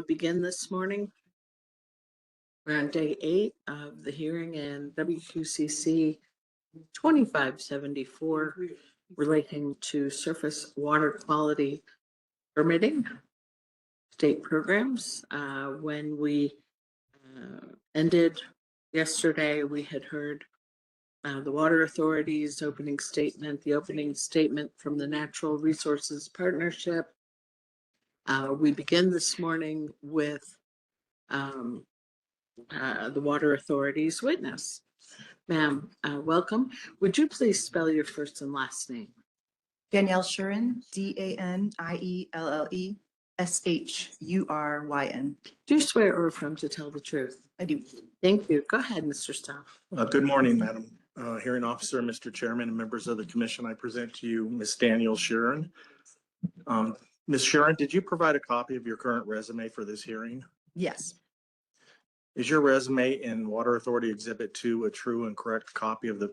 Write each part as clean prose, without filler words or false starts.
begin this morning. We're on day 8 of the hearing in WQCC 2574 relating to surface water quality permitting state programs. When we ended yesterday, we had heard the Water Authority's opening statement, the opening statement from the Natural Resources Partnership. We begin this morning with the Water Authority's witness. Ma'am, welcome. Would you please spell your first and last name? Danielle Shurin, DanielleShuryn. Do you swear or affirm to tell the truth? I do. Thank you. Go ahead, Mr. Stoff. Good morning, Madam Hearing Officer, Mr. Chairman, and members of the Commission. I present to you Ms. Danielle Shurin. Ms. Shurin, did you provide a copy of your current resume for this hearing? Yes. Is your resume in Water Authority Exhibit 2 a true and correct copy of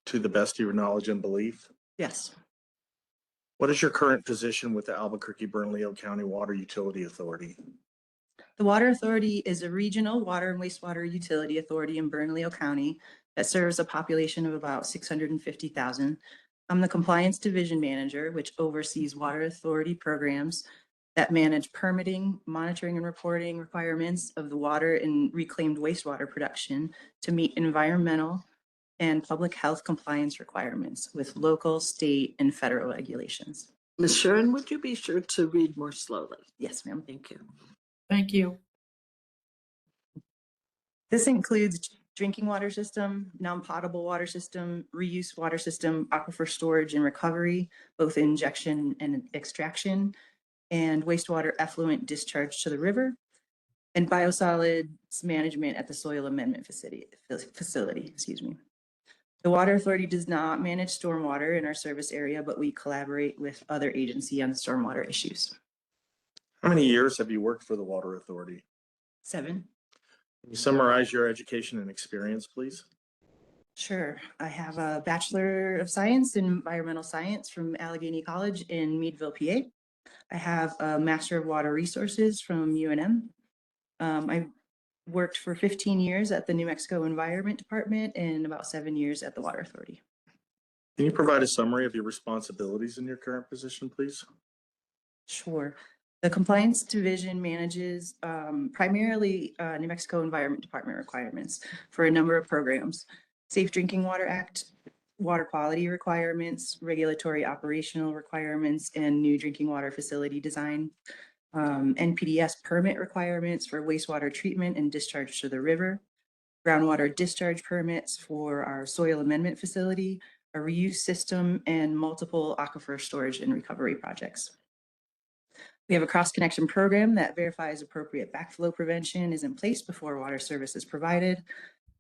to the best of your knowledge and belief? Yes. What is your current position with the Albuquerque-Bernalillo County Water Utility Authority? The Water Authority is a regional water and wastewater utility authority in Bernalillo County that serves a population of about 650,000. I'm the Compliance Division Manager, which oversees Water Authority programs that manage permitting, monitoring, and reporting requirements of the water and reclaimed wastewater production to meet environmental and public health compliance requirements with local, state, and federal regulations. Ms. Shurin, would you be sure to read more slowly? Yes, ma'am. Thank you. Thank you. This includes drinking water system, non-potable water system, reuse water system, aquifer storage and recovery, both injection and extraction, and wastewater effluent discharge to the river, and biosolids management at the soil amendment facility. The Water Authority does not manage stormwater in our service area, but we collaborate with other agencies on stormwater issues. How many years have you worked for the Water Authority? 7. Can you summarize your education and experience, please? Sure. I have a Bachelor of Science in Environmental Science from Allegheny College in Meadville, PA. I have a Master of Water Resources from UNM. I worked for 15 years at the New Mexico Environment Department and about 7 years at the Water Authority. Can you provide a summary of your responsibilities in your current position, please? Sure. The Compliance Division manages primarily New Mexico Environment Department requirements for a number of programs: Safe Drinking Water Act, water quality requirements, regulatory operational requirements, and new drinking water facility design, NPDES permit requirements for wastewater treatment and discharge to the river, groundwater discharge permits for our soil amendment facility, a reuse system, and multiple aquifer storage and recovery projects. We have a cross-connection program that verifies appropriate backflow prevention is in place before water service is provided.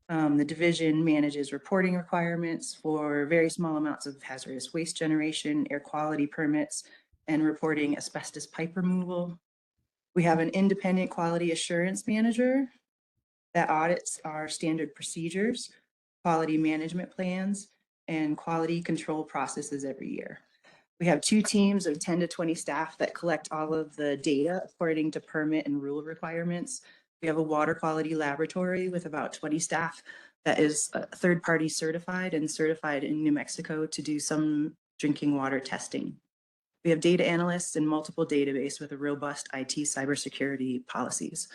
The division manages reporting requirements for very small amounts of hazardous waste generation, air quality permits, and reporting asbestos pipe removal. We have an independent quality assurance manager that audits our standard procedures, quality management plans, and quality control processes every year. We have 2 teams of 10 to 20 staff that collect all of the data according to permit and rule requirements. We have a water quality laboratory with about 20 staff that is third-party certified and certified in New Mexico to do some drinking water testing. We have data analysts and multiple databases with a robust IT cybersecurity policies.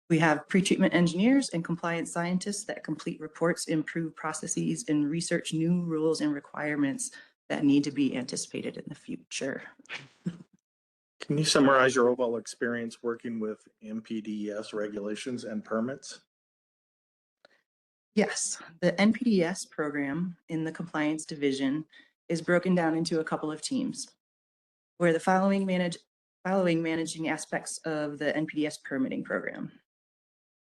We have pretreatment engineers and compliance scientists that complete reports, improve processes, and research new rules and requirements that need to be anticipated in the future. Can you summarize your overall experience working with NPDES regulations and permits? Yes, the NPDES program in the Compliance Division is broken down into a couple of teams, where the following managing aspects of the NPDES permitting program.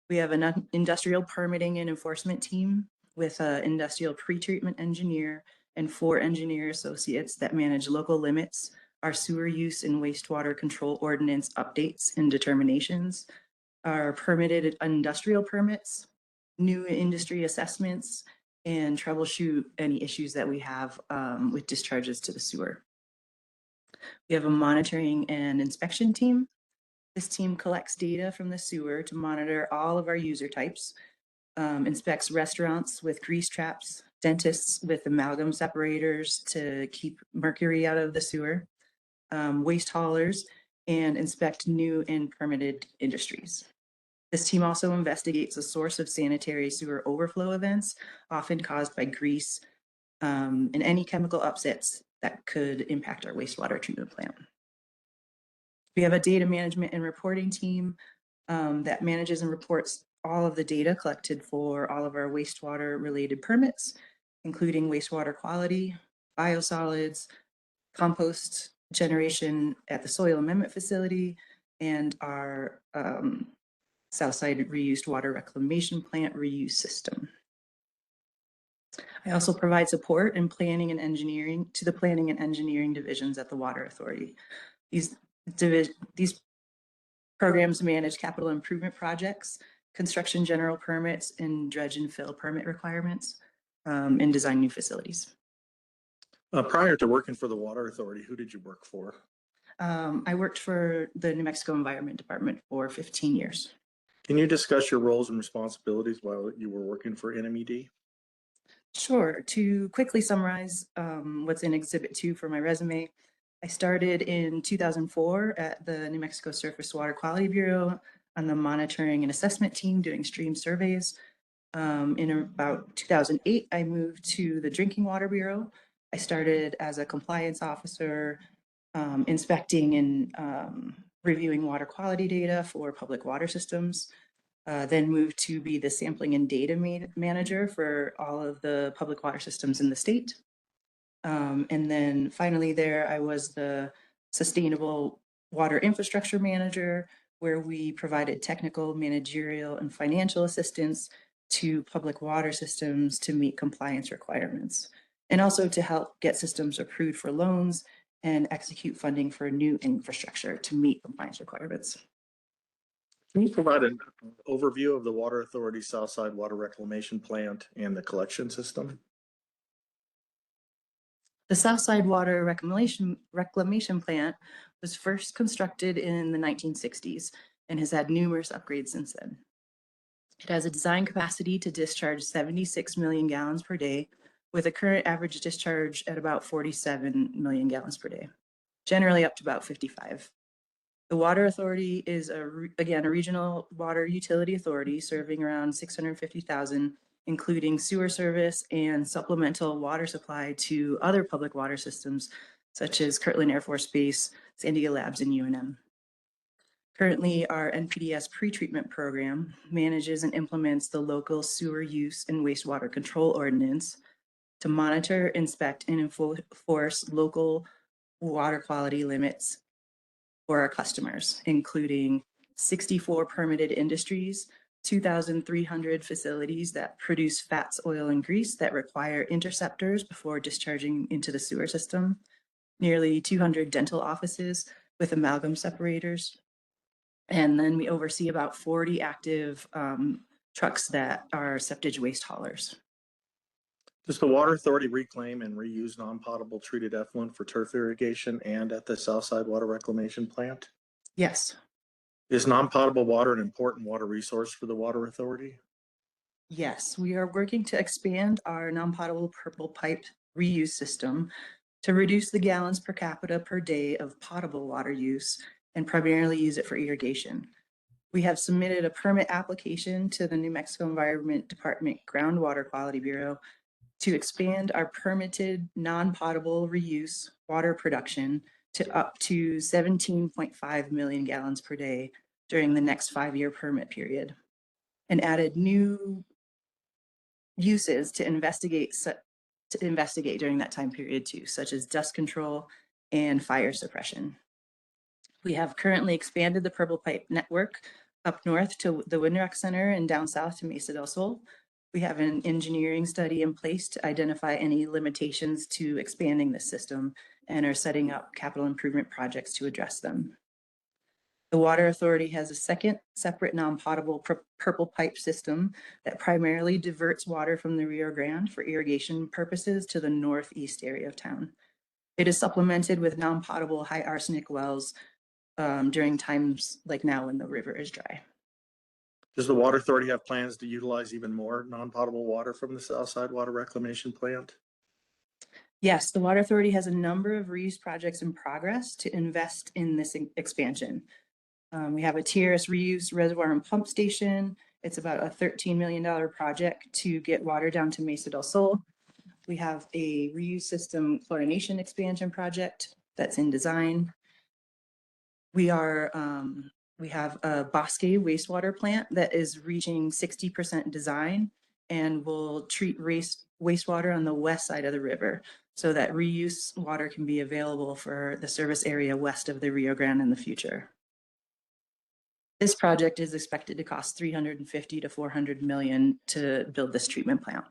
We have an industrial permitting and enforcement team with an industrial pretreatment engineer and 4 engineer associates that manage local limits, our sewer use and wastewater control ordinance updates and determinations, our permitted industrial permits, new industry assessments, and troubleshoot any issues that we have with discharges to the sewer. We have a monitoring and inspection team This team collects data from the sewer to monitor all of our user types, inspects restaurants with grease traps, dentists with amalgam separators to keep mercury out of the sewer, waste haulers, and inspect new and permitted industries. This team also investigates the source of sanitary sewer overflow events, often caused by grease, and any chemical upsets that could impact our wastewater treatment plant. We have a data management and reporting team that manages and reports all of the data collected for all of our wastewater related permits, including wastewater quality, biosolids, compost generation at the soil amendment facility, and our Southside reused water reclamation plant reuse system. I also provide support in planning and engineering to the planning and engineering divisions at the Water Authority. These programs manage capital improvement projects, construction general permits, and dredge and fill permit requirements, and design new facilities. Prior to working for the Water Authority, who did you work for? I worked for the New Mexico Environment Department for 15 years. Can you discuss your roles and responsibilities while you were working for NMED? Sure. To quickly summarize what's in Exhibit 2 for my resume, I started in 2004 at the New Mexico Surface Water Quality Bureau on the monitoring and assessment team doing stream surveys. In about 2008, I moved to the Drinking Water Bureau. I started as a compliance officer, inspecting and reviewing water quality data for public water systems. Then moved to be the sampling and data manager for all of the public water systems in the state. And then finally there, I was the sustainable water infrastructure manager, where we provided technical, managerial, and financial assistance to public water systems to meet compliance requirements, and also to help get systems approved for loans and execute funding for new infrastructure to meet compliance requirements. Can you provide an overview of the Water Authority's Southside Water Reclamation Plant and the collection system? The Southside Water Reclamation Plant was first constructed in the 1960s and has had numerous upgrades since then. It has a design capacity to discharge 76 million gallons per day, with a current average discharge at about 47 million gallons per day, generally up to about 55. The Water Authority is, again, a regional water utility authority serving around 650,000, including sewer service and supplemental water supply to other public water systems, such as Kirtland Air Force Base, Sandia Labs, and UNM. Currently, our NPDES pretreatment program manages and implements the local sewer use and wastewater control ordinance to monitor, inspect, and enforce local water quality limits for our customers, including 64 permitted industries, 2,300 facilities that produce fats, oil, and grease that require interceptors before discharging into the sewer system, nearly 200 dental offices with amalgam separators. And then we oversee about 40 active trucks that are septage waste haulers. Does the Water Authority reclaim and reuse non-potable treated effluent for turf irrigation and at the Southside Water Reclamation Plant? Yes. Is non-potable water an important water resource for the Water Authority? Yes, we are working to expand our non-potable purple pipe reuse system to reduce the gallons per capita per day of potable water use and primarily use it for irrigation. We have submitted a permit application to the New Mexico Environment Department Groundwater Quality Bureau to expand our permitted non-potable reuse water production to up to 17.5 million gallons per day during the next 5-year permit period, and added new uses to investigate during that time period too, such as dust control and fire suppression. We have currently expanded the Purple Pipe network up north to the Wind Rock Center and down south to Mesa del Sol. We have an engineering study in place to identify any limitations to expanding this system and are setting up capital improvement projects to address them. The Water Authority has a second separate non-potable purple pipe system that primarily diverts water from the Rio Grande for irrigation purposes to the northeast area of town. It is supplemented with non-potable high arsenic wells during times like now when the river is dry. Does the Water Authority have plans to utilize even more non-potable water from the Southside Water Reclamation Plant? Yes, the Water Authority has a number of reuse projects in progress to invest in this expansion. We have a TRS reuse reservoir and pump station. It's about a $13 million project to get water down to Mesa del Sol. We have a reuse system chlorination expansion project that's in design. We have a Bosque wastewater plant that is reaching 60% design and will treat wastewater on the west side of the river so that reuse water can be available for the service area west of the Rio Grande in the future. This project is expected to cost $350 to $400 million to build this treatment plant.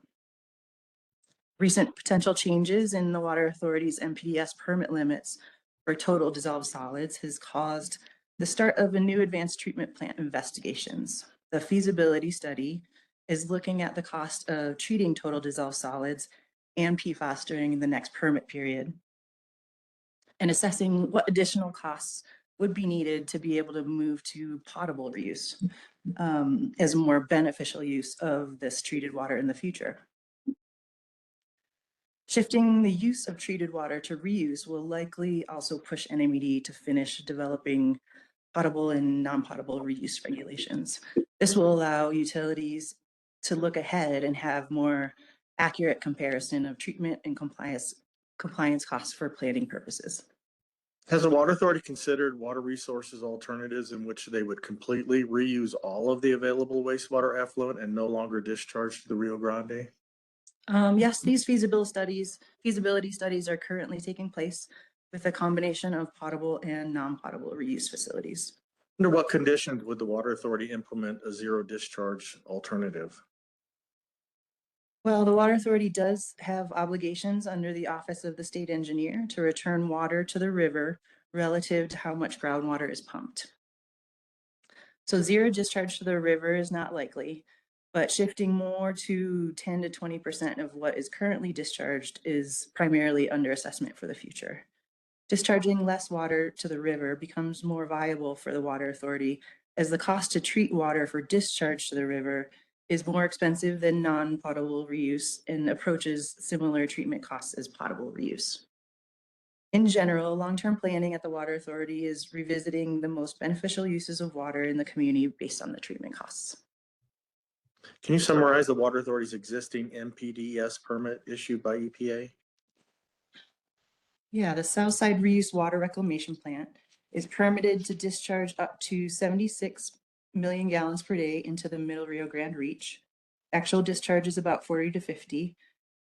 Recent potential changes in the Water Authority's NPDES permit limits for total dissolved solids has caused the start of a new advanced treatment plant investigations. The feasibility study is looking at the cost of treating total dissolved solids and PFAS during the next permit period and assessing what additional costs would be needed to be able to move to potable reuse as a more beneficial use of this treated water in the future. Shifting the use of treated water to reuse will likely also push NMAC to finish developing potable and non-potable reuse regulations. This will allow utilities to look ahead and have more accurate comparison of treatment and compliance costs for planning purposes. Has the Water Authority considered water resources alternatives in which they would completely reuse all of the available wastewater effluent and no longer discharge to the Rio Grande? Yes, these feasibility studies are currently taking place with a combination of potable and non-potable reuse facilities. Under what conditions would the Water Authority implement a zero discharge alternative? Well, the Water Authority does have obligations under the Office of the State Engineer to return water to the river relative to how much groundwater is pumped. So zero discharge to the river is not likely, but shifting more to 10 to 20% of what is currently discharged is primarily under assessment for the future. Discharging less water to the river becomes more viable for the Water Authority as the cost to treat water for discharge to the river is more expensive than non-potable reuse and approaches similar treatment costs as potable reuse. In general, long-term planning at the Water Authority is revisiting the most beneficial uses of water in the community based on the treatment costs. Can you summarize the Water Authority's existing NPDES permit issued by EPA? Yeah, the Southside Reuse Water Reclamation Plant is permitted to discharge up to 76 million gallons per day into the Middle Rio Grande Reach. Actual discharge is about 40 to 50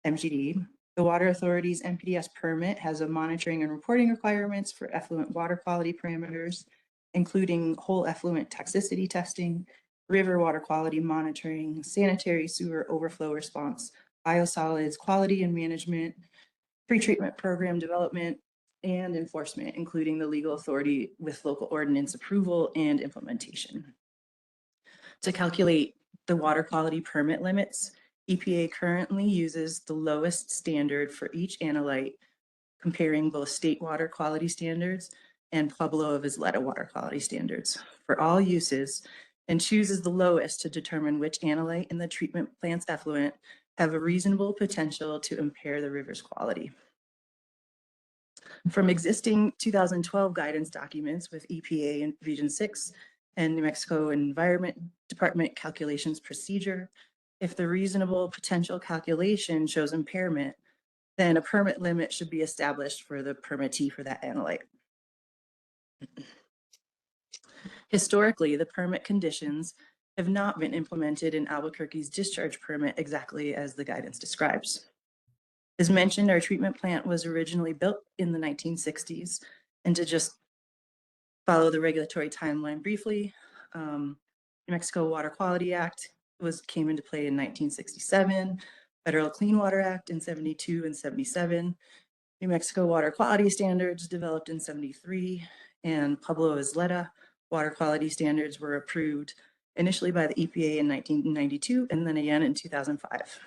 MGD. The Water Authority's NPDES permit has a monitoring and reporting requirements for effluent water quality parameters, including whole effluent toxicity testing, river water quality monitoring, sanitary sewer overflow response, biosolids quality and management, pre-treatment program development, and enforcement, including the legal authority with local ordinance approval and implementation. To calculate the water quality permit limits, EPA currently uses the lowest standard for each analyte, comparing both state water quality standards and Pueblo of Isleta water quality standards for all uses, and chooses the lowest to determine which analyte in the treatment plant's effluent have a reasonable potential to impair the river's quality. From existing 2012 guidance documents with EPA in Region 6 and New Mexico Environment Department calculations procedure, if the reasonable potential calculation shows impairment, then a permit limit should be established for the permittee for that analyte. Historically, the permit conditions have not been implemented in Albuquerque's discharge permit exactly as the guidance describes. As mentioned, our treatment plant was originally built in the 1960s, and to just follow the regulatory timeline briefly, New Mexico Water Quality Act came into play in 1967, Federal Clean Water Act in 72 and 77, New Mexico Water Quality Standards developed in 73, and Pueblo Isleta water quality standards were approved initially by the EPA in 1992 and then again in 2005.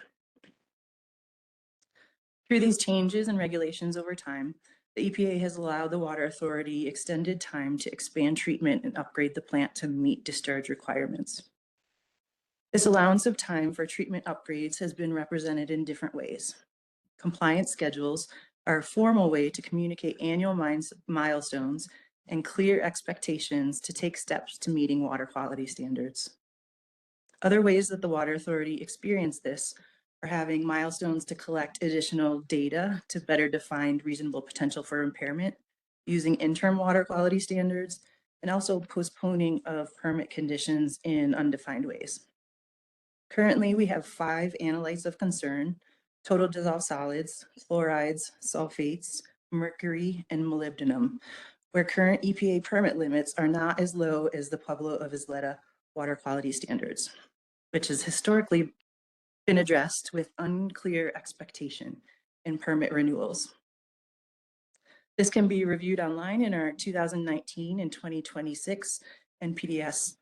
Through these changes and regulations over time, The EPA has allowed the Water Authority extended time to expand treatment and upgrade the plant to meet discharge requirements. This allowance of time for treatment upgrades has been represented in different ways. Compliance schedules are a formal way to communicate annual milestones and clear expectations to take steps to meeting water quality standards. Other ways that the Water Authority experienced this are having milestones to collect additional data to better define reasonable potential for impairment, using interim water quality standards, and also postponing of permit conditions in undefined ways. Currently, we have 5 analytes of concern: total dissolved solids, fluorides, sulfates, mercury, and molybdenum, where current EPA permit limits are not as low as the Pueblo of Isleta water quality standards, which has historically been addressed with unclear expectation in permit renewals. This can be reviewed online in our 2019 and 2026 NPDES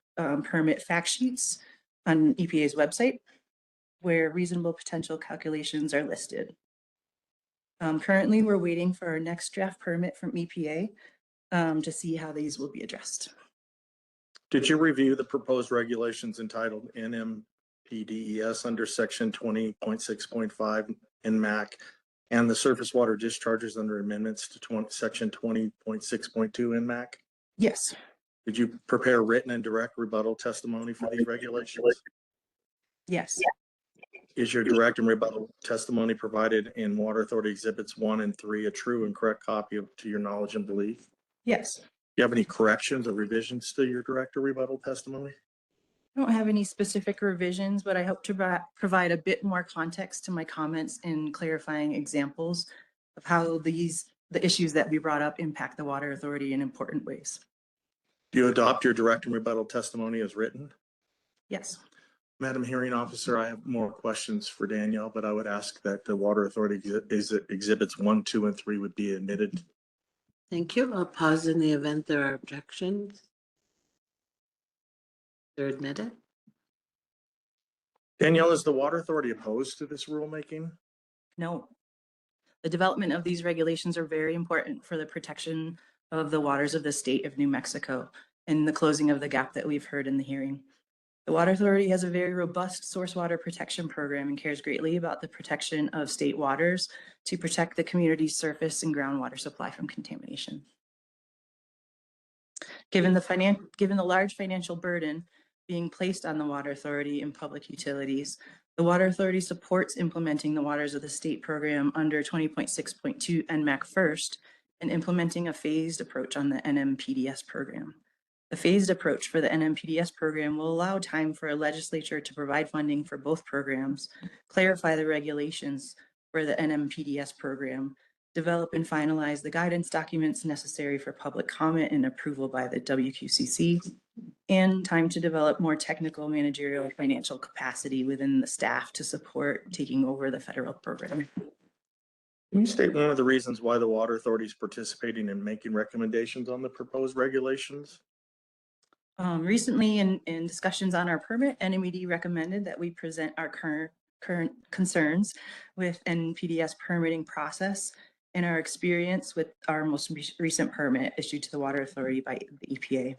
permit fact sheets on EPA's website, where reasonable potential calculations are listed. Currently, we're waiting for our next draft permit from EPA to see how these will be addressed. Did you review the proposed regulations entitled NMPDES under section 20.6.5 NMAC and the surface water discharges under amendments to section 20.6.2 NMAC? Yes. Did you prepare written and direct rebuttal testimony for these regulations? Yes. Is your direct and rebuttal testimony provided in Water Authority Exhibits 1 and 3 a true and correct copy to your knowledge and belief? Yes. Do you have any corrections or revisions to your direct or rebuttal testimony? I don't have any specific revisions, but I hope to provide a bit more context to my comments in clarifying examples of how the issues that we brought up impact the Water Authority in important ways. Do you adopt your direct and rebuttal testimony as written? Yes. Madam Hearing Officer, I have more questions for Danielle, but I would ask that the Water Authority Exhibits 1, 2, and 3 would be admitted. Thank you. I'll pause in the event there are objections. They're admitted. Danielle, is the Water Authority opposed to this rulemaking? No. The development of these regulations are very important for the protection of the waters of the state of New Mexico and the closing of the gap that we've heard in the hearing. The Water Authority has a very robust source water protection program and cares greatly about the protection of state waters to protect the community's surface and groundwater supply from contamination. Given the large financial burden being placed on the Water Authority and public utilities, the Water Authority supports implementing the Waters of the State program under 20.6.2 NMAC first and implementing a phased approach on the NMPDES program. The phased approach for the NMPDES program will allow time for a legislature to provide funding for both programs, clarify the regulations for the NMPDES program, develop and finalize the guidance documents necessary for public comment and approval by the WQCC, and time to develop more technical, managerial, and financial capacity within the staff to support taking over the federal program. Can you state one of the reasons why the Water Authority is participating in making recommendations on the proposed regulations? Recently, in discussions on our permit, NMED recommended that we present our current concerns with NPDES permitting process and our experience with our most recent permit issued to the Water Authority by the EPA.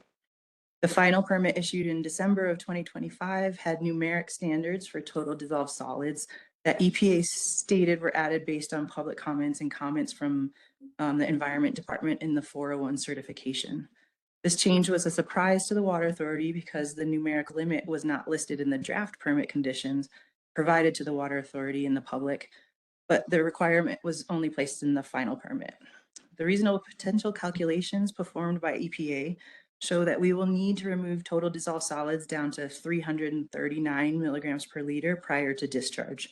The final permit issued in December of 2025 had numeric standards for total dissolved solids that EPA stated were added based on public comments and comments from the Environment Department in the 401 certification. This change was a surprise to the Water Authority because the numeric limit was not listed in the draft permit conditions provided to the Water Authority and the public, but the requirement was only placed in the final permit. The reasonable potential calculations performed by EPA show that we will need to remove total dissolved solids down to 339 milligrams per liter prior to discharge,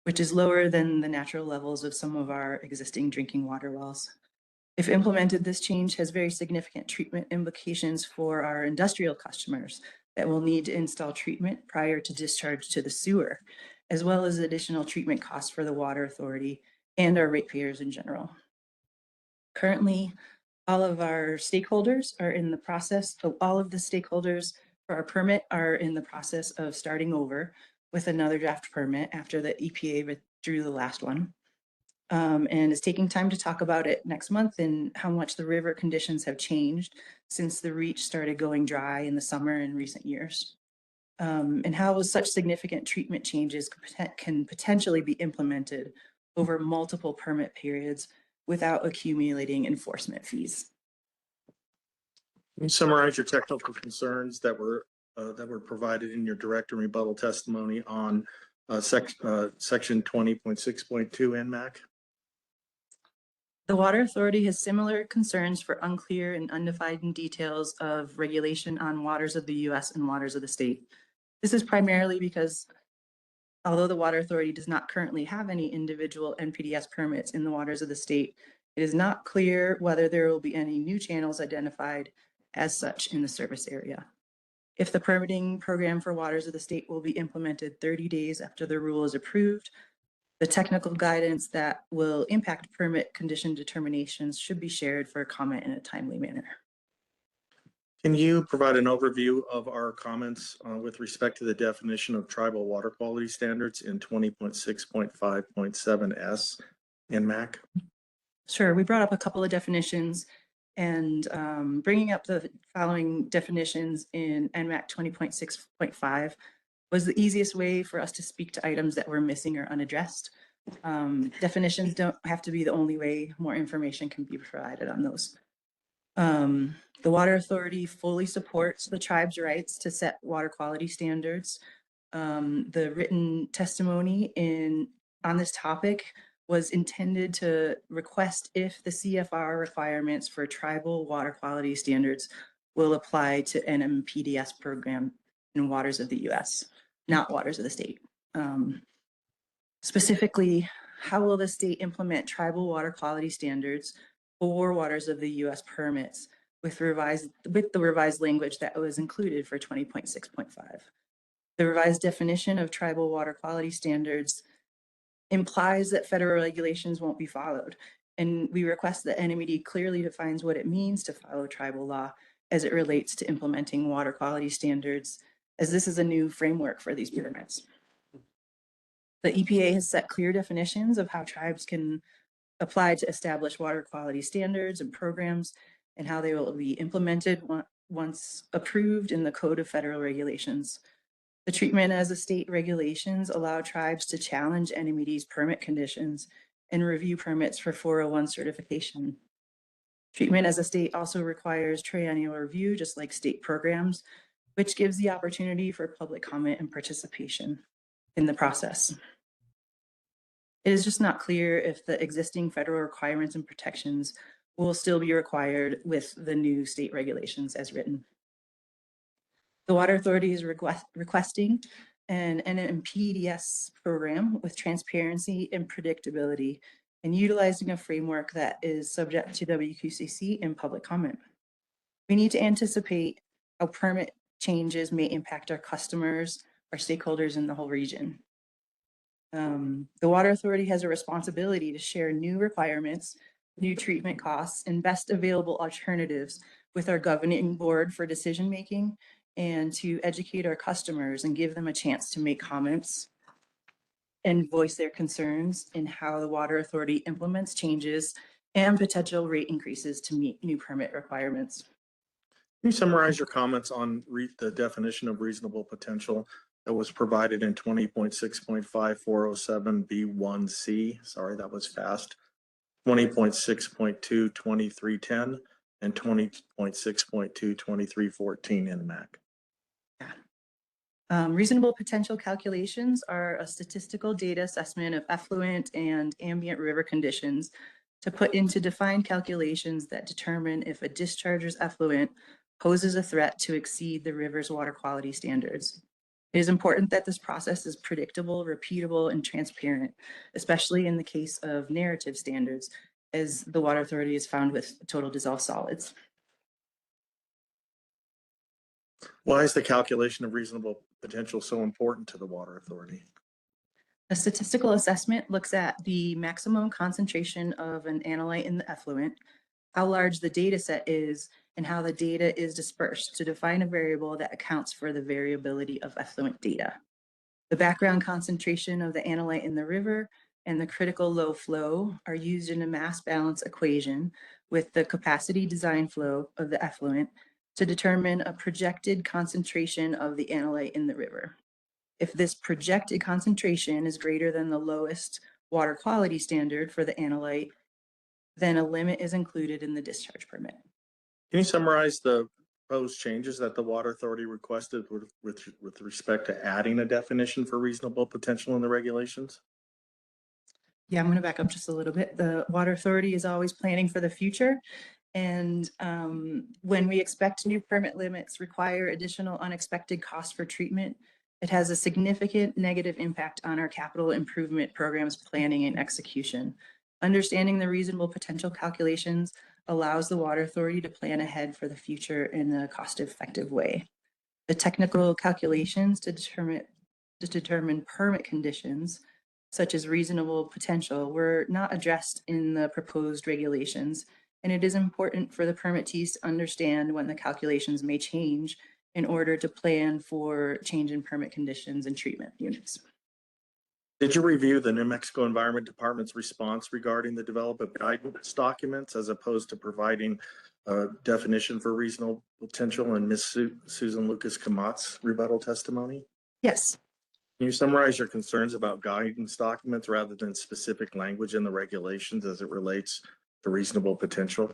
which is lower than the natural levels of some of our existing drinking water wells. If implemented, this change has very significant treatment implications for our industrial customers that will need to install treatment prior to discharge to the sewer, as well as additional treatment costs for the Water Authority and our ratepayers in general. Currently, all of the stakeholders for our permit are in the process of starting over with another draft permit after the EPA withdrew the last one. and is taking time to talk about it next month and how much the river conditions have changed since the reach started going dry in the summer in recent years. And how such significant treatment changes can potentially be implemented over multiple permit periods without accumulating enforcement fees. Can you summarize your technical concerns that were provided in your direct and rebuttal testimony on section 20.6.2 NMAC? The Water Authority has similar concerns for unclear and undefined details of regulation on waters of the U.S. and waters of the state. This is primarily because although the Water Authority does not currently have any individual NPDES permits in the waters of the state, it is not clear whether there will be any new channels identified as such in the service area. If the permitting program for waters of the state will be implemented 30 days after the rule is approved, the technical guidance that will impact permit condition determinations should be shared for comment in a timely manner. Can you provide an overview of our comments with respect to the definition of tribal water quality standards in 20.6.5.7S NMAC? Sure, we brought up a couple of definitions, and bringing up the following definitions in NMAC 20.6.5 was the easiest way for us to speak to items that were missing or unaddressed. Definitions don't have to be the only way. More information can be provided on those. The Water Authority fully supports the tribe's rights to set water quality standards. The written testimony on this topic was intended to request if the CFR requirements for tribal water quality standards will apply to NMPDES program in waters of the U.S., not waters of the state. Specifically, how will the state implement tribal water quality standards for waters of the U.S. permits with the revised language that was included for 20.6.5? The revised definition of tribal water quality standards implies that federal regulations won't be followed, and we request that NMED clearly defines what it means to follow tribal law as it relates to implementing water quality standards, as this is a new framework for these permits. The EPA has set clear definitions of how tribes can apply to establish water quality standards and programs, and how they will be implemented once approved in the Code of Federal Regulations. The treatment as a state regulations allow tribes to challenge NMED's permit conditions and review permits for 401 certification. Treatment as a state also requires triennial review, just like state programs, which gives the opportunity for public comment and participation in the process. It is just not clear if the existing federal requirements and protections will still be required with the new state regulations as written. The Water Authority is requesting an NMPDES program with transparency and predictability, and utilizing a framework that is subject to WQCC and public comment. We need to anticipate how permit changes may impact our customers, our stakeholders in the whole region. The Water Authority has a responsibility to share new requirements, new treatment costs, and best available alternatives with our governing board for decision making, and to educate our customers and give them a chance to make comments and voice their concerns in how the Water Authority implements changes and potential rate increases to meet new permit requirements. Can you summarize your comments on the definition of reasonable potential that was provided in 20.6.5407B1C? Sorry, that was fast. 20.6.2 2310 and 20.6.2 2314 NMAC. Reasonable potential calculations are a statistical data assessment of effluent and ambient river conditions to put into defined calculations that determine if a discharger's effluent poses a threat to exceed the river's water quality standards. It is important that this process is predictable, repeatable, and transparent, especially in the case of narrative standards, as the Water Authority is found with total dissolved solids. Why is the calculation of reasonable potential so important to the Water Authority? A statistical assessment looks at the maximum concentration of an analyte in the effluent, how large the data set is, and how the data is dispersed to define a variable that accounts for the variability of effluent data. The background concentration of the analyte in the river and the critical low flow are used in a mass balance equation with the capacity design flow of the effluent to determine a projected concentration of the analyte in the river. If this projected concentration is greater than the lowest water quality standard for the analyte, then a limit is included in the discharge permit. Can you summarize the proposed changes that the Water Authority requested with respect to adding a definition for reasonable potential in the regulations? Yeah, I'm going to back up just a little bit. The Water Authority is always planning for the future. And when we expect new permit limits require additional unexpected costs for treatment, it has a significant negative impact on our capital improvement programs planning and execution. Understanding the reasonable potential calculations allows the Water Authority to plan ahead for the future in a cost-effective way. The technical calculations to determine permit conditions, such as reasonable potential, were not addressed in the proposed regulations, and it is important for the permittees to understand when the calculations may change in order to plan for change in permit conditions and treatment units. Did you review the New Mexico Environment Department's response regarding the development of guidance documents as opposed to providing a definition for reasonable potential in Ms. Susan Lucas Kamat's rebuttal testimony? Yes. Can you summarize your concerns about guidance documents rather than specific language in the regulations as it relates to reasonable potential?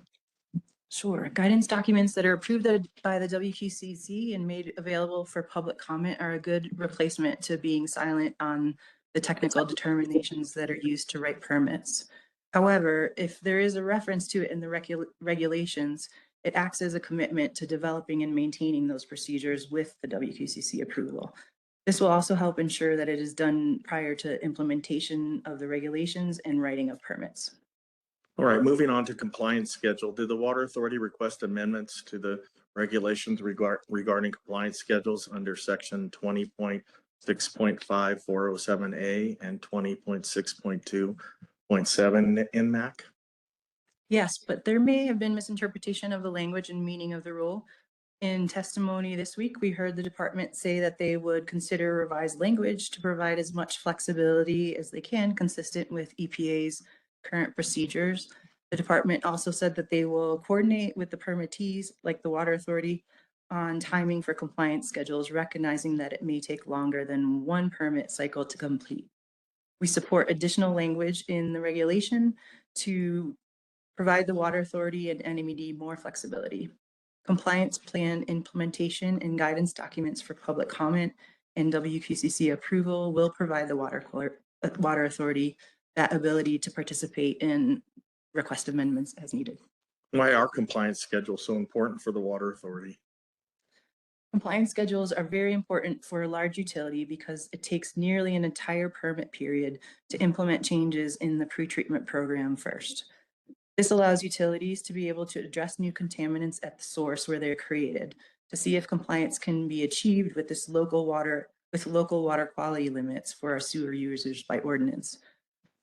Sure. Guidance documents that are approved by the WQCC and made available for public comment are a good replacement to being silent on the technical determinations that are used to write permits. However, if there is a reference to it in the regulations, it acts as a commitment to developing and maintaining those procedures with the WQCC approval. This will also help ensure that it is done prior to implementation of the regulations and writing of permits. All right, moving on to compliance schedule. Did the Water Authority request amendments to the regulations regarding compliance schedules under section 20.6.5 407A and 20.6.2.7 NMAC? Yes, but there may have been misinterpretation of the language and meaning of the rule. In testimony this week, we heard the department say that they would consider revised language to provide as much flexibility as they can, consistent with EPA's current procedures. The department also said that they will coordinate with the permittees, like the Water Authority, on timing for compliance schedules, recognizing that it may take longer than one permit cycle to complete. We support additional language in the regulation to provide the Water Authority and NMAC more flexibility. Compliance plan implementation and guidance documents for public comment and WQCC approval will provide the Water Authority that ability to participate in request amendments as needed. Why are compliance schedules so important for the Water Authority? Compliance schedules are very important for a large utility because it takes nearly an entire permit period to implement changes in the pretreatment program first. This allows utilities to be able to address new contaminants at the source where they're created to see if compliance can be achieved with local water quality limits for our sewer users by ordinance.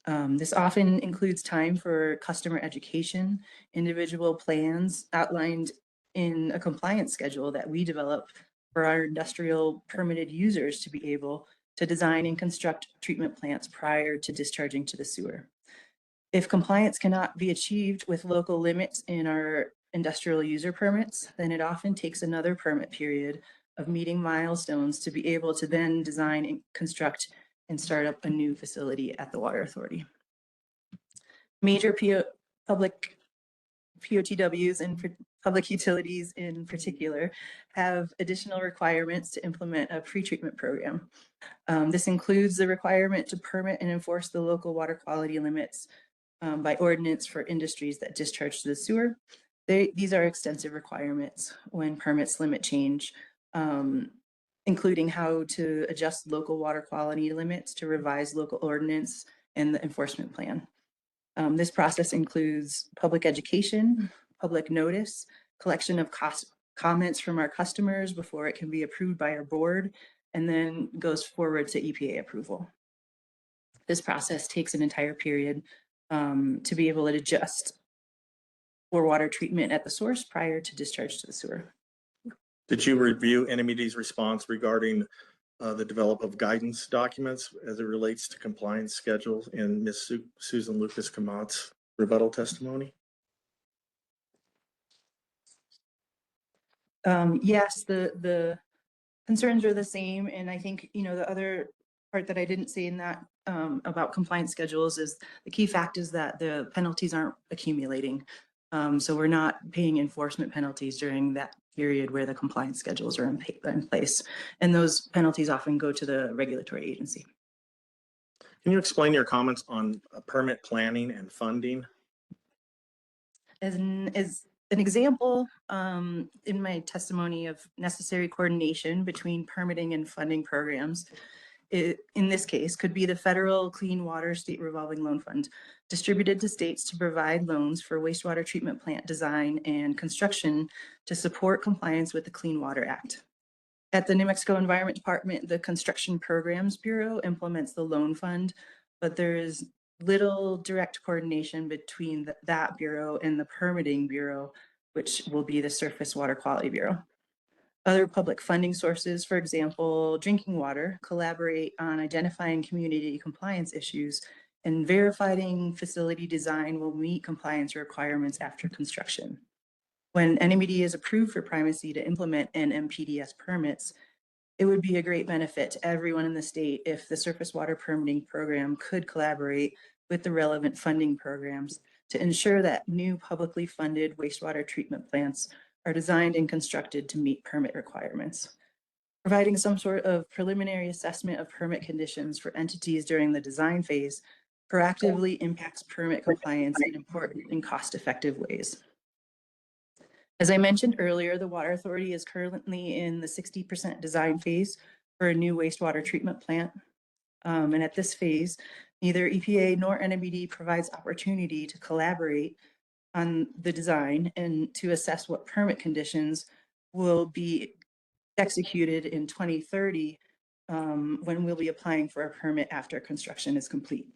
This often includes time for customer education, individual plans outlined in a compliance schedule that we develop for our industrial permitted users to be able to design and construct treatment plants prior to discharging to the sewer. If compliance cannot be achieved with local limits in our industrial user permits, then it often takes another permit period of meeting milestones to be able to then design and construct and start up a new facility at the Water Authority. Major public POTWs and public utilities in particular have additional requirements to implement a pretreatment program. This includes the requirement to permit and enforce the local water quality limits by ordinance for industries that discharge to the sewer. These are extensive requirements when permits limit change, including how to adjust local water quality limits to revise local ordinance and the enforcement plan. This process includes public education, public notice, collection of comments from our customers before it can be approved by our board, and then goes forward to EPA approval. This process takes an entire period to be able to adjust for water treatment at the source prior to discharge to the sewer. Did you review NMAC's response regarding the develop of guidance documents as it relates to compliance schedules in Ms. Susan Lucas Kamat's rebuttal testimony? Yes, the concerns are the same. And I think, the other part that I didn't say in that about compliance schedules is the key fact is that the penalties aren't accumulating. So we're not paying enforcement penalties during that period where the compliance schedules are in place. And those penalties often go to the regulatory agency. Can you explain your comments on permit planning and funding? As an example, in my testimony of necessary coordination between permitting and funding programs, in this case, could be the Federal Clean Water State Revolving Loan Fund, distributed to states to provide loans for wastewater treatment plant design and construction to support compliance with the Clean Water Act. At the New Mexico Environment Department, the Construction Programs Bureau implements the loan fund, but there is little direct coordination between that bureau and the Permitting Bureau, which will be the Surface Water Quality Bureau. Other public funding sources, for example, drinking water, collaborate on identifying community compliance issues and verifying facility design will meet compliance requirements after construction. When NMAC is approved for primacy to implement NMPDS permits, it would be a great benefit to everyone in the state if the surface water permitting program could collaborate with the relevant funding programs to ensure that new publicly funded wastewater treatment plants are designed and constructed to meet permit requirements. Providing some sort of preliminary assessment of permit conditions for entities during the design phase proactively impacts permit compliance in important and cost-effective ways. As I mentioned earlier, the Water Authority is currently in the 60% design phase for a new wastewater treatment plant. And at this phase, neither EPA nor NMAC provides opportunity to collaborate on the design and to assess what permit conditions will be executed in 2030 when we'll be applying for a permit after construction is complete.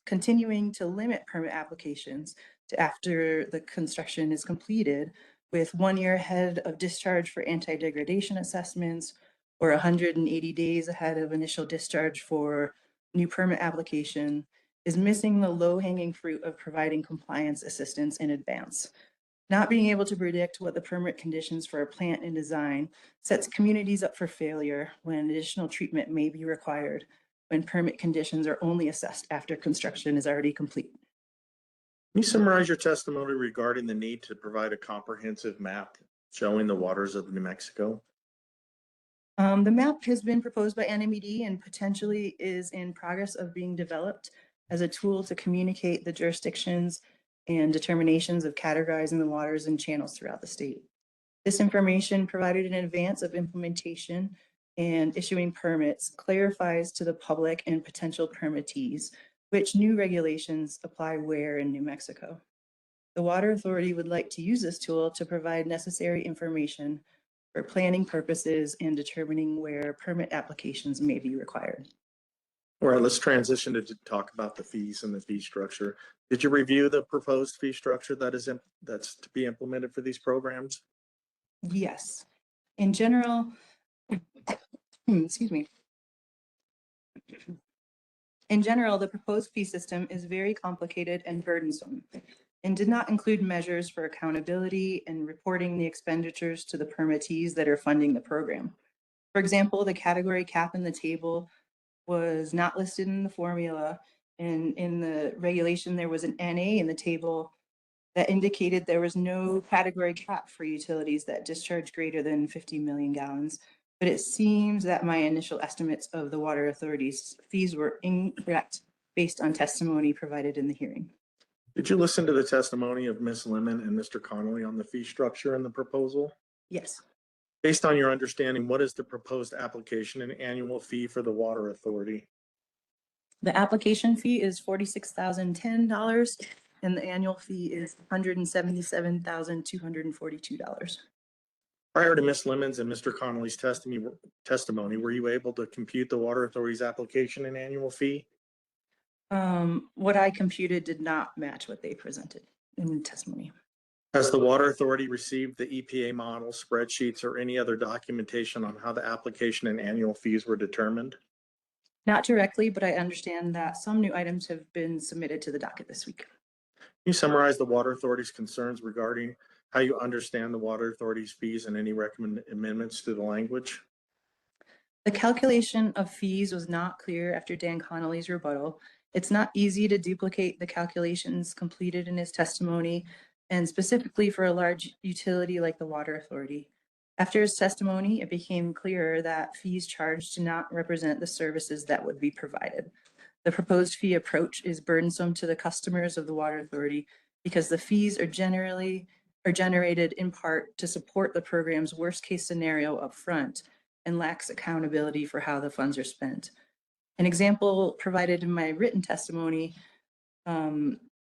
Continuing to limit permit applications to after the construction is completed with 1 year ahead of discharge for anti-degradation assessments or 180 days ahead of initial discharge for new permit application is missing the low-hanging fruit of providing compliance assistance in advance. Not being able to predict what the permit conditions for a plant and design sets communities up for failure when additional treatment may be required when permit conditions are only assessed after construction is already complete. Can you summarize your testimony regarding the need to provide a comprehensive map showing the waters of New Mexico? The map has been proposed by NMAC and potentially is in progress of being developed as a tool to communicate the jurisdictions and determinations of categorizing the waters and channels throughout the state. This information provided in advance of implementation and issuing permits clarifies to the public and potential permittees which new regulations apply where in New Mexico. The Water Authority would like to use this tool to provide necessary information for planning purposes and determining where permit applications may be required. All right, let's transition to talk about the fees and the fee structure. Did you review the proposed fee structure that's to be implemented for these programs? Yes. In general, excuse me. In general, the proposed fee system is very complicated and burdensome and did not include measures for accountability and reporting the expenditures to the permittees that are funding the program. For example, the category cap in the table was not listed in the formula, and in the regulation, there was an NA in the table that indicated there was no category cap for utilities that discharge greater than 50 million gallons. But it seems that my initial estimates of the Water Authority's fees were incorrect based on testimony provided in the hearing. Did you listen to the testimony of Ms. Lemon and Mr. Connolly on the fee structure and the proposal? Yes. Based on your understanding, what is the proposed application and annual fee for the Water Authority? The application fee is $46,010 and the annual fee is $177,242. Prior to Ms. Lemon's and Mr. Connolly's testimony, were you able to compute the Water Authority's application and annual fee? What I computed did not match what they presented in the testimony. Has the Water Authority received the EPA model, spreadsheets, or any other documentation on how the application and annual fees were determined? Not directly, but I understand that some new items have been submitted to the docket this week. Can you summarize the Water Authority's concerns regarding how you understand the Water Authority's fees and any recommended amendments to the language? The calculation of fees was not clear after Dan Connolly's rebuttal. It's not easy to duplicate the calculations completed in his testimony, and specifically for a large utility like the Water Authority. After his testimony, it became clearer that fees charged do not represent the services that would be provided. The proposed fee approach is burdensome to the customers of the Water Authority because the fees are generated in part to support the program's worst case scenario upfront and lacks accountability for how the funds are spent. An example provided in my written testimony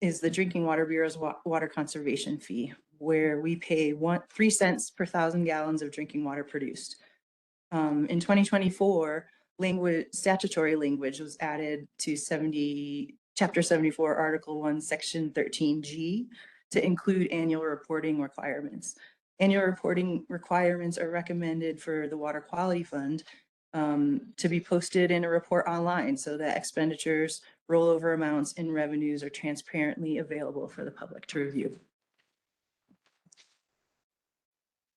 is the Drinking Water Bureau's water conservation fee, where we pay 3 cents per 1,000 gallons of drinking water produced. In 2024, statutory language was added to Chapter 74, Article 1, Section 13G to include annual reporting requirements. Annual reporting requirements are recommended for the Water Quality Fund to be posted in a report online so that expenditures, rollover amounts, and revenues are transparently available for the public to review.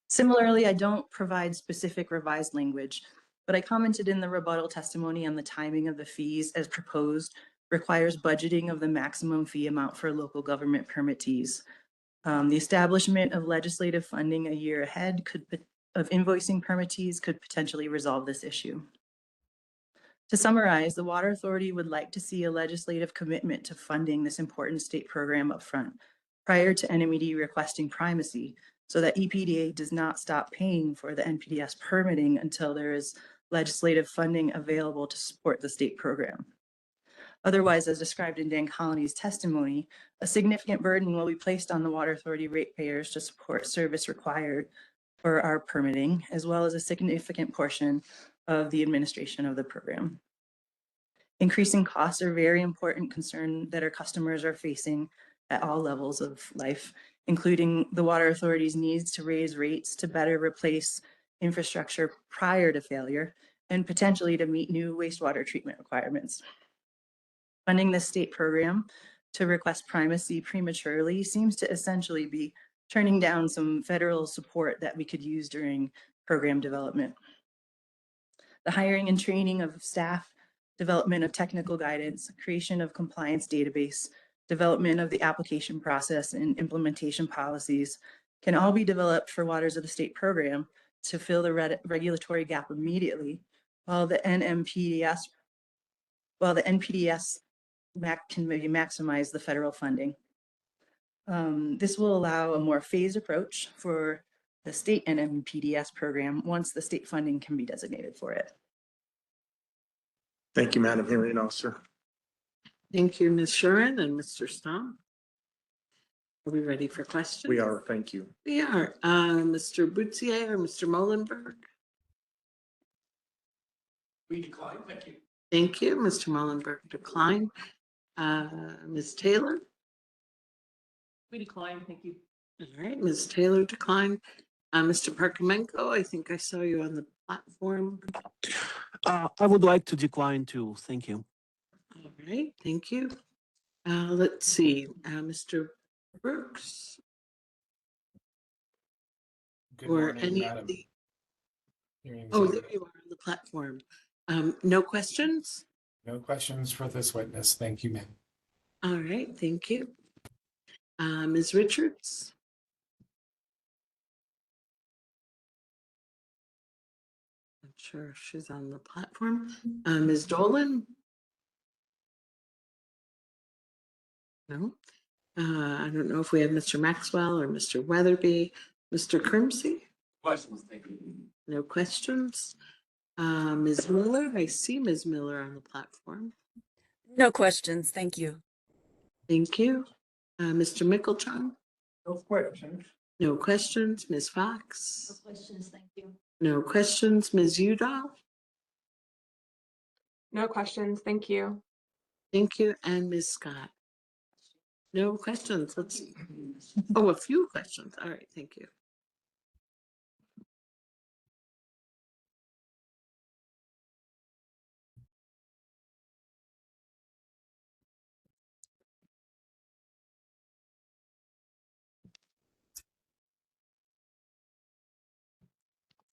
Similarly, I don't provide specific revised language, but I commented in the rebuttal testimony on the timing of the fees as proposed requires budgeting of the maximum fee amount for local government permittees. The establishment of legislative funding a year ahead of invoicing permittees could potentially resolve this issue. To summarize, the Water Authority would like to see a legislative commitment to funding this important state program upfront prior to NMED requesting primacy, so that EPDA does not stop paying for the NPDES permitting until there is legislative funding available to support the state program. Otherwise, as described in Dan Connolly's testimony, a significant burden will be placed on the Water Authority ratepayers to support service required for our permitting, as well as a significant portion of the administration of the program. Increasing costs are a very important concern that our customers are facing at all levels of life, including the Water Authority's needs to raise rates to better replace infrastructure prior to failure and potentially to meet new wastewater treatment requirements. Funding this state program to request primacy prematurely seems to essentially be turning down some federal support that we could use during program development. The hiring and training of staff, development of technical guidance, creation of compliance database, development of the application process, and implementation policies can all be developed for Waters of the State program to fill the regulatory gap immediately, while the NPDES can maybe maximize the federal funding. This will allow a more phased approach for the state NMPDES program once the state funding can be designated for it. Thank you, Madam Hearing Officer. Thank you, Ms. Shuren and Mr. Stom. Are we ready for questions? We are, thank you. We are. Mr. Boutier or Mr. Molenberg? We decline, thank you. Thank you, Mr. Molenberg. Decline. Ms. Taylor? We decline, thank you. All right, Ms. Taylor declined. Mr. Parkamenko, I think I saw you on the platform. I would like to decline too. Thank you. All right, thank you. Let's see, Mr. Brooks Good or morning, any Madam of the, Hearing oh, Executive. there you are on the platform. No questions? No questions for this witness. Thank you, ma'am. All right, thank you. Ms. Richards? I'm sure she's on the platform. Ms. Dolan? No. I don't know if we have Mr. Maxwell or Mr. Weatherby. Mr. Crimsey? Questions, thank you. No questions. Ms. Miller? I see Ms. Miller on the platform. No questions, thank you. Thank you. Mr. Mickelchon? No questions. No questions. Ms. Fox? No questions, thank you. No questions. Ms. Udall? No questions, thank you. Thank you. And Ms. Scott? No questions. Oh, a few questions. All right, thank you.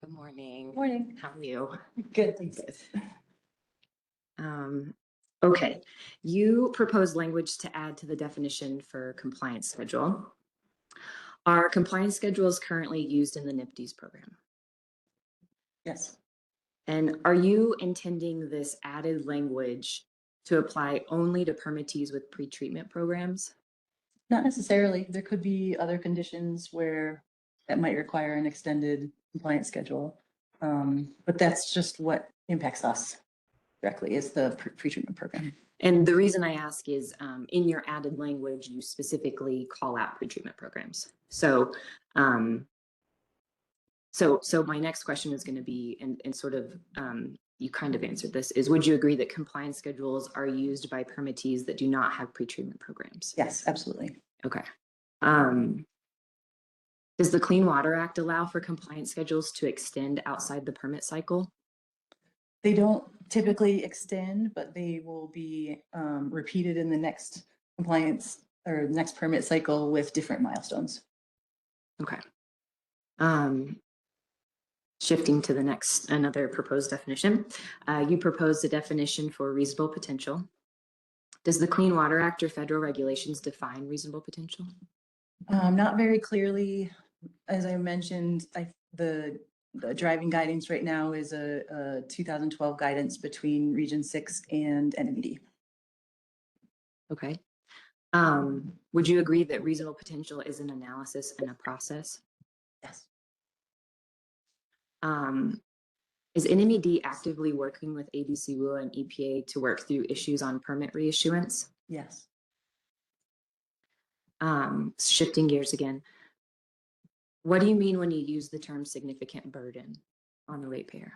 Good morning. Morning. How are you? Good, thanks. Okay, you proposed language to add to the definition for compliance schedule. Our compliance schedule is currently used in the NIPD's program. Yes. And are you intending this added language to apply only to permittees with pretreatment programs? Not necessarily. There could be other conditions where that might require an extended compliance schedule. But that's just what impacts us directly is the pretreatment program. And the reason I ask is in your added language, you specifically call out pretreatment programs. So my next question is going to be, and sort of, you kind of answered this, is would you agree that compliance schedules are used by permittees that do not have pretreatment programs? Yes, absolutely. Okay. Does the Clean Water Act allow for compliance schedules to extend outside the permit cycle? They don't typically extend, but they will be repeated in the next compliance or next permit cycle with different milestones. Okay. Shifting to the next, another proposed definition. You proposed a definition for reasonable potential. Does the Clean Water Act or federal regulations define reasonable potential? Not very clearly. As I mentioned, the driving guidance right now is a 2012 guidance between Region 6 and NMAC. Okay. Would you agree that reasonable potential is an analysis and a process? Yes. Is NMAC actively working with ABCWA and EPA to work through issues on permit reissuance? Yes. Shifting gears again. What do you mean when you use the term significant burden on the ratepayer?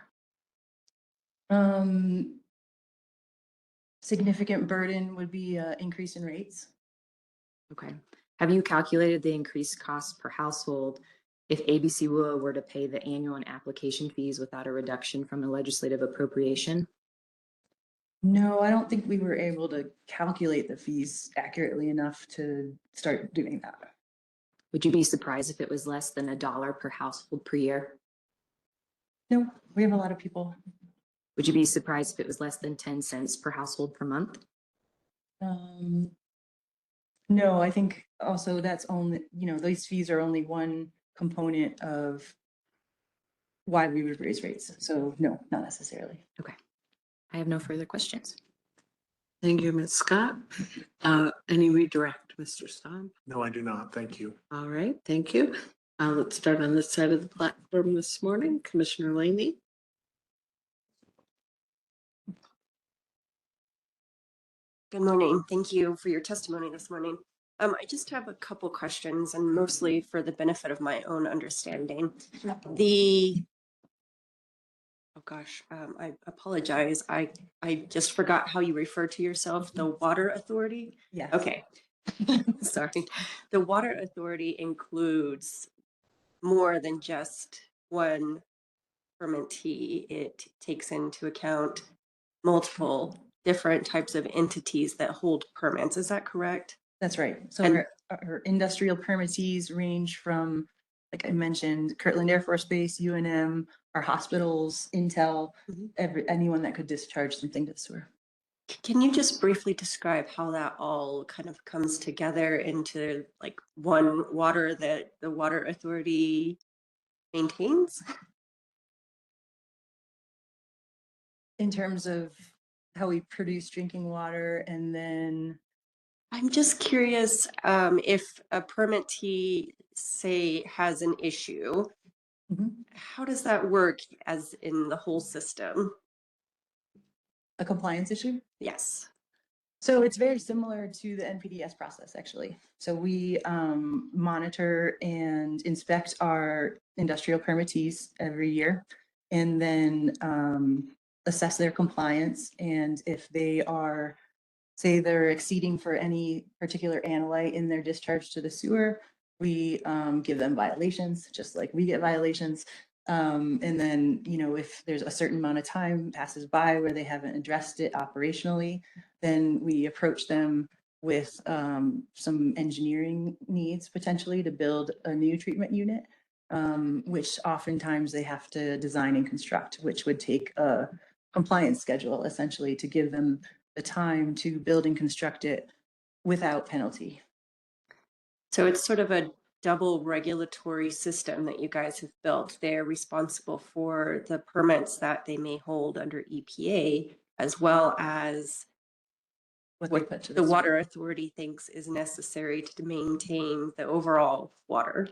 Significant burden would be increase in rates. Okay. Have you calculated the increased cost per household if ABCWA were to pay the annual and application fees without a reduction from the legislative appropriation? No, I don't think we were able to calculate the fees accurately enough to start doing that. Would you be surprised if it was less than $1 per household per year? No, we have a lot of people. Would you be surprised if it was less than 10 cents per household per month? No, I think also that's only, these fees are only one component of why we would raise rates. So no, not necessarily. Okay. I have no further questions. Thank you, Ms. Scott. Any redirect, Mr. Staub? No, I do not. Thank you. All right, thank you. Let's start on this side of the platform this morning. Commissioner Laney. Good morning. Thank you for your testimony this morning. I just have a couple questions and mostly for the benefit of my own understanding. Oh gosh, I apologize. I just forgot how you refer to yourself, the Water Authority? Yes. Okay. Sorry. The Water Authority includes more than just one permittee. It takes into account multiple different types of entities that hold permits. Is that correct? That's right. So And- our industrial permittees range from, like I mentioned, Kirtland Air Force Base, UNM, our hospitals, Intel, anyone that could discharge something to the sewer. Can you just briefly describe how that all kind of comes together into like one water that the Water Authority maintains? In terms of how we produce drinking water, and then I'm just curious if a permittee, say, has an issue, how does that work as in the whole system? a compliance issue. Yes. So it's very similar to the NPDES process, actually. So we monitor and inspect our industrial permittees every year, and then assess their compliance. And if they are say they're exceeding for any particular analyte in their discharge to the sewer, we give them violations, just like we get violations. And then, you know, if there's a certain amount of time passes by where they haven't addressed it operationally, then we approach them with some engineering needs potentially to build a new treatment unit, which oftentimes they have to design and construct, which would take a compliance schedule essentially to give them the time to build and construct it without penalty. So it's sort of a double regulatory system that you guys have built. They're responsible for the permits that they may hold under EPA, as well as What they what put to the sewer. water authority thinks is necessary to maintain the overall water.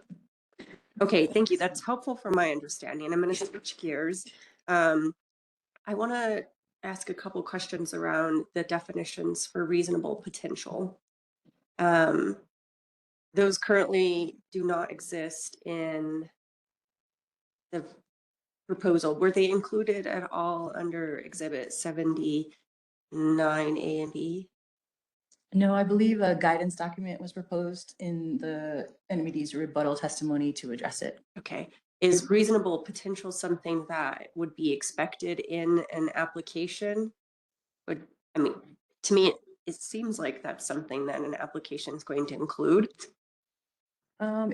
Okay, thank you. That's helpful for my understanding. I'm going to switch gears. I want to ask a couple questions around the definitions for reasonable potential. Those currently do not exist in the proposal. Were they included at all under Exhibit 79A and B? No, I believe a guidance document was proposed in the NMAC's rebuttal testimony to address it. Okay. Is reasonable potential something that would be expected in an application? I mean, to me, it seems like that's something that an application is going to include.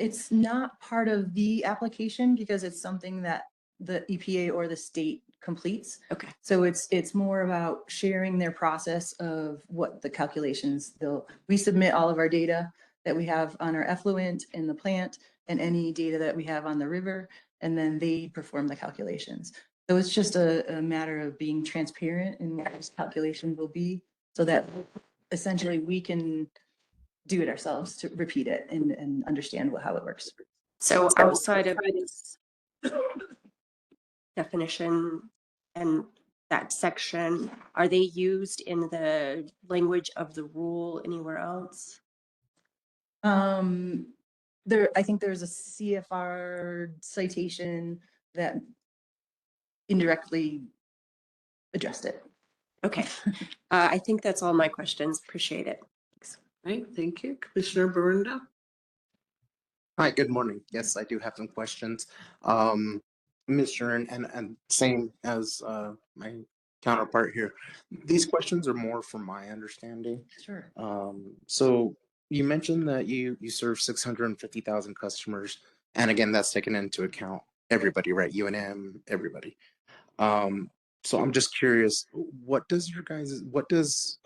It's not part of the application because it's something that the EPA or the state completes. Okay. So it's more about sharing their process of what the calculations we submit all of our data that we have on our effluent in the plant and any data that we have on the river, and then they perform the calculations. So it's just a matter of being transparent in what those calculations will be so that essentially we can do it ourselves to repeat it and understand how it works. So outside of this definition and that section, are they used in the language of the rule anywhere else? I think there's a CFR citation that indirectly addressed it. Okay. I think that's all my questions. Appreciate it. Right, thank you. Commissioner Barunda? Hi, good morning. Yes, I do have some questions. Ms. Sharon, and same as my counterpart here, these questions are more from my understanding. Sure. So you mentioned that you serve 650,000 customers, and again, that's taken into account everybody, right? UNM, everybody. So I'm just curious, what does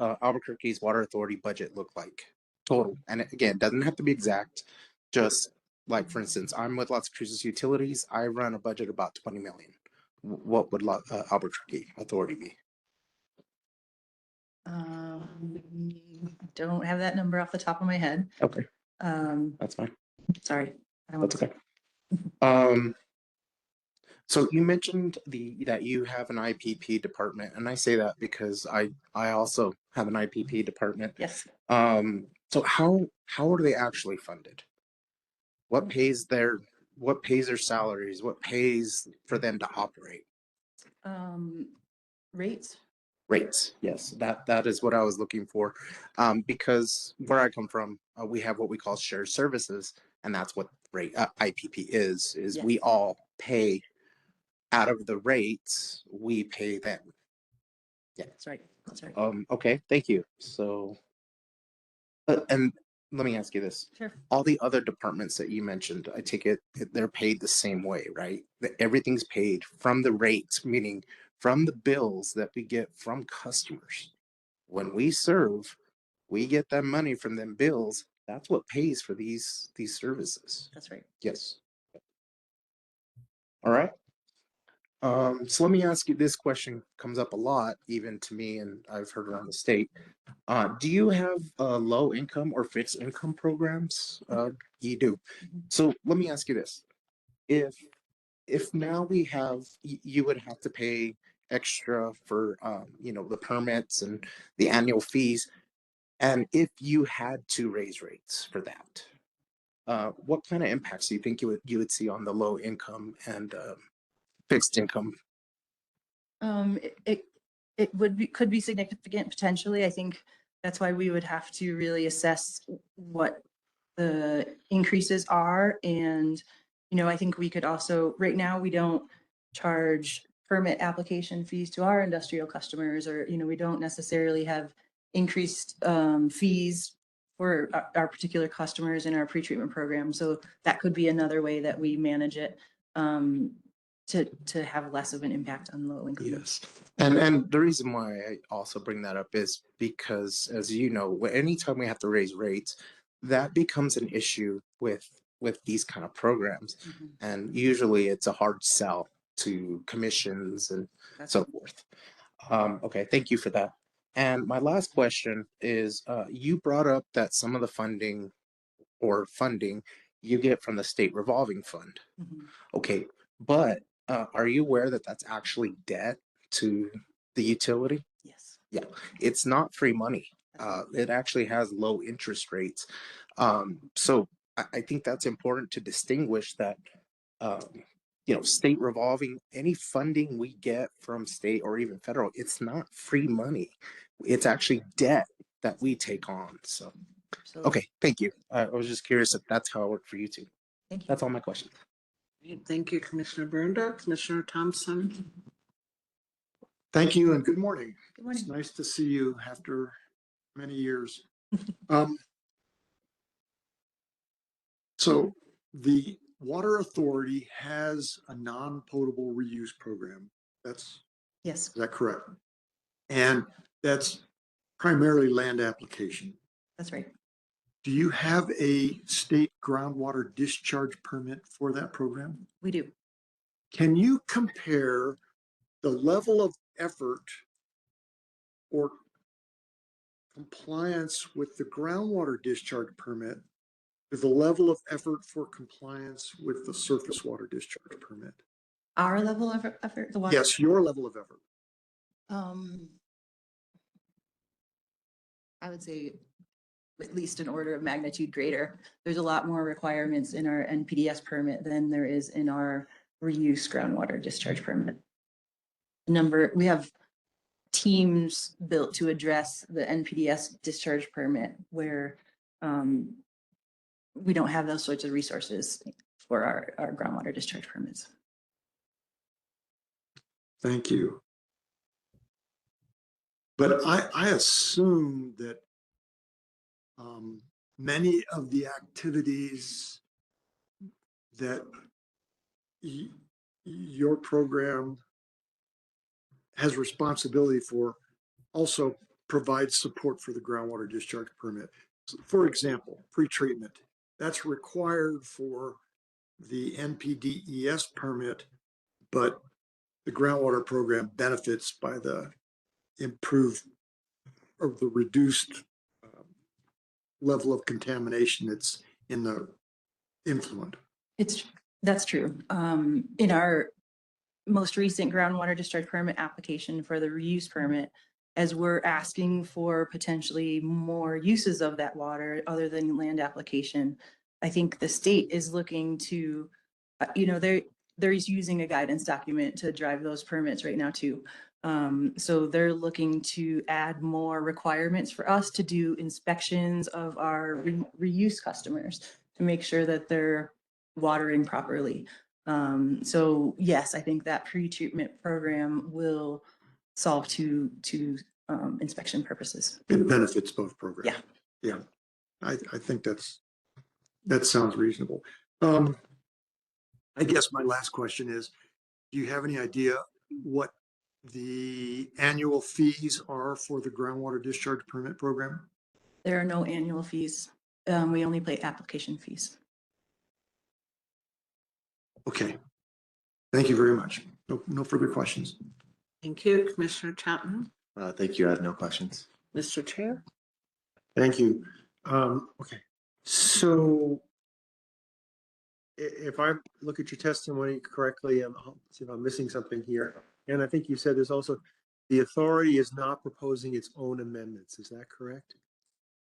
Albuquerque's water authority budget look like total? And again, it doesn't have to be exact. Just like, for instance, I'm with Las Cruces Utilities. I run a budget about 20 million. What would Albuquerque authority be? Don't have that number off the top of my head. Okay, that's fine. Sorry. That's okay. So you mentioned that you have an IPP department, and I say that because I also have an IPP department. Yes. So how are they actually funded? What pays their salaries? What pays for them to operate? Rates. Rates. Yes, that is what I was looking for. Because where I come from, we have what we call shared services, and that's what rate IPP is Yes. we all pay out of the rates, we pay them. Yeah, That's right. That's right. Okay, thank you. So, and let me ask you this. Sure. All the other departments that you mentioned, I take it they're paid the same way, right? Everything's paid from the rates, meaning from the bills that we get from customers. When we serve, we get that money from them bills. That's what pays for these services. That's right. Yes. All right. So let me ask you, this question comes up a lot, even to me, and I've heard around the state. Do you have low income or fixed income programs? You do. So let me ask you this. If now we have, you would have to pay extra for, the permits and the annual fees. And if you had to raise rates for that, what kind of impacts do you think you would see on the low income and fixed income? It could be significant potentially. I think That's why we would have to really assess what the increases are. And, I think we could also, right now, we don't charge permit application fees to our industrial customers, or, we don't necessarily have increased fees for our particular customers in our pretreatment program. So that could be another way that we manage it to have less of an impact on low income. Yes. And the reason why I also bring that up is because, as you know, anytime we have to raise rates, that becomes an issue with these kind of programs. Mhm. And usually it's a hard sell to commissions and so forth. Okay, thank you for that. And my last question is, you brought up that some of the funding you get from the state revolving fund. Mhm. Okay, but are you aware that that's actually debt to the utility? Yes. Yeah, it's not free money. It actually has low interest rates. So I think that's important to distinguish that, state revolving, any funding we get from state or even federal, it's not free money. It's actually debt that we take on. So, Absolutely. okay, thank you. I was just curious if that's how it worked for you too. Thank you. That's all my questions. Thank you, Commissioner Burnda. Commissioner Thompson. Thank you and good morning. Good morning. It's nice to see you after many years. So the Water Authority has a non-potable reuse program. Is Yes, that correct? And that's primarily land application. that's right. Do you have a state groundwater discharge permit for that program? We do. Can you compare the level of effort or compliance with the groundwater discharge permit to the level of effort for compliance with the surface water discharge permit? Our level of effort, the water. Yes, your level of effort. I would say at least an order of magnitude greater. There's a lot more requirements in our NPDS permit than there is in our reuse groundwater discharge permit. We have teams built to address the NPDS discharge permit where we don't have those sorts of resources for our groundwater discharge permits. Thank you. But I assume that many of the activities that your program has responsibility for also provide support for the groundwater discharge permit. So for example, pretreatment, that's required for the NPDES permit, but the groundwater program benefits by the improved or the reduced level of contamination that's in the influent. That's true. In our most recent groundwater discharge permit application for the reuse permit, as we're asking for potentially more uses of that water other than land application, I think the state is looking to, they're using a guidance document to drive those permits right now too. So they're looking to add more requirements for us to do inspections of our reuse customers to make sure that they're watering properly. So yes, I think that pre-treatment program will solve to inspection purposes. It benefits both programs. Yeah. Yeah. I think that sounds reasonable. I guess my last question is, do you have any idea what the annual fees are for the groundwater discharge permit program? There are no annual fees. We only pay application fees. Okay. Thank you very much. No further questions. Thank you, Commissioner Chapman. Thank you. I have no questions. Mr. Chair. Thank you. Okay. So If I look at your testimony correctly, I'll see if I'm missing something here. And I think you said there's also, the authority is not proposing its own amendments. Is that correct?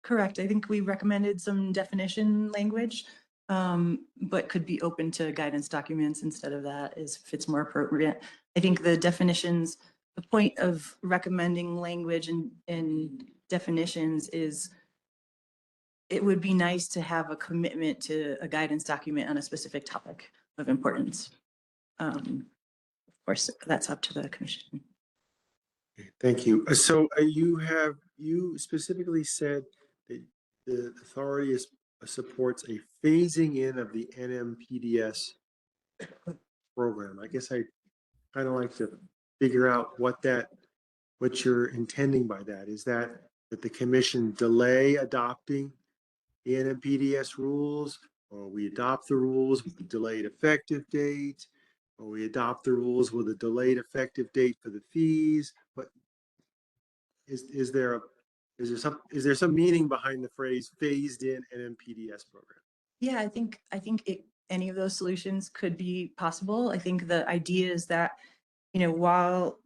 Correct. I think we recommended some definition language, but could be open to guidance documents instead of that if it's more appropriate. I think the definitions, the point of recommending language and definitions is it would be nice to have a commitment to a guidance document on a specific topic of importance. Of course, that's up to the commission. Thank you. So you specifically said that the authority supports a phasing in of the NMPDS program. I guess I kind of like to figure out what you're intending by that. Is that the commission delay adopting the NMPDS rules, or we adopt the rules with a delayed effective date, or we adopt the rules with a delayed effective date for the fees? But is there some meaning behind the phrase phased in NMPDS program? Yeah, I think any of those solutions could be possible. I think the idea is that, while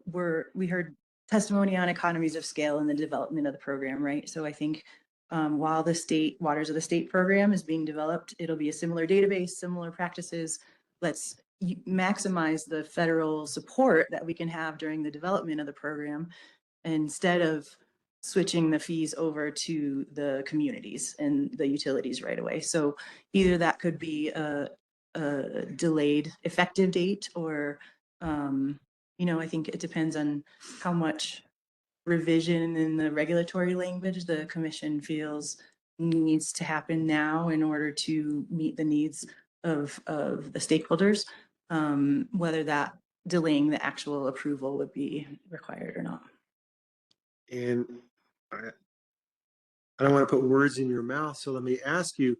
we heard testimony on economies of scale in the development of the program, right? So I think while the state Waters of the State program is being developed, it'll be a similar database, similar practices. Let's maximize the federal support that we can have during the development of the program instead of switching the fees over to the communities and the utilities right away. So either that could be a delayed effective date, or I think it depends on how much revision in the regulatory language the commission feels needs to happen now in order to meet the needs of the stakeholders, whether that delaying the actual approval would be required or not. And I don't want to put words in your mouth, so let me ask you,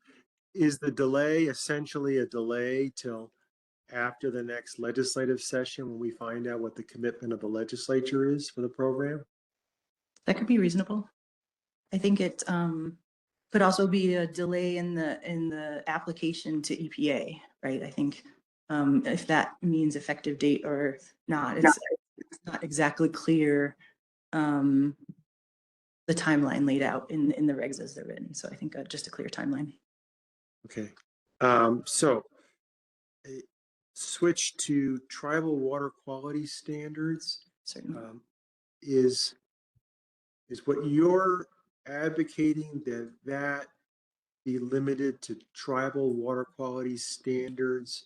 is the delay essentially a delay till after the next legislative session when we find out what the commitment of the legislature is for the program? That could be reasonable. I think it could also be a delay in the application to EPA, right? I think if that means effective date or not, it's not exactly clear the timeline laid out in the regs as they're written. So I think just a clear timeline. Okay. So switch to tribal water quality standards. Certainly. Is what you're advocating that be limited to tribal water quality standards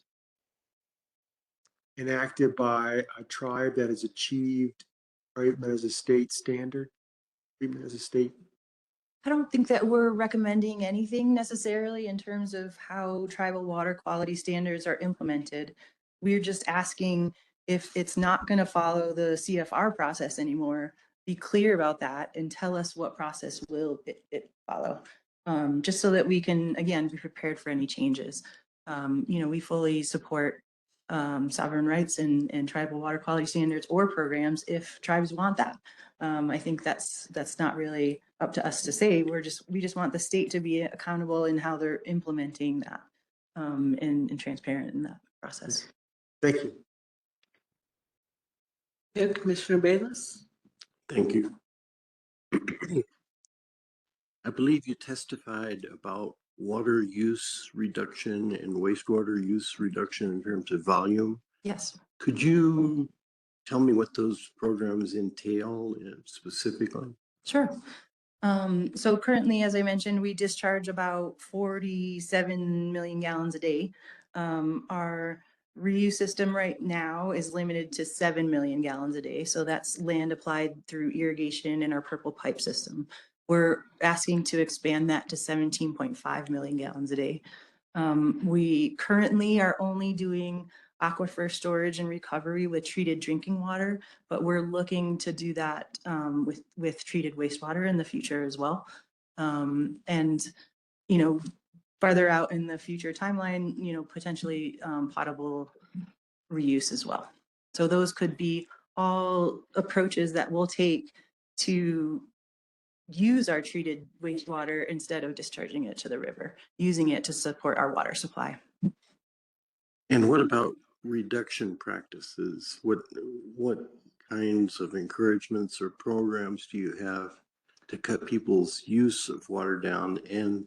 enacted by a tribe that has achieved treatment as a state standard? Treatment as a state? I don't think that we're recommending anything necessarily in terms of how tribal water quality standards are implemented. We're just asking, if it's not going to follow the CFR process anymore, be clear about that and tell us what process will it follow, just so that we can, again, be prepared for any changes. We fully support sovereign rights and tribal water quality standards or programs if tribes want that. I think that's not really up to us to say. We just want the state to be accountable in how they're implementing that, and transparent in that process. Thank you. Yeah, Commissioner Bayless? Thank you. I believe you testified about water use reduction and wastewater use reduction in terms of volume. Yes. Could you tell me what those programs entail specifically? Sure. So currently, as I mentioned, we discharge about 47 million gallons a day. Our reuse system right now is limited to 7 million gallons a day. So that's land applied through irrigation in our purple pipe system. We're asking to expand that to 17.5 million gallons a day. We currently are only doing aquifer storage and recovery with treated drinking water, but we're looking to do that with treated wastewater in the future as well. And, farther out in the future timeline, potentially potable reuse as well. So those could be all approaches that we'll take to use our treated wastewater instead of discharging it to the river, using it to support our water supply. And what about reduction practices? What kinds of encouragements or programs do you have to cut people's use of water down and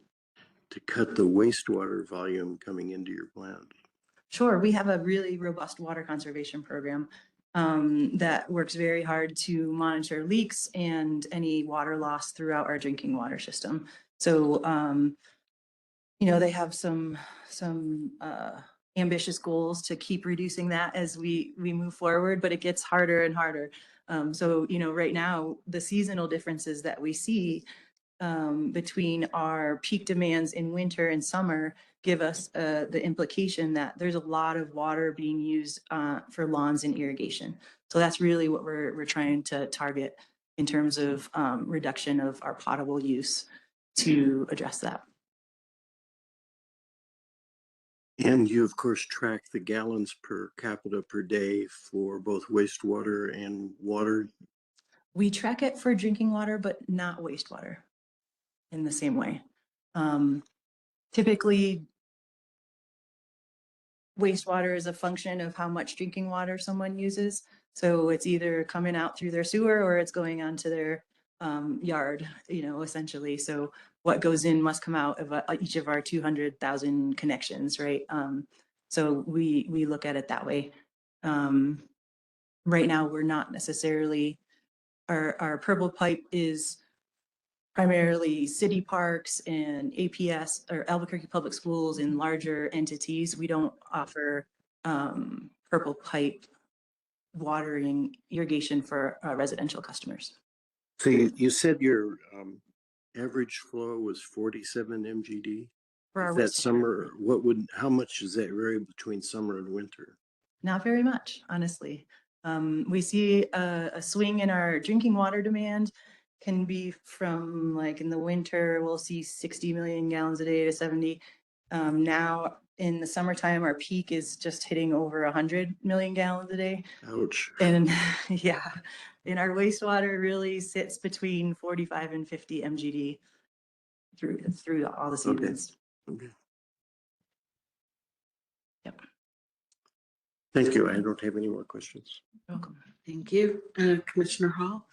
to cut the wastewater volume coming into your plant? Sure, we have a really robust water conservation program. that works very hard to monitor leaks and any water loss throughout our drinking water system. So, they have some ambitious goals to keep reducing that as we move forward, but it gets harder and harder. So, right now, the seasonal differences that we see between our peak demands in winter and summer give us the implication that there's a lot of water being used for lawns and irrigation. So that's really what we're trying to target in terms of reduction of our potable use to address that. And you, of course, track the gallons per capita per day for both wastewater and water. We track it for drinking water, but not wastewater in the same way. Typically, wastewater is a function of how much drinking water someone uses. So it's either coming out through their sewer or it's going onto their yard, essentially. So what goes in must come out of each of our 200,000 connections, right? So we look at it that way. Right now, we're not necessarily, our purple pipe is primarily city parks and APS or Albuquerque Public Schools and larger entities. We don't offer purple pipe watering irrigation for residential customers. So you said your average flow was 47 MGD? For our That wastewater. summer, how much does that vary between summer and winter? Not very much, honestly. We see a swing in our drinking water demand can be from, like, in the winter, we'll see 60 million gallons a day to 70. Now in the summertime, our peak is just hitting over 100 million gallons a day. Ouch. And yeah, and our wastewater really sits between 45 and 50 MGD through all the seasons. Okay. Yep. Thank you. I don't have any more questions. Welcome. Thank you. Commissioner Hall?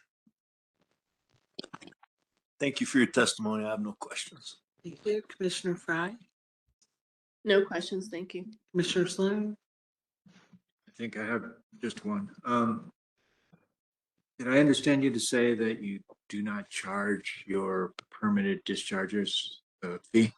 Thank you for your testimony. I have no questions. Thank you. Commissioner Fry? No questions, thank you. Commissioner Sloan? I think I have just one. Did I understand you to say that you do not charge your permitted dischargers a fee?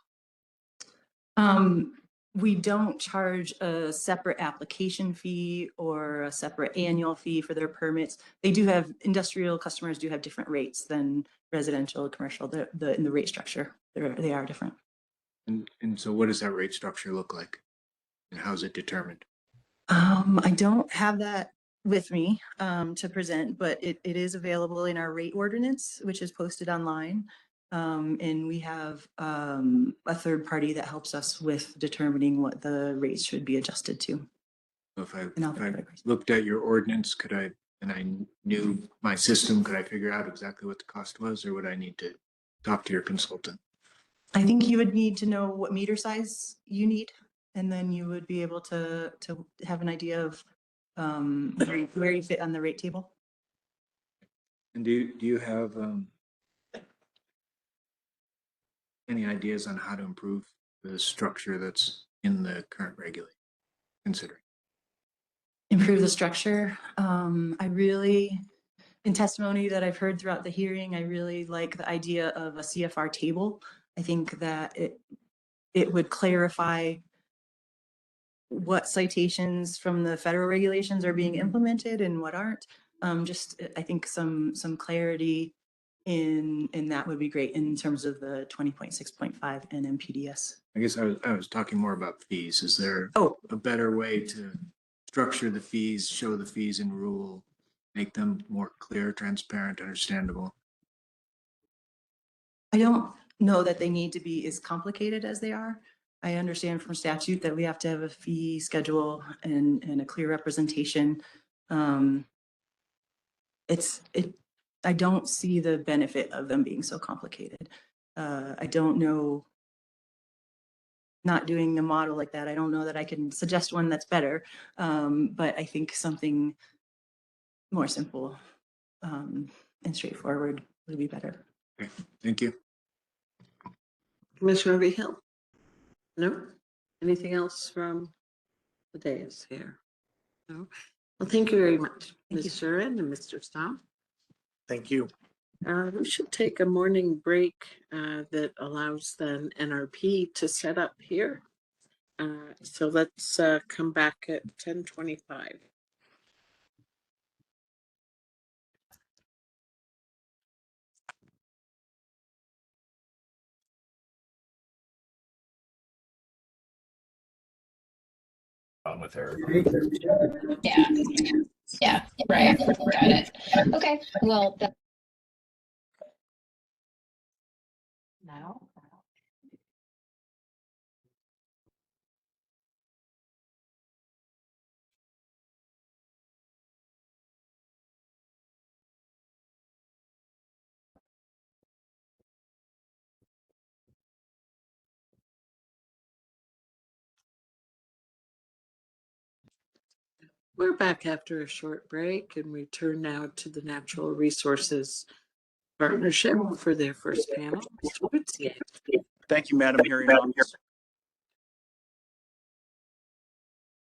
We don't charge a separate application fee or a separate annual fee for their permits. They do have, industrial customers do have different rates than residential, commercial, in the rate structure. They are different. And so what does that rate structure look like? And how's it determined? I don't have that with me to present, but it is available in our rate ordinance, which is posted online. And we have a third party that helps us with determining what the rates should be adjusted to. So if I looked at your ordinance, and I knew my system, could I figure out exactly what the cost was, or would I need to talk to your consultant? I think you would need to know what meter size you need, and then you would be able to have an idea of where you fit on the rate table. And do you have any ideas on how to improve the structure that's in the current regulation, considering? Improve the structure. I really, in testimony that I've heard throughout the hearing, I really like the idea of a CFR table. I think that it would clarify what citations from the federal regulations are being implemented and what aren't. I think some clarity in that would be great in terms of the 20.6.5 NMPDS. I guess I was talking more about fees. Is there a better way to structure the fees, show the fees in rule, make them more clear, transparent, understandable? I don't know that they need to be as complicated as they are. I understand from statute that we have to have a fee schedule and a clear representation. I don't see the benefit of them being so complicated. I don't know, not doing the model like that, I don't know that I can suggest one that's better, but I think something more simple and straightforward would be better. Okay, thank you. Commissioner Hill? No? Anything else from the dais here? No? Well, thank you very much, Thank you. Ms. Sharon and Mr. Stahl. Thank you. We should take a morning break that allows then NRP to set up here. So let's come back at 10:25. On with her. Yeah. Yeah, right. Got it. Okay, well, now. We're back after a short break and we turn now to the Natural Resources Partnership for their first panel. Mr. Whitsier. Thank you, Madam Hearing Officer.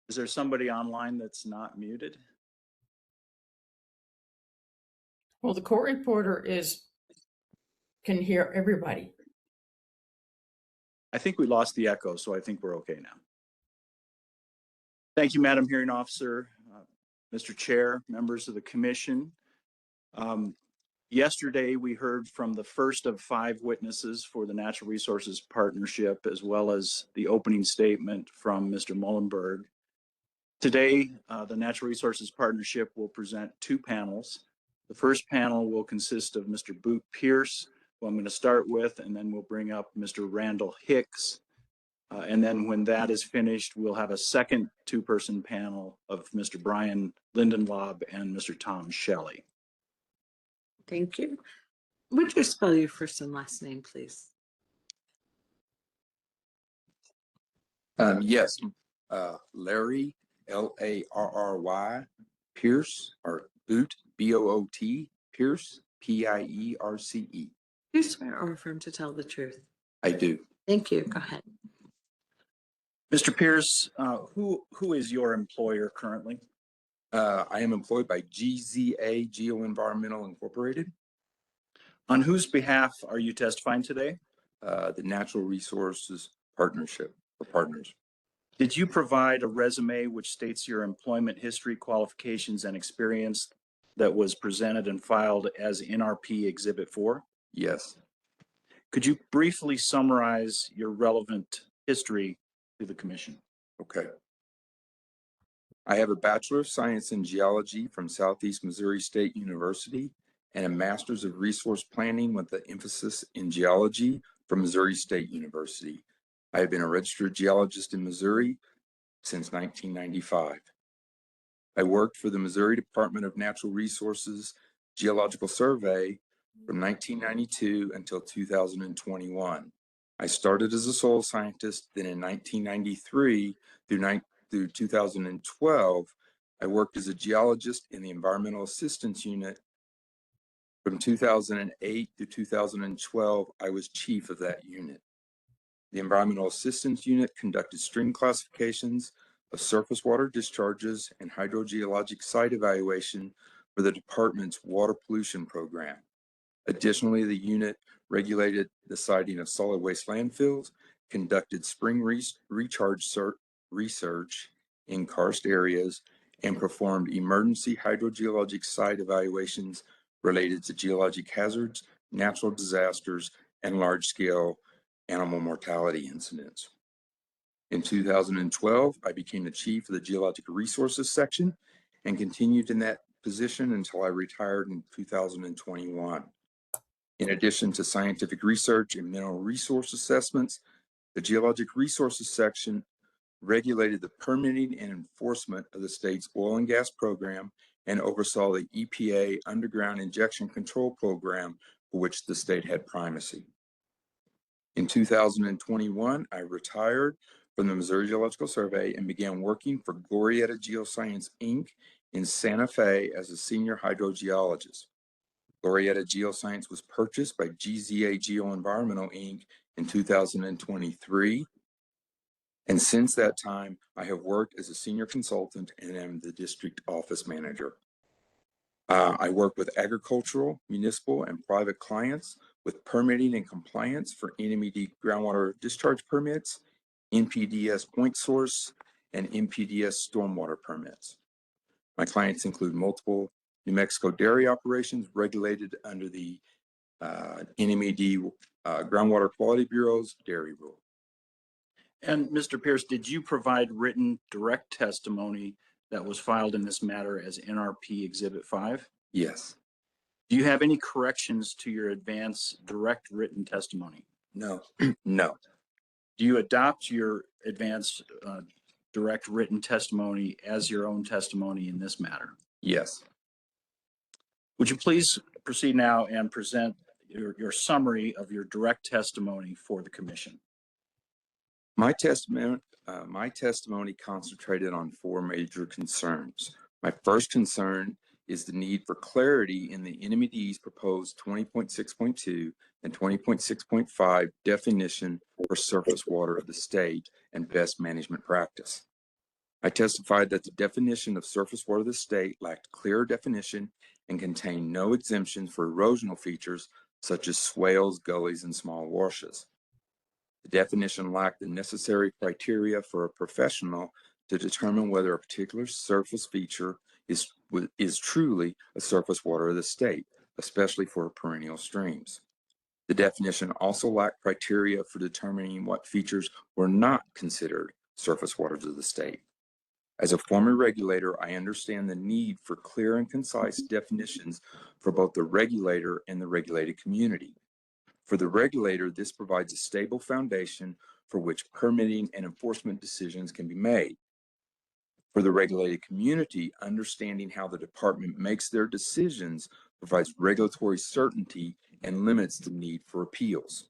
Is there somebody online that's not muted? Well, the court reporter can hear everybody. I think we lost the echo, so I think we're okay now. Thank you, Madam Hearing Officer, Mr. Chair, members of the commission. Yesterday, we heard from the first of 5 witnesses for the Natural Resources Partnership, as well as the opening statement from Mr. Mullenberg. Today, the Natural Resources Partnership will present 2 panels. The first panel will consist of Mr. Boot Pierce, who I'm going to start with, and then we'll bring up Mr. Randall Hicks. And then when that is finished, we'll have a second 2-person panel of Mr. Brian Lindenlaub and Mr. Tom Shelley. Thank you. Would you spell your first and last name, please? Yes, Larry, Larry, Pierce, or Boot, Boot, Pierce, Pierce. Do you swear or affirm to tell the truth? I do. Thank you. Go ahead. Mr. Pierce, who is your employer currently? I am employed by GZA Geoenvironmental Incorporated. On whose behalf are you testifying today? The Natural Resources Partnership, or partners. Did you provide a resume which states your employment history, qualifications, and experience that was presented and filed as NRP Exhibit 4? Yes. Could you briefly summarize your relevant history to the commission? Okay. I have a Bachelor of Science in Geology from Southeast Missouri State University and a Master's of Resource Planning with an emphasis in Geology from Missouri State University. I have been a registered geologist in Missouri since 1995. I worked for the Missouri Department of Natural Resources Geological Survey from 1992 until 2021. I started as a soil scientist, then in 1993 through 2012, I worked as a geologist in the Environmental Assistance Unit. From 2008 to 2012, I was chief of that unit. The Environmental Assistance Unit conducted stream classifications of surface water discharges and hydrogeologic site evaluation for the department's water pollution program. Additionally, the unit regulated the siting of solid waste landfills, conducted spring recharge research in karst areas, and performed emergency hydrogeologic site evaluations related to geologic hazards, natural disasters, and large-scale animal mortality incidents. In 2012, I became the chief of the Geologic Resources section and continued in that position until I retired in 2021. In addition to scientific research and mineral resource assessments, the Geologic Resources section regulated the permitting and enforcement of the state's oil and gas program and oversaw the EPA underground injection control program for which the state had primacy. In 2021, I retired from the Missouri Geological Survey and began working for Glorietta Geoscience, Inc. in Santa Fe as a senior hydrogeologist. Glorietta Geoscience was purchased by GZA Geoenvironmental, Inc. in 2023. And since that time, I have worked as a senior consultant and am the district office manager. I work with agricultural, municipal, and private clients with permitting and compliance for NMAC groundwater discharge permits, NPDES point source, and NPDES stormwater permits. My clients include multiple New Mexico dairy operations regulated under the NMAC Groundwater Quality Bureau's dairy rule. And Mr. Pierce, did you provide written direct testimony that was filed in this matter as NRP Exhibit 5? Yes. Do you have any corrections to your advance direct written testimony? No. No. Do you adopt your advance direct written testimony as your own testimony in this matter? Yes. Would you please proceed now and present your summary of your direct testimony for the commission? My testimony concentrated on 4 major concerns. My first concern is the need for clarity in the NMAC's proposed 20.6.2 and 20.6.5 definition for surface water of the state and best management practice. I testified that the definition of surface water of the state lacked clear definition and contained no exemptions for erosional features such as swales, gullies, and small washes. The definition lacked the necessary criteria for a professional to determine whether a particular surface feature is truly a surface water of the state, especially for perennial streams. The definition also lacked criteria for determining what features were not considered surface waters of the state. As a former regulator, I understand the need for clear and concise definitions for both the regulator and the regulated community. For the regulator, this provides a stable foundation for which permitting and enforcement decisions can be made. For the regulated community, understanding how the department makes their decisions provides regulatory certainty and limits the need for appeals.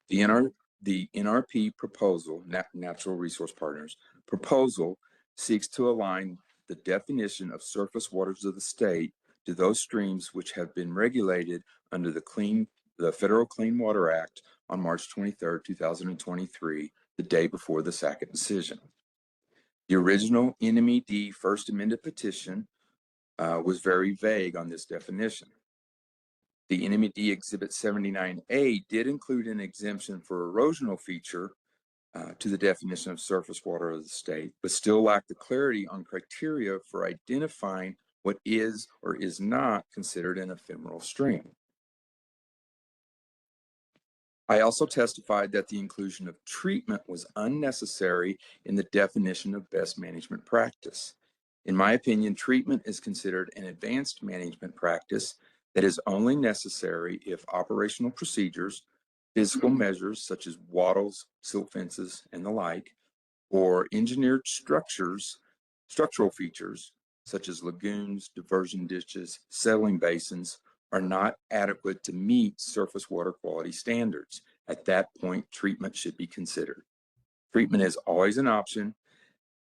The NRP proposal, Natural Resource Partners proposal, seeks to align the definition of surface waters of the state to those streams which have been regulated under the Federal Clean Water Act on March 23, 2023, the day before the SACIT decision. The original NMAC first amended petition was very vague on this definition. The NMAC Exhibit 79A did include an exemption for erosional feature to the definition of surface water of the state, but still lacked the clarity on criteria for identifying what is or is not considered an ephemeral stream. I also testified that the inclusion of treatment was unnecessary in the definition of best management practice. In my opinion, treatment is considered an advanced management practice that is only necessary if operational procedures, physical measures such as wattles, silt fences, and the like, or engineered structural features such as lagoons, diversion ditches, settling basins, are not adequate to meet surface water quality standards. At that point, treatment should be considered. Treatment is always an option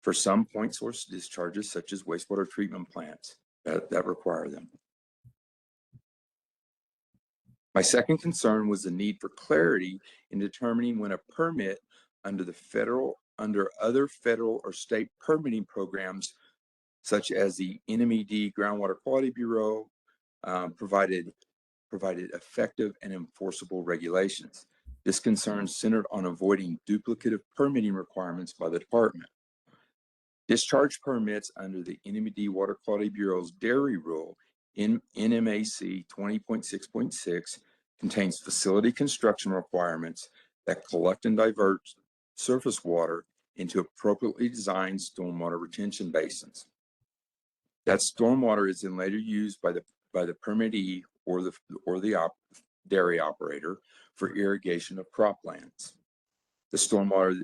for some point source discharges, such as wastewater treatment plants that require them. My second concern was the need for clarity in determining when a permit under other federal or state permitting programs, such as the NMAC Groundwater Quality Bureau, provided effective and enforceable regulations. This concern centered on avoiding duplicative permitting requirements by the department. Discharge permits under the NMAC Water Quality Bureau's dairy rule in NMAC 20.6.6 contains facility construction requirements that collect and divert surface water into appropriately designed stormwater retention basins. That stormwater is then later used by the permittee or the dairy operator for irrigation of croplands. The stormwater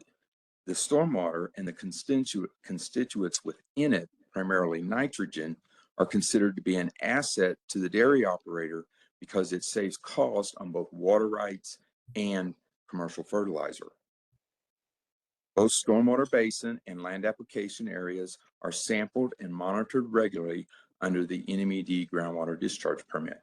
and the constituents within it, primarily nitrogen, are considered to be an asset to the dairy operator because it saves cost on both water rights and commercial fertilizer. Both stormwater basin and land application areas are sampled and monitored regularly under the NMAC groundwater discharge permit.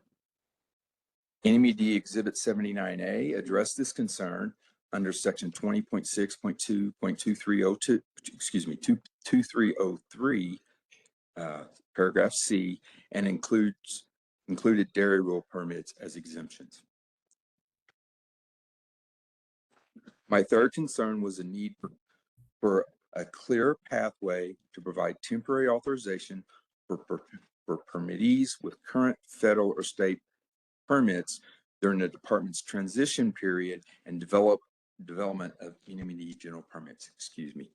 NMAC Exhibit 79A addressed this concern under section 20.6.2.2302, excuse me, 2303, paragraph C, and included dairy rule permits as exemptions. My third concern was the need for a clear pathway to provide temporary authorization for permittees with current federal or state permits during the department's transition period and development of NMAC general permits, excuse me.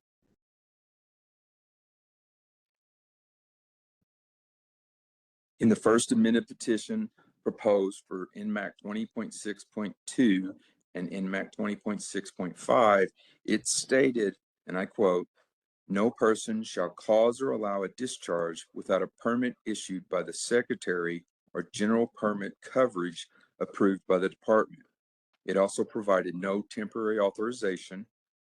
In the first amended petition proposed for NMAC 20.6.2 and NMAC 20.6.5, it stated, and I quote, "No person shall cause or allow a discharge without a permit issued by the secretary or general permit coverage approved by the department." It also provided no temporary authorization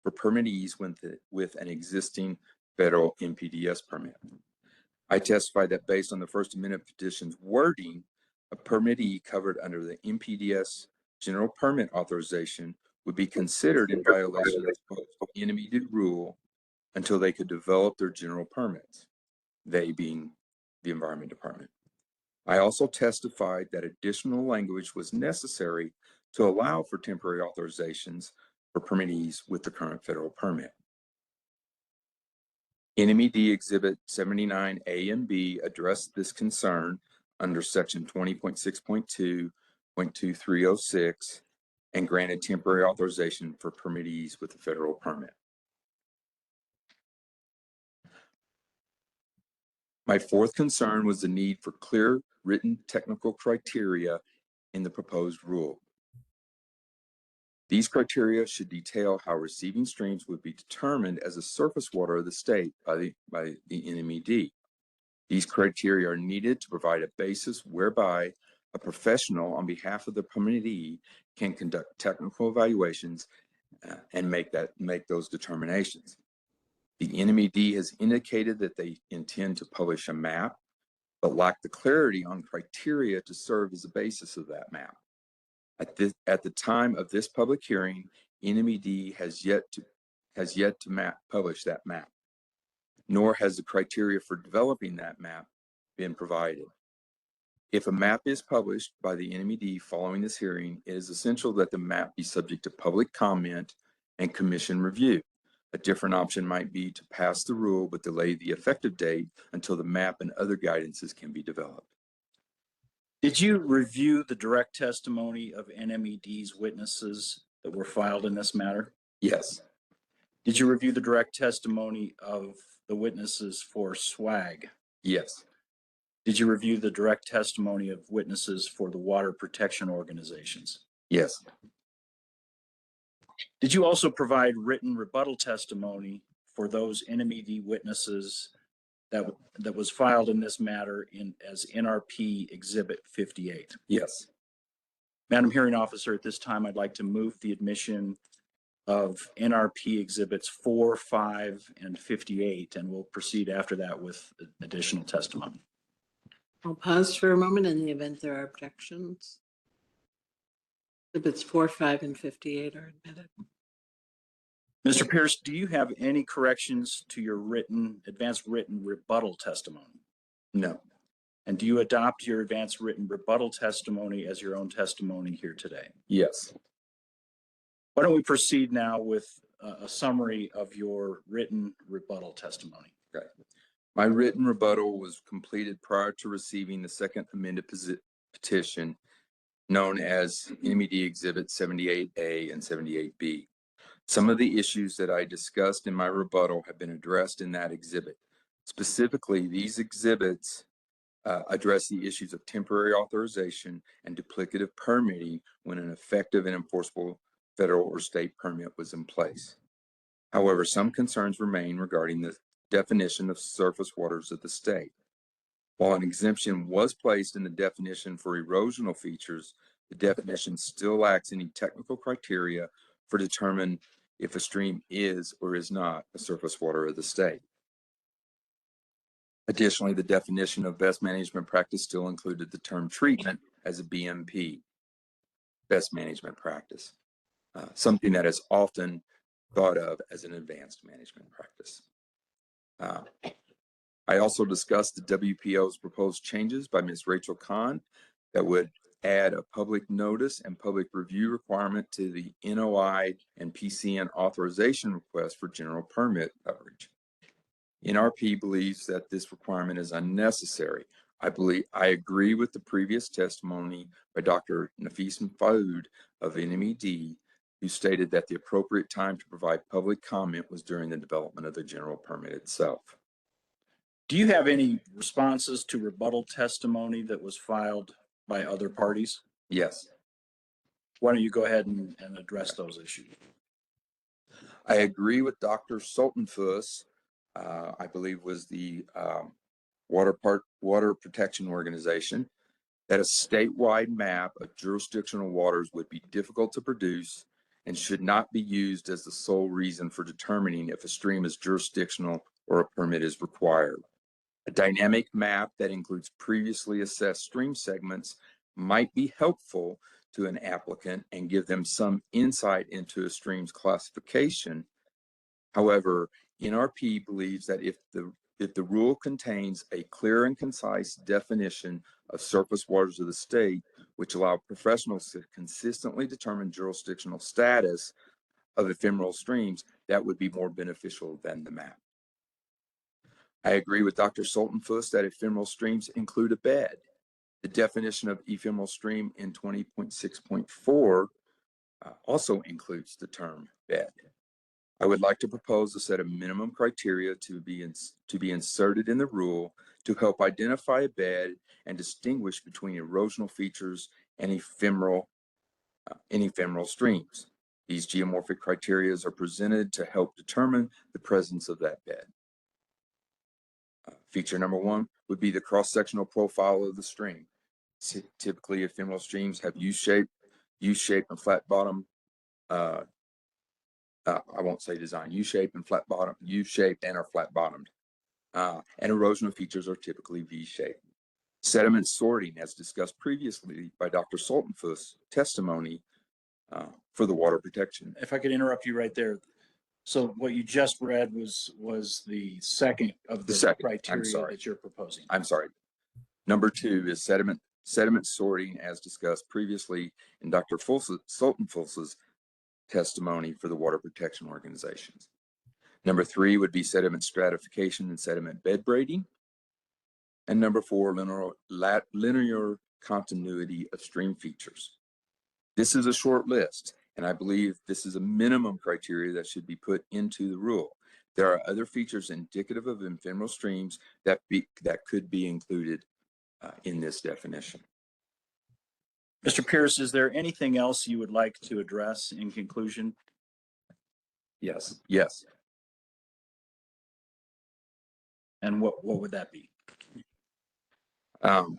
for permittees with an existing federal NPDES permit. I testified that based on the First Amendment petition's wording, a permittee covered under the NPDES general permit authorization would be considered in violation of the NMAC rule until they could develop their general permits, they being the Environment Department. I also testified that additional language was necessary to allow for temporary authorizations for permittees with the current federal permit. NMED Exhibit 79A and B addressed this concern under section 20.6.2.2306 and granted temporary authorization for permittees with a federal permit. My fourth concern was the need for clear written technical criteria in the proposed rule. These criteria should detail how receiving streams would be determined as a surface water of the state by the NMED. These criteria are needed to provide a basis whereby a professional on behalf of the permittee can conduct technical evaluations and make those determinations. The NMED has indicated that they intend to publish a map, but lack the clarity on criteria to serve as the basis of that map. At the time of this public hearing, NMED has yet to publish that map, nor has the criteria for developing that map been provided. If a map is published by the NMED following this hearing, it is essential that the map be subject to public comment and commission review. A different option might be to pass the rule but delay the effective date until the map and other guidances can be developed. Did you review the direct testimony of NMED's witnesses that were filed in this matter? Yes. Did you review the direct testimony of the witnesses for SWAG? Yes. Did you review the direct testimony of witnesses for the water protection organizations? Yes. Did you also provide written rebuttal testimony for those NMED witnesses that was filed in this matter as NRP Exhibit 58? Yes. Madam Hearing Officer, at this time, I'd like to move the admission of NRP Exhibits 4, 5, and 58, and we'll proceed after that with additional testimony. I'll pause for a moment in the event there are objections. Exhibits 4, 5, and 58 are admitted. Mr. Pierce, do you have any corrections to your advanced written rebuttal testimony? No. And do you adopt your advanced written rebuttal testimony as your own testimony here today? Yes. Why don't we proceed now with a summary of your written rebuttal testimony? Okay. My written rebuttal was completed prior to receiving the second amended petition known as NMED Exhibit 78A and 78B. Some of the issues that I discussed in my rebuttal have been addressed in that exhibit. Specifically, these exhibits address the issues of temporary authorization and duplicative permitting when an effective and enforceable federal or state permit was in place. However, some concerns remain regarding the definition of surface waters of the state. While an exemption was placed in the definition for erosional features, the definition still lacks any technical criteria for determining if a stream is or is not a surface water of the state. Additionally, the definition of best management practice still included the term treatment as a BMP, best management practice. something that is often thought of as an advanced management practice. I also discussed the WPO's proposed changes by Ms. Rachel Kahn that would add a public notice and public review requirement to the NOI and PCN authorization request for general permit coverage. NRP believes that this requirement is unnecessary. I agree with the previous testimony by Dr. Nafis Faoud of NMED, who stated that the appropriate time to provide public comment was during the development of the general permit itself. Do you have any responses to rebuttal testimony that was filed by other parties? Yes. Why don't you go ahead and address those issues? I agree with Dr. Sultanfuss, I believe was the Water Protection Organization, that a statewide map of jurisdictional waters would be difficult to produce and should not be used as the sole reason for determining if a stream is jurisdictional or a permit is required. A dynamic map that includes previously assessed stream segments might be helpful to an applicant and give them some insight into a stream's classification. However, NRP believes that if the rule contains a clear and concise definition of surface waters of the state, which allow professionals to consistently determine jurisdictional status of ephemeral streams, that would be more beneficial than the map. I agree with Dr. Sultanfuss that ephemeral streams include a bed. The definition of ephemeral stream in 20.6.4 also includes the term bed. I would like to propose a set of minimum criteria to be inserted in the rule to help identify a bed and distinguish between erosional features and ephemeral streams. These geomorphic criteria are presented to help determine the presence of that bed. Feature number one would be the cross-sectional profile of the stream. Typically, ephemeral streams have U-shape and flat bottom. I won't say design, U-shape and flat bottom, U-shaped and are flat bottomed. And erosional features are typically V-shaped. Sediment sorting, as discussed previously by Dr. Sultanfuss' testimony for the water protection. If I could interrupt you right there. So what you just read was the second of the criteria that you're proposing. I'm sorry. Number two is sediment sorting, as discussed previously in Dr. Sultanfuss's testimony for the Water Protection Organizations. Number three would be sediment stratification and sediment bed braiding. And number four, linear continuity of stream features. This is a short list, and I believe this is a minimum criteria that should be put into the rule. There are other features indicative of ephemeral streams that could be included in this definition. Mr. Pierce, is there anything else you would like to address in conclusion? Yes. And what would that be?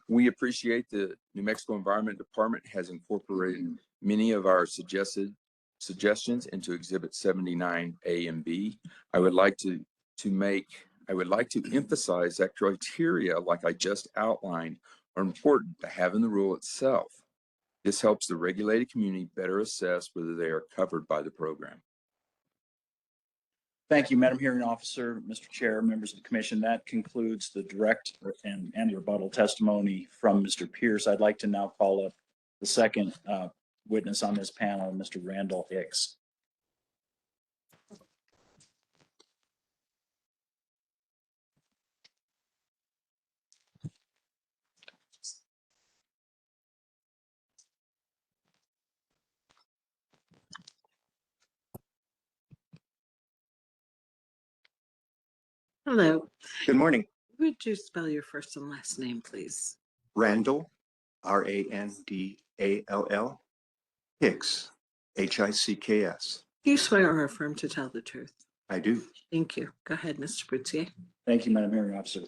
We appreciate the New Mexico Environment Department has incorporated many of our suggestions into Exhibit 79A and B. I would like to emphasize that criteria, like I just outlined, are important to have in the rule itself. This helps the regulated community better assess whether they are covered by the program. Thank you, Madam Hearing Officer, Mr. Chair, members of the Commission. That concludes the direct and rebuttal testimony from Mr. Pierce. I'd like to now call up the second witness on this panel, Mr. Randall Hicks. Hello. Good morning. Would you spell your first and last name, please? Randall, Randall, Hicks, Hicks. You swear or affirm to tell the truth? I do. Thank you. Go ahead, Mr. Boutier. Thank you, Madam Hearing Officer.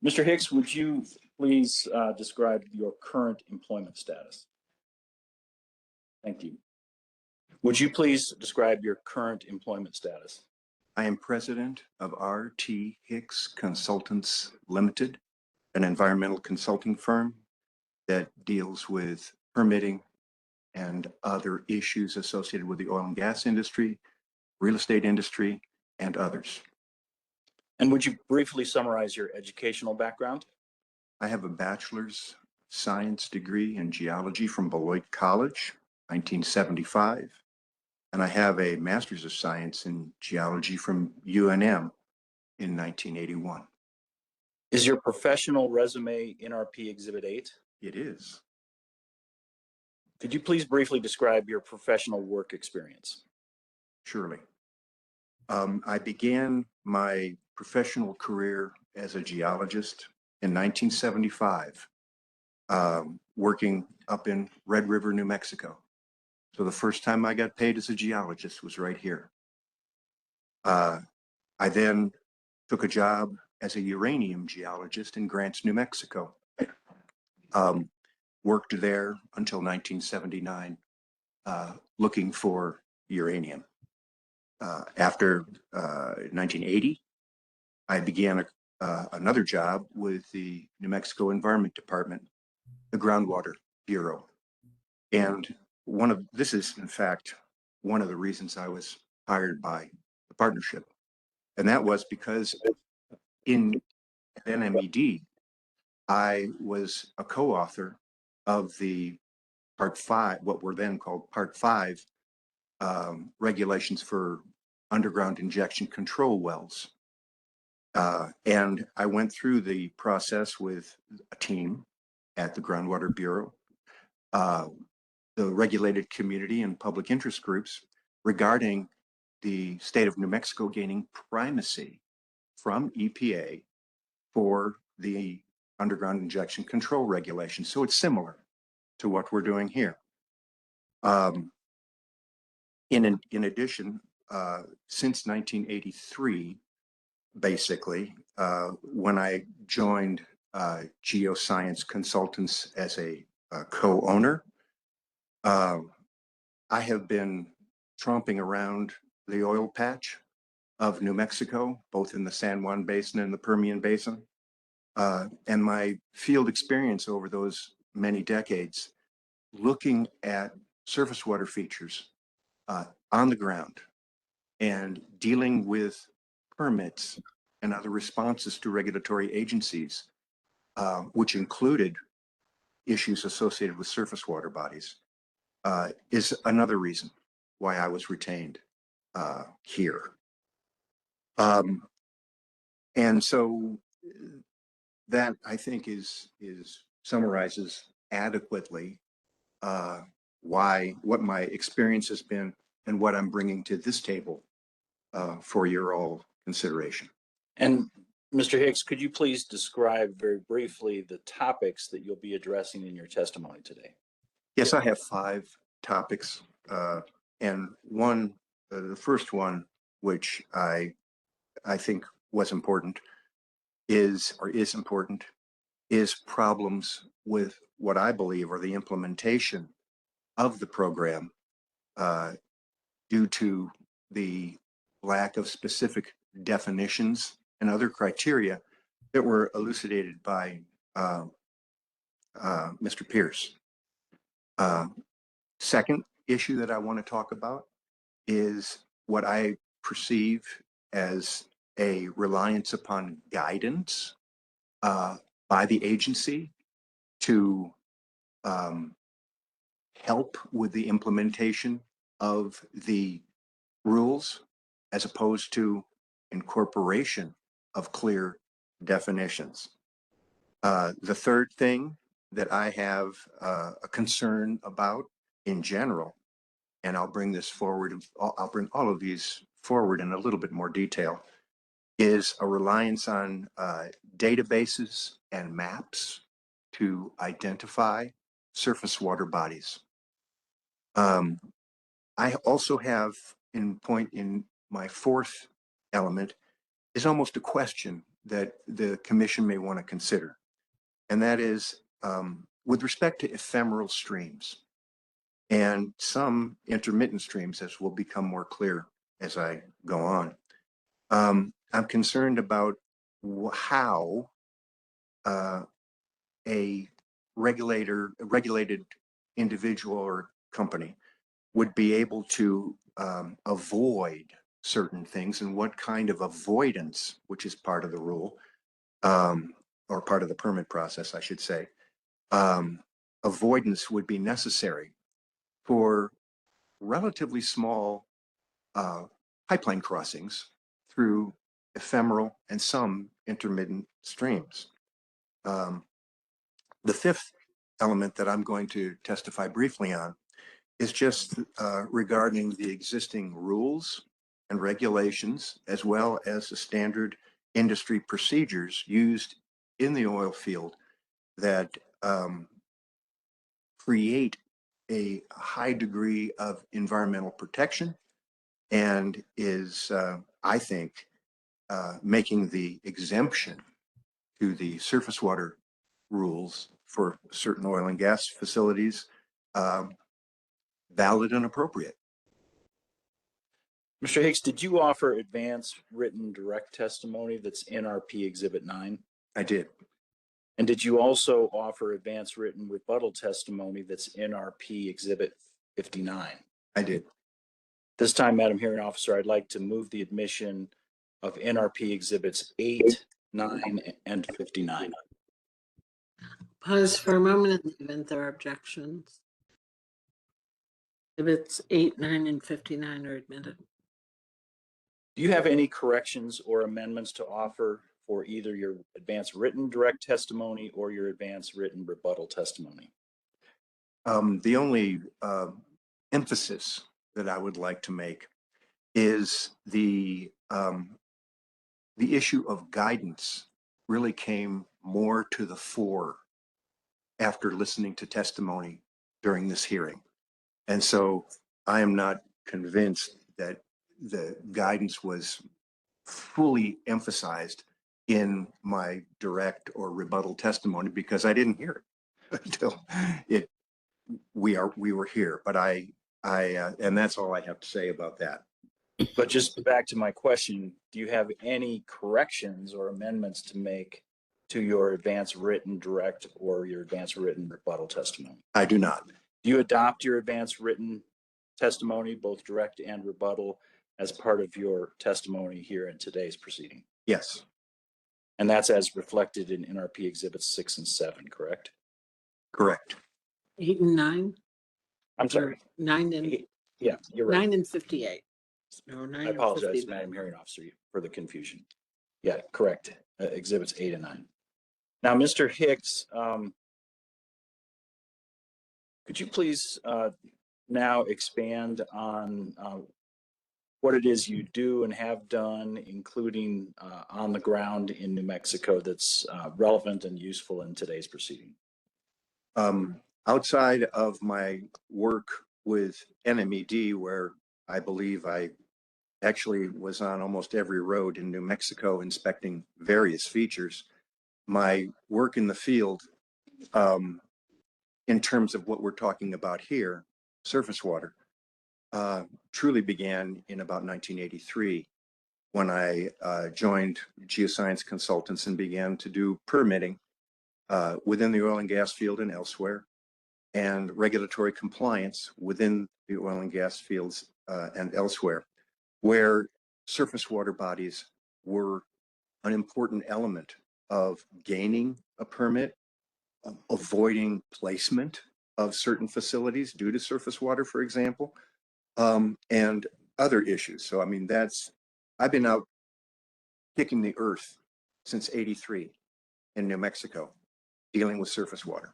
Mr. Hicks, would you please describe your current employment status? Thank you. Would you please describe your current employment status? I am president of RT Hicks Consultants Limited, an environmental consulting firm that deals with permitting, and other issues associated with the oil and gas industry, real estate industry, and others. And would you briefly summarize your educational background? I have a bachelor's science degree in geology from Beloit College, 1975, and I have a master's of science in geology from UNM in 1981. Is your professional resume NRP Exhibit 8? It is. Could you please briefly describe your professional work experience? Surely. I began my professional career as a geologist in 1975, working up in Red River, New Mexico. So the first time I got paid as a geologist was right here. I then took a job as a uranium geologist in Grants, New Mexico. Worked there until 1979, looking for uranium. After 1980, I began another job with the New Mexico Environment Department, the Groundwater Bureau. And this is, in fact, one of the reasons I was hired by the partnership. And that was because in NMED, I was a co-author of the Part 5, what were then called Part 5 regulations for underground injection control wells. And I went through the process with a team at the Groundwater Bureau, the regulated community and public interest groups regarding the state of New Mexico gaining primacy from EPA for the underground injection control regulations. So it's similar to what we're doing here. In addition, since 1983, basically, when I joined Geoscience Consultants as a co-owner, I have been tromping around the oil patch of New Mexico, both in the San Juan Basin and the Permian Basin. And my field experience over those many decades, looking at surface water features on the ground and dealing with permits and other responses to regulatory agencies, which included issues associated with surface water bodies, is another reason why I was retained here. And so that, I think, summarizes adequately what my experience has been and what I'm bringing to this table for your all consideration. And Mr. Hicks, could you please describe very briefly the topics that you'll be addressing in your testimony today? Yes, I have 5 topics, and the first one, which I think was important, is problems with what I believe are the implementation of the program due to the lack of specific definitions and other criteria that were elucidated by Mr. Pierce. Second issue that I want to talk about is what I perceive as a reliance upon guidance by the agency to help with the implementation of the rules as opposed to incorporation of clear definitions. The third thing that I have a concern about in general, and I'll bring this forward, I'll bring all of these forward in a little bit more detail, is a reliance on databases and maps to identify surface water bodies. I also have in my fourth element is almost a question that the commission may want to consider. And that is with respect to ephemeral streams and some intermittent streams, as will become more clear as I go on. I'm concerned about how a regulated individual or company would be able to avoid certain things, and what kind of avoidance, which is part of the rule, or part of the permit process, I should say, avoidance would be necessary for relatively small pipeline crossings through ephemeral and some intermittent streams. The fifth element that I'm going to testify briefly on is just regarding the existing rules and regulations, as well as the standard industry procedures used in the oil field that create a high degree of environmental protection and is, I think, making the exemption to the surface water rules for certain oil and gas facilities valid and appropriate. Mr. Hicks, did you offer advance written direct testimony that's NRP Exhibit 9? I did. And did you also offer advance written rebuttal testimony that's NRP Exhibit 59? I did. This time, Madam Hearing Officer, I'd like to move the admission of NRP Exhibits 8, 9, and 59. Pause for a moment in the event there are objections. Exhibits 8, 9, and 59 are admitted. Do you have any corrections or amendments to offer for either your advance written direct testimony or your advance written rebuttal testimony? The only emphasis that I would like to make is the issue of guidance really came more to the fore after listening to testimony during this hearing. And so I am not convinced that the guidance was fully emphasized in my direct or rebuttal testimony, because I didn't hear it until we were here. But and that's all I have to say about that. But just back to my question, do you have any corrections or amendments to make to your advance written direct or your advance written rebuttal testimony? I do not. Do you adopt your advance written testimony, both direct and rebuttal, as part of your testimony here in today's proceeding? Yes. And that's as reflected in NRP Exhibits 6 and 7, correct? Correct. 8 and 9? I'm sorry. 9 and Yeah, you're right. 9 and 58. No, 9 I and apologize, 59. Madam Hearing Officer, for the confusion. Yeah, correct. Exhibits 8 and 9. Now, Mr. Hicks, could you please now expand on what it is you do and have done, including on the ground in New Mexico, that's relevant and useful in today's proceeding? Outside of my work with NMED, where I believe I actually was on almost every road in New Mexico inspecting various features, my work in the field, in terms of what we're talking about here, surface water, truly began in about 1983, when I joined Geoscience Consultants and began to do permitting within the oil and gas field and elsewhere, and regulatory compliance within the oil and gas fields and elsewhere, where surface water bodies were an important element of gaining a permit, avoiding placement of certain facilities due to surface water, for example, and other issues. So, I mean, I've been out kicking the earth since '83 in New Mexico, dealing with surface water.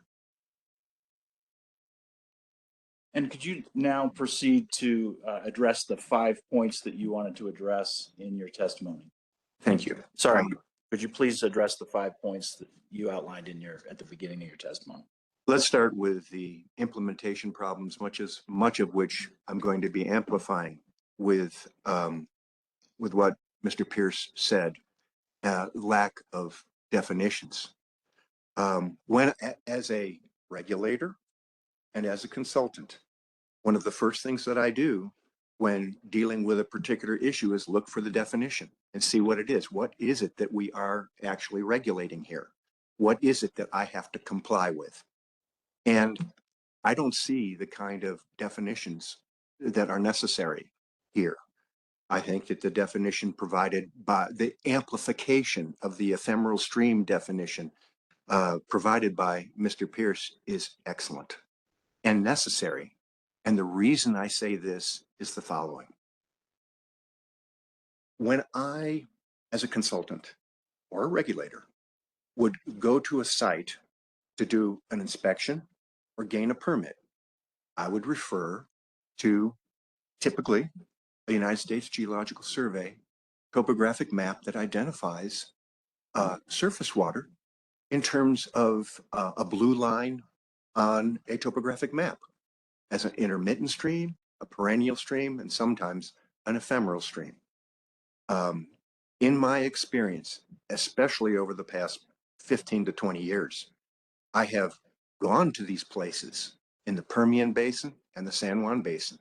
And could you now proceed to address the 5 points that you wanted to address in your testimony? Thank you. Sorry, could you please address the 5 points that you outlined at the beginning of your testimony? Let's start with the implementation problems, much of which I'm going to be amplifying with what Mr. Pierce said, lack of definitions. When, as a regulator and as a consultant, one of the first things that I do when dealing with a particular issue is look for the definition and see what it is. What is it that we are actually regulating here? What is it that I have to comply with? And I don't see the kind of definitions that are necessary here. I think that the definition provided by the amplification of the ephemeral stream definition provided by Mr. Pierce is excellent and necessary. And the reason I say this is the following. When I, as a consultant or a regulator, would go to a site to do an inspection or gain a permit, I would refer to typically a United States Geological Survey topographic map that identifies surface water in terms of a blue line on a topographic map as an intermittent stream, a perennial stream, and sometimes an ephemeral stream. In my experience, especially over the past 15 to 20 years, I have gone to these places in the Permian Basin and the San Juan Basin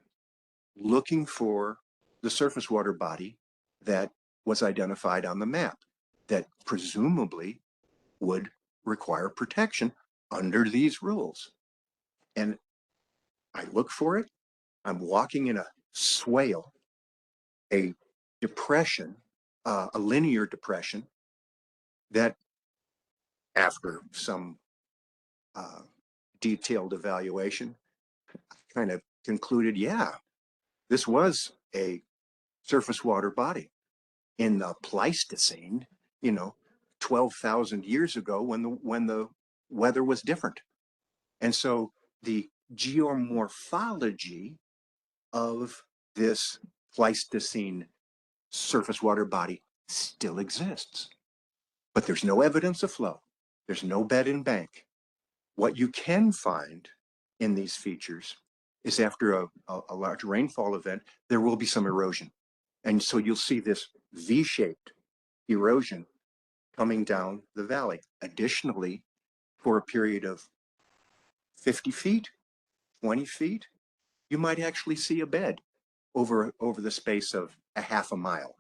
looking for the surface water body that was identified on the map that presumably would require protection under these rules. And I look for it. I'm walking in a swale, a depression, a linear depression that after some detailed evaluation kind of concluded, yeah, this was a surface water body in the Pleistocene, 12,000 years ago when the weather was different. And so the geomorphology of this Pleistocene surface water body still exists, but there's no evidence of flow. There's no bed and bank. What you can find in these features is after a large rainfall event, there will be some erosion. And so you'll see this V-shaped erosion coming down the valley. Additionally, for a period of 50 feet, 20 feet, you might actually see a bed over the space of a half a mile.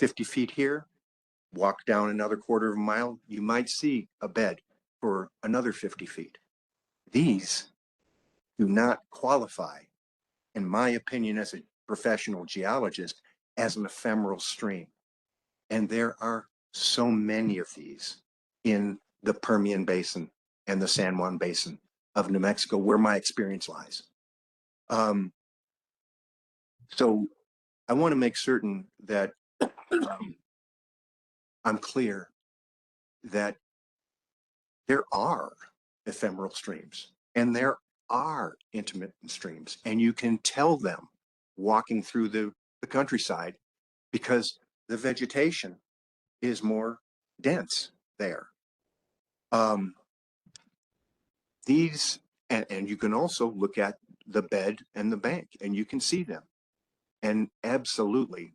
50 feet here, walk down another quarter of a mile, you might see a bed for another 50 feet. These do not qualify, in my opinion, as a professional geologist, as an ephemeral stream. And there are so many of these in the Permian Basin and the San Juan Basin of New Mexico, where my experience lies. So I want to make certain that I'm clear that there are ephemeral streams and there are intermittent streams, and you can tell them walking through the countryside because the vegetation is more dense there. These, and you can also look at the bed and the bank and you can see them. And absolutely,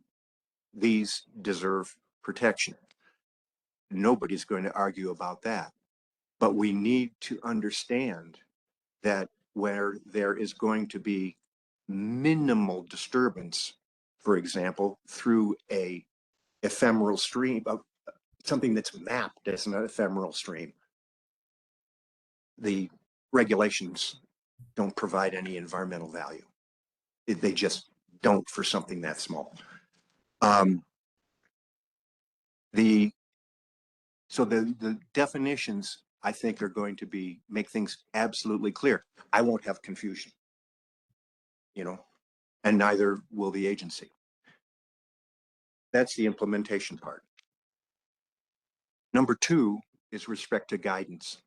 these deserve protection. Nobody's going to argue about that. But we need to understand that where there is going to be minimal disturbance, for example, through a ephemeral stream, something that's mapped as an ephemeral stream, the regulations don't provide any environmental value. They just don't for something that small. So the definitions, I think, are going to make things absolutely clear. I won't have confusion, and neither will the agency. That's the implementation part. Number two is respect to guidance.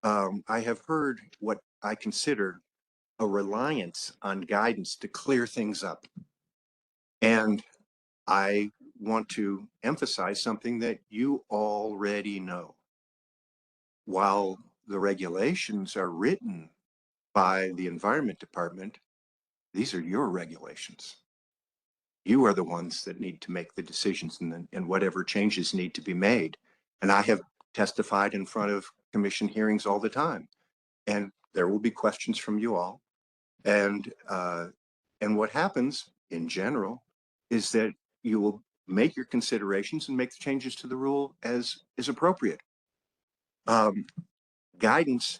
I have heard what I consider a reliance on guidance to clear things up. And I want to emphasize something that you already know. While the regulations are written by the Environment Department, these are your regulations. You are the ones that need to make the decisions and whatever changes need to be made. And I have testified in front of commission hearings all the time. And there will be questions from you all. And what happens in general is that you will make your considerations and make the changes to the rule as is appropriate. Guidance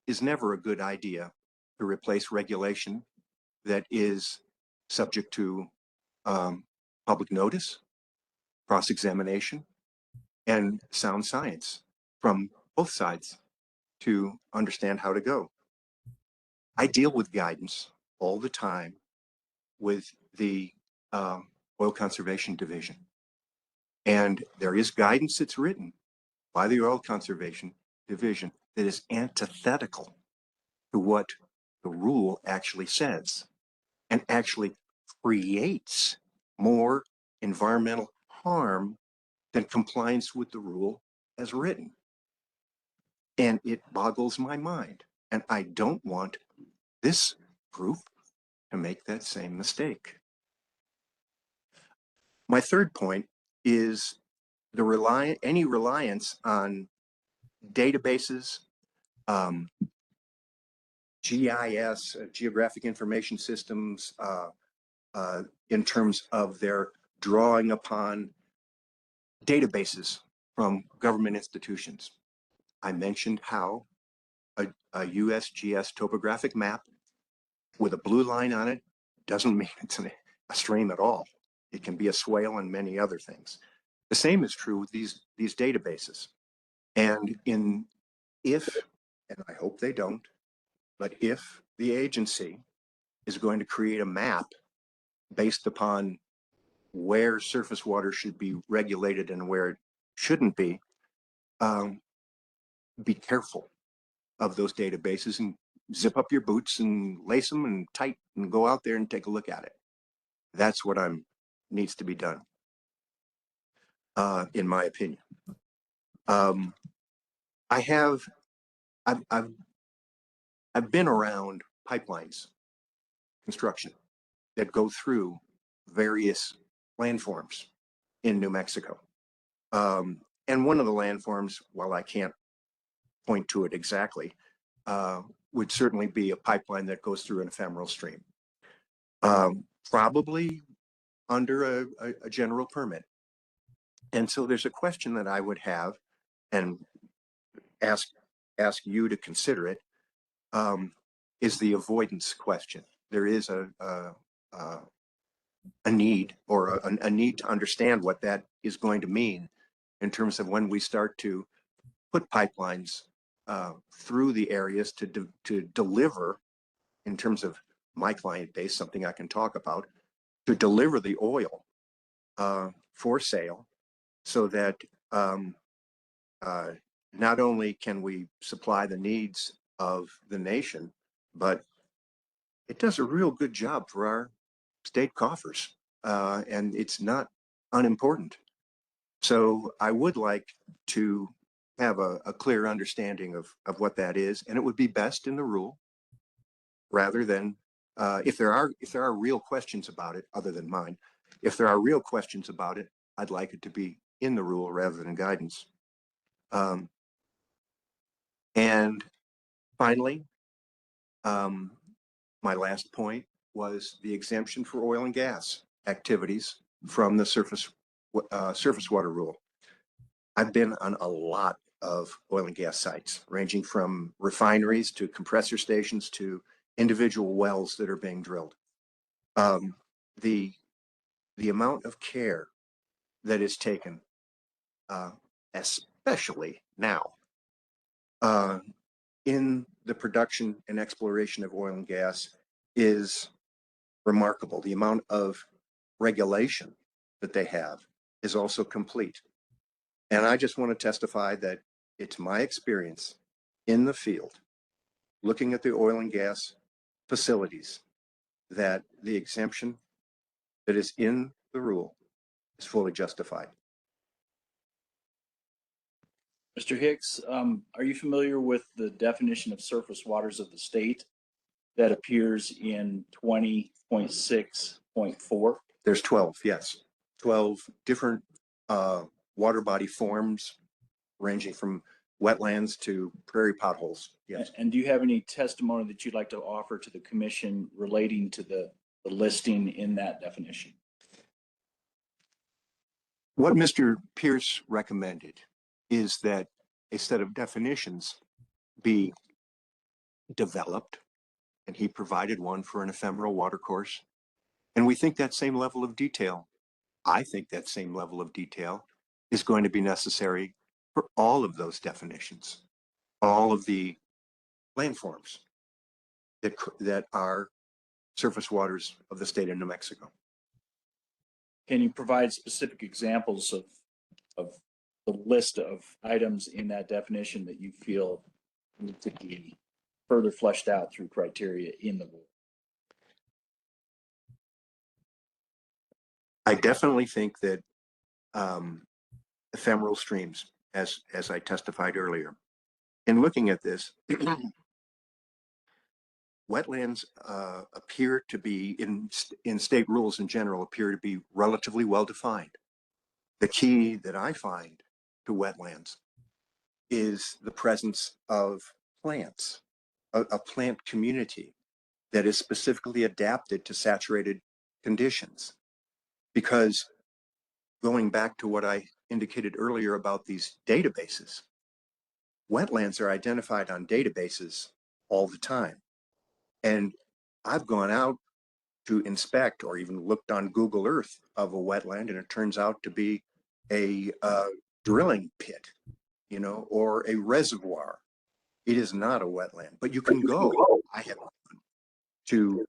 is never a good idea to replace regulation that is subject to public notice, cross-examination, and sound science from both sides to understand how to go. I deal with guidance all the time with the Oil Conservation Division. And there is guidance that's written by the Oil Conservation Division that is antithetical to what the rule actually says and actually creates more environmental harm than compliance with the rule as written. And it boggles my mind. And I don't want this group to make that same mistake. My third point is any reliance on databases, GIS, geographic information systems, in terms of their drawing upon databases from government institutions. I mentioned how a USGS topographic map with a blue line on it doesn't mean it's a stream at all. It can be a swale and many other things. The same is true with these databases. And if, and I hope they don't, but if the agency is going to create a map based upon where surface water should be regulated and where it shouldn't be careful of those databases and zip up your boots and lace them and tight and go out there and take a look at it. That's what needs to be done, in my opinion. I've been around pipelines construction that go through various landforms in New Mexico. And one of the landforms, while I can't point to it exactly, would certainly be a pipeline that goes through an ephemeral stream, probably under a general permit. And so there's a question that I would have and ask you to consider it, is the avoidance question. There is a need, or a need to understand what that is going to mean in terms of when we start to put pipelines through the areas to deliver, in terms of my client base, something I can talk about, to deliver the oil for sale, so that not only can we supply the needs of the nation, but it does a real good job for our state coffers, and it's not unimportant. So I would like to have a clear understanding of what that is, and it would be best in the rule, rather than if there are real questions about it, other than mine. If there are real questions about it, I'd like it to be in the rule rather than guidance. And finally, my last point was the exemption for oil and gas activities from the surface water rule. I've been on a lot of oil and gas sites, ranging from refineries to compressor stations to individual wells that are being drilled. The amount of care that is taken, especially now, in the production and exploration of oil and gas, is remarkable. The amount of regulation that they have is also complete. And I just want to testify that it's my experience in the field, looking at the oil and gas facilities, that the exemption that is in the rule is fully justified. Mr. Hicks, are you familiar with the definition of surface waters of the state that appears in 20.6.4? There's 12, yes. 12 different water body forms, ranging from wetlands to prairie potholes. Yes. And do you have any testimony that you'd like to offer to the commission relating to the listing in that definition? What Mr. Pierce recommended is that a set of definitions be developed and he provided one for an ephemeral watercourse. And we think that same level of detail, I think that same level of detail is going to be necessary for all of those definitions, all of the landforms that are surface waters of the state of New Mexico. Can you provide specific examples of the list of items in that definition that you feel need to be further fleshed out through criteria in the rule? I definitely think that ephemeral streams, as I testified earlier, in looking at this, wetlands appear to be, in state rules in general, appear to be relatively well defined. The key that I find to wetlands is the presence of plants, a plant community that is specifically adapted to saturated conditions. Because going back to what I indicated earlier about these databases, wetlands are identified on databases all the time. And I've gone out to inspect or even looked on Google Earth of a wetland, and it turns out to be a drilling pit, you know, or a reservoir. It is not a wetland, but you can go. I have gone to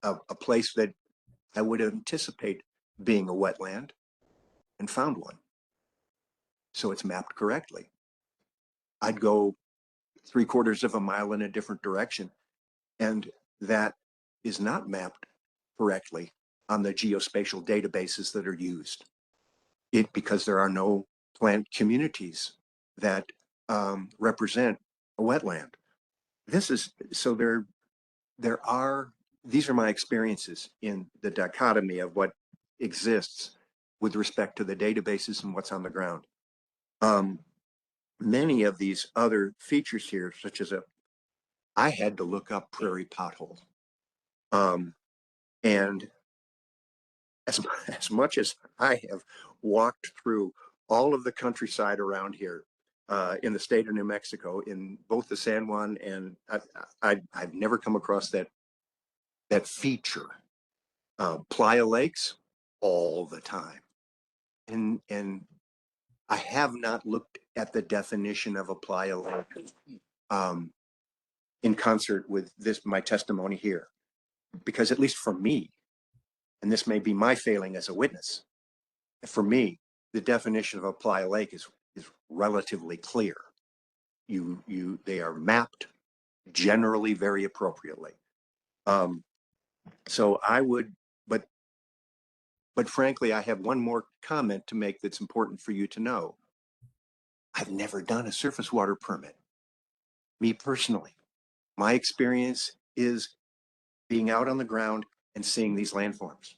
a place that I would anticipate being a wetland and found one. So it's mapped correctly. I'd go 3/4 of a mile in a different direction, and that is not mapped correctly on the geospatial databases that are used. Because there are no plant communities that represent a wetland. These are my experiences in the dichotomy of what exists with respect to the databases and what's on the ground. Many of these other features here, such as I had to look up prairie pothole. And as much as I have walked through all of the countryside around here in the state of New Mexico, in both the San Juan, and I've never come across that feature. Playa Lakes all the time. And I have not looked at the definition of a playa lake in concert with my testimony here. Because at least for me, and this may be my failing as a witness, for me, the definition of a playa lake is relatively clear. They are mapped generally very appropriately. So I would, but frankly, I have one more comment to make that's important for you to know. I've never done a surface water permit. Me personally, my experience is being out on the ground and seeing these landforms.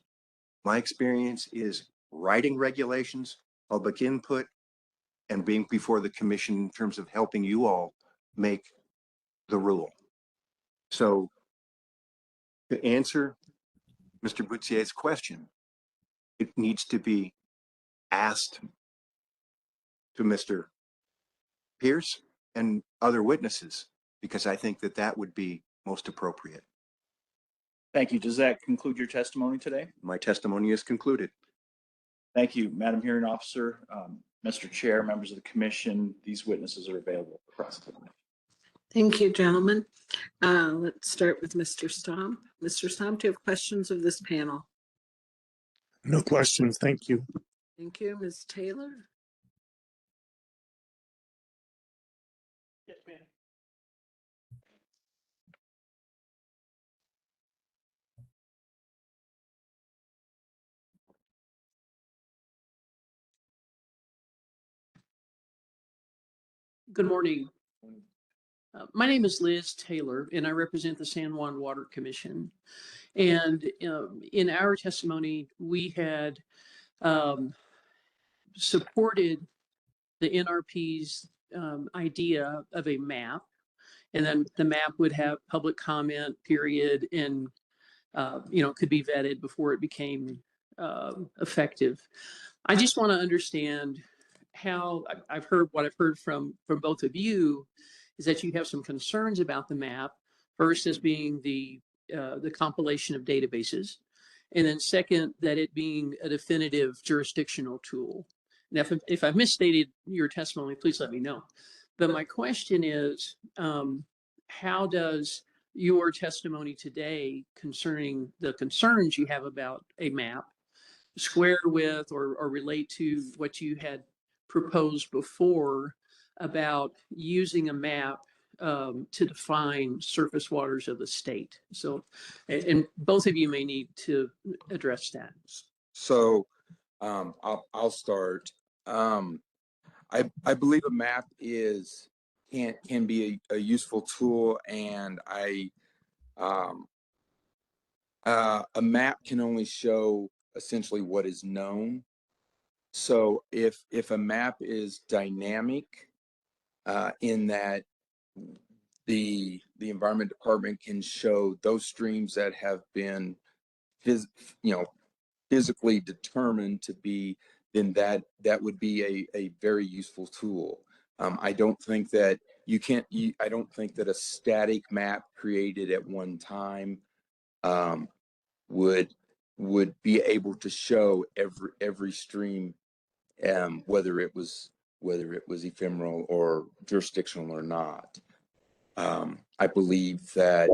My experience is writing regulations, public input, and being before the commission in terms of helping you all make the rule. So to answer Mr. Bouttier's question, it needs to be asked to Mr. Pierce and other witnesses, because I think that would be most appropriate. Thank you. Does that conclude your testimony today? My testimony is concluded. Thank you, Madam Hearing Officer, Mr. Chair, members of the commission. These witnesses are available for prosecution. Thank you, gentlemen. Let's start with Mr. Stomp. Mr. Stomp, do you have questions of this panel? No questions. Thank you. Thank you. Ms. Taylor? Yes, ma'am. Good morning. My name is Liz Taylor, and I represent the San Juan Water Commission. And in our testimony, we had supported the NRP's idea of a map, and then the map would have public comment period, and could be vetted before it became effective. I just want to understand how I've heard what I've heard from both of you is that you have some concerns about the map, First as being the compilation of databases, and then second, that it being a definitive jurisdictional tool. Now, if I've misstated your testimony, please let me know. But my question is, how does your testimony today concerning the concerns you have about a map square with or relate to what you had proposed before about using a map to define surface waters of the state? So, and both of you may need to address that. So I'll start. I believe a map can be a useful tool, and a map can only show essentially what is known. So if a map is dynamic, in that the Environment Department can show those streams that have been physically determined to be, then that would be a very useful tool. I don't think that I don't think that a static map created at one time would be able to show every stream, whether it was ephemeral or jurisdictional or not. I believe that,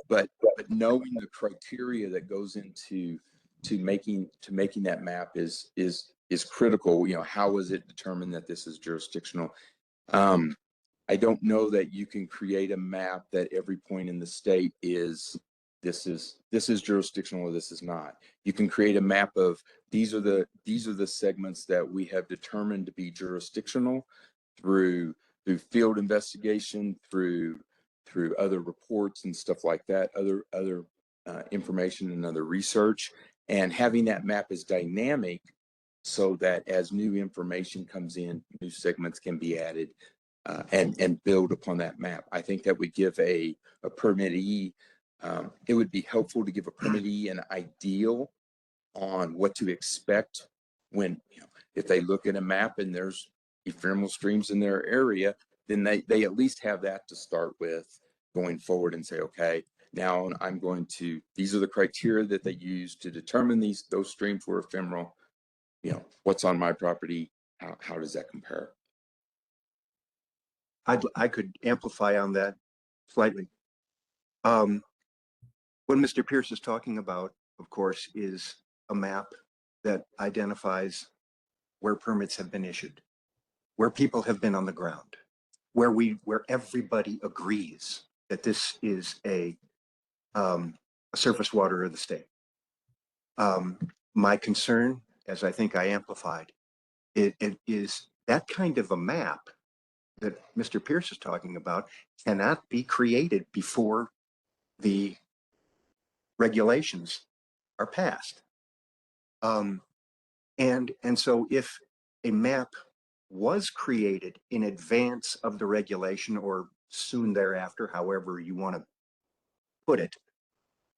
but knowing the criteria that goes into making that map is critical. How is it determined that this is jurisdictional? I don't know that you can create a map that every point in the state is this is jurisdictional or this is not. You can create a map of these are the segments that we have determined to be jurisdictional through field investigation, through other reports and stuff like that, other information and other research, and having that map is dynamic so that as new information comes in, new segments can be added and build upon that map. I think that would give a permittee, it would be helpful to give a permittee an ideal on what to expect when, if they look at a map and there's ephemeral streams in their area, then they at least have that to start with going forward and say, okay, now these are the criteria that they use to determine those streams were ephemeral. What's on my property? How does that compare? I could amplify on that slightly. What Mr. Pierce is talking about, of course, is a map that identifies where permits have been issued, where people have been on the ground, where everybody agrees that this is a surface water of the state. My concern, as I think I amplified, it is that kind of a map that Mr. Pierce is talking about cannot be created before the regulations are passed. And so if a map was created in advance of the regulation or soon thereafter, however you want to put it,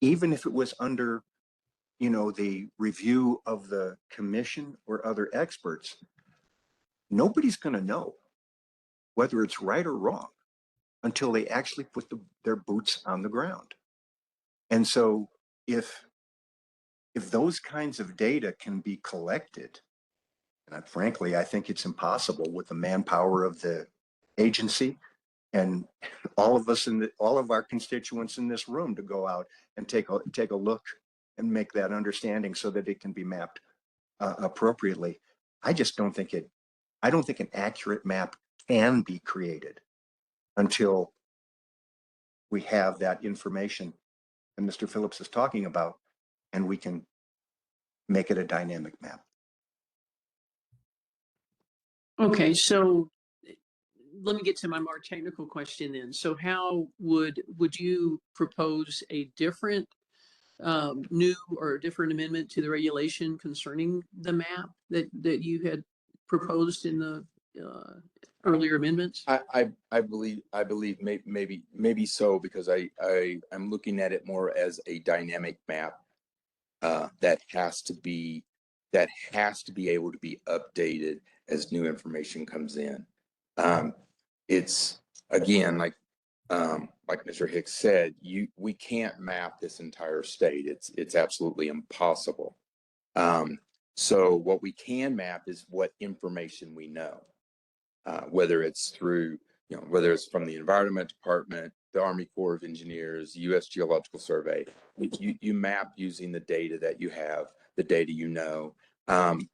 even if it was under, the review of the commission or other experts, nobody's going to know whether it's right or wrong until they actually put their boots on the ground. And so if those kinds of data can be collected, and frankly, I think it's impossible with the manpower of the agency and all of our constituents in this room to go out and take a look and make that understanding so that it can be mapped appropriately. I don't think an accurate map can be created until we have that information that Mr. Phillips is talking about, and we can make it a dynamic map. Okay, so let me get to my more technical question then. So how would you propose a different new or a different amendment to the regulation concerning the map that you had proposed in the earlier amendments? I believe maybe so, because I'm looking at it more as a dynamic map that has to be able to be updated as new information comes in. It's again, like like Mr. Hicks said, we can't map this entire state. It's absolutely impossible. So what we can map is what information we know, whether it's through, whether it's from the Environment Department, the Army Corps of Engineers, U.S. Geological Survey. You map using the data that you have, the data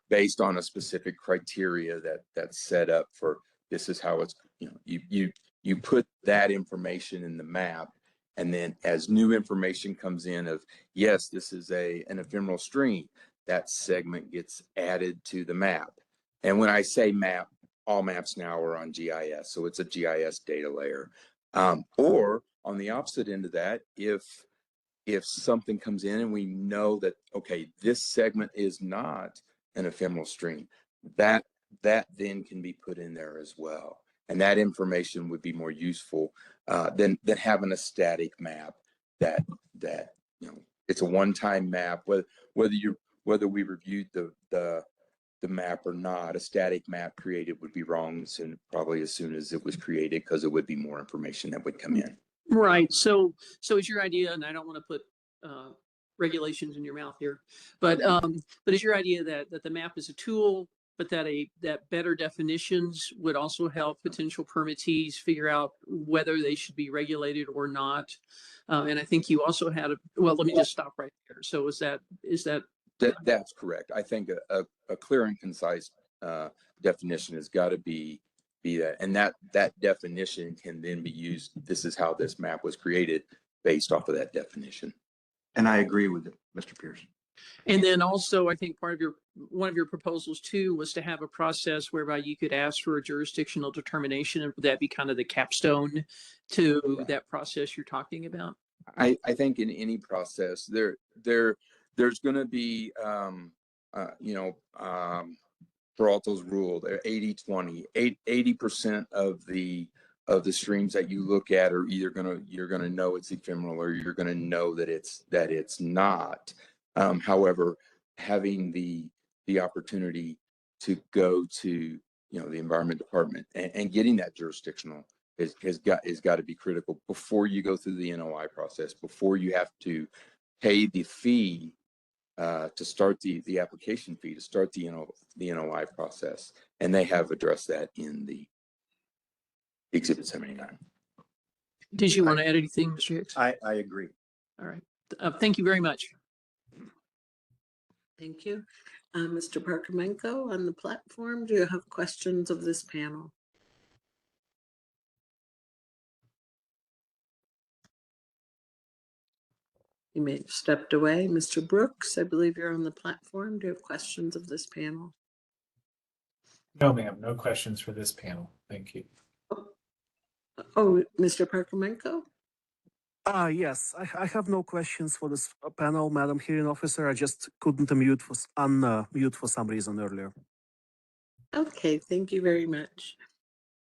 based on a specific criteria that's set up for this is how it's, you put that information in the map, and then as new information comes in of, yes, this is an ephemeral stream, that segment gets added to the map. And when I say map, all maps now are on GIS, so it's a GIS data layer. Or on the opposite end of that, if something comes in and we know that, okay, this segment is not an ephemeral stream, that then can be put in there as well. And that information would be more useful than having a static map that it's a one-time map. Whether we reviewed the map or not, a static map created would be wrong probably as soon as it was created, because it would be more information that would come in. Right. So is your idea, and I don't want to put regulations in your mouth here, but is your idea that the map is a tool, but that better definitions would also help potential permittees figure out whether they should be regulated or not? And I think you also had well, let me just stop right there. So is that That's correct. I think a clear and concise definition has got to be that, and that definition can then be used. This is how this map was created, based off of that definition. And I agree with it, Mr. Pierce. And then also, I think one of your proposals too was to have a process whereby you could ask for a jurisdictional determination, and would that be kind of the capstone to that process you're talking about? I think in any process there's going to be Peralta's rule, 80-20, 80% of the streams that you look at are either you're gonna know it's ephemeral, or you're gonna know that it's not. However, having the opportunity to go to the Environment Department and getting that jurisdictional has got to be critical before you go through the NOI process, before you have to pay the fee to start the application fee to start the NOI process. And they have addressed that in the Exhibit 79. Did you want to add anything, Mr. Hicks? I agree. All right. Thank you very much. Thank you. Mr. Parkamenko on the platform, do you have questions of this panel? You may have stepped away. Mr. Brooks, I believe you're on the platform. Do you have questions of this panel? No, ma'am. No questions for this panel. Thank you. Oh, Mr. Parkamenko? Yes, I have no questions for this panel, Madam Hearing Officer. I just couldn't unmute for some reason earlier. Okay, thank you very much.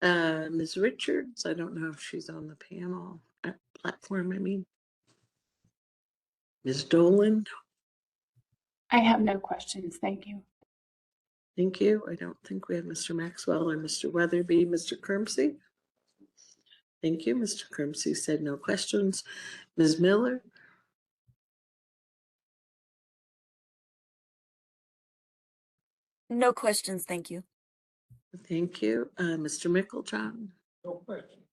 Ms. Richards, I don't know if she's on the panel platform, I mean. Ms. Dolan? I have no questions. Thank you. Thank you. I don't think we have Mr. Maxwell or Mr. Weatherby. Mr. Kermsey? Thank you. Mr. Kermsey said no questions. Ms. Miller? No questions, thank you. Thank you. Mr. Micklejohn? No questions.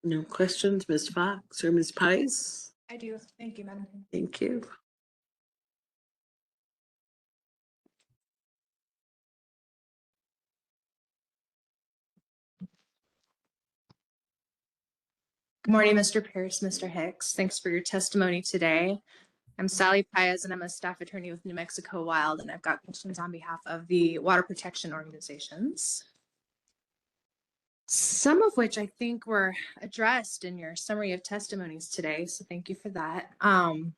No questions. Ms. Fox or Ms. Pice? I do. Thank you, Madam. Thank you. Good morning, Mr. Pierce, Mr. Hicks. Thanks for your testimony today. I'm Sally Paez, and I'm a staff attorney with New Mexico Wild, and I've got questions on behalf of the water protection organizations, some of which I think were addressed in your summary of testimonies today, so thank you for that. I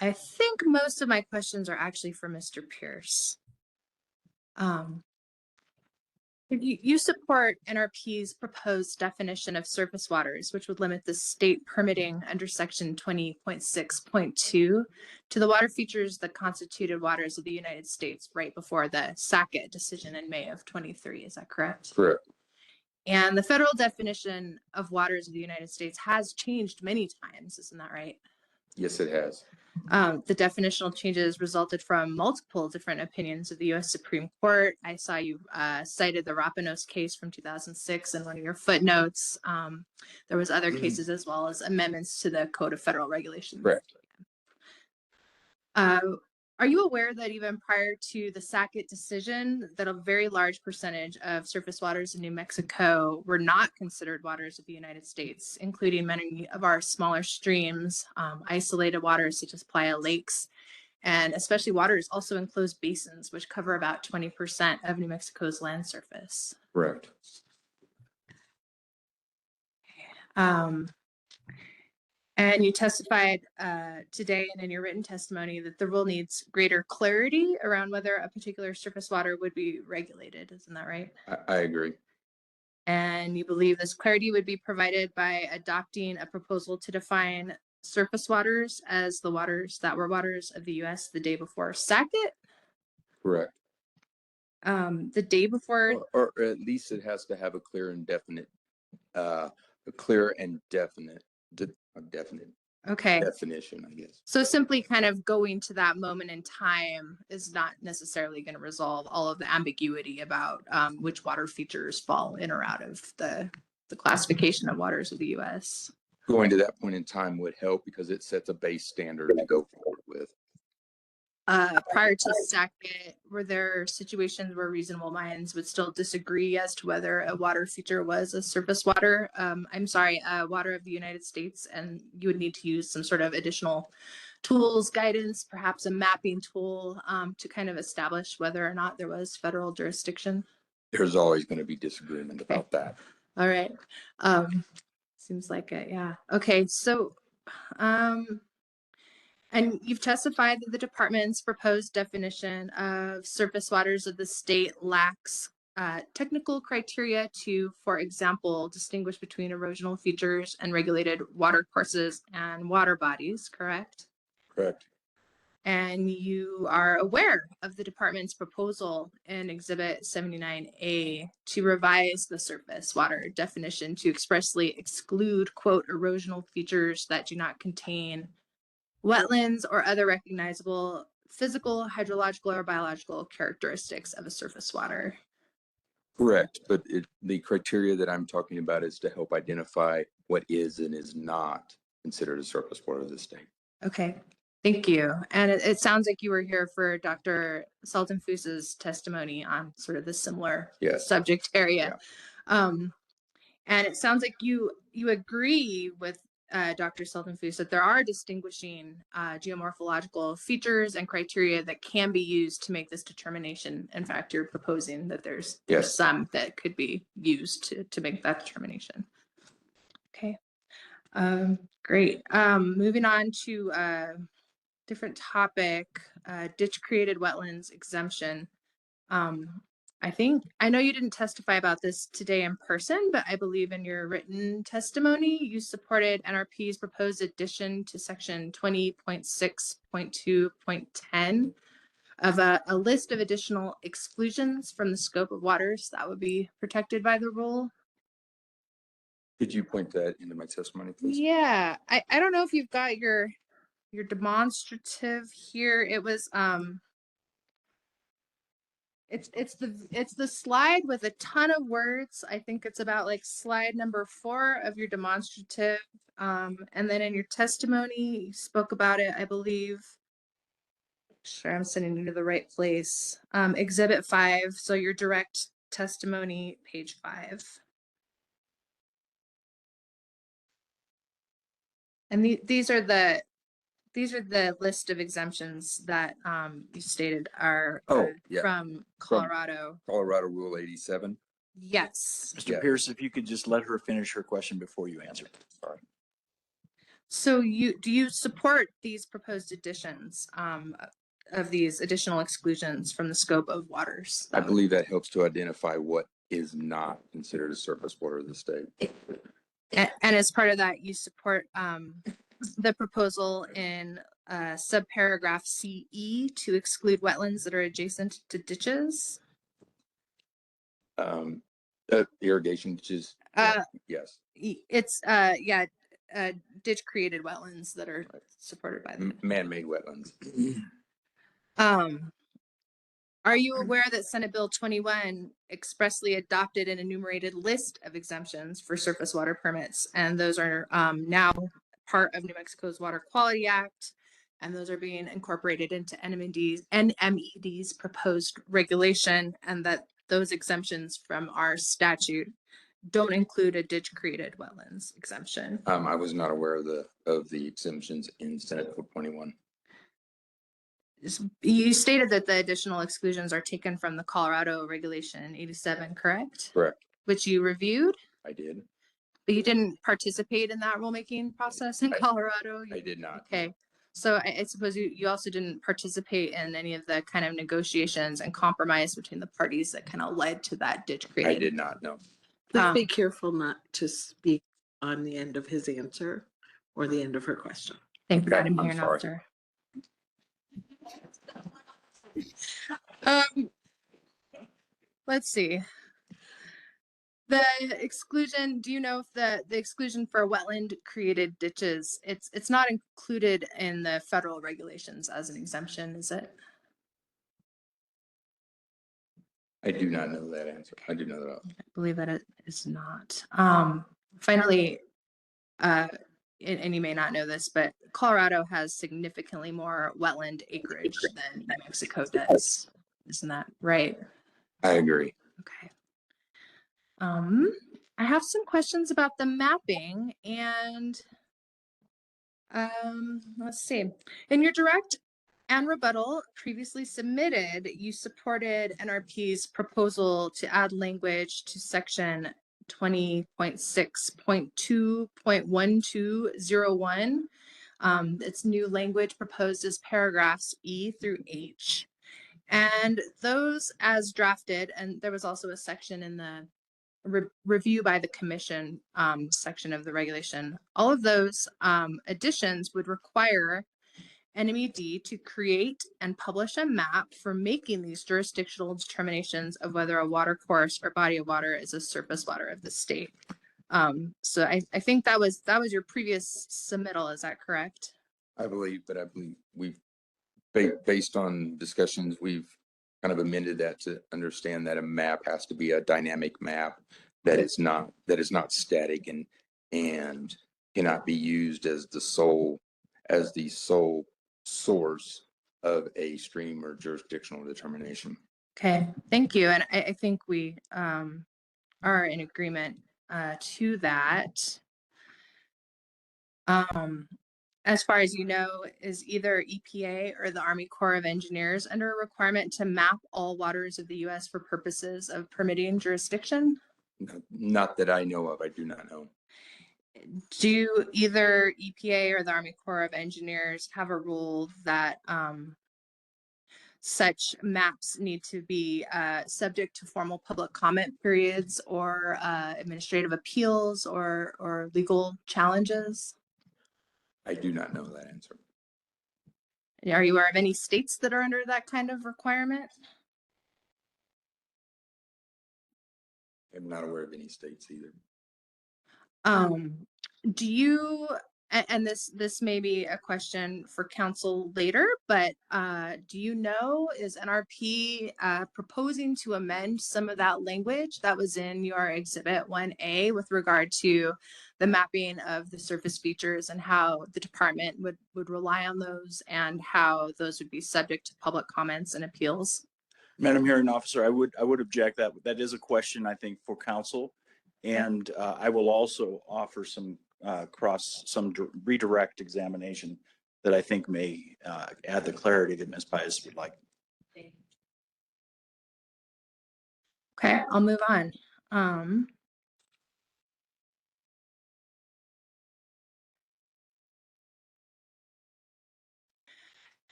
think most of my questions are actually for Mr. Pierce. You support NRP's proposed definition of surface waters, which would limit the state permitting under section 20.6.2 to the water features that constituted waters of the United States right before the Sackett decision in May of 23. Is that correct? Correct. And the federal definition of waters of the United States has changed many times, isn't that right? Yes, it has. The definitional changes resulted from multiple different opinions of the U.S. Supreme Court. I saw you cited the Rapinos case from 2006 in one of your footnotes. There was other cases as well as amendments to the Code of Federal Regulations. Correct. Are you aware that even prior to the Sackett decision, that a very large percentage of surface waters in New Mexico were not considered waters of the United States, including many of our smaller streams, isolated waters such as playa lakes, and especially waters also enclosed basins, which cover about 20% of New Mexico's land surface? Correct. And you testified today and in your written testimony that the rule needs greater clarity around whether a particular surface water would be regulated. Isn't that right? I agree. And you believe this clarity would be provided by adopting a proposal to define surface waters as the waters that were waters of the U.S. the day before Sackett? Correct. The day before? Or at least it has to have a clear and definite, Okay. definition, I guess. So simply kind of going to that moment in time is not necessarily going to resolve all of the ambiguity about which water features fall in or out of the classification of waters of the U.S. Going to that point in time would help because it sets a base standard to go forward with. Prior to Sackett, were there situations where reasonable minds would still disagree as to whether a water feature was a surface water? Water of the United States, and you would need to use some sort of additional tools, guidance, perhaps a mapping tool to kind of establish whether or not there was federal jurisdiction? There's always going to be disagreement about that. All right. Seems like it, yeah. Okay, so and you've testified that the department's proposed definition of surface waters of the state lacks technical criteria to, for example, distinguish between erosional features and regulated water courses and water bodies, correct? Correct. And you are aware of the department's proposal in Exhibit 79A to revise the surface water definition to expressly exclude, quote, erosional features that do not contain wetlands or other recognizable physical, hydrological, or biological characteristics of a surface water. Correct, but the criteria that I'm talking about is to help identify what is and is not considered a surface water of the state. Okay, thank you. And it sounds like you were here for Dr. Saltonfus's testimony on sort of the similar subject area. Yeah. And it sounds like you agree with Dr. Saltonfus that there are distinguishing geomorphological features and criteria that can be used to make this determination. In fact, you're proposing that there's some that could be used to make that determination. Okay, great. Moving on to a different topic, ditch created wetlands exemption. I know you didn't testify about this today in person, but I believe in your written testimony, you supported NRP's proposed addition to section 20.6.2.10 of a list of additional exclusions from the scope of waters that would be protected by the rule. Could you point that into my testimony, please? Yeah, I don't know if you've got your demonstrative here. It was it's the slide with a ton of words. I think it's about like slide number 4 of your demonstrative. And then in your testimony, you spoke about it, I believe. Sure, I'm sending you to the right place. Exhibit 5, so your direct testimony, page 5. And these are the list of exemptions that you stated are from Colorado. Colorado Rule 87. Yes. Mr. Pierce, if you could just let her finish her question before you answer. Sorry. So do you support these proposed additions of these additional exclusions from the scope of waters? I believe that helps to identify what is not considered a surface water of the state. And as part of that, you support the proposal in subparagraph CE to exclude wetlands that are adjacent to ditches? Irrigation ditches. Yes. It's ditch created wetlands that are supported by the Man-made wetlands. Are you aware that Senate Bill 21 expressly adopted an enumerated list of exemptions for surface water permits? And those are now part of New Mexico's Water Quality Act, and those are being incorporated into NMED's proposed regulation, and that those exemptions from our statute don't include a ditch created wetlands exemption. I was not aware of the exemptions in Senate Bill 21. You stated that the additional exclusions are taken from the Colorado Regulation 87, correct? Correct. Which you reviewed, I did. but you didn't participate in that rulemaking process in Colorado? I did not. Okay. So I suppose you also didn't participate in any of the kind of negotiations and compromise between the parties that kind of led to that ditch created? I did not, no. Please be careful not to speak on the end of his answer or the end of her question. Thank you, Madam I'm Hearing sorry. Officer. Let's see. The exclusion, do you know if the exclusion for wetland created ditches, it's not included in the federal regulations as an exemption, is it? I do not know that answer. I do know that. I believe that it is not. Finally, and you may not know this, but Colorado has significantly more wetland acreage than New Mexico does. Isn't that right? I agree. Okay. I have some questions about the mapping and let's see. In your direct and rebuttal previously submitted, you supported NRP's proposal to add language to section 20.6.2.1201. It's new language proposed as paragraphs E through H. And those as drafted, and there was also a section in the review by the commission section of the regulation. All of those additions would require NMED to create and publish a map for making these jurisdictional determinations of whether a water course or body of water is a surface water of the state. So I think that was your previous submittal. Is that correct? I believe we've based on discussions, we've kind of amended that to understand that a map has to be a dynamic map that is not static and cannot be used as the sole source of a stream or jurisdictional determination. Okay, thank you. And I think we are in agreement to that. As far as you know, is either EPA or the Army Corps of Engineers under a requirement to map all waters of the U.S. for purposes of permitting jurisdiction? Not that I know of. I do not know. Do either EPA or the Army Corps of Engineers have a rule that such maps need to be subject to formal public comment periods or administrative appeals or legal challenges? I do not know that answer. Are you aware of any states that are under that kind of requirement? I'm not aware of any states either. Do you, and this may be a question for council later, but do you know, is NRP proposing to amend some of that language that was in your Exhibit 1A with regard to the mapping of the surface features and how the department would rely on those and how those would be subject to public comments and appeals? Madam Hearing Officer, I would object that. That is a question, I think, for council. And I will also offer some redirect examination that I think may add the clarity that Ms. Pius would like. Okay, I'll move on.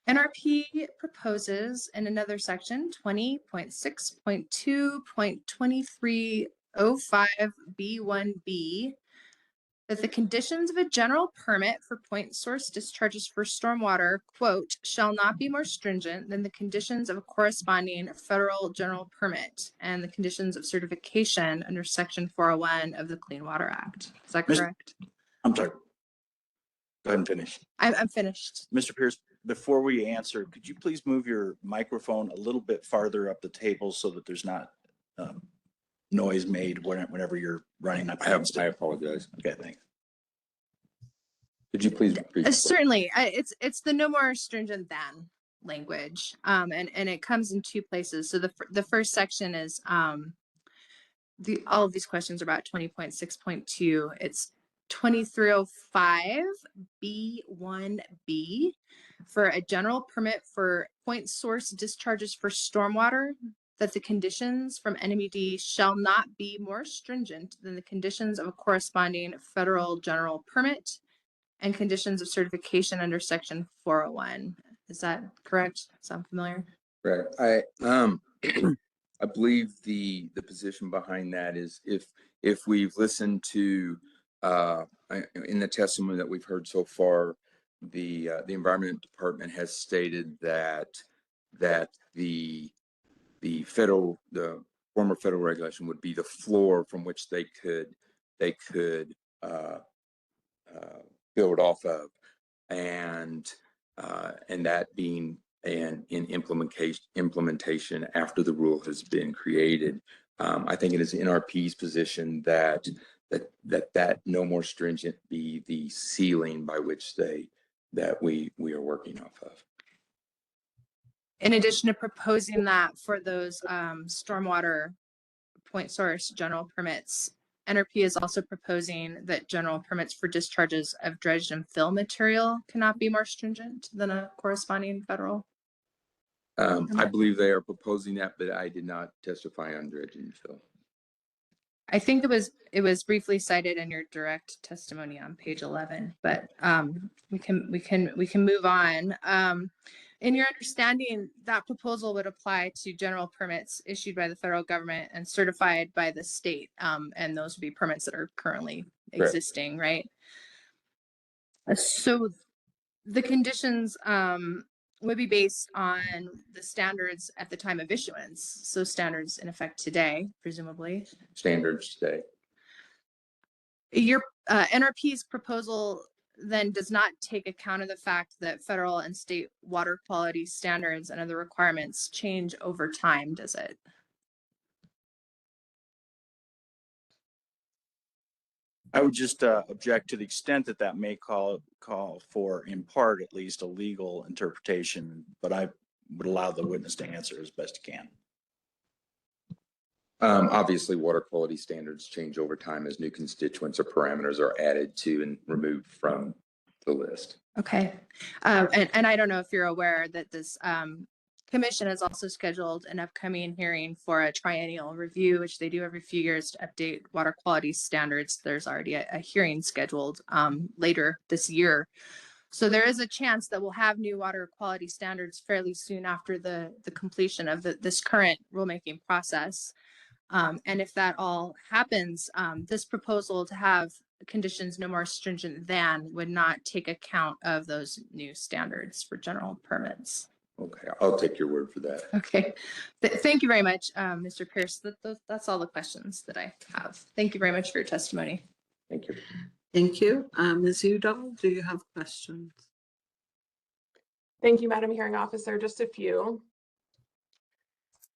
NRP proposes in another section, 20.6.2.2305B1B, that the conditions of a general permit for point source discharges for stormwater, quote, shall not be more stringent than the conditions of a corresponding federal general permit and the conditions of certification under Section 401 of the Clean Water Act. Is that correct? I'm sorry. Go ahead and finish. I'm finished. Mr. Pierce, before we answer, could you please move your microphone a little bit farther up the table so that there's not noise made whenever you're running up against it? I apologize. Okay, thanks. Could you please repeat? Certainly, it's the no more stringent than language, and it comes in two places. So the first section is all of these questions are about 20.6.2. It's 2305 B1B for a general permit for point source discharges for stormwater, that the conditions from NMED shall not be more stringent than the conditions of a corresponding federal general permit and conditions of certification under Section 401. Is that correct? Sound familiar? Correct. I believe the position behind that is if we've listened to in the testimony that we've heard so far, the Environment Department has stated that the former federal regulation would be the floor from which they could build off of, and that being in implementation after the rule has been created. I think it is NRP's position that no more stringent be the ceiling by which we are working off of. In addition to proposing that for those stormwater point source general permits, NRP is also proposing that general permits for discharges of dredged and fill material cannot be more stringent than a corresponding federal. I believe they are proposing that, but I did not testify on dredge and fill. I think it was briefly cited in your direct testimony on page 11, but we can move on. In your understanding, that proposal would apply to general permits issued by the federal government and certified by the state, and those would be permits that are currently existing, right? So the conditions would be based on the standards at the time of issuance. So standards in effect today, presumably. Standards today. Your NRP's proposal then does not take account of the fact that federal and state water quality standards and other requirements change over time, does it? I would just object to the extent that that may call for, in part at least, a legal interpretation, but I would allow the witness to answer as best he can. Obviously, water quality standards change over time as new constituents or parameters are added to and removed from the list. Okay. And I don't know if you're aware that this commission has also scheduled an upcoming hearing for a triennial review, which they do every few years to update water quality standards. There's already a hearing scheduled later this year. So there is a chance that we'll have new water quality standards fairly soon after the completion of this current rulemaking process. And if that all happens, this proposal to have conditions no more stringent than would not take account of those new standards for general permits. Okay, I'll take your word for that. Okay, thank you very much, Mr. Pierce. That's all the questions that I have. Thank you very much for your testimony. Thank you. Thank you. Ms. Udall, do you have questions? Thank you, Madam Hearing Officer. Just a few.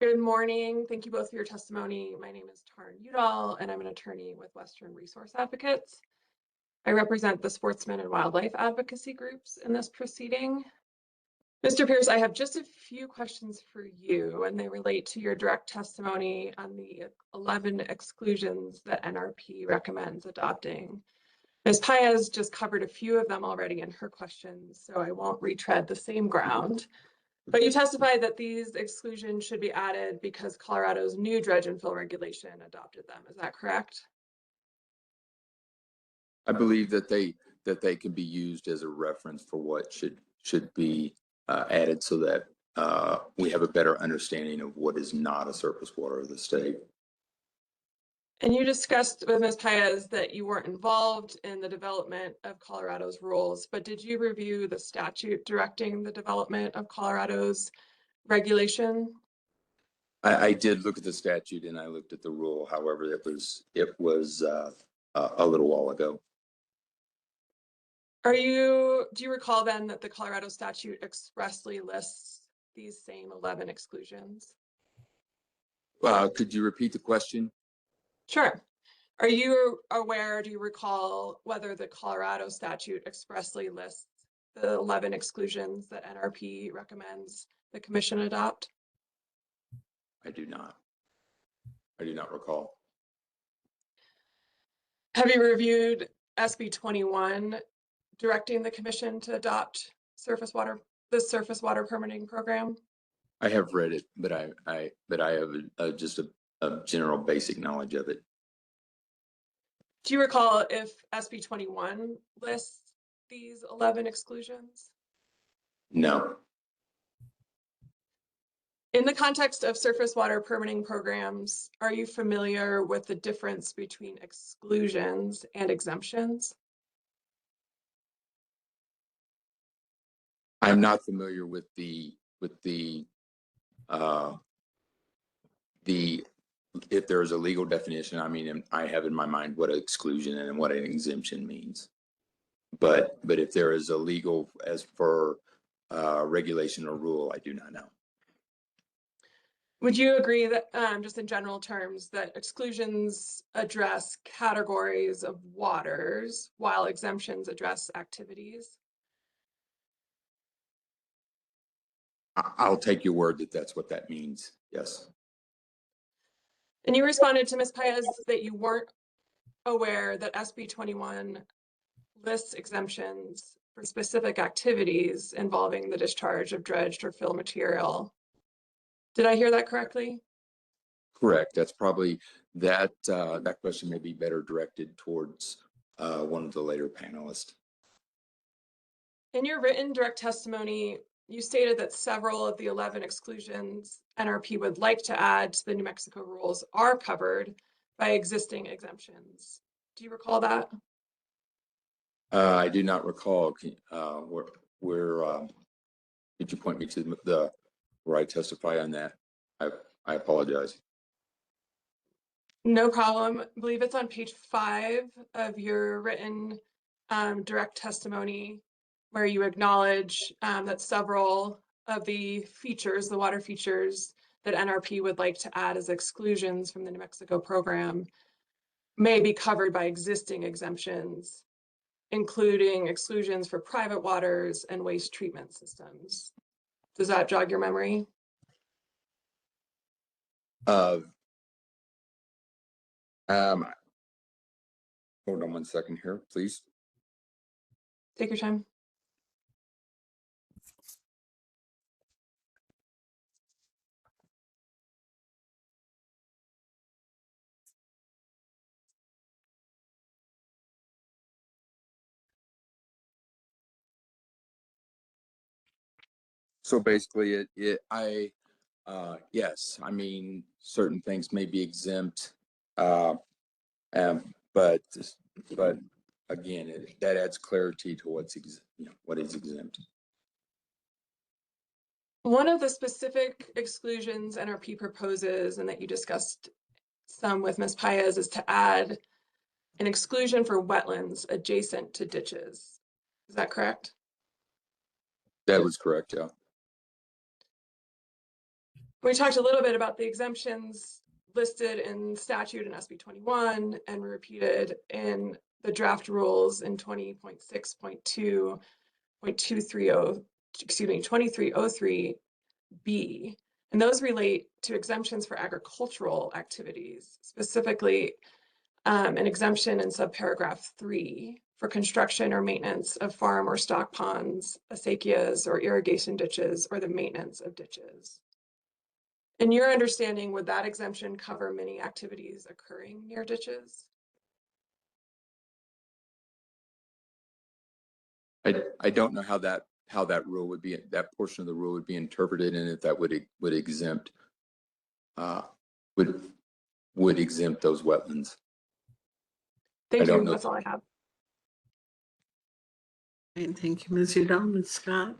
Good morning. Thank you both for your testimony. My name is Taryn Udall, and I'm an attorney with Western Resource Advocates. I represent the sportsmen and wildlife advocacy groups in this proceeding. Mr. Pierce, I have just a few questions for you, and they relate to your direct testimony on the 11 exclusions that NRP recommends adopting. Ms. Paez just covered a few of them already in her questions, so I won't retread the same ground. But you testified that these exclusions should be added because Colorado's new dredge and fill regulation adopted them. Is that correct? I believe that they can be used as a reference for what should be added so that we have a better understanding of what is not a surface water of the state. And you discussed with Ms. Paez that you weren't involved in the development of Colorado's rules, but did you review the statute directing the development of Colorado's regulation? I did look at the statute and I looked at the rule. However, it was a little while ago. Do you recall then that the Colorado statute expressly lists these same 11 exclusions? Could you repeat the question? Sure. Are you aware, do you recall whether the Colorado statute expressly lists the 11 exclusions that NRP recommends the commission adopt? I do not. I do not recall. Have you reviewed SB 21 directing the commission to adopt the surface water permitting program? I have read it, but I have just a general basic knowledge of it. Do you recall if SB 21 lists these 11 exclusions? No. In the context of surface water permitting programs, are you familiar with the difference between exclusions and exemptions? I'm not familiar with if there is a legal definition. I mean, I have in my mind what an exclusion and what an exemption means. But if there is a legal as for regulation or rule, I do not know. Would you agree that, just in general terms, that exclusions address categories of waters while exemptions address activities? I'll take your word that that's what that means. Yes. And you responded to Ms. Paez that you weren't aware that SB 21 lists exemptions for specific activities involving the discharge of dredged or fill material. Did I hear that correctly? Correct. That's probably that question may be better directed towards one of the later panelists. In your written direct testimony, you stated that several of the 11 exclusions NRP would like to add to the New Mexico rules are covered by existing exemptions. Do you recall that? I do not recall. Where could you point me to where I testify on that? I apologize. No problem. I believe it's on page 5 of your written direct testimony, where you acknowledge that several of the features, the water features that NRP would like to add as exclusions from the New Mexico program may be covered by existing exemptions, including exclusions for private waters and waste treatment systems. Does that jog your memory? Hold on one second here, please. Take your time. So basically, yes, I mean, certain things may be exempt, but again, that adds clarity to what is exempt. One of the specific exclusions NRP proposes, and that you discussed some with Ms. Paez, is to add an exclusion for wetlands adjacent to ditches. Is that correct? That was correct, yeah. We talked a little bit about the exemptions listed in statute in SB 21 and repeated in the draft rules in 2303B. And those relate to exemptions for agricultural activities, specifically an exemption in subparagraph 3 for construction or maintenance of farm or stock ponds, acequias, or irrigation ditches, or the maintenance of ditches. In your understanding, would that exemption cover many activities occurring near ditches? I don't know how that rule would be, that portion of the rule would be interpreted, and if that would exempt would exempt those wetlands. Thank don't you. know. That's all I have. And thank you, Ms. Udall. Ms. Scott?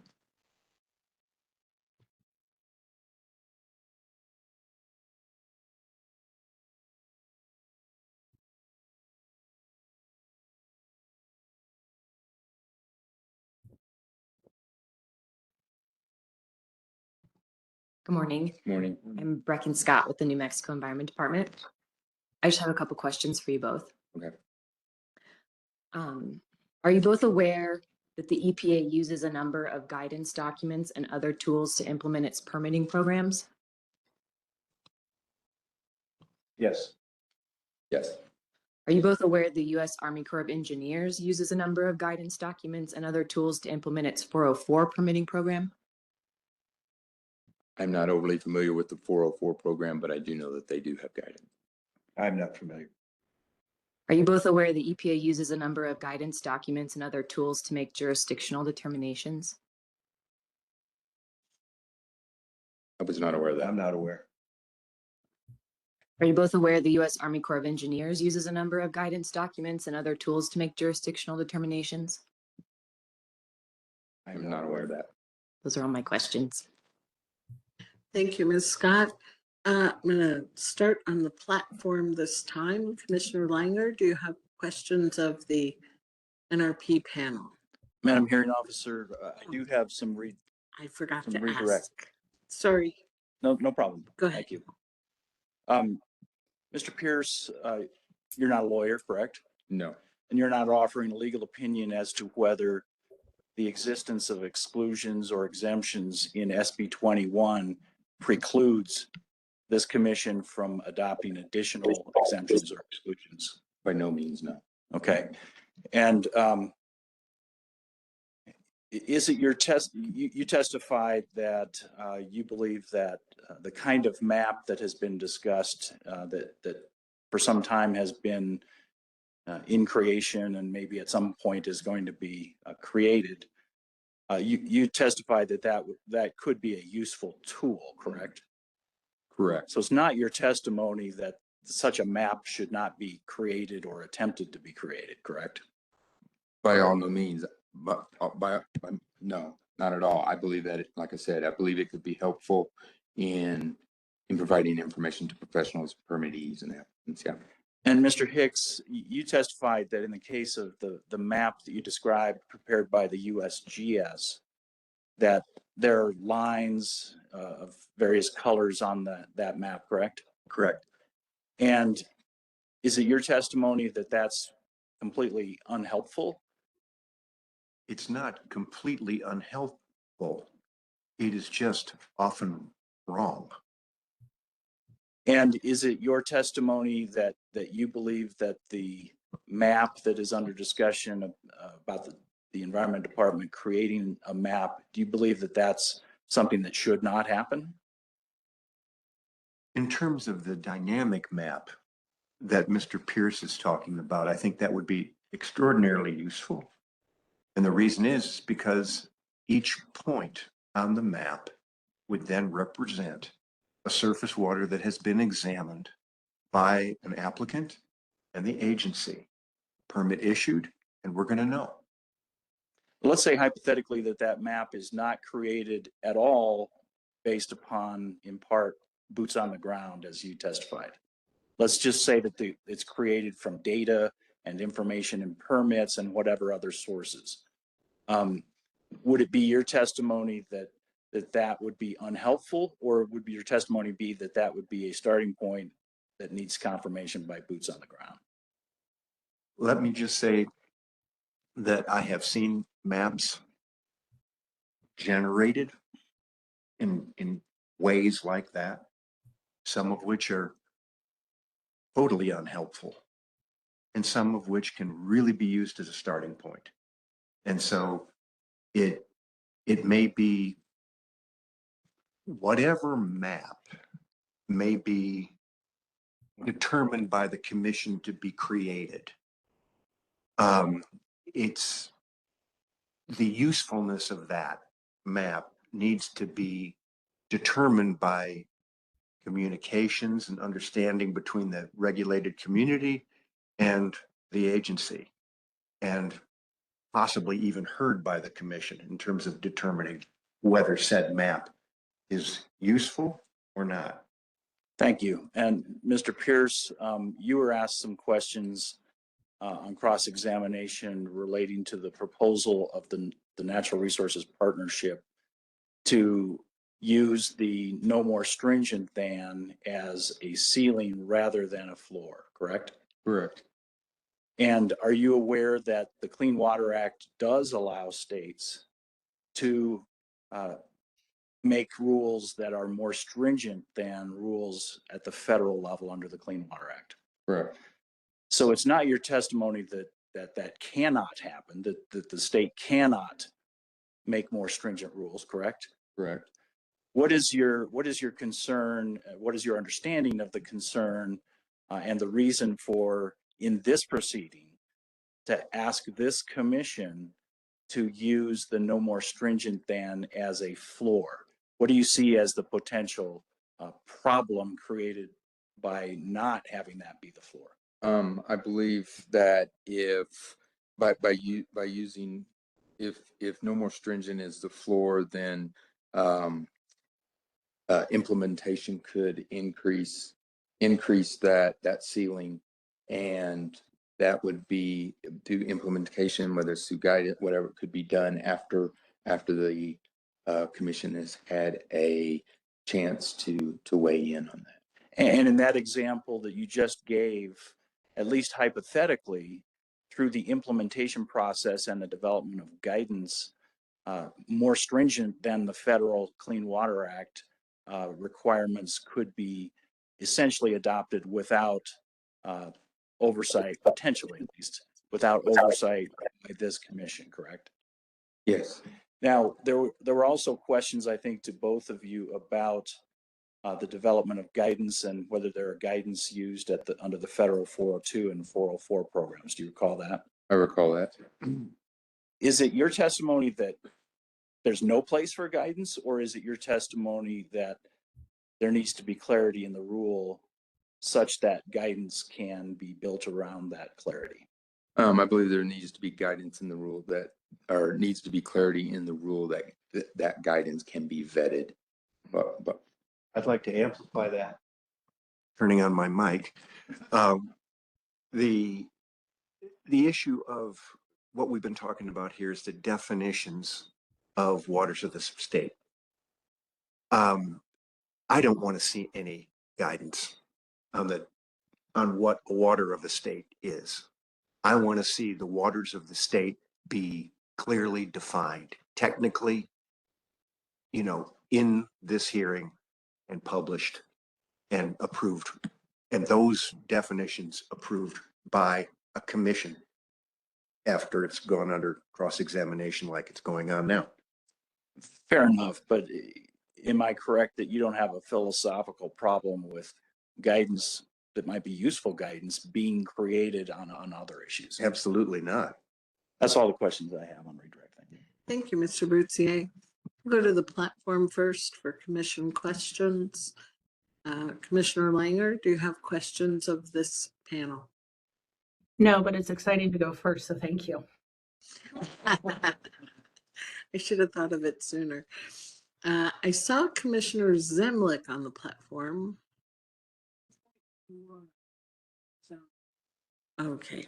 Good morning. Morning. I'm Brecken Scott with the New Mexico Environment Department. I just have a couple questions for you both. Okay. Are you both aware that the EPA uses a number of guidance documents and other tools to implement its permitting programs? Yes. Yes. Are you both aware the U.S. Army Corps of Engineers uses a number of guidance documents and other tools to implement its 404 permitting program? I'm not overly familiar with the 404 program, but I do know that they do have guidance. I'm not familiar. Are you both aware the EPA uses a number of guidance documents and other tools to make jurisdictional determinations? I was not aware of that. I'm not aware. Are you both aware the U.S. Army Corps of Engineers uses a number of guidance documents and other tools to make jurisdictional determinations? I'm not aware of that. Those are all my questions. Thank you, Ms. Scott. I'm going to start on the platform this time. Commissioner Langer, do you have questions of the NRP panel? Madam Hearing Officer, I do have some I forgot some to redirect. ask. Sorry. No problem. Go ahead. Thank you. Mr. Pierce, you're not a lawyer, correct? No. And you're not offering a legal opinion as to whether the existence of exclusions or exemptions in SB 21 precludes this commission from adopting additional exemptions or exclusions? By no means, no. Okay. And is it your you testified that you believe that the kind of map that has been discussed that for some time has been in creation and maybe at some point is going to be created, you testified that could be a useful tool, correct? Correct. So it's not your testimony that such a map should not be created or attempted to be created, correct? By all no means, but no, not at all. I believe that, like I said, I believe it could be helpful in providing information to professionals, permittees, and applicants. Yeah. And Mr. Hicks, you testified that in the case of the map that you described prepared by the USGS, that there are lines of various colors on that map, correct? Correct. And is it your testimony that that's completely unhelpful? It's not completely unhelpful. It is just often wrong. And is it your testimony that you believe that the map that is under discussion about the Environment Department creating a map, do you believe that that's something that should not happen? In terms of the dynamic map that Mr. Pierce is talking about, I think that would be extraordinarily useful. And the reason is because each point on the map would then represent a surface water that has been examined by an applicant and the agency, permit issued, and we're going to know. Let's say hypothetically that map is not created at all based upon, in part, boots on the ground, as you testified. Let's just say that it's created from data and information and permits and whatever other sources. Would it be your testimony that would be unhelpful, or would your testimony be that would be a starting point that needs confirmation by boots on the ground? Let me just say that I have seen maps generated in ways like that, some of which are totally unhelpful, and some of which can really be used as a starting point. And so it may be whatever map may be determined by the commission to be created. It's the usefulness of that map needs to be determined by communications and understanding between the regulated community and the agency, and possibly even heard by the commission in terms of determining whether said map is useful or not. Thank you. And Mr. Pierce, you were asked some questions on cross-examination relating to the proposal of the Natural Resources Partnership to use the no more stringent than as a ceiling rather than a floor, correct? Correct. And are you aware that the Clean Water Act does allow states to make rules that are more stringent than rules at the federal level under the Clean Water Act? Correct. So it's not your testimony that cannot happen, that the state cannot make more stringent rules, correct? Correct. What is your concern? What is your understanding of the concern and the reason for, in this proceeding, to ask this commission to use the no more stringent than as a floor? What do you see as the potential problem created by not having that be the floor? I believe that if using if no more stringent is the floor, then implementation could increase that ceiling, and that would be through implementation, whether it's through guidance, whatever could be done after the commission has had a chance to weigh in on that. And in that example that you just gave, at least hypothetically, through the implementation process and the development of guidance, more stringent than the federal Clean Water Act requirements could be essentially adopted without oversight, potentially at least, without oversight by this commission, correct? Yes. Now, there were also questions, I think, to both of you about the development of guidance and whether there are guidance used under the federal 402 and 404 programs. Do you recall that? I recall that. Is it your testimony that there's no place for guidance, or is it your testimony that there needs to be clarity in the rule such that guidance can be built around that clarity? I believe there needs to be guidance in the rule or needs to be clarity in the rule that guidance can be vetted. But I'd like to amplify that. Turning on my mic. The issue of what we've been talking about here is the definitions of waters of the state. I don't want to see any guidance on what a water of the state is. I want to see the waters of the state be clearly defined, technically, in this hearing and published and approved, and those definitions approved by a commission after it's gone under cross-examination like it's going on now. Fair enough, but am I correct that you don't have a philosophical problem with guidance that might be useful guidance being created on other issues? Absolutely not. That's all the questions I have on redirect. Thank you. Thank you, Mr. Boutier. We'll go to the platform first for commission questions. Commissioner Langer, do you have questions of this panel? No, but it's exciting to go first, so thank you. I should have thought of it sooner. I saw Commissioner Zemlich on the platform. Okay.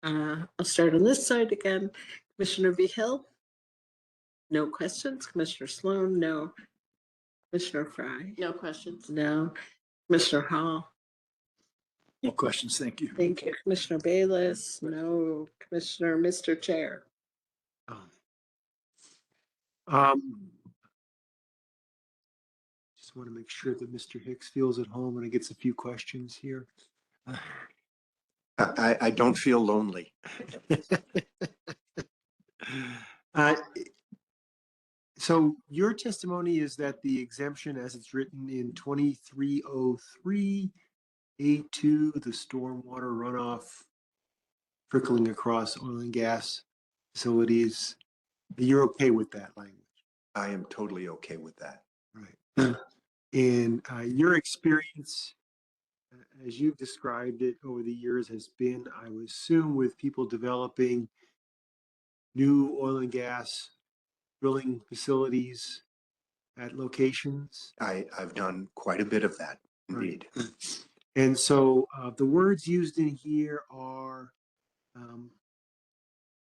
I'll start on this side again. Commissioner Vigil? No questions. Commissioner Sloan? No. Commissioner Fry? No questions. No. Commissioner Hall? No questions, thank you. Thank you. Commissioner Bayless? No. Commissioner, Mr. Chair? Just want to make sure that Mr. Hicks feels at home when he gets a few questions here. I don't feel lonely. So your testimony is that the exemption as it's written in 2303 A2, the stormwater runoff trickling across oil and gas facilities, you're okay with that language? I am totally okay with that. Right. And your experience, as you've described it over the years, has been, I would assume, with people developing new oil and gas drilling facilities at locations. I've done quite a bit of that, indeed. Right. And so the words used in here are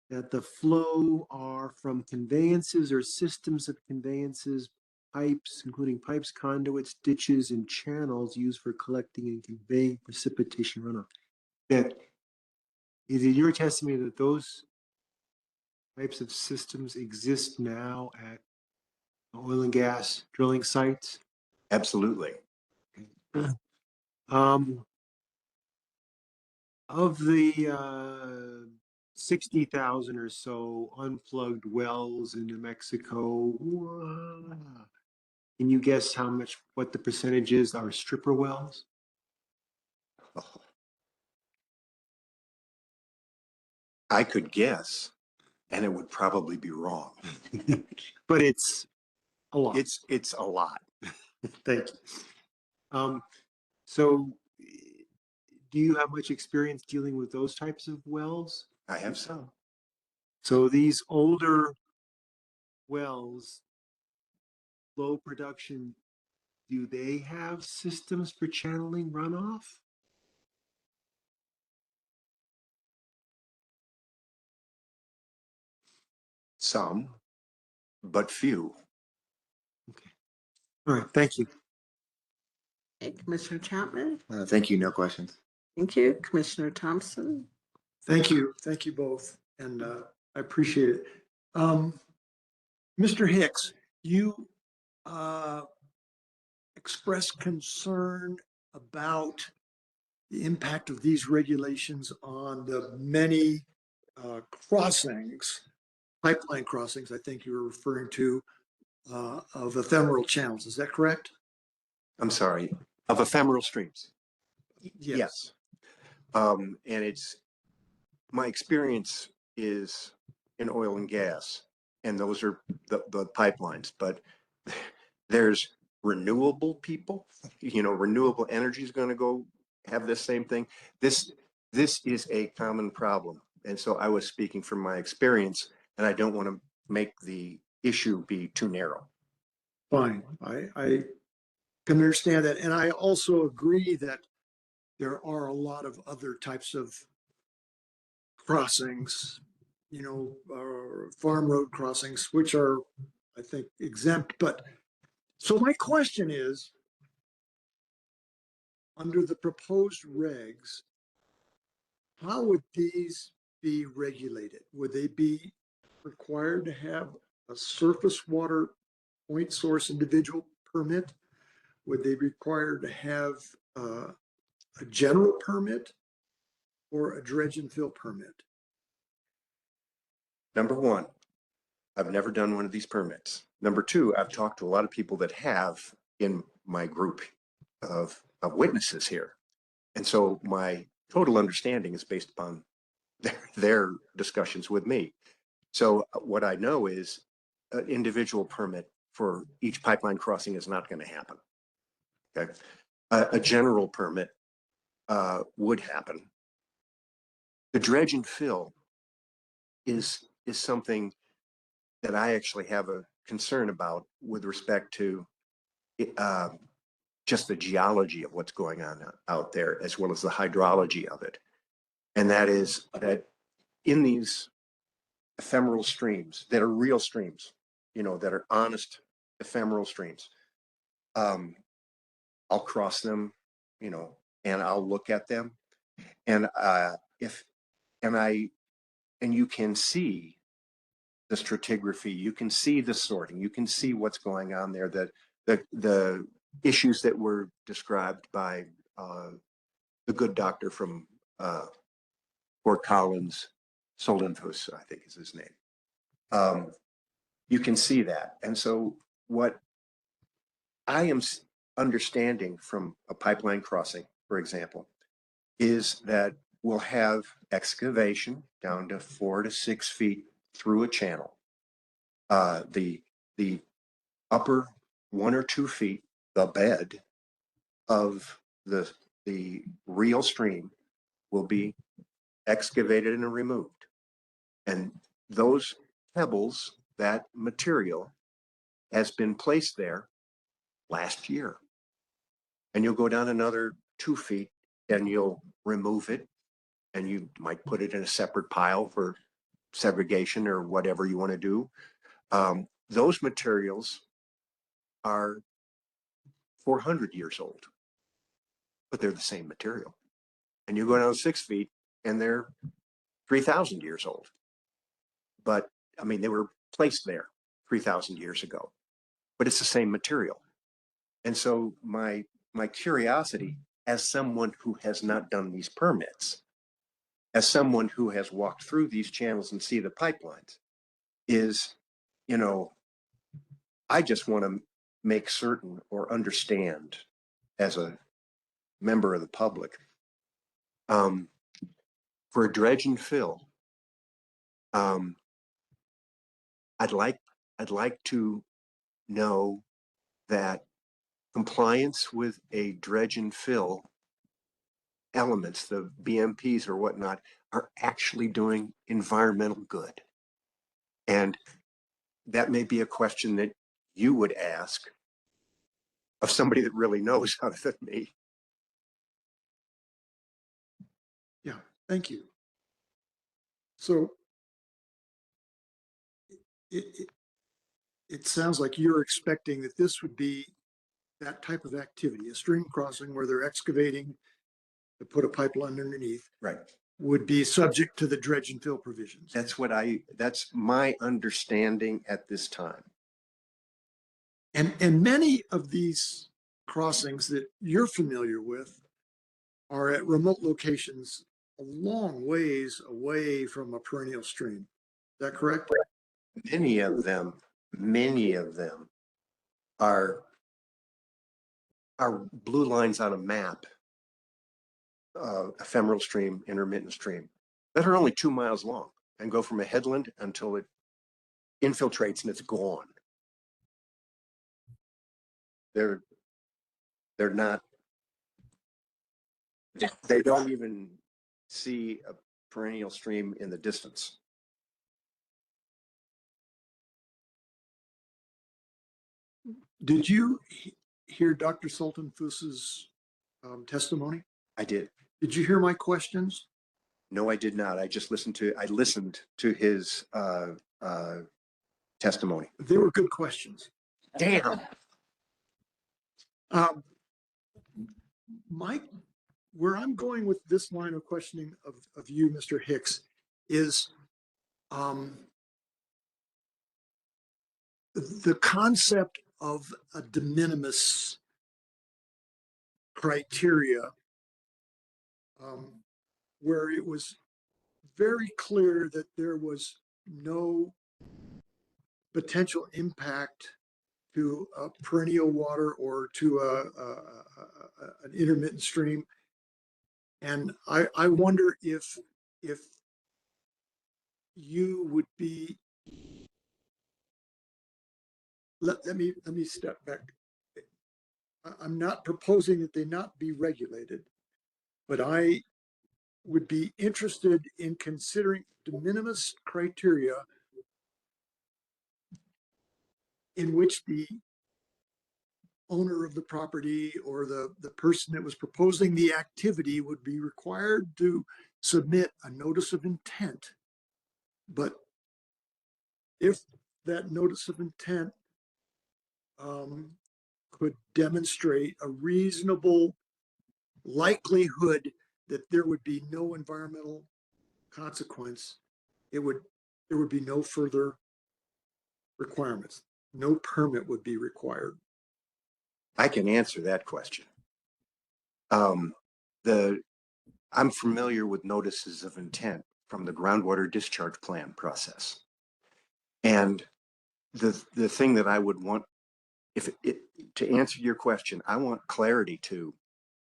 that the flow are from conveyances or systems of conveyances, pipes, including pipes, conduits, ditches, and channels used for collecting and conveying precipitation runoff. That is it your testimony that those types of systems exist now at oil and gas drilling sites? Absolutely. Of the 60,000 or so unplugged wells in New Mexico, can you guess what the percentages are stripper wells? I could guess, and it would probably be wrong. But it's a lot. It's a lot. Thank you. So do you have much experience dealing with those types of wells? I have some. So these older wells, low production, do they have systems for channeling runoff? Some, but few. Okay. All right. Thank you. Okay, Commissioner Chapman. Thank you. No questions. Thank you. Commissioner Thompson. Thank you. Thank you both. And I appreciate it. Mr. Hicks, you expressed concern about the impact of these regulations on the many crossings, pipeline crossings, I think you were referring to, of ephemeral channels. Is that correct? I'm sorry, of ephemeral streams. Yes. And it's, my experience is in oil and gas, and those are the pipelines, but there's renewable people, renewable energy is going to go have this same thing. This is a common problem. And so I was speaking from my experience, and I don't want to make the issue be too narrow. Fine. I can understand that. And I also agree that there are a lot of other types of crossings, farm road crossings, which are, I think, exempt. But so my question is, under the proposed regs, how would these be regulated? Would they be required to have a surface water point source individual permit? Would they be required to have a general permit or a dredge and fill permit? Number one, I've never done one of these permits. Number two, I've talked to a lot of people that have in my group of witnesses here. And so my total understanding is based upon their discussions with me. So what I know is an individual permit for each pipeline crossing is not going to happen. Okay. A general permit would happen. The dredge and fill is something that I actually have a concern about with respect to just the geology of what's going on out there, as well as the hydrology of it. And that is that in these ephemeral streams that are real streams, that are honest ephemeral streams, I'll cross them, and I'll look at them. And you can see the stratigraphy, you can see the sorting, you can see what's going on there, that the issues that were described by the good doctor from Fort Collins, Solinthus, I think is his name. You can see that. And so what I am understanding from a pipeline crossing, for example, is that we'll have excavation down to 4 to 6 feet through a channel. The upper 1 or 2 feet the bed of the real stream will be excavated and removed. And those pebbles, that material has been placed there last year. And you'll go down another 2 feet and you'll remove it, and you might put it in a separate pile for segregation or whatever you want to do. Those materials are 400 years old, but they're the same material. And you go down 6 feet and they're 3,000 years old. But I mean, they were placed there 3,000 years ago, but it's the same material. And so my curiosity, as someone who has not done these permits, as someone who has walked through these channels and see the pipelines, is, you know, I just want to make certain or understand as a member of the public, for a dredge and fill, I'd like to know that compliance with a dredge and fill elements, the BMPs or whatnot, are actually doing environmental good. And that may be a question that you would ask of somebody that really knows other than me. Yeah, thank you. So it sounds like you're expecting that this would be that type of activity, a stream crossing where they're excavating to put a pipeline underneath. Right. Would be subject to the dredge and fill provisions. That's my understanding at this time. And many of these crossings that you're familiar with are at remote locations a long ways away from a perennial stream. Is that correct? Many of them are blue lines on a map, ephemeral stream, intermittent stream, that are only 2 miles long and go from a headland until it infiltrates and it's gone. They're not, they don't even see a perennial stream in the distance. Did you hear Dr. Sultan Fuss's testimony? I did. Did you hear my questions? No, I did not. I listened to his testimony. They were good questions. Damn. Mike, where I'm going with this line of questioning of you, Mr. Hicks, is the concept of a de minimis criteria, where it was very clear that there was no potential impact to a perennial water or to an intermittent stream. And I wonder if you would be, let me step back. I'm not proposing that they not be regulated, but I would be interested in considering de minimis criteria in which the owner of the property or the person that was proposing the activity would be required to submit a notice of intent. But if that notice of intent could demonstrate a reasonable likelihood that there would be no environmental consequence, there would be no further requirements. No permit would be required. I can answer that question. I'm familiar with notices of intent from the groundwater discharge plan process. And the thing that I would want, to answer your question, I want clarity to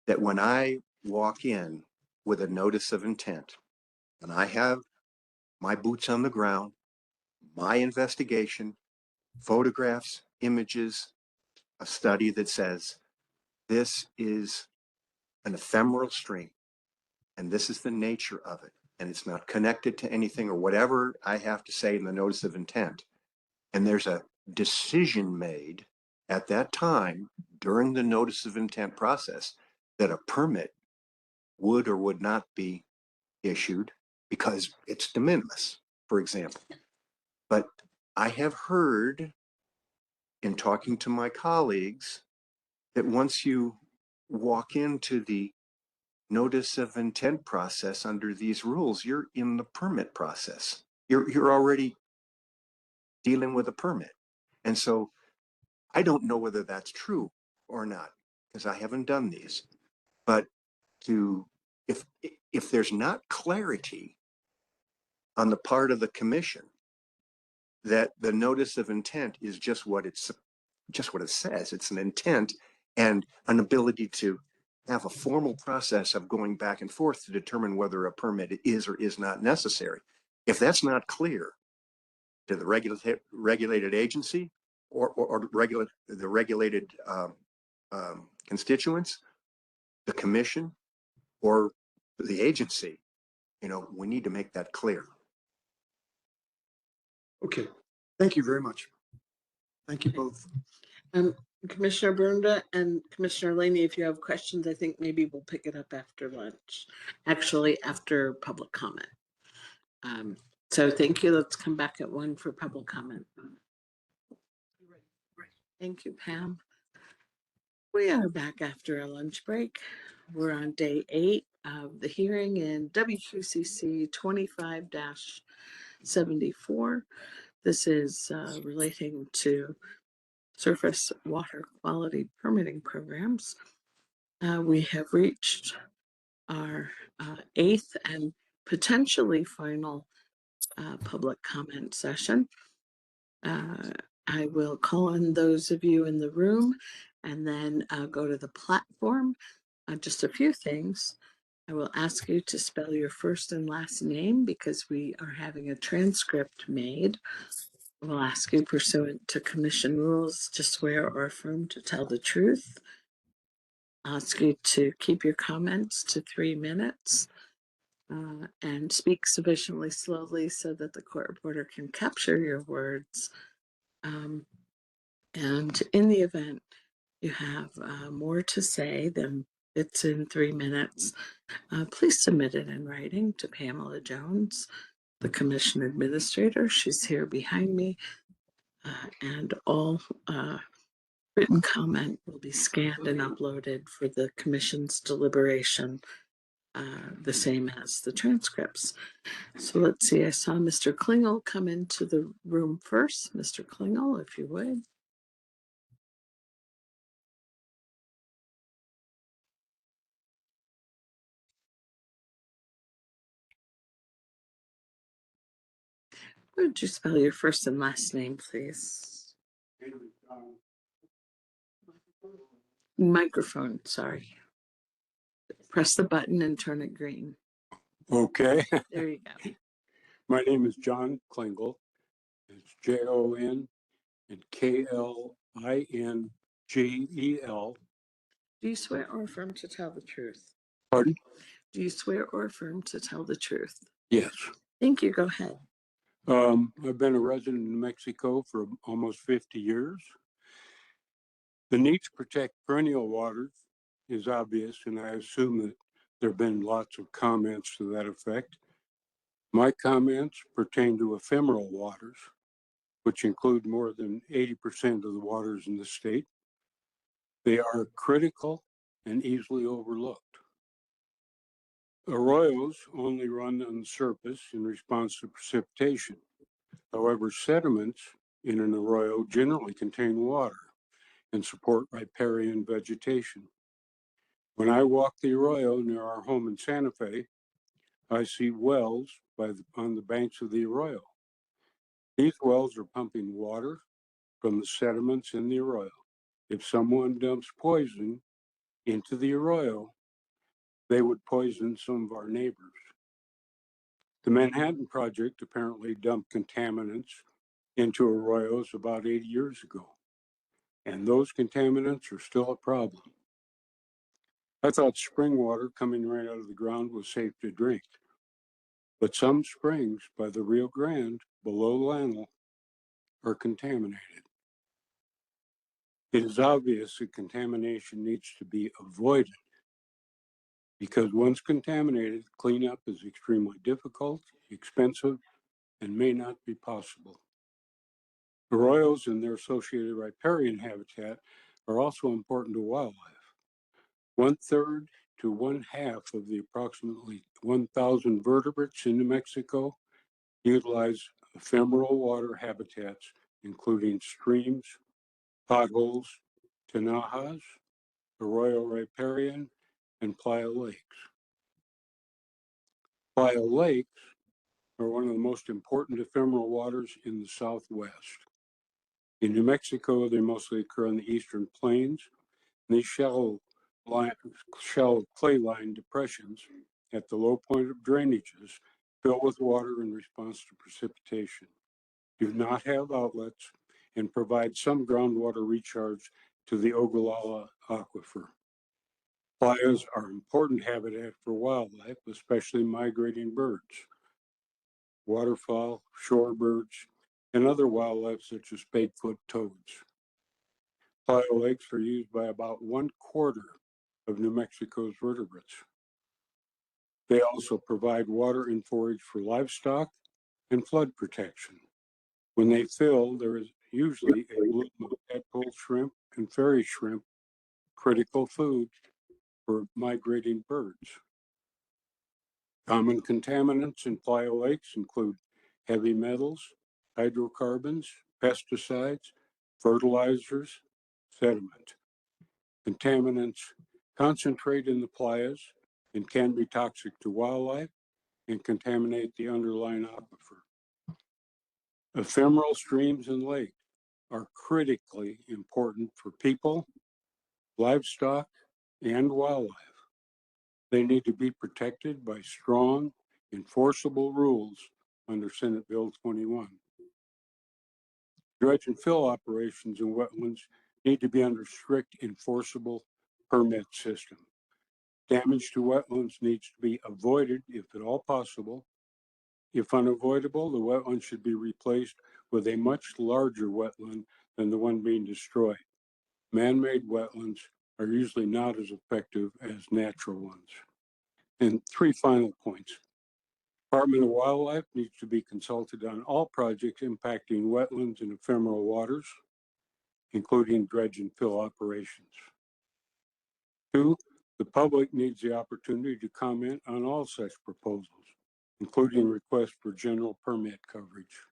that when I walk in with a notice of intent and I have my boots on the ground, my investigation, photographs, images, a study that says this is an ephemeral stream and this is the nature of it, and it's not connected to anything or whatever I have to say in the notice of intent, and there's a decision made at that time during the notice of intent process that a permit would or would not be issued because it's de minimis, for example. But I have heard in talking to my colleagues that once you walk into the notice of intent process under these rules, you're in the permit process. You're already dealing with a permit. And so I don't know whether that's true or not, because I haven't done these. But if there's not clarity on the part of the commission that the notice of intent is just what it says, it's an intent and an ability to have a formal process of going back and forth to determine whether a permit is or is not necessary. If that's not clear to the regulated agency or the regulated constituents, the commission or the agency, we need to make that clear. Okay, thank you very much. Thank you both. Commissioner Brunda and Commissioner Laney, if you have questions, I think maybe we'll pick it up after lunch, actually after public comment. So thank you. Let's come back at 1 for public comment. Thank you, Pam. We are back after a lunch break. We're on day 8 of the hearing in WQCC 25-74. This is relating to surface water quality permitting programs. We have reached our 8th and potentially final public comment session. I will call on those of you in the room and then go to the platform. Just a few things. I will ask you to spell your first and last name because we are having a transcript made. We'll ask you pursuant to commission rules to swear or affirm to tell the truth. I'll ask you to keep your comments to 3 minutes and speak sufficiently slowly so that the court reporter can capture your words. And in the event you have more to say than it's in 3 minutes, please submit it in writing to Pamela Jones, the commission administrator. She's here behind me. And all written comment will be scanned and uploaded for the commission's deliberation, the same as the transcripts. So let's see, I saw Mr. Klingel come into the room first. Mr. Klingel, if you would. Would you spell your first and last name, please? Microphone, sorry. Press the button and turn it green. Okay. There you go. My name is John Klingel. It's Jon and Klingel. Do you swear or affirm to tell the truth? Pardon? Do you swear or affirm to tell the truth? Yes. Thank you. Go ahead. I've been a resident in New Mexico for almost 50 years. The need to protect perennial waters is obvious, and I assume that there have been lots of comments to that effect. My comments pertain to ephemeral waters, which include more than 80% of the waters in the state. They are critical and easily overlooked. Arroyos only run on the surface in response to precipitation. However, sediments in an arroyo generally contain water and support riparian vegetation. When I walk the arroyo near our home in Santa Fe, I see wells on the banks of the arroyo. These wells are pumping water from the sediments in the arroyo. If someone dumps poison into the arroyo, they would poison some of our neighbors. The Manhattan Project apparently dumped contaminants into arroyos about 80 years ago. and those contaminants are still a problem. I thought spring water coming right out of the ground was safe to drink, but some springs by the Rio Grande below Lanel are contaminated. It is obvious that contamination needs to be avoided because once contaminated, cleanup is extremely difficult, expensive, and may not be possible. Arroyos and their associated riparian habitat are also important to wildlife. 1/3 to 1/2 of the approximately 1,000 vertebrates in New Mexico utilize ephemeral water habitats, including streams, potholes, tinajas, arroyo riparian, and playa lakes. Playa lakes are one of the most important ephemeral waters in the Southwest. In New Mexico, they mostly occur on the eastern plains. These shallow clay-lined depressions at the low point of drainages fill with water in response to precipitation, do not have outlets, and provide some groundwater recharge to the Ogallala aquifer. Playas are important habitat for wildlife, especially migrating birds, waterfowl, shorebirds, and other wildlife such as spadefoot toads. Playa lakes are used by about 1/4 of New Mexico's vertebrates. They also provide water and forage for livestock and flood protection. When they fill, there is usually a bloom of tadpole shrimp and fairy shrimp, critical food for migrating birds. Common contaminants in playa lakes include heavy metals, hydrocarbons, pesticides, fertilizers, sediment. Contaminants concentrate in the playas and can be toxic to wildlife and contaminate the underlying aquifer. Ephemeral streams and lakes are critically important for people, livestock, and wildlife. They need to be protected by strong, enforceable rules under Senate Bill 21. Dredge and fill operations in wetlands need to be under strict enforceable permit system. Damage to wetlands needs to be avoided if at all possible. If unavoidable, the wetland should be replaced with a much larger wetland than the one being destroyed. Man-made wetlands are usually not as effective as natural ones. And 3 final points. Department of Wildlife needs to be consulted on all projects impacting wetlands and ephemeral waters, including dredge and fill operations. 2, the public needs the opportunity to comment on all such proposals, including requests for general permit coverage.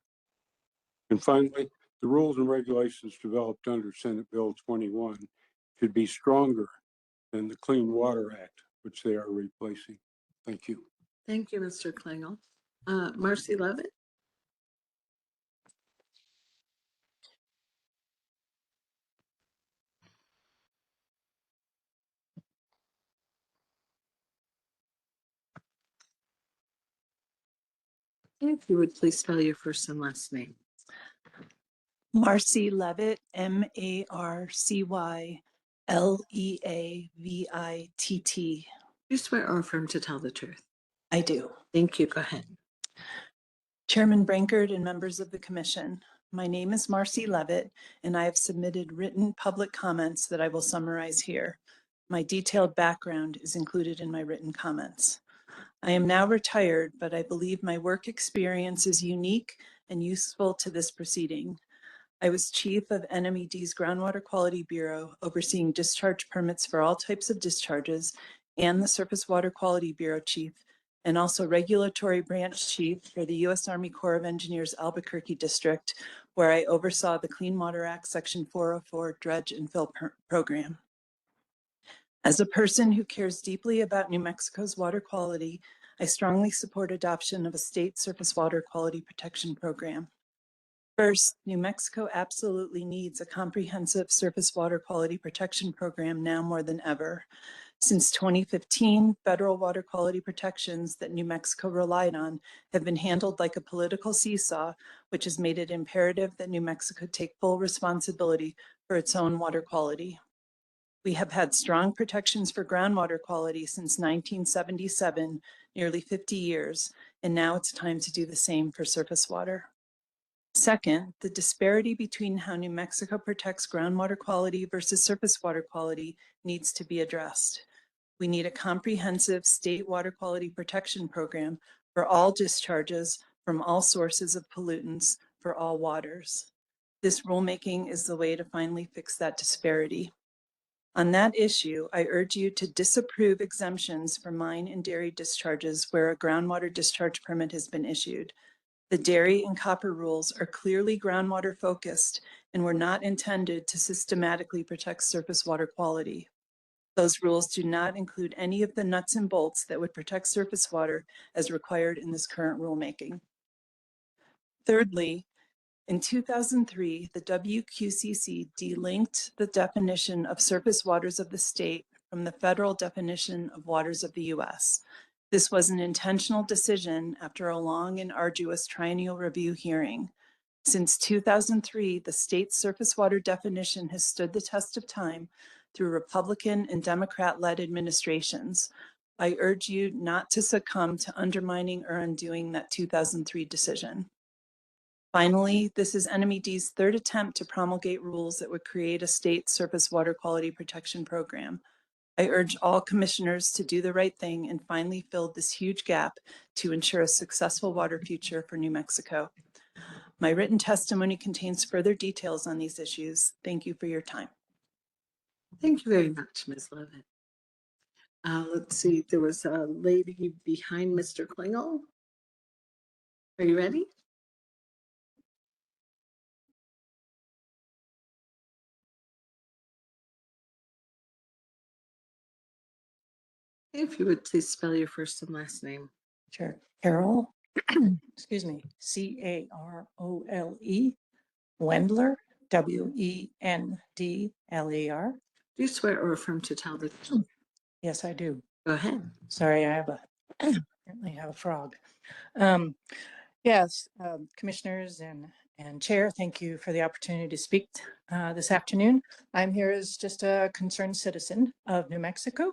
And finally, the rules and regulations developed under Senate Bill 21 should be stronger than the Clean Water Act, which they are replacing. Thank you. Thank you, Mr. Klingel. Marcy Levitt? If you would please spell your first and last name. Marcy Levitt, MarcyLeavitt. You swear or affirm to tell the truth? I do. Thank you. Go ahead. Chairman Brankard and members of the commission, my name is Marcy Levitt, and I have submitted written public comments that I will summarize here. My detailed background is included in my written comments. I am now retired, but I believe my work experience is unique and useful to this proceeding. I was chief of NMED's Groundwater Quality Bureau, overseeing discharge permits for all types of discharges, and the Surface Water Quality Bureau chief, and also regulatory branch chief for the U.S. Army Corps of Engineers Albuquerque District, where I oversaw the Clean Water Act Section 404 dredge and fill program. As a person who cares deeply about New Mexico's water quality, I strongly support adoption of a state surface water quality protection program. First, New Mexico absolutely needs a comprehensive surface water quality protection program now more than ever. Since 2015, federal water quality protections that New Mexico relied on have been handled like a political seesaw, which has made it imperative that New Mexico take full responsibility for its own water quality. We have had strong protections for groundwater quality since 1977, nearly 50 years, and now it's time to do the same for surface water. Second, the disparity between how New Mexico protects groundwater quality versus surface water quality needs to be addressed. We need a comprehensive state water quality protection program for all discharges from all sources of pollutants for all waters. This rulemaking is the way to finally fix that disparity. On that issue, I urge you to disapprove exemptions for mine and dairy discharges where a groundwater discharge permit has been issued. The dairy and copper rules are clearly groundwater focused and were not intended to systematically protect surface water quality. Those rules do not include any of the nuts and bolts that would protect surface water as required in this current rulemaking. Thirdly, in 2003, the WQCC delinked the definition of surface waters of the state from the federal definition of waters of the U.S. This was an intentional decision after a long and arduous triennial review hearing. Since 2003, the state's surface water definition has stood the test of time through Republican and Democrat-led administrations. I urge you not to succumb to undermining or undoing that 2003 decision. Finally, this is NMED's third attempt to promulgate rules that would create a state surface water quality protection program. I urge all commissioners to do the right thing and finally fill this huge gap to ensure a successful water future for New Mexico. My written testimony contains further details on these issues. Thank you for your time. Thank you very much, Ms. Levitt. Let's see, there was a lady behind Mr. Klingel. Are you ready? If you would please spell your first and last name. Sure. Carol, excuse me, Carole, Wendler, Wendler. Do you swear or affirm to tell the truth? Yes, I do. Go ahead. Sorry, I have apparently have a frog. Yes, commissioners and chair, thank you for the opportunity to speak this afternoon. I'm here as just a concerned citizen of New Mexico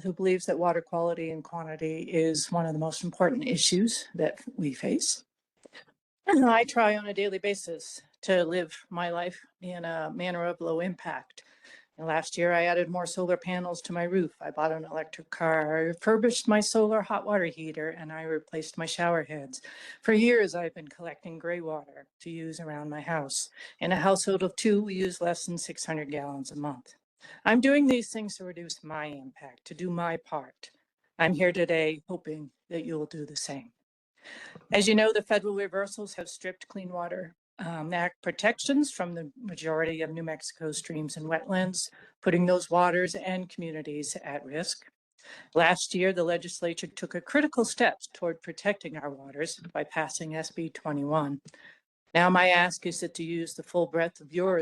who believes that water quality and quantity is one of the most important issues that we face. And I try on a daily basis to live my life in a manner of low impact. And last year, I added more solar panels to my roof. I bought an electric car. I refurbished my solar hot water heater, and I replaced my shower heads. For years, I've been collecting gray water to use around my house. In a household of 2, we use less than 600 gallons a month. I'm doing these things to reduce my impact, to do my part. I'm here today hoping that you'll do the same. As you know, the federal reversals have stripped Clean Water Act protections from the majority of New Mexico's streams and wetlands, putting those waters and communities at risk. Last year, the legislature took a critical step toward protecting our waters by passing SB 21. Now my ask is that to use the full breadth of your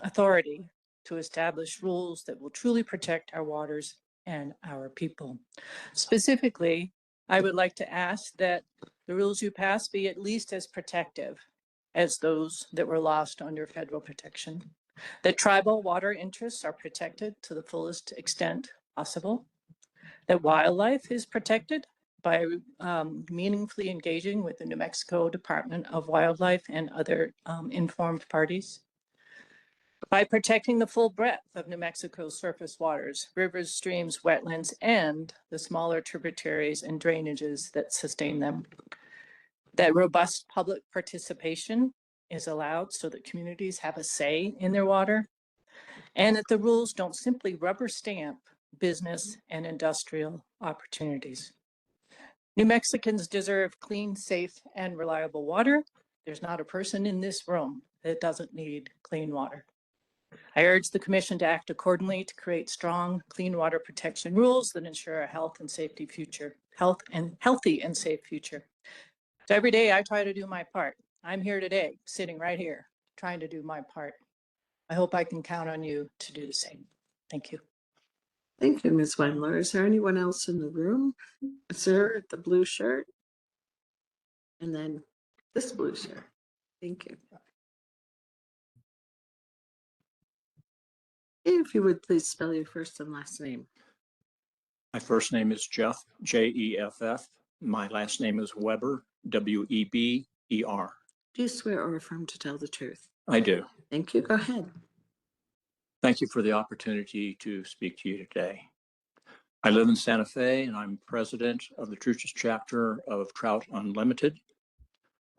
authority to establish rules that will truly protect our waters and our people. Specifically, I would like to ask that the rules you pass be at least as protective as those that were lost under federal protection, that tribal water interests are protected to the fullest extent possible, that wildlife is protected by meaningfully engaging with the New Mexico Department of Wildlife and other informed parties, by protecting the full breadth of New Mexico's surface waters, rivers, streams, wetlands, and the smaller tributaries and drainages that sustain them. That robust public participation is allowed so that communities have a say in their water, and that the rules don't simply rubber stamp business and industrial opportunities. New Mexicans deserve clean, safe, and reliable water. There's not a person in this room that doesn't need clean water. I urge the Commission to act accordingly to create strong, clean water protection rules that ensure a healthy and safe future. So every day I try to do my part. I'm here today, sitting right here, trying to do my part. I hope I can count on you to do the same. Thank you. Thank you, Ms. Wendler. Is there anyone else in the room? Sir, the blue shirt? And then this blue shirt. Thank you. If you would please spell your first and last name. My first name is Jeff, Jeff. My last name is Weber, Weber. Do you swear or affirm to tell the truth? I do. Thank you. Go ahead. Thank you for the opportunity to speak to you today. I live in Santa Fe and I'm president of the Truchas chapter of Trout Unlimited.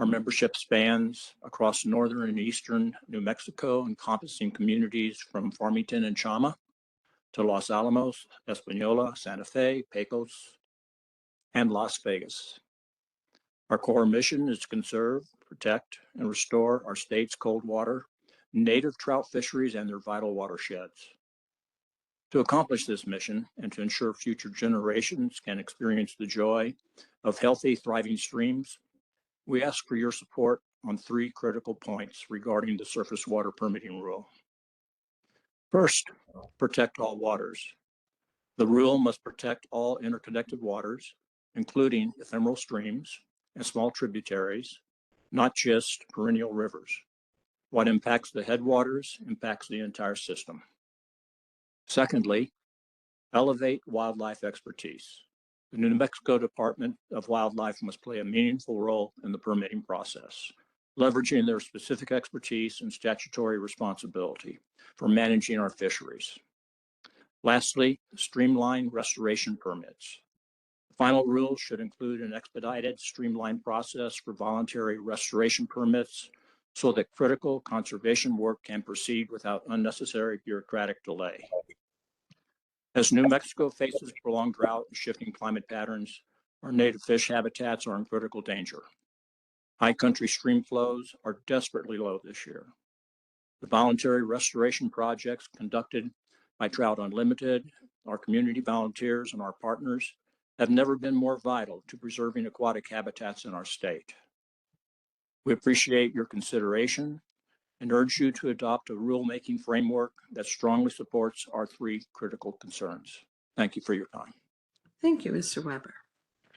Our membership spans across northern and eastern New Mexico, encompassing communities from Farmington and Chama to Los Alamos, Espanola, Santa Fe, Pecos, and Las Vegas. Our core mission is to conserve, protect, and restore our state's cold water, native trout fisheries, and their vital watersheds. To accomplish this mission and to ensure future generations can experience the joy of healthy, thriving streams, we ask for your support on 3 critical points regarding the surface water permitting rule. First, protect all waters. The rule must protect all interconnected waters, including ephemeral streams and small tributaries, not just perennial rivers. What impacts the headwaters impacts the entire system. Secondly, elevate wildlife expertise. The New Mexico Department of Wildlife must play a meaningful role in the permitting process, leveraging their specific expertise and statutory responsibility for managing our fisheries. Lastly, streamline restoration permits. The final rule should include an expedited, streamlined process for voluntary restoration permits so that critical conservation work can proceed without unnecessary bureaucratic delay. As New Mexico faces prolonged drought and shifting climate patterns, our native fish habitats are in critical danger. High country stream flows are desperately low this year. The voluntary restoration projects conducted by Trout Unlimited, our community volunteers, and our partners have never been more vital to preserving aquatic habitats in our state. We appreciate your consideration and urge you to adopt a rulemaking framework that strongly supports our 3 critical concerns. Thank you for your time. Thank you, Mr. Weber.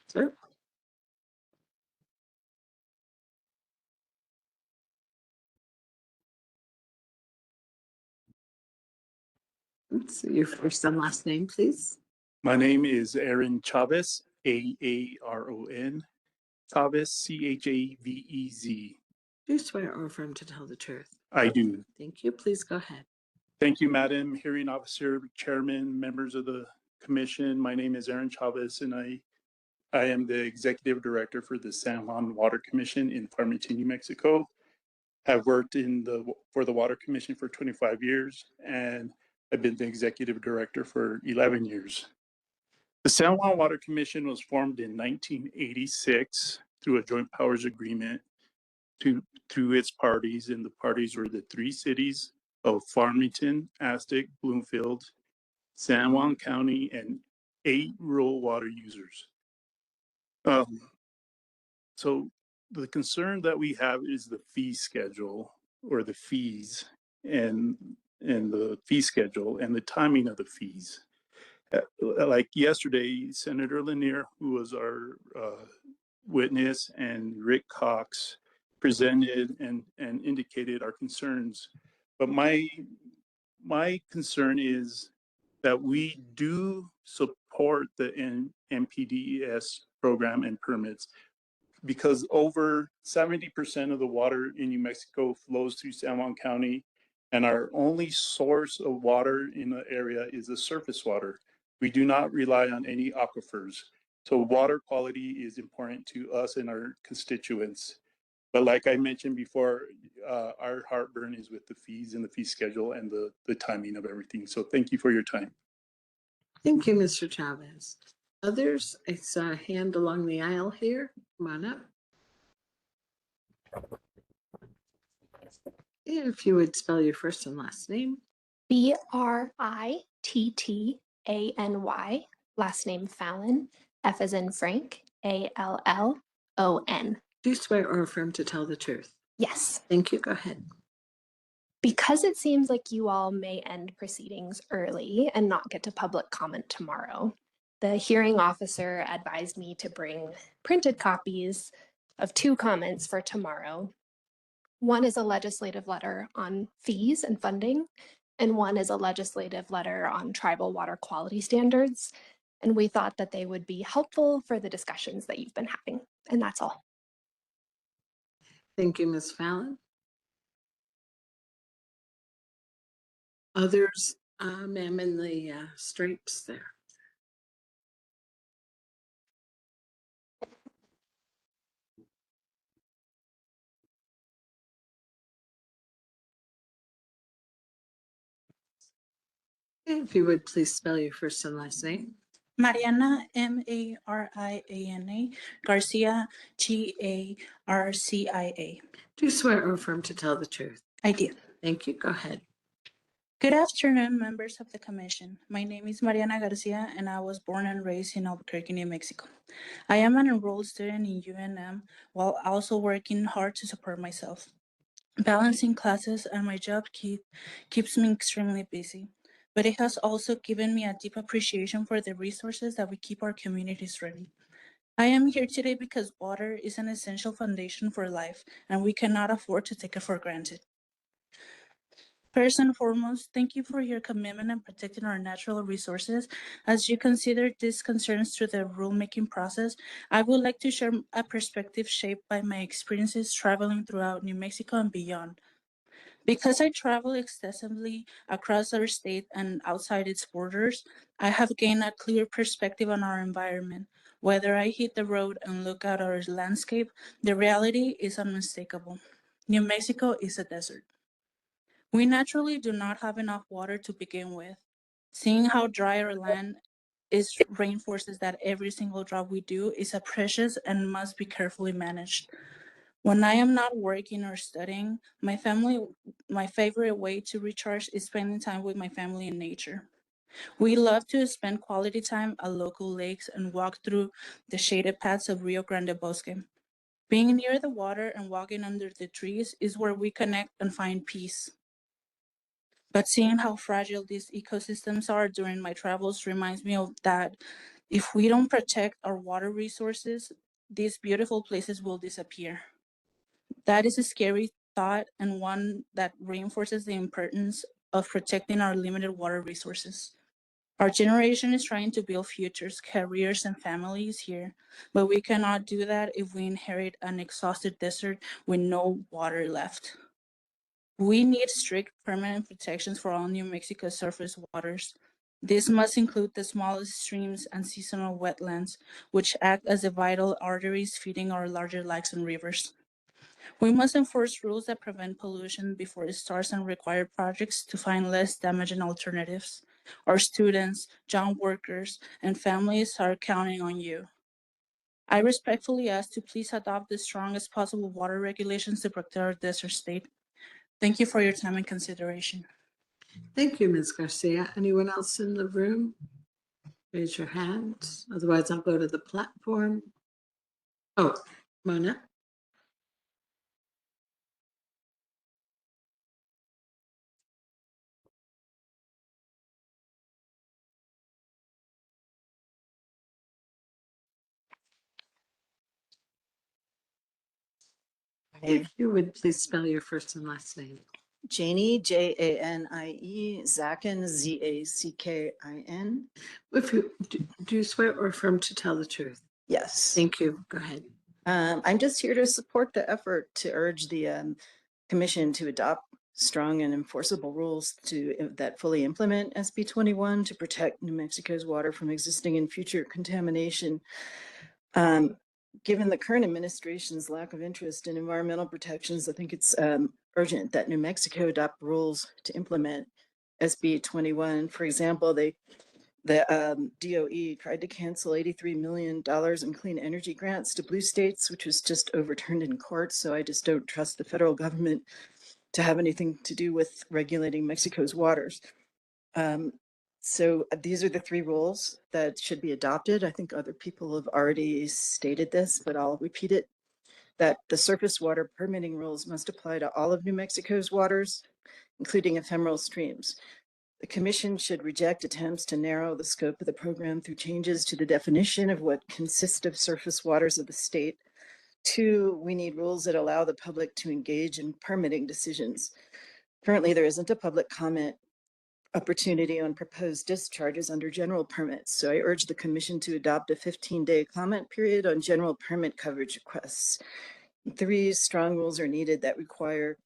Sir? Let's see your first and last name, please. My name is Aaron Chavez, Aaron Chavez, Chavez. Do you swear or affirm to tell the truth? I do. Thank you. Please go ahead. Thank you, Madam Hearing Officer, Chairman, members of the Commission. My name is Aaron Chavez, and I am the Executive Director for the San Juan Water Commission in Farmington, New Mexico. Have worked for the Water Commission for 25 years, and I've been the Executive Director for 11 years. The San Juan Water Commission was formed in 1986 through a joint powers agreement through its parties, and the parties were the 3 cities of Farmington, Aztec, Bloomfield, San Juan County, and 8 rural water users. So the concern that we have is the fee schedule, or the fees, and the fee schedule and the timing of the fees. Like yesterday, Senator Lanier, who was our witness, and Rick Cox presented and indicated our concerns. But my concern is that we do support the NPDES program and permits, because over 70% of the water in New Mexico flows through San Juan County, and our only source of water in the area is the surface water. We do not rely on any aquifers. So water quality is important to us and our constituents. But like I mentioned before, our heartburn is with the fees and the fee schedule and the timing of everything. So thank you for your time. Thank you, Mr. Chavez. Others, I saw a hand along the aisle here. Come on up. If you would spell your first and last name. Brittany, last name Fallon, F as in Frank, Allon. Do you swear or affirm to tell the truth? Yes. Thank you. Go ahead. Because it seems like you all may end proceedings early and not get to public comment tomorrow, the hearing officer advised me to bring printed copies of 2 comments for tomorrow. One is a legislative letter on fees and funding, and one is a legislative letter on tribal water quality standards. And we thought that they would be helpful for the discussions that you've been having. And that's all. Thank you, Ms. Fallon. Others, ma'am, in the stripes there. If you would please spell your first and last name. Mariana, Mariana, Garcia, Garcia. Do you swear or affirm to tell the truth? I do. Thank you. Go ahead. Good afternoon, members of the Commission. My name is Mariana Garcia, and I was born and raised in Albuquerque, New Mexico. I am an enrolled student in UNM while also working hard to support myself. Balancing classes and my job keeps me extremely busy, but it has also given me a deep appreciation for the resources that we keep our communities ready. I am here today because water is an essential foundation for life, and we cannot afford to take it for granted. First and foremost, thank you for your commitment in protecting our natural resources. As you consider these concerns through the rulemaking process, I would like to share a perspective shaped by my experiences traveling throughout New Mexico and beyond. Because I travel extensively across our state and outside its borders, I have gained a clear perspective on our environment. Whether I hit the road and look at our landscape, the reality is unmistakable. New Mexico is a desert. We naturally do not have enough water to begin with. Seeing how dry our land is reinforces that every single drop we do is a precious and must be carefully managed. When I am not working or studying, my favorite way to recharge is spending time with my family in nature. We love to spend quality time at local lakes and walk through the shaded paths of Rio Grande Bosque. Being near the water and walking under the trees is where we connect and find peace. But seeing how fragile these ecosystems are during my travels reminds me of that if we don't protect our water resources, these beautiful places will disappear. That is a scary thought and one that reinforces the importance of protecting our limited water resources. Our generation is trying to build futures, careers, and families here, but we cannot do that if we inherit an exhausted desert with no water left. We need strict permanent protections for all New Mexico surface waters. This must include the smallest streams and seasonal wetlands, which act as the vital arteries feeding our larger lakes and rivers. We must enforce rules that prevent pollution before it starts and require projects to find less damaging alternatives. Our students, job workers, and families are counting on you. I respectfully ask to please adopt the strongest possible water regulations to protect our desert state. Thank you for your time and consideration. Thank you, Ms. Garcia. Anyone else in the room? Raise your hands. Otherwise, I'll go to the platform. Oh, Mona. If you would please spell your first and last name. Janie, Janie, Zakin, Zakin. If you do you swear or affirm to tell the truth? Yes. Thank you. Go ahead. I'm just here to support the effort to urge the Commission to adopt strong and enforceable rules that fully implement SB 21 to protect New Mexico's water from existing and future contamination. Given the current administration's lack of interest in environmental protections, I think it's urgent that New Mexico adopt rules to implement SB 21. For example, the DOE tried to cancel $83 million in clean energy grants to blue states, which was just overturned in court. So I just don't trust the federal government to have anything to do with regulating Mexico's waters. So these are the 3 rules that should be adopted. I think other people have already stated this, but I'll repeat it, that the surface water permitting rules must apply to all of New Mexico's waters. including ephemeral streams. The Commission should reject attempts to narrow the scope of the program through changes to the definition of what consists of surface waters of the state. 2, we need rules that allow the public to engage in permitting decisions. Currently, there isn't a public comment opportunity on proposed discharges under general permits. So I urge the Commission to adopt a 15-day comment period on general permit coverage requests. 3, strong rules are needed that require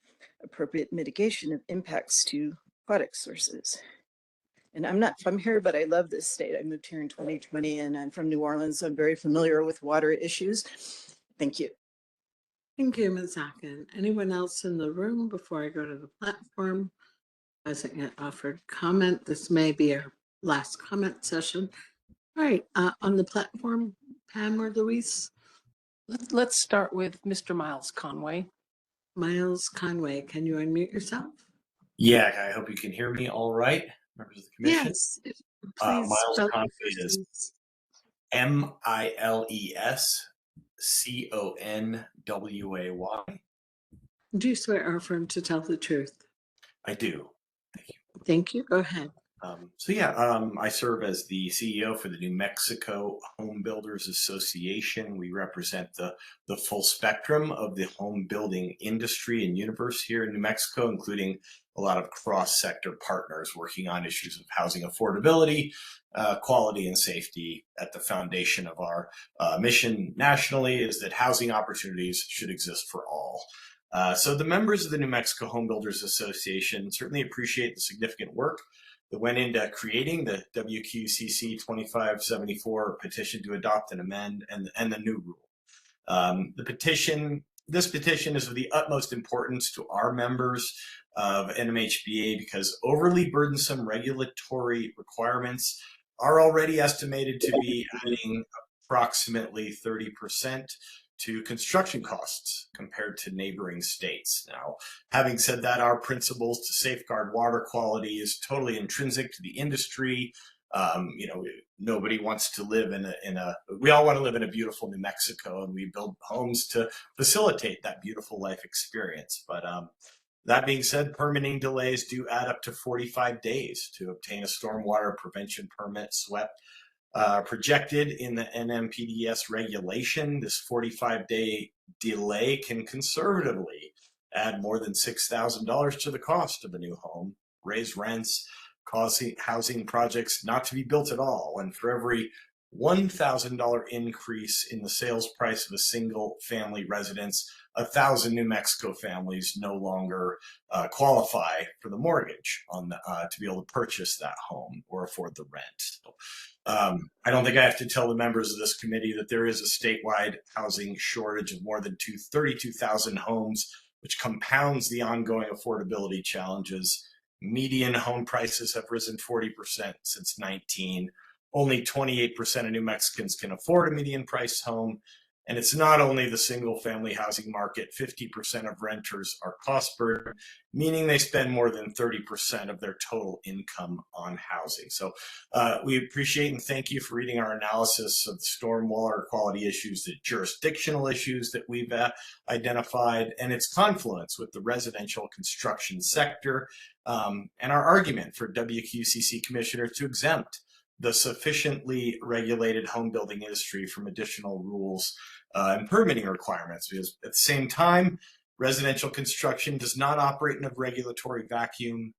appropriate mitigation of impacts to aquatic sources. And I'm not from here, but I love this state. I moved here in 2020 and I'm from New Orleans, so I'm very familiar with water issues. Thank you. Thank you, Ms. Akin. Anyone else in the room before I go to the platform? Hasn't yet offered comment. This may be our last comment session. All right, on the platform, Pam or Luis? Let's start with Mr. Miles Conway. Miles Conway, can you unmute yourself? Yeah, I hope you can hear me all right, members of the commission. Yes, please. Miles Conway is MILESCONWAY. Do you swear or affirm to tell the truth? I do. Thank you. Go ahead. I serve as the CEO for the New Mexico Home Builders Association. We represent the full spectrum of the home building industry and universe here in New Mexico, including a lot of cross-sector partners working on issues of housing affordability, quality, and safety. At the foundation of our mission nationally is that housing opportunities should exist for all. So the members of the New Mexico Home Builders Association certainly appreciate the significant work that went into creating the WQCC 2574 petition to adopt and amend and the new rule. This petition is of the utmost importance to our members of NMHBA because overly burdensome regulatory requirements are already estimated to be adding approximately 30% to construction costs compared to neighboring states. Now, having said that, our principles to safeguard water quality is totally intrinsic to the industry. Nobody wants to live we all want to live in a beautiful New Mexico, and we build homes to facilitate that beautiful life experience. But that being said, permitting delays do add up to 45 days to obtain a stormwater prevention permit SWEP. Projected in the NMPDS regulation, this 45-day delay can conservatively add more than $6,000 to the cost of a new home, raise rents, cause housing projects not to be built at all, and for every $1,000 increase in the sales price of a single family residence, 1,000 New Mexico families no longer qualify for the mortgage to be able to purchase that home or afford the rent. So, I don't think I have to tell the members of this committee that there is a statewide housing shortage of more than 32,000 homes, which compounds the ongoing affordability challenges. Median home prices have risen 40% since 19. Only 28% of New Mexicans can afford a median price home. And it's not only the single family housing market, 50% of renters are cost burden, meaning they spend more than 30% of their total income on housing. So we appreciate and thank you for reading our analysis of the stormwater quality issues, the jurisdictional issues that we've identified, and its confluence with the residential construction sector, and our argument for WQCC commissioners to exempt the sufficiently regulated home building industry from additional rules and permitting requirements, because at the same time, residential construction does not operate in a regulatory vacuum.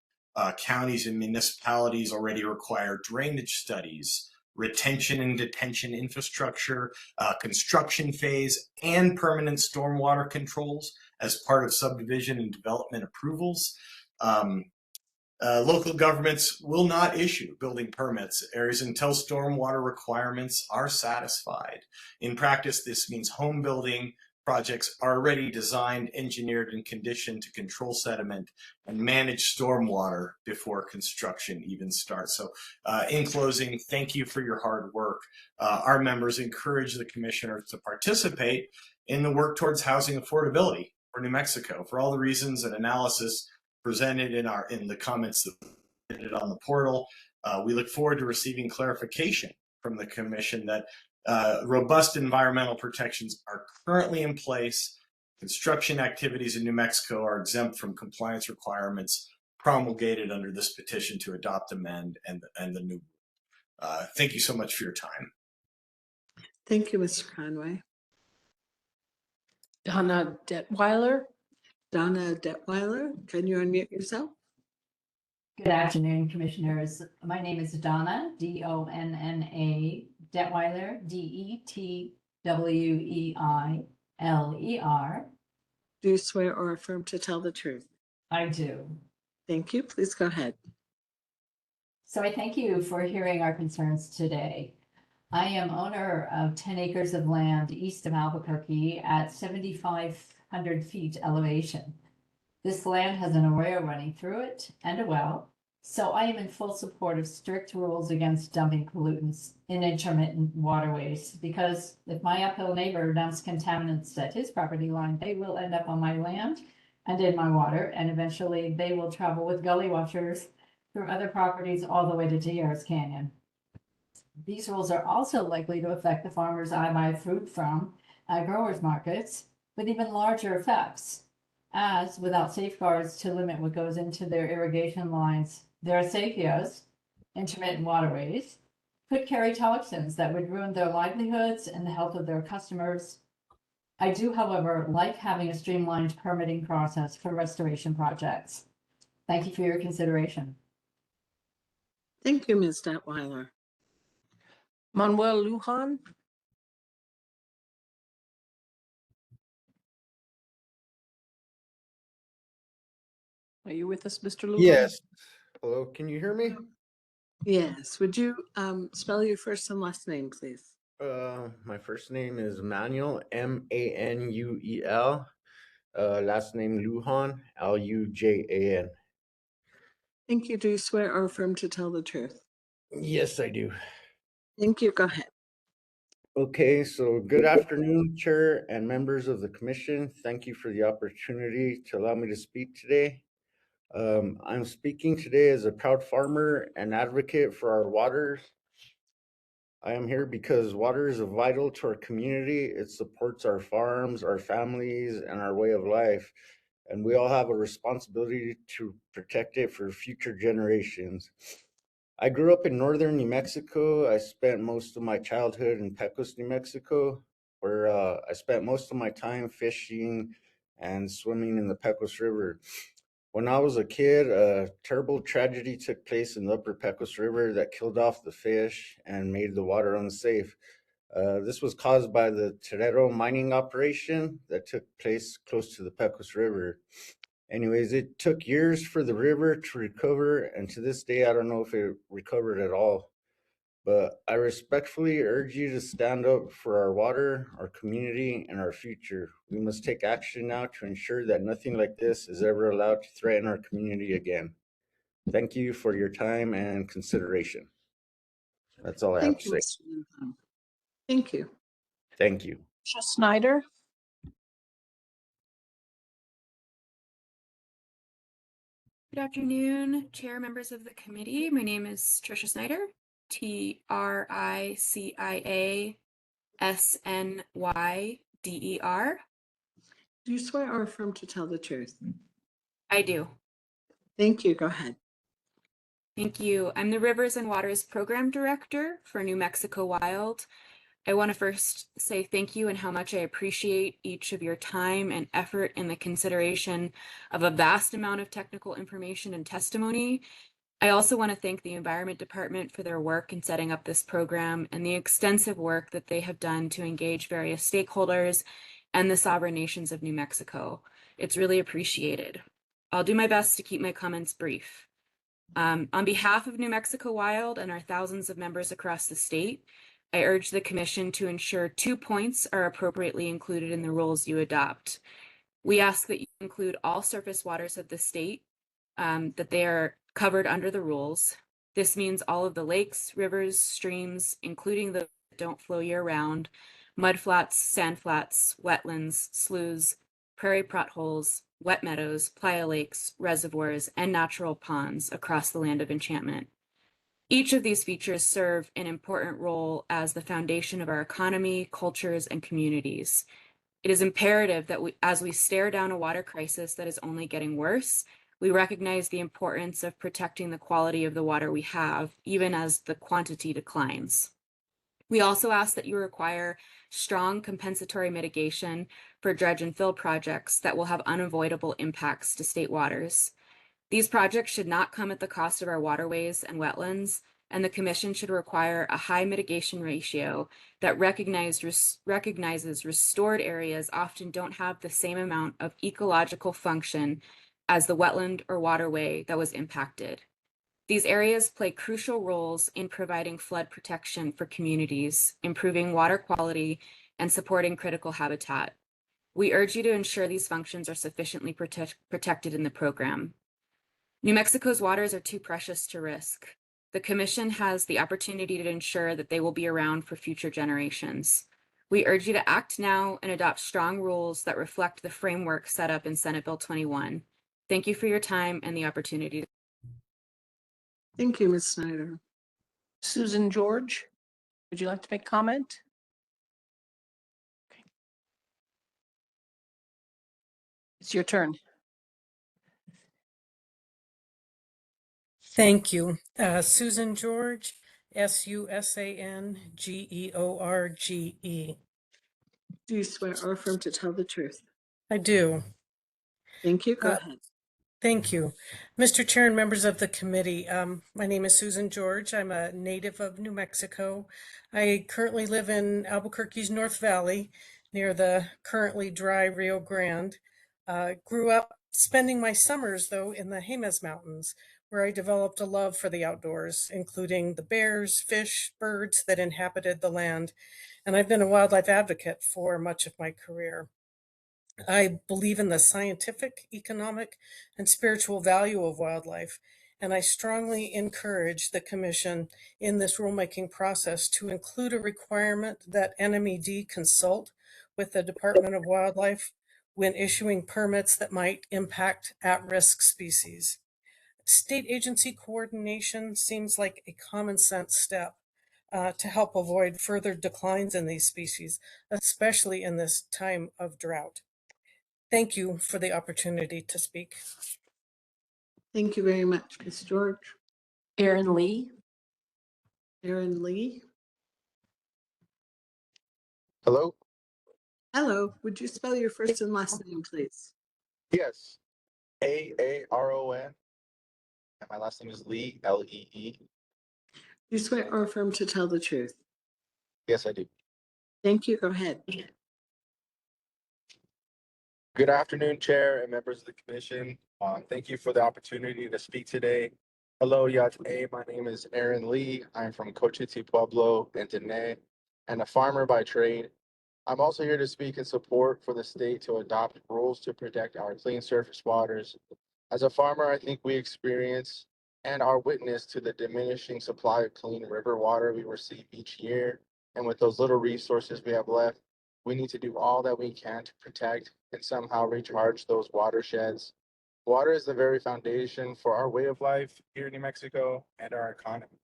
Counties and municipalities already require drainage studies, retention and detention infrastructure, construction phase, and permanent stormwater controls as part of subdivision and development approvals. Local governments will not issue building permits areas until stormwater requirements are satisfied. In practice, this means home building projects are already designed, engineered, and conditioned to control sediment and manage stormwater before construction even starts. So in closing, thank you for your hard work. Our members encourage the commissioners to participate in the work towards housing affordability for New Mexico for all the reasons and analysis presented in the comments that on the portal. We look forward to receiving clarification from the commission that robust environmental protections are currently in place Construction activities in New Mexico are exempt from compliance requirements promulgated under this petition to adopt, amend, and the new. Thank you so much for your time. Thank you, Mr. Conway. Donna Detweiler. Donna Detweiler, can you unmute yourself? Good afternoon, Commissioners. My name is Donna, D-O-N-N-A, Detweiler, D-E-T-W-E-I-L-E-R. Do you swear or affirm to tell the truth? I do. Thank you. Please go ahead. So I thank you for hearing our concerns today. I am owner of 10 acres of land east of Albuquerque at 7,500 feet elevation. This land has an arroyo running through it and a well, so I am in full support of strict rules against dumping pollutants in intermittent waterways, because if my uphill neighbor dumps contaminants at his property line, they will end up on my land and in my water, and eventually they will travel with gully washers through other properties all the way to Tiaras Canyon. These rules are also likely to affect the farmers I buy fruit from at growers markets, with even larger effects, as without safeguards to limit what goes into their irrigation lines, their acequias, intermittent waterways, could carry toxins that would ruin their livelihoods and the health of their customers. I do, however, like having a streamlined permitting process for restoration projects. Thank you for your consideration. Thank you, Ms. Detweiler. Manuel Lujan. Are you with us, Mr. Lujan? Yes. Hello, can you hear me? Yes. Would you spell your first and last name, please? My first name is Manuel, M-A-N-U-E-L. Last name Lujan, L-U-J-A-N. Thank you. Do you swear or affirm to tell the truth? Yes, I do. Thank you. Go ahead. Okay, so good afternoon, Chair and members of the Commission. Thank you for the opportunity to allow me to speak today. I'm speaking today as a proud farmer and advocate for our waters. I am here because water is vital to our community. It supports our farms, our families, and our way of life. And we all have a responsibility to protect it for future generations. I grew up in northern New Mexico. I spent most of my childhood in Pecos, New Mexico, where I spent most of my time fishing and swimming in the Pecos River. When I was a kid, a terrible tragedy took place in the upper Pecos River that killed off the fish and made the water unsafe. This was caused by the Torero mining operation that took place close to the Pecos River. Anyways, it took years for the river to recover, and to this day, I don't know if it recovered at all. But I respectfully urge you to stand up for our water, our community, and our future. We must take action now to ensure that nothing like this is ever allowed to threaten our community again. Thank you for your time and consideration. That's all I have Thank to you, say. Mr. Lujan. Thank you. Thank you. Tricia Snyder. Good afternoon, Chair, members of the committee. My name is Tricia Snyder, Triciasnyder. Do you swear or affirm to tell the truth? I do. Thank you. Go ahead. Thank you. I'm the Rivers and Waters Program Director for New Mexico Wild. I want to first say thank you and how much I appreciate each of your time and effort in the consideration of a vast amount of technical information and testimony. I also want to thank the Environment Department for their work in setting up this program and the extensive work that they have done to engage various stakeholders and the sovereign nations of New Mexico. It's really appreciated. I'll do my best to keep my comments brief. On behalf of New Mexico Wild and our thousands of members across the state, I urge the Commission to ensure 2 points are appropriately included in the rules you adopt. We ask that you include all surface waters of the state, that they are covered under the rules. This means all of the lakes, rivers, streams, including those that don't flow year-round, mudflats, sandflats, wetlands, sloughs, prairie potholes, wet meadows, playa lakes, reservoirs, and natural ponds across the land of enchantment. Each of these features serve an important role as the foundation of our economy, cultures, and communities. It is imperative that as we stare down a water crisis that is only getting worse, we recognize the importance of protecting the quality of the water we have, even as the quantity declines. We also ask that you require strong compensatory mitigation for dredge and fill projects that will have unavoidable impacts to state waters. These projects should not come at the cost of our waterways and wetlands, and the Commission should require a high mitigation ratio that recognizes restored areas often don't have the same amount of ecological function as the wetland or waterway that was impacted. These areas play crucial roles in providing flood protection for communities, improving water quality, and supporting critical habitat. We urge you to ensure these functions are sufficiently protected in the program. New Mexico's waters are too precious to risk. The Commission has the opportunity to ensure that they will be around for future generations. We urge you to act now and adopt strong rules that reflect the framework set up in Senate Bill 21. Thank you for your time and the opportunity. Thank you, Ms. Snyder. Susan George, would you like to make comment? Okay. It's your turn. Thank you. Susan George, SUSANGEORGE. Do you swear or affirm to tell the truth? I do. Thank you. Go ahead. Thank you. Mr. Chair and members of the committee, my name is Susan George. I'm a native of New Mexico. I currently live in Albuquerque's North Valley near the currently dry Rio Grande. Grew up spending my summers, though, in the Jemez Mountains, where I developed a love for the outdoors, including the bears, fish, birds that inhabited the land. And I've been a wildlife advocate for much of my career. I believe in the scientific, economic, and spiritual value of wildlife, and I strongly encourage the Commission in this rulemaking process to include a requirement that NMED consult with the Department of Wildlife when issuing permits that might impact at-risk species. State agency coordination seems like a common sense step to help avoid further declines in these species, especially in this time of drought. Thank you for the opportunity to speak. Thank you very much, Ms. George. Aaron Lee. Aaron Lee. Hello? Hello. Would you spell your first and last name, please? Yes. Aaron. And my last name is Lee, Lee. Do you swear or affirm to tell the truth? Yes, I do. Thank you. Go ahead. Good afternoon, Chair and members of the Commission. Thank you for the opportunity to speak today. Hello, Yacht A. My name is Aaron Lee. I'm from Cochiti Pueblo, Entene, and a farmer by trade. I'm also here to speak in support for the state to adopt rules to protect our clean surface waters. As a farmer, I think we experience and are witness to the diminishing supply of clean river water we receive each year. And with those little resources we have left, we need to do all that we can to protect and somehow recharge those watersheds. Water is the very foundation for our way of life here in New Mexico and our economy.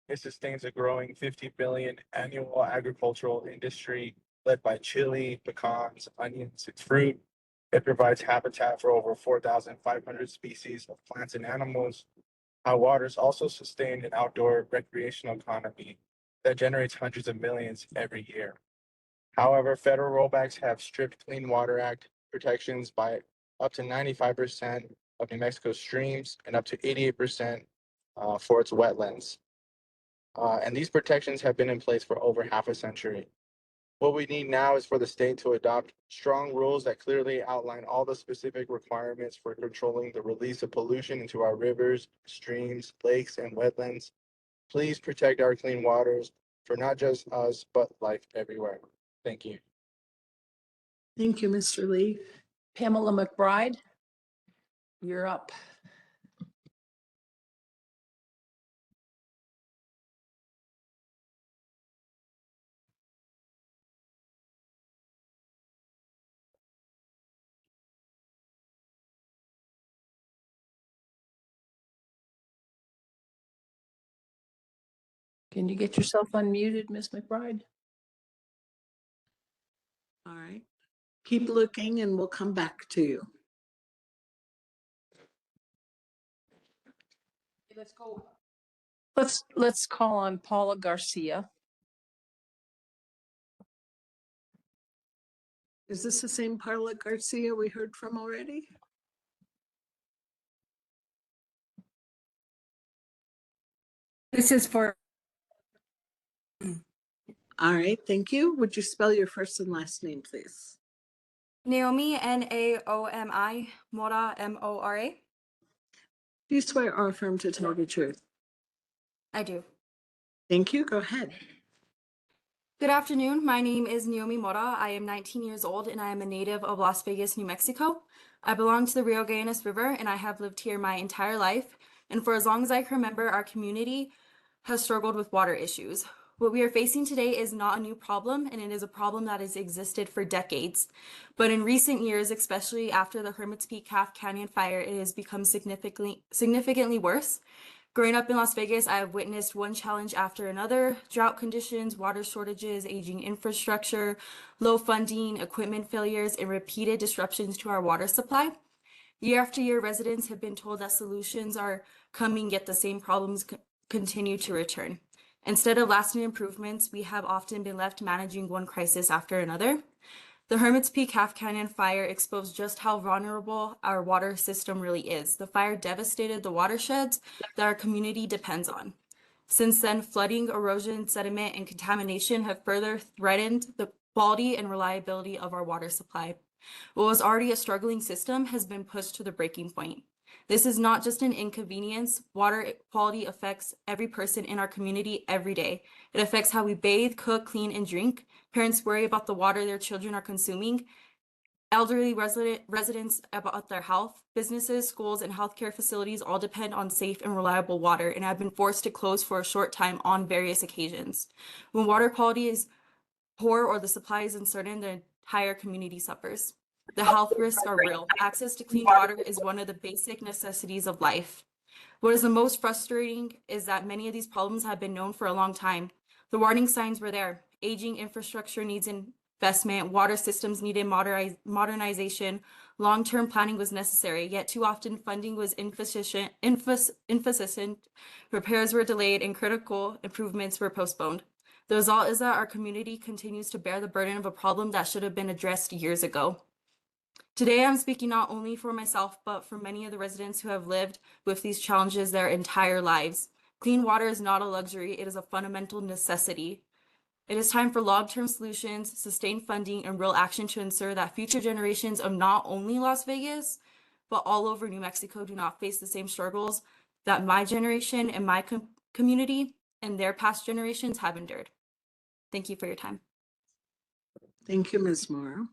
It sustains a growing 50 billion annual agricultural industry led by chili, pecans, onions, and fruit. It provides habitat for over 4,500 species of plants and animals. Our waters also sustain an outdoor recreational economy that generates hundreds of millions every year. However, federal rollbacks have stripped Clean Water Act protections by up to 95% of New Mexico's streams and up to 88% for its wetlands. And these protections have been in place for over half a century. What we need now is for the state to adopt strong rules that clearly outline all the specific requirements for controlling the release of pollution into our rivers, streams, lakes, and wetlands. Please protect our clean waters for not just us, but life everywhere. Thank you. Thank you, Mr. Lee. Pamela McBride, you're up. Can you get yourself unmuted, Ms. McBride? All right. Keep looking and we'll come back to you. Let's go. Let's call on Paula Garcia. Is this the same Paula Garcia we heard from already? This is for. All right, thank you. Would you spell your first and last name, please? Naomi, Naomi, Mora, Mora. Do you swear or affirm to tell the truth? I do. Thank you. Go ahead. Good afternoon. My name is Naomi Mora. I am 19 years old and I am a native of Las Vegas, New Mexico. I belong to the Rio Grande River and I have lived here my entire life. And for as long as I can remember, our community has struggled with water issues. What we are facing today is not a new problem, and it is a problem that has existed for decades. But in recent years, especially after the Hermit's Peak Calf Canyon fire, it has become significantly worse. Growing up in Las Vegas, I have witnessed one challenge after another: drought conditions, water shortages, aging infrastructure, low funding, equipment failures, and repeated disruptions to our water supply. Year after year, residents have been told that solutions are coming, yet the same problems continue to return. Instead of lasting improvements, we have often been left managing one crisis after another. The Hermit's Peak Half Canyon fire exposed just how vulnerable our water system really is. The fire devastated the watersheds that our community depends on. Since then, flooding, erosion, sediment, and contamination have further threatened the quality and reliability of our water supply. What was already a struggling system has been pushed to the breaking point. This is not just an inconvenience. Water quality affects every person in our community every day. It affects how we bathe, cook, clean, and drink. Parents worry about the water their children are consuming. Elderly residents about their health. Businesses, schools, and healthcare facilities all depend on safe and reliable water and have been forced to close for a short time on various occasions. When water quality is poor or the supply is uncertain, the entire community suffers. The health risks are real. Access to clean water is one of the basic necessities of life. What is the most frustrating is that many of these problems have been known for a long time. The warning signs were there. Aging infrastructure needs investment, water systems needed modernization, long-term planning was necessary, yet too often funding was insufficient, repairs were delayed, and critical improvements were postponed. The result is that our community continues to bear the burden of a problem that should have been addressed years ago. Today, I'm speaking not only for myself, but for many of the residents who have lived with these challenges their entire lives. Clean water is not a luxury, it is a fundamental necessity. It is time for long-term solutions, sustained funding, and real action to ensure that future generations of not only Las Vegas, but all over New Mexico do not face the same struggles that my generation and my community and their past generations have endured. Thank you for your time. Thank you, Ms. Morrow.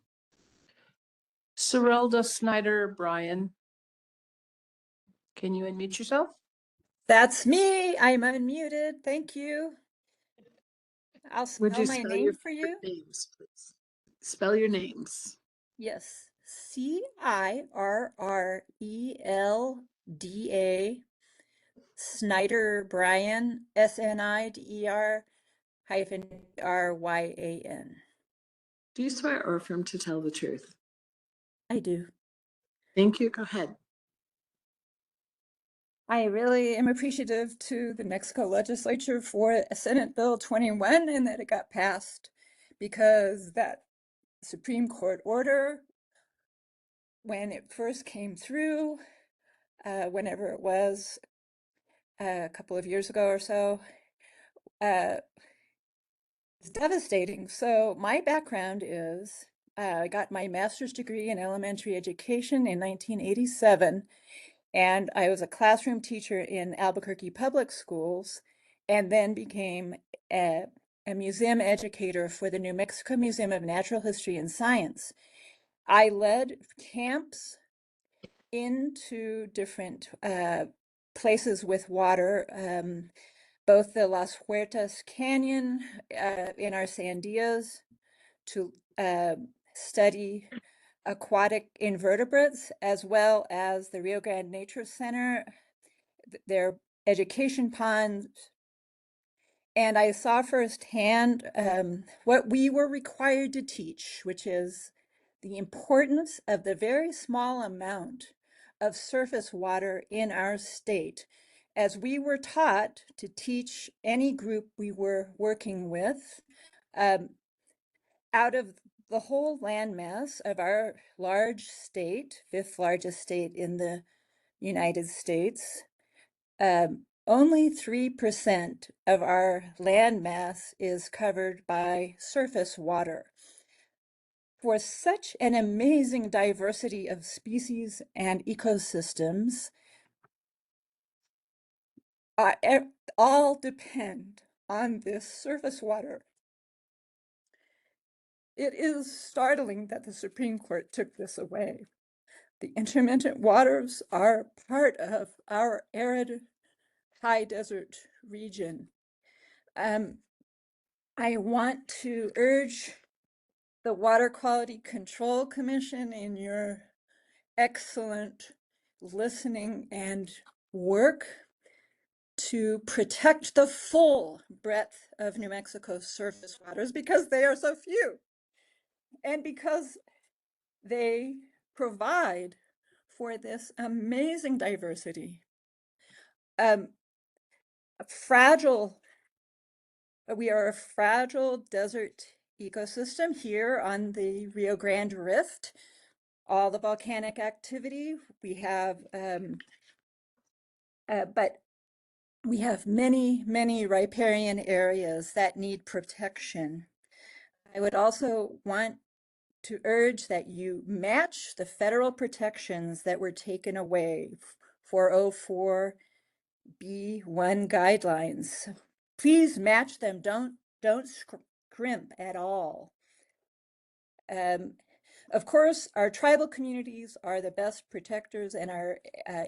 Sorelda Snyder Bryan. Can you unmute yourself? That's me. I'm unmuted. Thank you. I'll Would spell you my spell name your for you. names, please? Spell your names. Yes. Cirrelda Snyder Bryan, SNIDER -RYAN. Do you swear or affirm to tell the truth? I do. Thank you. Go ahead. I really am appreciative to the New Mexico legislature for Senate Bill 21 and that it got passed, because that Supreme Court order, when it first came through, whenever it was, a couple of years ago or so, it's devastating. So my background is, I got my master's degree in elementary education in 1987, and I was a classroom teacher in Albuquerque public schools, and then became a museum educator for the New Mexico Museum of Natural History and Science. I led camps into different places with water, both the Las Huertas Canyon in our sandias to study aquatic invertebrates, as well as the Rio Grande Nature Center, their education ponds. And I saw firsthand what we were required to teach, which is the importance of the very small amount of surface water in our state, as we were taught to teach any group we were working with. Out of the whole landmass of our large state, fifth largest state in the United States, only 3% of our landmass is covered by surface water. For such an amazing diversity of species and ecosystems, all depend on this surface water. It is startling that the Supreme Court took this away. The intermittent waters are part of our arid high desert region. I want to urge the Water Quality Control Commission in your excellent listening and work to protect the full breadth of New Mexico's surface waters, because they are so few and because they provide for this amazing diversity. We are a fragile desert ecosystem here on the Rio Grande Rift. All the volcanic activity we have, but we have many, many riparian areas that need protection. I would also want to urge that you match the federal protections that were taken away, 404B1 guidelines. Please match them. Don't scrimp at all. Of course, our tribal communities are the best protectors, and our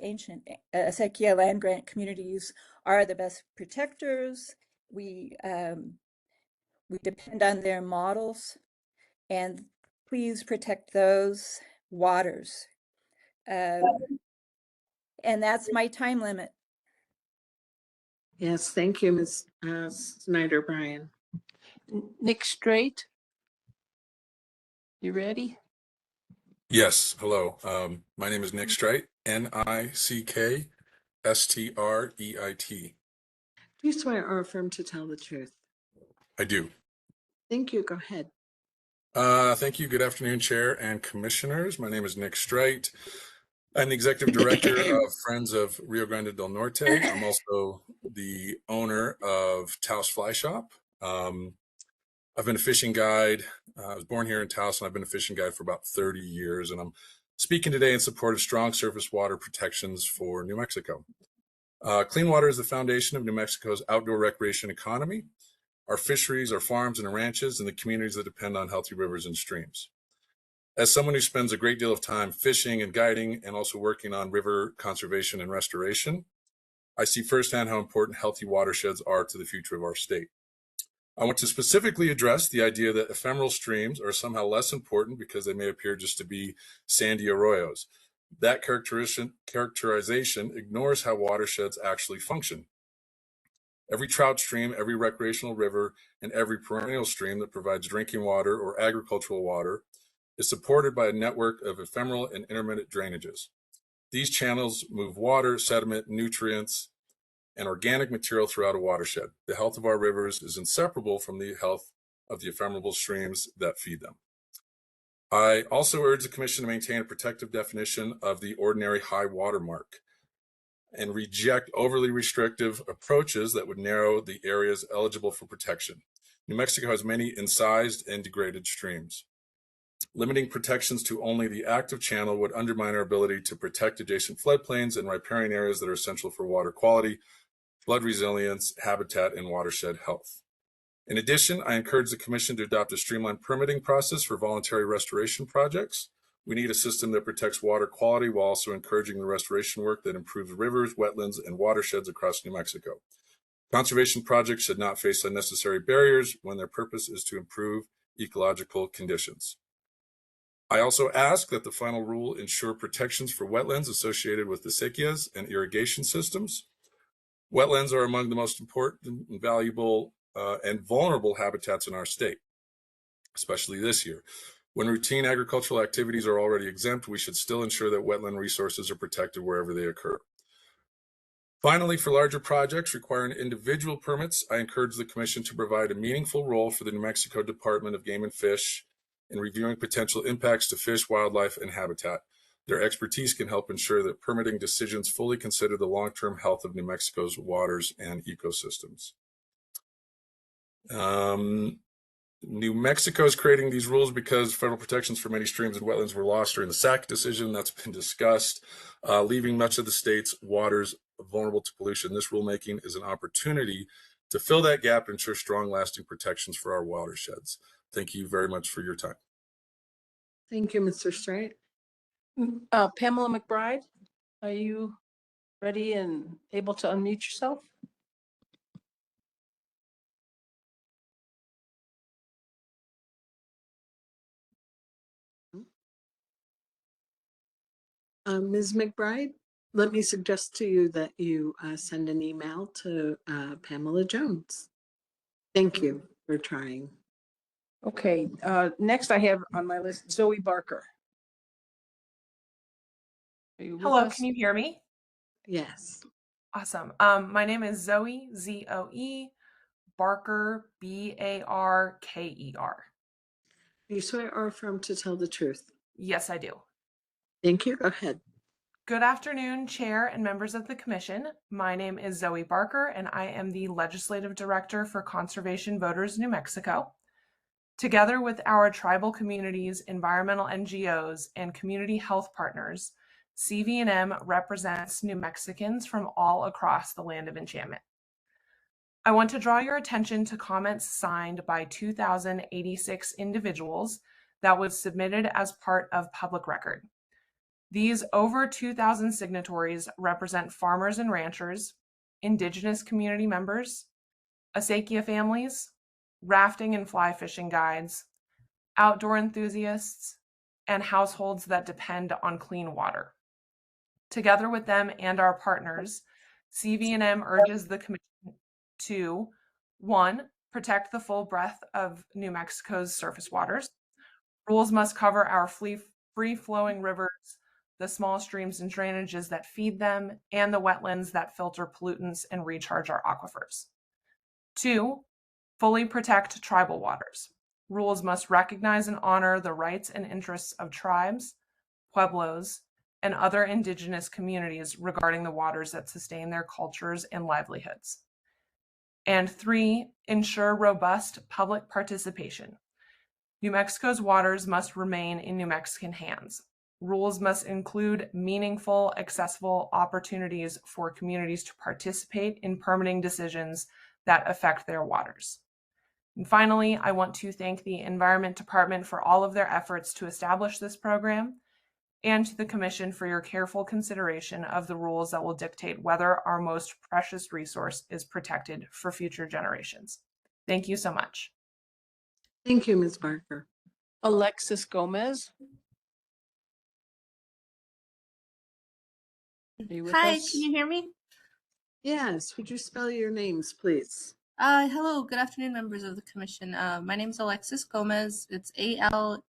ancient Acequia land grant communities are the best protectors. We depend on their models, and please protect those waters. And that's my time limit. Yes, thank you, Ms. Snyder Bryan. Nick Straight, you ready? Yes, hello. My name is Nick Streit, Nickstreit. Do you swear or affirm to tell the truth? I do. Thank you. Go ahead. Thank you. Good afternoon, Chair and Commissioners. My name is Nick Streit. I'm the Executive Director of Friends of Rio Grande del Norte. I'm also the owner of Taos Fly Shop. I've been a fishing guide. I was born here in Taos, and I've been a fishing guide for about 30 years. And I'm speaking today in support of strong surface water protections for New Mexico. Clean water is the foundation of New Mexico's outdoor recreation economy, our fisheries, our farms and ranches, and the communities that depend on healthy rivers and streams. As someone who spends a great deal of time fishing and guiding and also working on river conservation and restoration, I see firsthand how important healthy watersheds are to the future of our state. I want to specifically address the idea that ephemeral streams are somehow less important because they may appear just to be sandy arroyos. That characterization ignores how watersheds actually function. Every trout stream, every recreational river, and every perennial stream that provides drinking water or agricultural water is supported by a network of ephemeral and intermittent drainages. These channels move water, sediment, nutrients, and organic material throughout a watershed. The health of our rivers is inseparable from the health of the ephemeral streams that feed them. I also urge the Commission to maintain a protective definition of the ordinary high water mark and reject overly restrictive approaches that would narrow the areas eligible for protection. New Mexico has many incised and degraded streams. Limiting protections to only the active channel would undermine our ability to protect adjacent floodplains and riparian areas that are essential for water quality, flood resilience, habitat, and watershed health. In addition, I encourage the Commission to adopt a streamlined permitting process for voluntary restoration projects. We need a system that protects water quality while also encouraging the restoration work that improves rivers, wetlands, and watersheds across New Mexico. Conservation projects should not face unnecessary barriers when their purpose is to improve ecological conditions. I also ask that the final rule ensure protections for wetlands associated with the acequias and irrigation systems. Wetlands are among the most important and valuable and vulnerable habitats in our state, especially this year. When routine agricultural activities are already exempt, we should still ensure that wetland resources are protected wherever they occur. Finally, for larger projects requiring individual permits, I encourage the Commission to provide a meaningful role for the New Mexico Department of Game and Fish in reviewing potential impacts to fish, wildlife, and habitat. Their expertise can help ensure that permitting decisions fully consider the long-term health of New Mexico's waters and ecosystems. New Mexico is creating these rules because federal protections for many streams and wetlands were lost during the SAC decision. That's been discussed, leaving much of the state's waters vulnerable to pollution. This rulemaking is an opportunity to fill that gap and ensure strong, lasting protections for our watersheds. Thank you very much for your time. Thank you, Mr. Straight. Pamela McBride, are you ready and able to unmute yourself? Ms. McBride, let me suggest to you that you send an email to Pamela Jones. Thank you for trying. Okay, next I have on my list Zoe Barker. Hello, can you hear me? Yes. Awesome. My name is Zoe, Z-O-E, Barker, B-A-R-K-E-R. Do you swear or affirm to tell the truth? Yes, I do. Thank you. Go ahead. Good afternoon, Chair and members of the Commission. My name is Zoe Barker, and I am the Legislative Director for Conservation Voters New Mexico. Together with our tribal communities, environmental NGOs, and community health partners, CV&M represents New Mexicans from all across the land of enchantment. I want to draw your attention to comments signed by 2,086 individuals that was submitted as part of public record. These over 2,000 signatories represent farmers and ranchers, indigenous community members, acequia families, rafting and fly fishing guides, outdoor enthusiasts, and households that depend on clean water. Together with them and our partners, CV&M urges the Commission to 1. Protect the full breadth of New Mexico's surface waters. Rules must cover our free-flowing rivers, the small streams and drainages that feed them, and the wetlands that filter pollutants and recharge our aquifers. 2. Fully protect tribal waters. Rules must recognize and honor the rights and interests of tribes, pueblos, and other indigenous communities regarding the waters that sustain their cultures and livelihoods. And 3, ensure robust public participation. New Mexico's waters must remain in New Mexican hands. Rules must include meaningful, accessible opportunities for communities to participate in permitting decisions that affect their waters. And finally, I want to thank the Environment Department for all of their efforts to establish this program, and to the Commission for your careful consideration of the rules that will dictate whether our most precious resource is protected for future generations. Thank you so much. Thank you, Ms. Barker. Alexis Gomez. Hi, can you hear me? Yes, would you spell your names, please? Hello, good afternoon, members of the Commission. My name is Alexis Gomez. It's A-L-E-X-I-S,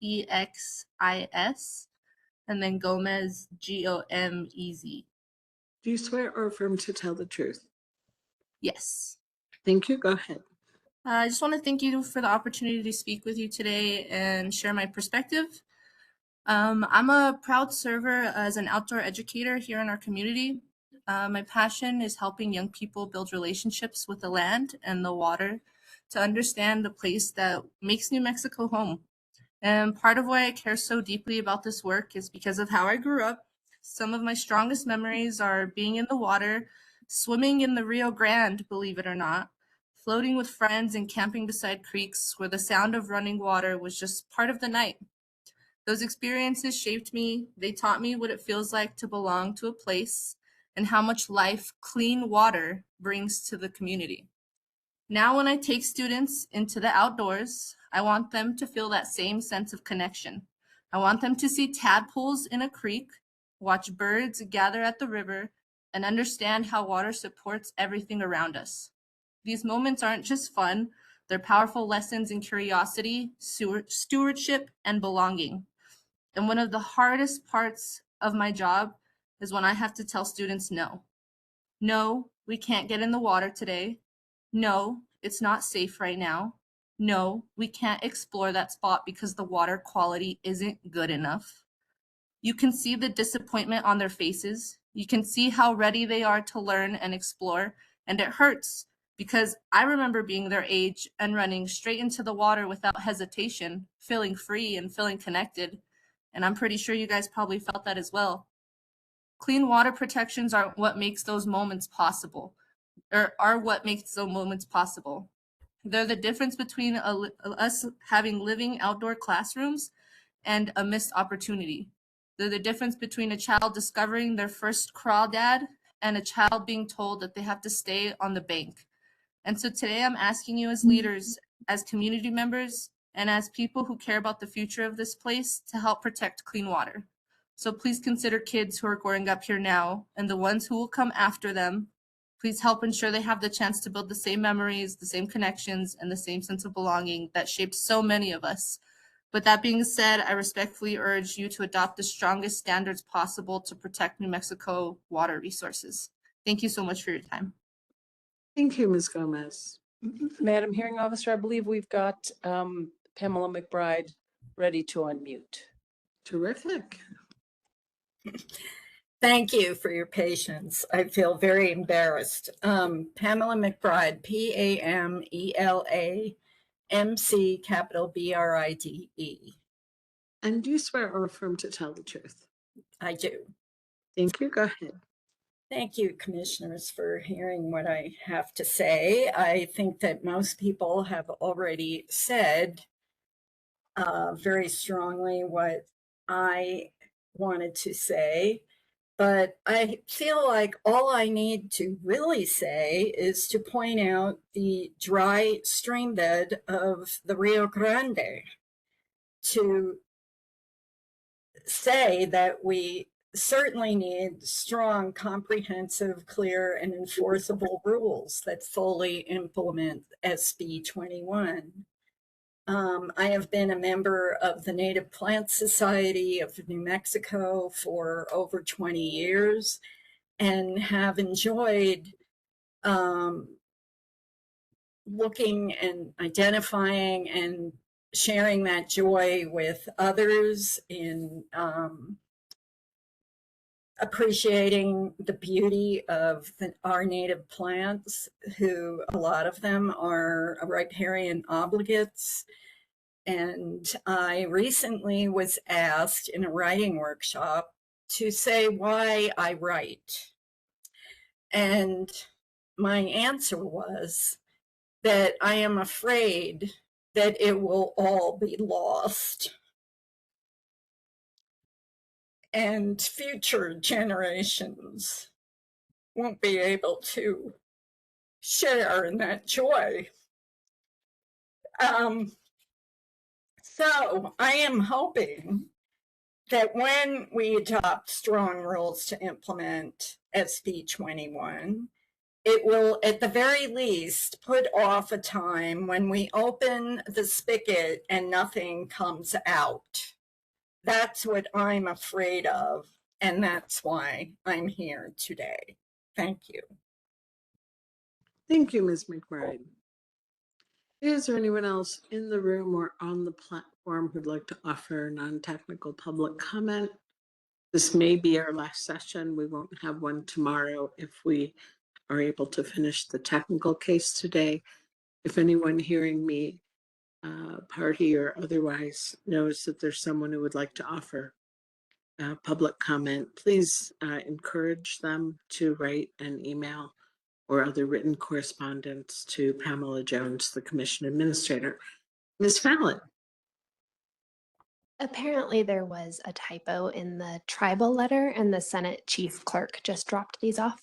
and then Gomez, G-O-M-E-Z. Do you swear or affirm to tell the truth? Yes. Thank you. Go ahead. I just want to thank you for the opportunity to speak with you today and share my perspective. I'm a proud server as an outdoor educator here in our community. My passion is helping young people build relationships with the land and the water to understand the place that makes New Mexico home. And part of why I care so deeply about this work is because of how I grew up. Some of my strongest memories are being in the water, swimming in the Rio Grande, believe it or not, floating with friends and camping beside creeks where the sound of running water was just part of the night. Those experiences shaped me. They taught me what it feels like to belong to a place and how much life clean water brings to the community. Now, when I take students into the outdoors, I want them to feel that same sense of connection. I want them to see tadpoles in a creek, watch birds gather at the river, and understand how water supports everything around us. These moments aren't just fun, They're powerful lessons in curiosity, stewardship, and belonging. And one of the hardest parts of my job is when I have to tell students no. No, we can't get in the water today. No, it's not safe right now. No, we can't explore that spot because the water quality isn't good enough. You can see the disappointment on their faces. You can see how ready they are to learn and explore, and it hurts because I remember being their age and running straight into the water without hesitation, feeling free and feeling connected. And I'm pretty sure you guys probably felt that as well. Clean water protections are what makes those moments possible, or are what makes those moments possible. They're the difference between us having living outdoor classrooms and a missed opportunity. They're the difference between a child discovering their first crawdad and a child being told that they have to stay on the bank. And so today I'm asking you as leaders, as community members, and as people who care about the future of this place to help protect clean water. So please consider kids who are growing up here now and the ones who will come after them. Please help ensure they have the chance to build the same memories, the same connections, and the same sense of belonging that shaped so many of us. With that being said, I respectfully urge you to adopt the strongest standards possible to protect New Mexico water resources. Thank you so much for your time. Thank you, Ms. Gomez. Madam Hearing Officer, I believe we've got Pamela McBride ready to unmute. Terrific. Thank you for your patience. I feel very embarrassed. Pamela McBride, P-A-M-E-L-A-M-C, capital B-R-I-D-E. And do you swear or affirm to tell the truth? I do. Thank you. Go ahead. Thank you, commissioners, for hearing what I have to say. I think that most people have already said very strongly what I wanted to say. But I feel like all I need to really say is to point out the dry stream bed of the Rio Grande, to say that we certainly need strong, comprehensive, clear, and enforceable rules that fully implement SB 21. I have been a member of the Native Plant Society of New Mexico for over 20 years and have enjoyed looking and identifying and sharing that joy with others in appreciating the beauty of our native plants, who a lot of them are riparian obligates. And I recently was asked in a writing workshop to say why I write. And my answer was that I am afraid that it will all be lost. And future generations won't be able to share in that joy. So I am hoping that when we adopt strong rules to implement SB 21, it will, at the very least, put off a time when we open the spigot and nothing comes out. That's what I'm afraid of, and that's why I'm here today. Thank you. Thank you, Ms. McBride. Is there anyone else in the room or on the platform who'd like to offer non-technical public comment? This may be our last session. We won't have one tomorrow if we are able to finish the technical case today. If anyone hearing me, party or otherwise, knows that there's someone who would like to offer public comment, please encourage them to write an email or other written correspondence to Pamela Jones, the Commission Administrator. Ms. Fallon. Apparently there was a typo in the tribal letter and the Senate Chief Clerk just dropped these off.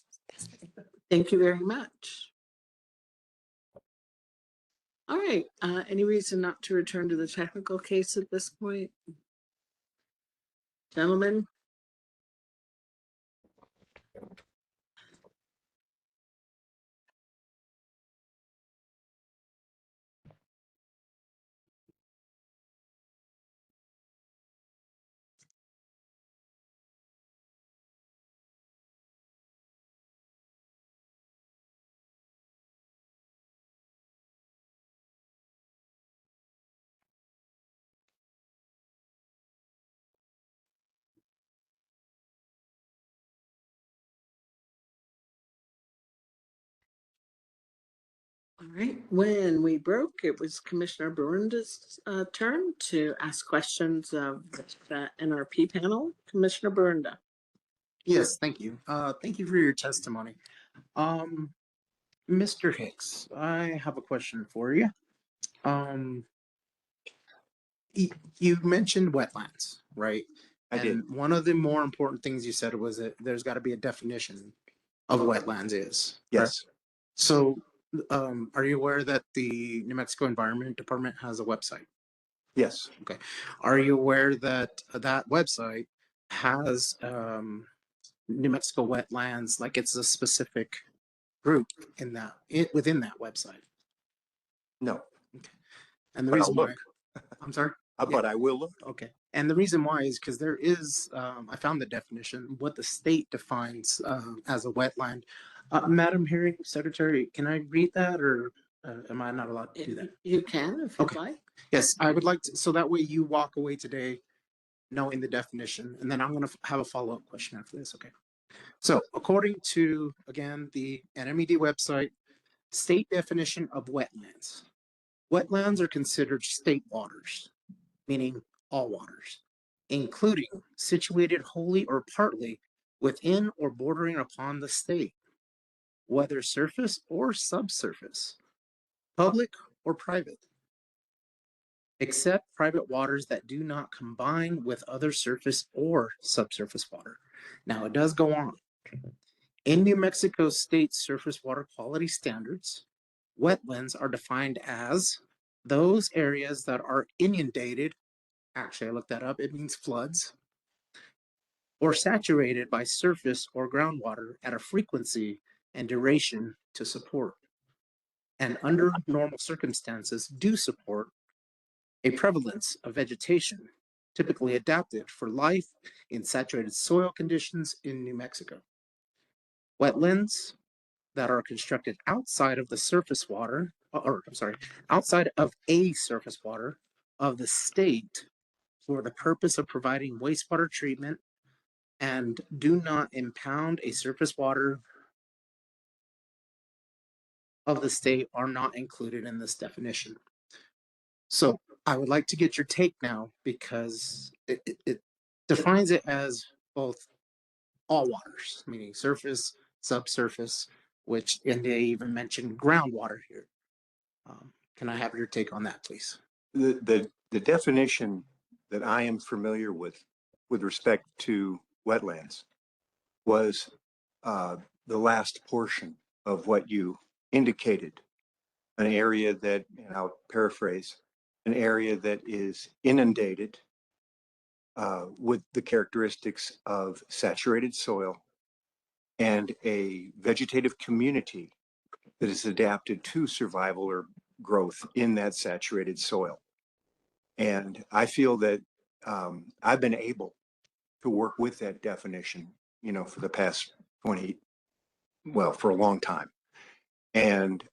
Thank you very much. All right, any reason not to return to the technical case at this point? Gentlemen? right, when we broke, it was Commissioner Burenda's turn to ask questions of the NRP panel. Commissioner Burenda. Yes, thank you. Thank you for your testimony. Mr. Hicks, I have a question for you. You mentioned wetlands, right? I did. And one of the more important things you said was that there's got to be a definition of wetlands is. Yes. Correct? So, are you aware that the New Mexico Environment Department has a website? Yes. Okay. Are you aware that that website has New Mexico wetlands, like it's a specific group in that within that website? No. Okay. And the But I'll reason why, look. I'm sorry. But I will look. Okay. And the reason why is because there is, I found the definition, what the state defines as a wetland. Madam Hearing Secretary, can I read that, or am I not allowed to do that? You can if you'd Okay. like. Yes, I would like to, so that way you walk away today knowing the definition, and then I'm going to have a follow-up question after this, okay? So according to, again, the NMED website, state definition of wetlands. Wetlands are considered state waters, meaning all waters, including situated wholly or partly within or bordering upon the state, whether surface or subsurface, public or private, except private waters that do not combine with other surface or subsurface water. Now it does go on. In New Mexico state surface water quality standards, wetlands are defined as those areas that are inundated. Actually, I looked that up. It means floods, or saturated by surface or groundwater at a frequency and duration to support, and under normal circumstances do support a prevalence of vegetation, typically adapted for life in saturated soil conditions in New Mexico. Wetlands that are constructed outside of the surface water, outside of a surface water of the state for the purpose of providing wastewater treatment and do not impound a surface water of the state are not included in this definition. So I would like to get your take now, because it defines it as both all waters, meaning surface, subsurface, and they even mentioned groundwater here. Can I have your take on that, please? The definition that I am familiar with respect to wetlands was the last portion of what you indicated, an area that, and I'll paraphrase, an area that is inundated with the characteristics of saturated soil and a vegetative community that is adapted to survival or growth in that saturated soil. And I feel that I've been able to work with that definition, for the past for a long time. And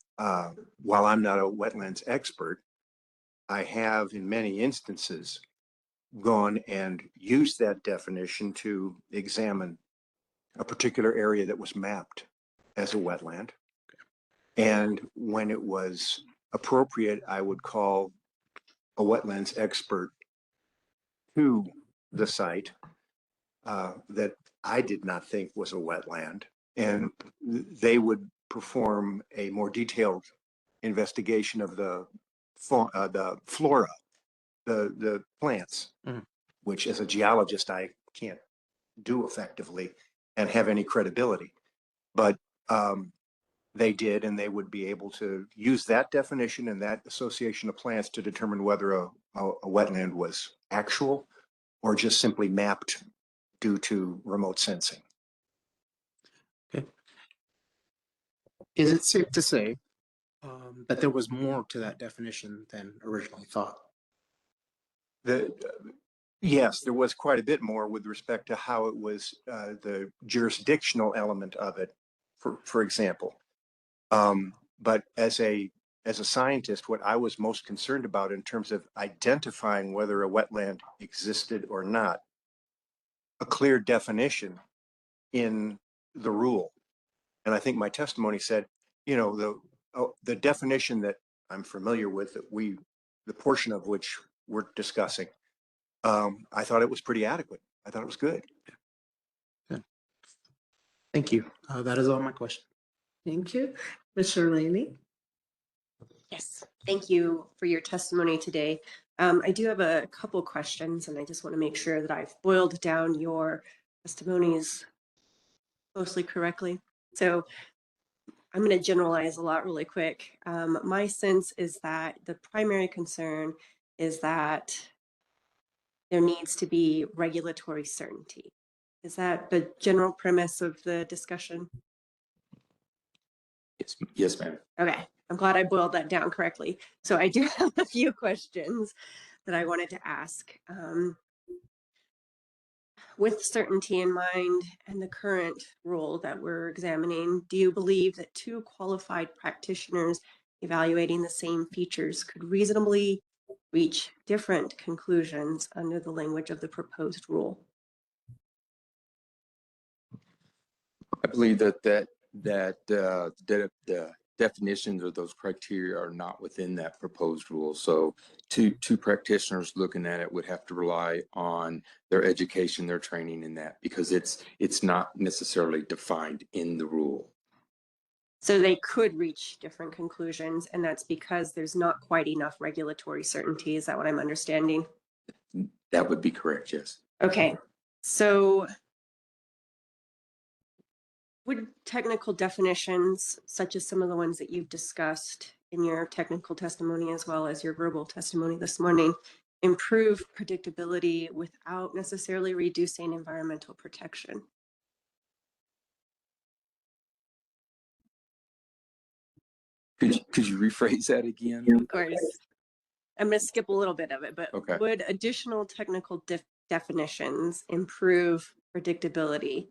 while I'm not a wetlands expert, I have in many instances gone and used that definition to examine a particular area that was mapped as a wetland. And when it was appropriate, I would call a wetlands expert to the site that I did not think was a wetland, and they would perform a more detailed investigation of the flora, the plants, which as a geologist I can't do effectively and have any credibility. But they did, and they would be able to use that definition and that association of plants to determine whether a wetland was actual or just simply mapped due to remote sensing. Okay. Is it safe to say that there was more to that definition than originally thought? Yes, there was quite a bit more with respect to how it was the jurisdictional element of it, for example. But as a scientist, what I was most concerned about in terms of identifying whether a wetland existed or not, a clear definition in the rule. And I think my testimony said, the definition that I'm familiar with, the portion of which we're discussing, I thought it was pretty adequate. I thought it was good. Thank you. That is all my questions. Thank you. Mr. Laney? Yes, thank you for your testimony today. I do have a couple questions, and I just want to make sure that I've boiled down your testimonies mostly correctly. So I'm going to generalize a lot really quick. My sense is that the primary concern is that there needs to be regulatory certainty. Is that the general premise of the discussion? Yes, ma'am. Okay, I'm glad I boiled that down correctly. So I do have a few questions that I wanted to ask. With certainty in mind and the current rule that we're examining, do you believe that two qualified practitioners evaluating the same features could reasonably reach different conclusions under the language of the proposed rule? I believe that the definitions or those criteria are not within that proposed rule. So two practitioners looking at it would have to rely on their education, their training in that, because it's not necessarily defined in the rule. So they could reach different conclusions, and that's because there's not quite enough regulatory certainty. Is that what I'm understanding? That would be correct, yes. Okay, so would technical definitions, such as some of the ones that you've discussed in your technical testimony as well as your verbal testimony this morning, improve predictability without necessarily reducing environmental protection? Could you rephrase that again? Of course. I'm going to skip a little bit of it, but Okay. Would additional technical definitions improve predictability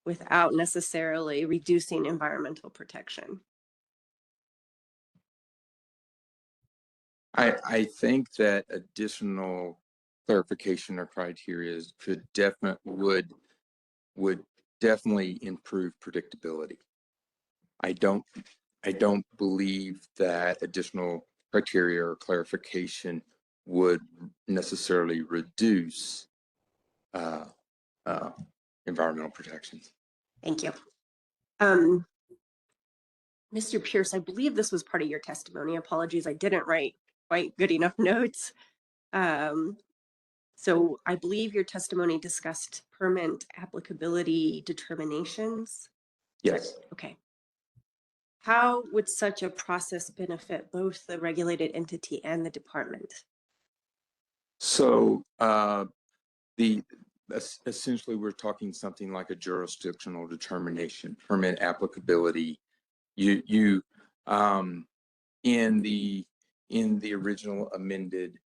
without necessarily reducing environmental protection? I think that additional clarification or criteria would definitely improve predictability. I don't believe that additional criteria or clarification would necessarily reduce environmental protections. Thank you. Mr. Pierce, I believe this was part of your testimony. Apologies, I didn't write quite good enough notes. So I believe your testimony discussed permit applicability determinations. Yes. Okay. How would such a process benefit both the regulated entity and the department? So essentially we're talking something like a jurisdictional determination, permit applicability. You in the original amended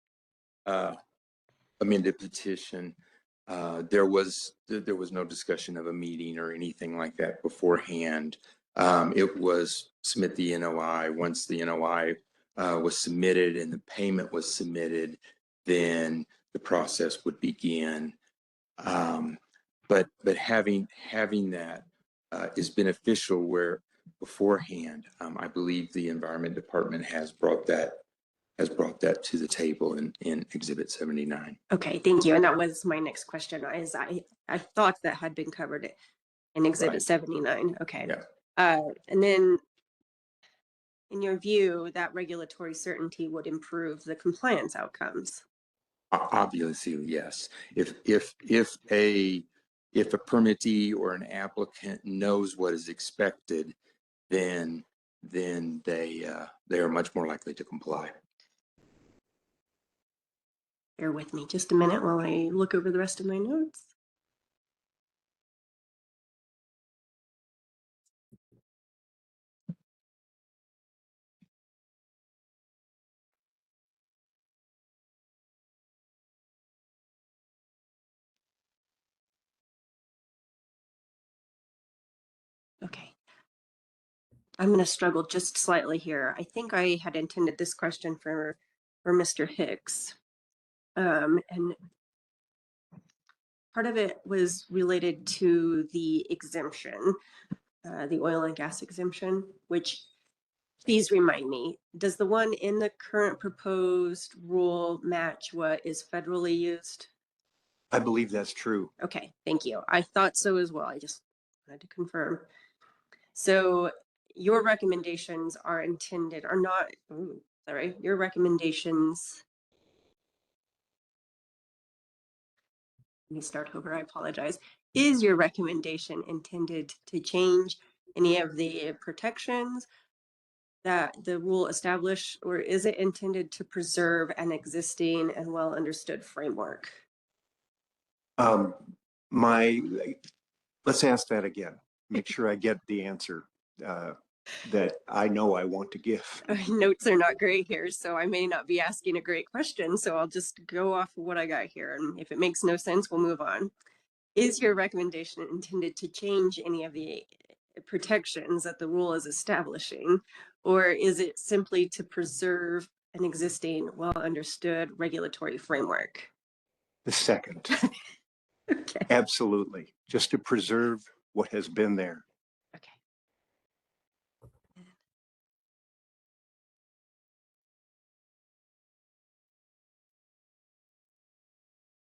petition, there was no discussion of a meeting or anything like that beforehand. It was submit the NOI. Once the NOI was submitted and the payment was submitted, then the process would begin. But having that is beneficial where beforehand, I believe the Environment Department has brought that to the table in Exhibit 79. Okay, thank you. And that was my next question. Is I thought that had been covered in Exhibit 79. Okay. Yeah. And then, in your view, that regulatory certainty would improve the compliance outcomes? Obviously, yes. If a permittee or an applicant knows what is expected, then they are much more likely to comply. Bear with me just a minute while I look over the rest of my notes. Okay. I'm going to struggle just slightly here. I think I had intended this question for Mr. Hicks. And part of it was related to the exemption, the oil and gas exemption, which please remind me, does the one in the current proposed rule match what is federally used? I believe that's true. Okay, thank you. I thought so as well. I just wanted to confirm. So your recommendations are intended, are not, sorry, your recommendations. Let me start over, I apologize. Is your recommendation intended to change any of the protections that the rule established, or is it intended to preserve an existing and well understood framework? Let's ask that again. Make sure I get the answer that I know I want to give. Notes are not great here, so I may not be asking a great question. So I'll just go off of what I got here. And if it makes no sense, we'll move on. Is your recommendation intended to change any of the protections that the rule is establishing, or is it simply to preserve an existing, well understood regulatory framework? The second. Okay. Absolutely. Just to preserve what has been there. Okay.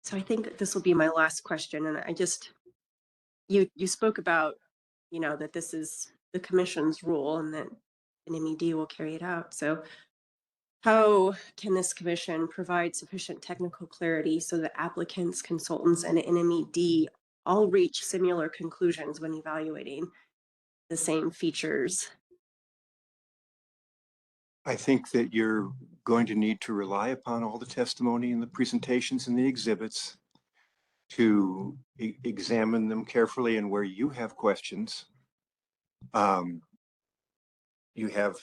So I think this will be my last question. And I just, you spoke about, you know, that this is the commission's rule and that NMED will carry it out. So how can this commission provide sufficient technical clarity so that applicants, consultants, and NMED all reach similar conclusions when evaluating the same features? I think that you're going to need to rely upon all the testimony and the presentations and the exhibits to examine them carefully, and where you have questions, you have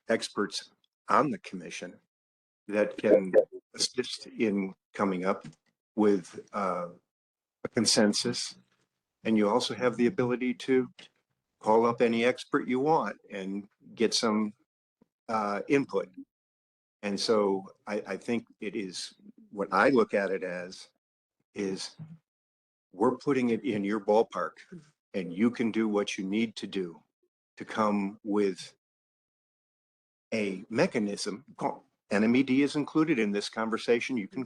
experts on the commission that can assist in coming up with a consensus. And you also have the ability to call up any expert you want and get some input. And so I think it is, what I look at it as is, we're putting it in your ballpark and you can do what you need to do to come with a mechanism. NMED is included in this conversation. You can,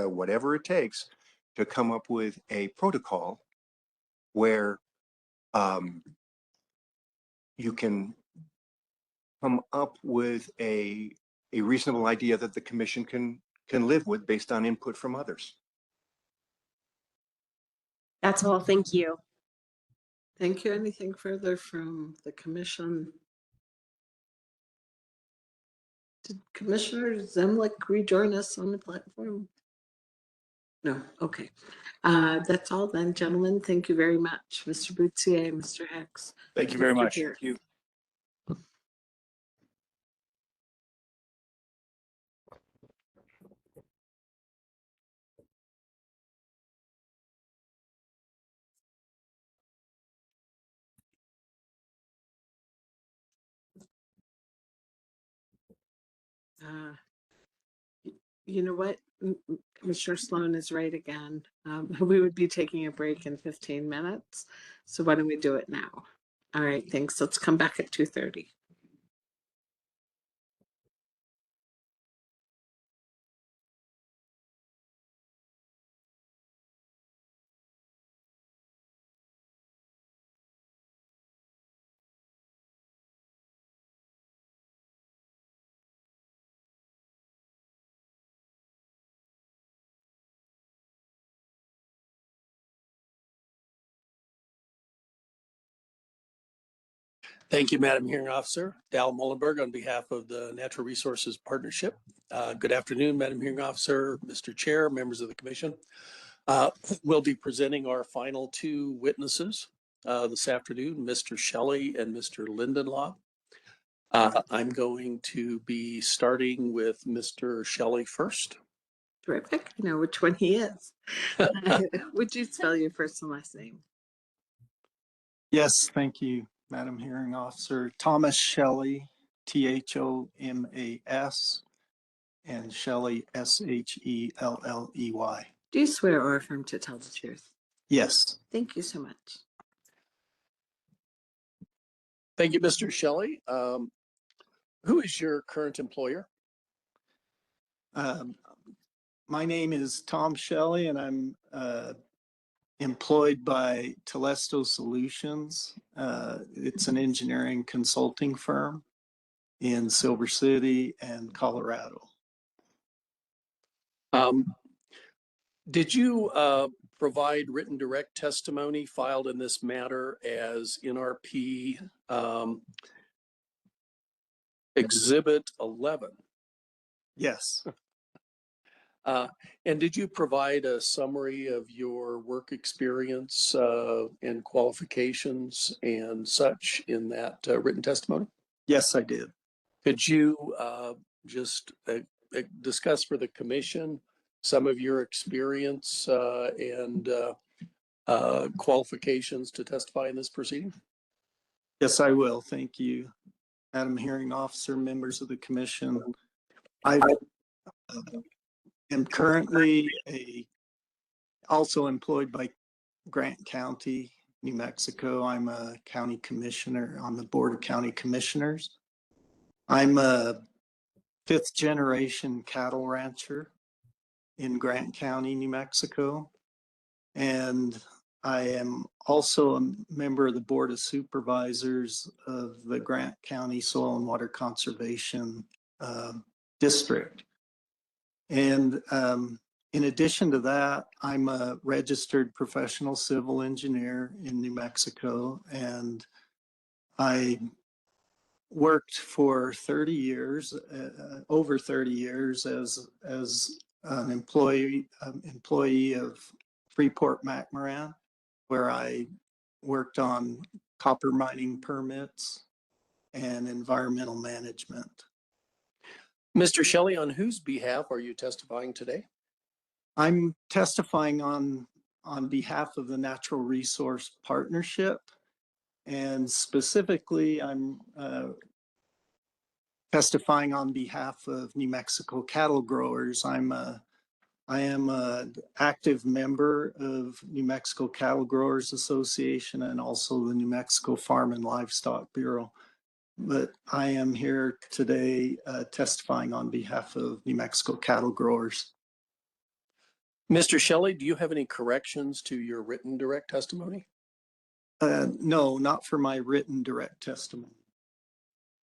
whatever it takes to come up with a protocol where you can come up with a reasonable idea that the commission can live with based on input from others. That's all. Thank you. Thank you. Anything further from the commission? Did Commissioner Zemlich rejoin us on the platform? No. Okay. That's all then, gentlemen. Thank you very much. Mr. Boutier, Mr. Hicks. Thank you very Mr. much. Pierce. Thank you. You know what? Commissioner Sloan is right again. We would be taking a break in 15 minutes. So why don't we do it now? All right, thanks. Let's come back at 2:30. Thank you, Madam Hearing Officer. Dal Mullenberg on behalf of the Natural Resources Partnership. Good afternoon, Madam Hearing Officer, Mr. Chair, members of the Commission. We'll be presenting our final two witnesses this afternoon, Mr. Shelley and Mr. Lindenlaw. I'm going to be starting with Mr. Shelley first. Terrific. I know which one he is. Would you spell your first and last name? Yes, thank you, Madam Hearing Officer. Thomas Shelley, Thomas, and Shelley, Shelley. Do you swear or affirm to tell the truth? Yes. Thank you so much. Thank you, Mr. Shelley. Who is your current employer? My name is Tom Shelley, and I'm employed by Telesto Solutions. It's an engineering consulting firm in Silver City and Colorado. Did you provide written direct testimony filed in this matter as NRP Exhibit 11? Yes. And did you provide a summary of your work experience and qualifications and such in that written testimony? Yes, I did. Could you just discuss for the commission some of your experience and qualifications to testify in this proceeding? Yes, I will. Thank you, Madam Hearing Officer, members of the commission. I am currently also employed by Grant County, New Mexico. I'm a county commissioner on the Board of County Commissioners. I'm a 5th generation cattle rancher in Grant County, New Mexico. And I am also a member of the Board of Supervisors of the Grant County Soil and Water Conservation District. And in addition to that, I'm a registered professional civil engineer in New Mexico, and I worked for 30 years, over 30 years as an employee of Freeport-McMoRan, where I worked on copper mining permits and environmental management. Mr. Shelley, on whose behalf are you testifying today? I'm testifying on behalf of the Natural Resource Partnership, and specifically I'm testifying on behalf of New Mexico cattle growers. I am an active member of New Mexico Cattle Growers Association and also the New Mexico Farm and Livestock Bureau. But I am here today testifying on behalf of New Mexico cattle growers. Mr. Shelley, do you have any corrections to your written direct testimony? No, not for my written direct testimony.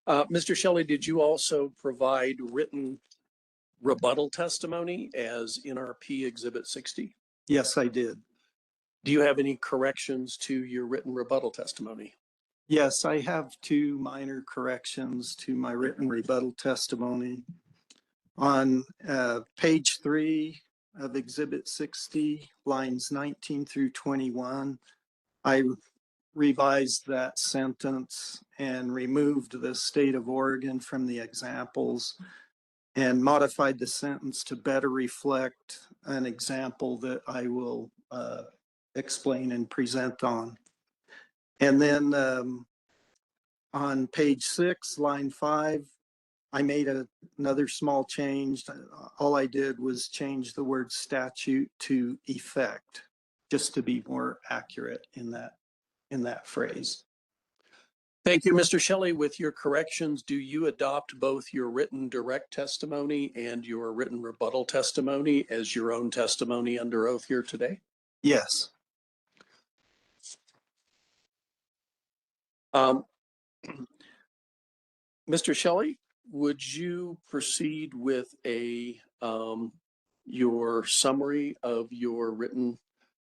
Mr. Shelley, did you also provide written rebuttal testimony as NRP Exhibit 60? Yes, I did. Do you have any corrections to your written rebuttal testimony? Yes, I have 2 minor corrections to my written rebuttal testimony. On page 3 of Exhibit 60, lines 19 through 21, I revised that sentence and removed the state of Oregon from the examples and modified the sentence to better reflect an example that I will explain and present on. And then on page 6, line 5, I made another small change. All I did was change the word statute to effect, just to be more accurate in that phrase. Thank you, Mr. Shelley. With your corrections, do you adopt both your written direct testimony and your written rebuttal testimony as your own testimony under oath here today? Yes. Mr. Shelley, would you proceed with your summary of your written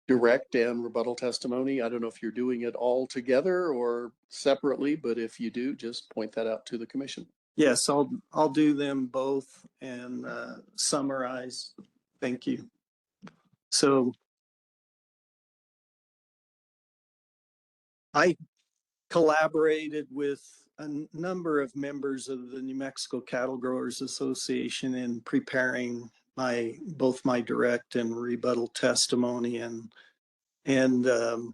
direct and rebuttal testimony? I don't know if you're doing it all together or separately, but if you do, just point that out to the commission. Yes, I'll do them both and summarize. Thank you. So I collaborated with a number of members of the New Mexico Cattle Growers Association in preparing both my direct and rebuttal testimony, and New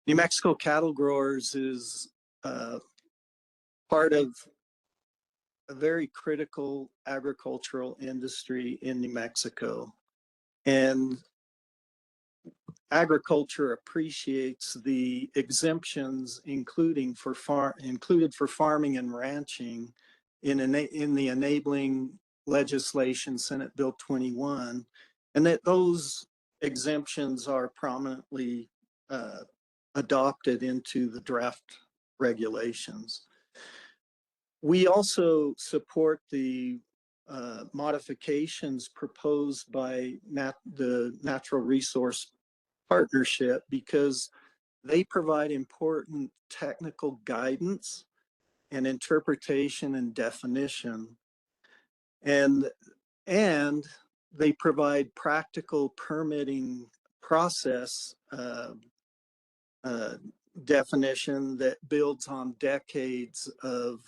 Mexico Cattle Growers is part of a very critical agricultural industry in New Mexico, and agriculture appreciates the exemptions included for farming and ranching in the enabling legislation, Senate Bill 21, and that those exemptions are prominently adopted into the draft regulations. We also support the modifications proposed by the Natural Resource Partnership because they provide important technical guidance and interpretation and definition, and they provide practical permitting process definition that builds on decades of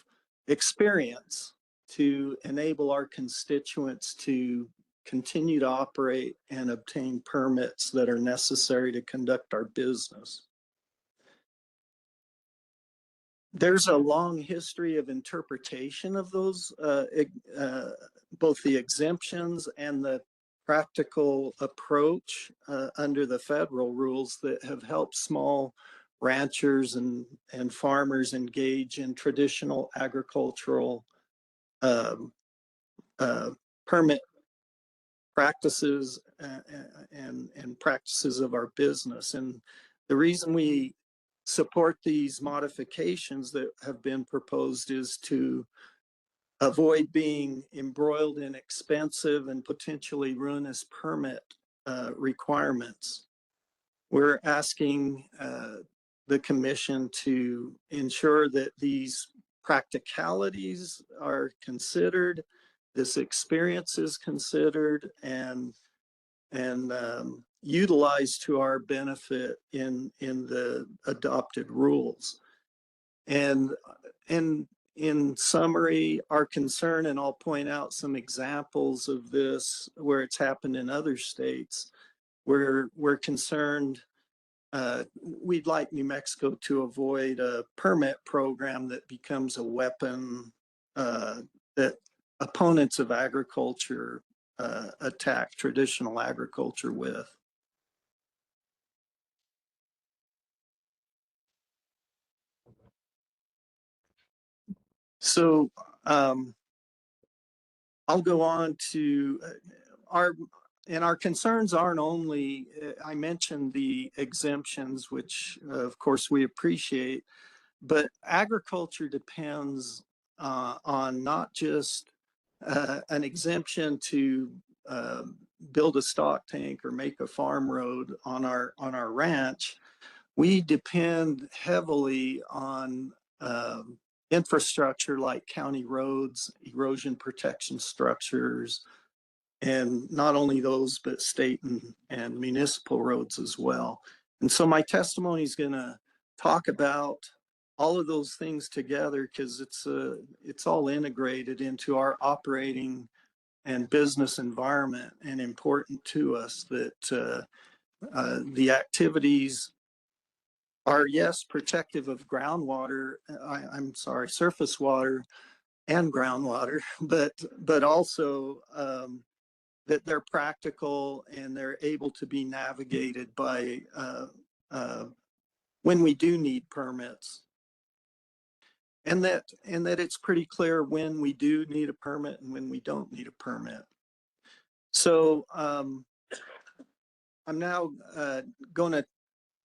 experience to enable our constituents to continue to operate and obtain permits that are necessary to conduct our business. There's a long history of interpretation of those, both the exemptions and the practical approach under the federal rules that have helped small ranchers and farmers engage in traditional agricultural permit practices and practices of our business. And the reason we support these modifications that have been proposed is to avoid being embroiled in expensive and potentially ruinous permit requirements. We're asking the commission to ensure that these practicalities are considered, this experience is considered, and utilized to our benefit in the adopted rules. And in summary, our concern, and I'll point out some examples of this where it's happened in other states, where we're concerned, we'd like New Mexico to avoid a permit program that becomes a weapon that opponents of agriculture attack traditional agriculture with. So I'll go on to our concerns aren't only, I mentioned the exemptions, which of course we appreciate, but agriculture depends on not just an exemption to build a stock tank or make a farm road on our ranch. We depend heavily on infrastructure like county roads, erosion protection structures, and not only those, but state and municipal roads as well. And so my testimony is going to talk about all of those things together because it's all integrated into our operating and business environment and important to us that the activities are, yes, protective of groundwater, I'm sorry, surface water and groundwater, but also that they're practical and they're able to be navigated by when we do need permits. And that it's pretty clear when we do need a permit and when we don't need a permit. So I'm now going to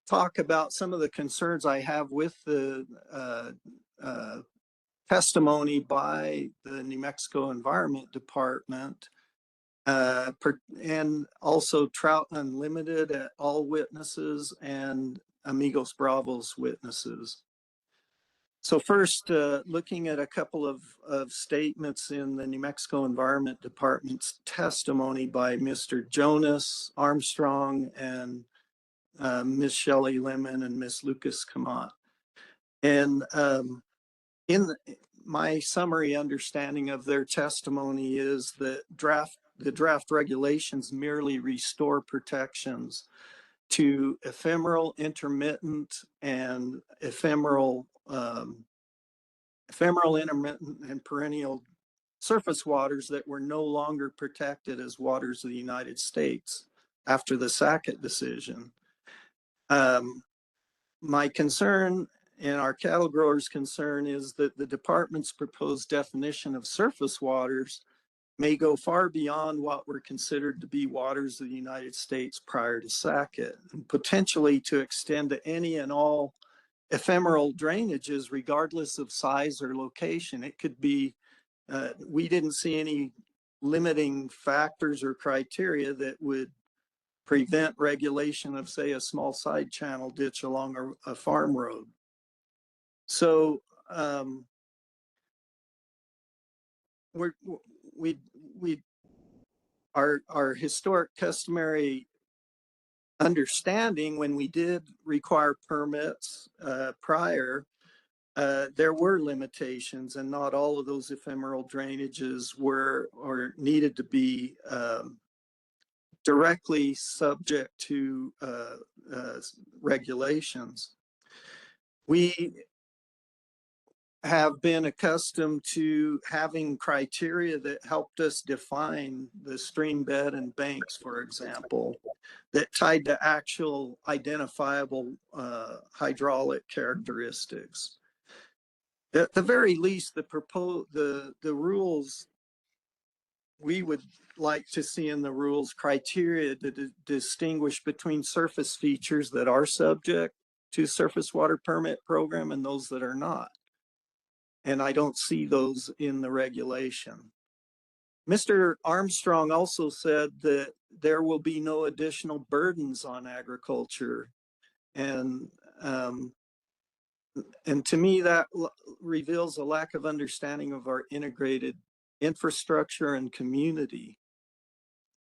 talk about some of the concerns I have with the testimony by the New Mexico Environment Department and also Trout Unlimited at all witnesses and Amigos Bravos witnesses. So first, looking at a couple of statements in the New Mexico Environment Department's testimony by Mr. Jonas Armstrong and Ms. Shelley Lemon and Ms. Lucas Kamat. And my summary understanding of their testimony is that the draft regulations merely restore protections to ephemeral, intermittent, and intermittent and perennial surface waters that were no longer protected as waters of the United States after the Sackett decision. My concern and our cattle growers' concern is that the department's proposed definition of surface waters may go far beyond what were considered to be waters of the United States prior to Sackett, and potentially to extend to any and all ephemeral drainages, regardless of size or location. It could be, we didn't see any limiting factors or criteria that would prevent regulation of, say, a small side channel ditch along a farm road. So our historic customary understanding when we did require permits prior, there were limitations, and not all of those ephemeral drainages were or needed to be directly subject to regulations. We have been accustomed to having criteria that helped us define the stream bed and banks, for example, that tied to actual identifiable hydraulic characteristics. At the very least, the rules, we would like to see in the rules criteria to distinguish between surface features that are subject to surface water permit program and those that are not. And I don't see those in the regulation. Mr. Armstrong also said that there will be no additional burdens on agriculture. And to me, that reveals a lack of understanding of our integrated infrastructure and community.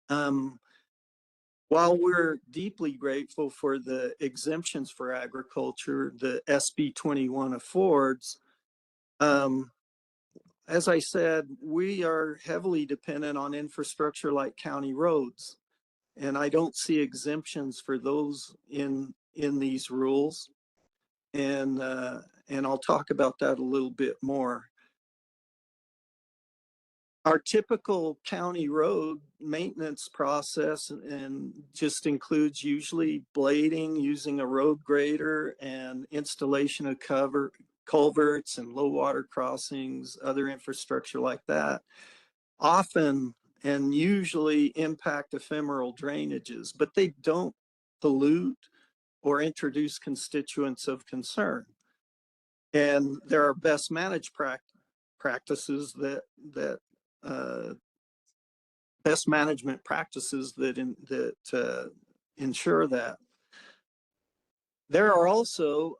While we're deeply grateful for the exemptions for agriculture that SB 21 affords, as I said, we are heavily dependent on infrastructure like county roads, and I don't see exemptions for those in these rules. And I'll talk about that a little bit more. Our typical county road maintenance process and just includes usually blading, using a road grader, and installation of culverts and low water crossings, other infrastructure like that, often and usually impact ephemeral drainages, but they don't pollute or introduce constituents of concern. And there are best managed practices that best management practices that ensure that. There are also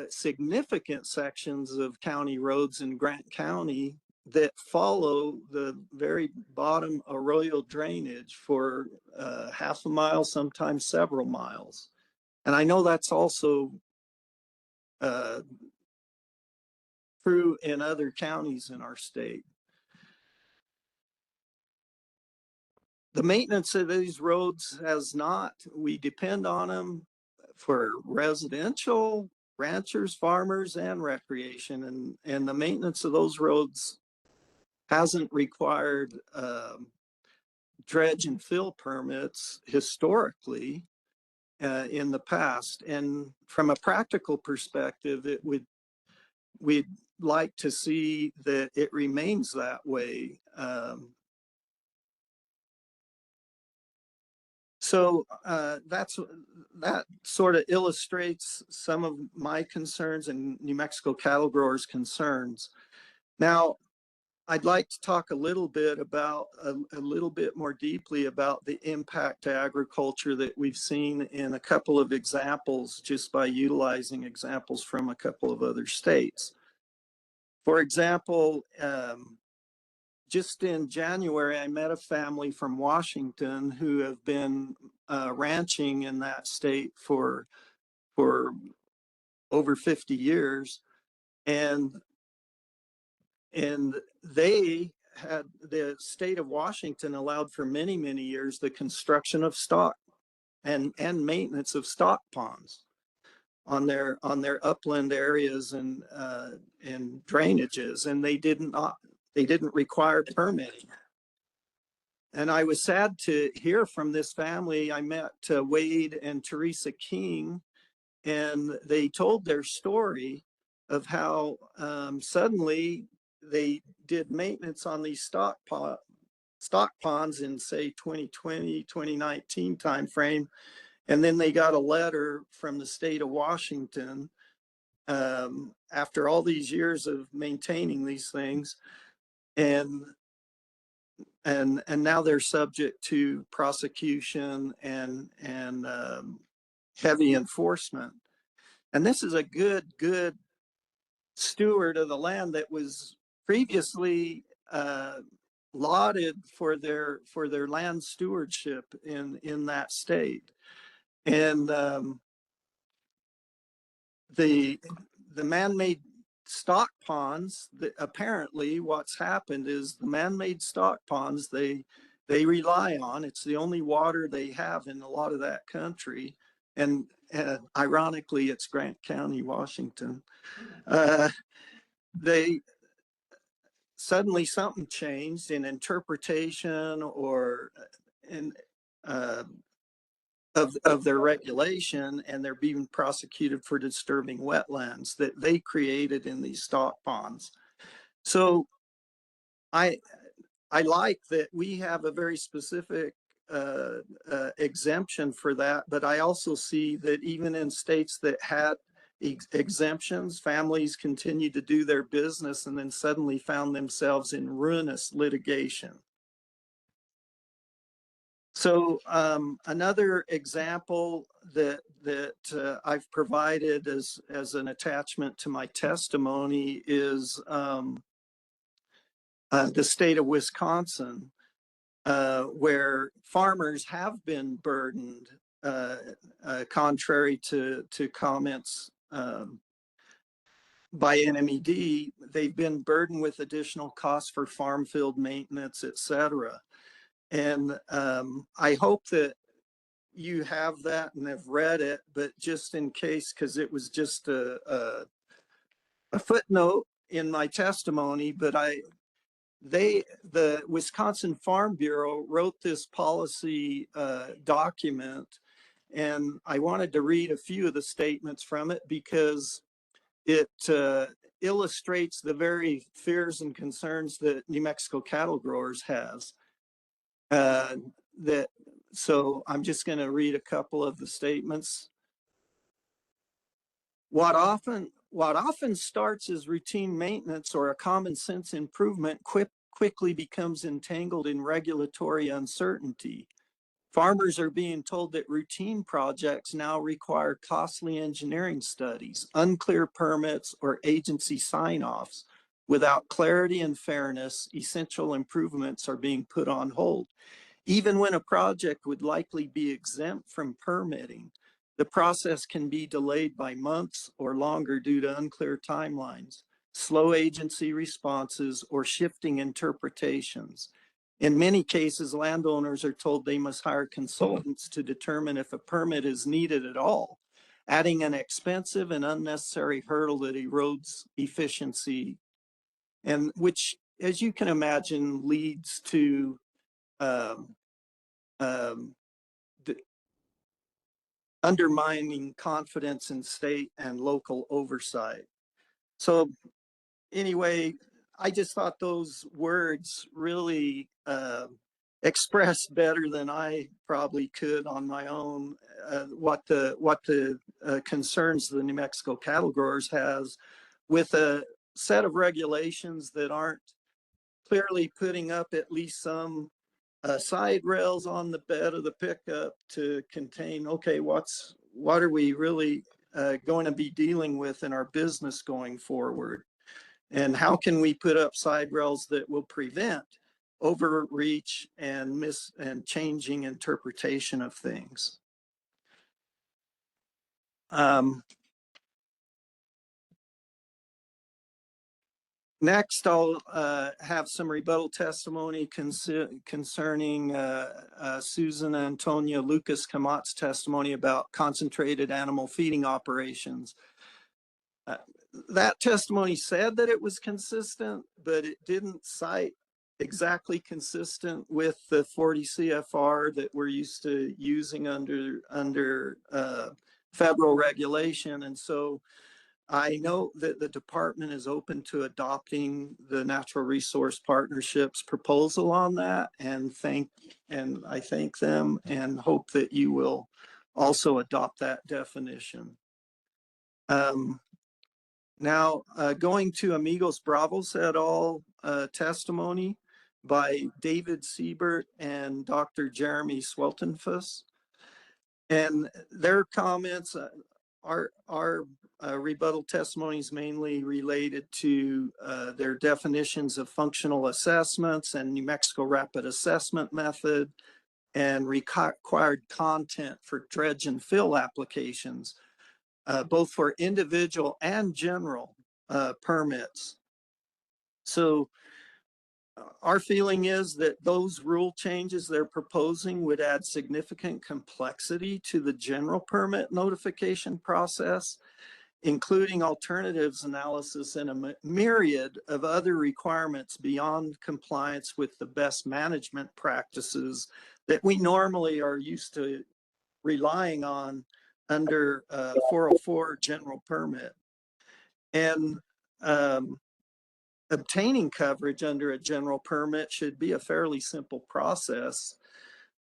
significant sections of county roads in Grant County that follow the very bottom arroyo drainage for half a mile, sometimes several miles. And I know that's also true in other counties in our state. The maintenance of these roads has not. We depend on them for residential, ranchers, farmers, and recreation. And the maintenance of those roads hasn't required dredge and fill permits historically in the past. And from a practical perspective, we'd like to see that it remains that way. So that sort of illustrates some of my concerns and New Mexico cattle growers' concerns. Now, I'd like to talk a little bit about a little bit more deeply about the impact to agriculture that we've seen in a couple of examples, just by utilizing examples from a couple of other states. For example, just in January, I met a family from Washington who have been ranching in that state for over 50 years. And they had, the state of Washington allowed for many, many years the construction of stock and maintenance of stock ponds on their upland areas and drainages, and they didn't require permitting. And I was sad to hear from this family. I met Wade and Teresa King and they told their story of how suddenly they did maintenance on these stock ponds in, say, 2020, 2019 timeframe. And then they got a letter from the state of Washington after all these years of maintaining these things. And now they're subject to prosecution and heavy enforcement. And this is a good steward of the land that was previously lauded for their land stewardship in that state. And the man-made stock ponds, apparently what's happened is the man-made stock ponds they rely on, it's the only water they have in a lot of that country, and ironically it's Grant County, Washington. They suddenly something changed in interpretation or in of their regulation, and they're being prosecuted for disturbing wetlands that they created in these stock ponds. So I like that we have a very specific exemption for that, but I also see that even in states that had exemptions, families continued to do their business and then suddenly found themselves in ruinous litigation. So another example that I've provided as an attachment to my testimony is the state of Wisconsin, where farmers have been burdened, contrary to comments by NMED, they've been burdened with additional costs for farm field maintenance, et cetera. And I hope that you have that and have read it, but just in case, because it was just a footnote in my testimony, but the Wisconsin Farm Bureau wrote this policy document, and I wanted to read a few of the statements from it because it illustrates the very fears and concerns that New Mexico cattle growers has. So I'm just going to read a couple of the statements. What often starts as routine maintenance or a common sense improvement quickly becomes entangled in regulatory uncertainty. Farmers are being told that routine projects now require costly engineering studies, unclear permits, or agency sign-offs. Without clarity and fairness, essential improvements are being put on hold. Even when a project would likely be exempt from permitting, the process can be delayed by months or longer due to unclear timelines, slow agency responses, or shifting interpretations. In many cases, landowners are told they must hire consultants to determine if a permit is needed at all, adding an expensive and unnecessary hurdle that erodes efficiency, and which, as you can imagine, leads to undermining confidence in state and local oversight. So anyway, I just thought those words really express better than I probably could on my own what the concerns the New Mexico cattle growers has with a set of regulations that aren't clearly putting up at least some side rails on the bed of the pickup to contain, okay, what are we really going to be dealing with in our business going forward? And how can we put up side rails that will prevent overreach and changing interpretation of things? Next, I'll have some rebuttal testimony concerning Susan Antonia Lucas Kamat's testimony about concentrated animal feeding operations. That testimony said that it was consistent, but it didn't cite exactly consistent with the 40 CFR that we're used to using under federal regulation. And so I know that the department is open to adopting the Natural Resource Partnership's proposal on that, and I thank them and hope that you will also adopt that definition. Now, going to Amigos Bravos et al. Testimony by David Siebert and Dr. Jeremy Sweltenfuss. And their comments are rebuttal testimonies mainly related to their definitions of functional assessments and New Mexico Rapid Assessment Method and required content for dredge and fill applications, both for individual and general permits. So our feeling is that those rule changes they're proposing would add significant complexity to the general permit notification process, including alternatives analysis and a myriad of other requirements beyond compliance with the best management practices that we normally are used to relying on under 404 general permit. And obtaining coverage under a general permit should be a fairly simple process,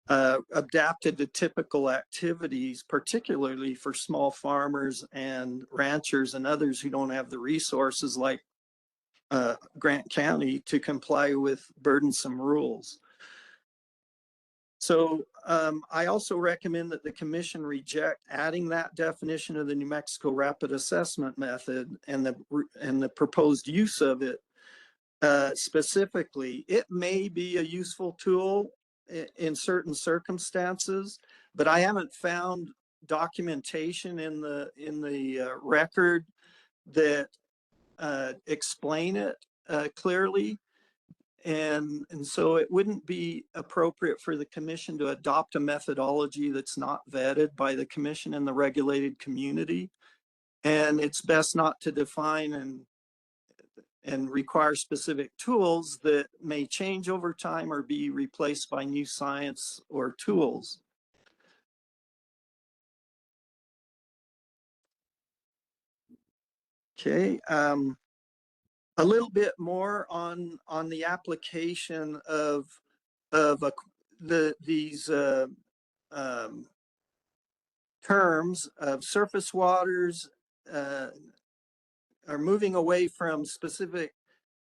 adapted to typical activities, particularly for small farmers and ranchers and others who don't have the resources like Grant County to comply with burdensome rules. So I also recommend that the commission reject adding that definition of the New Mexico Rapid Assessment Method and the proposed use of it. Specifically, it may be a useful tool in certain circumstances, but I haven't found documentation in the record that explain it clearly. And so it wouldn't be appropriate for the commission to adopt a methodology that's not vetted by the commission and the regulated community. And it's best not to define and require specific tools that may change over time or be replaced by new science or tools. Okay, a little bit more on the application of these terms of surface waters are moving away from specific.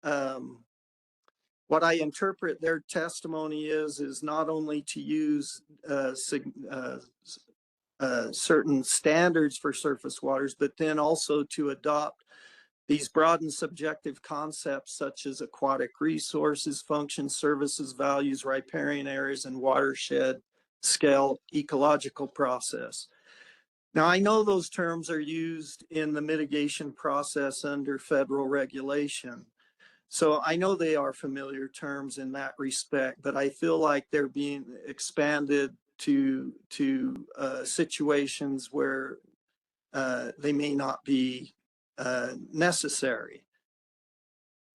What I interpret their testimony is not only to use certain standards for surface waters, but then also to adopt these broad and subjective concepts such as aquatic resources, functions, services, values, riparian areas, and watershed scale ecological process. Now, I know those terms are used in the mitigation process under federal regulation. So I know they are familiar terms in that respect, but I feel like they're being expanded to situations where they may not be necessary,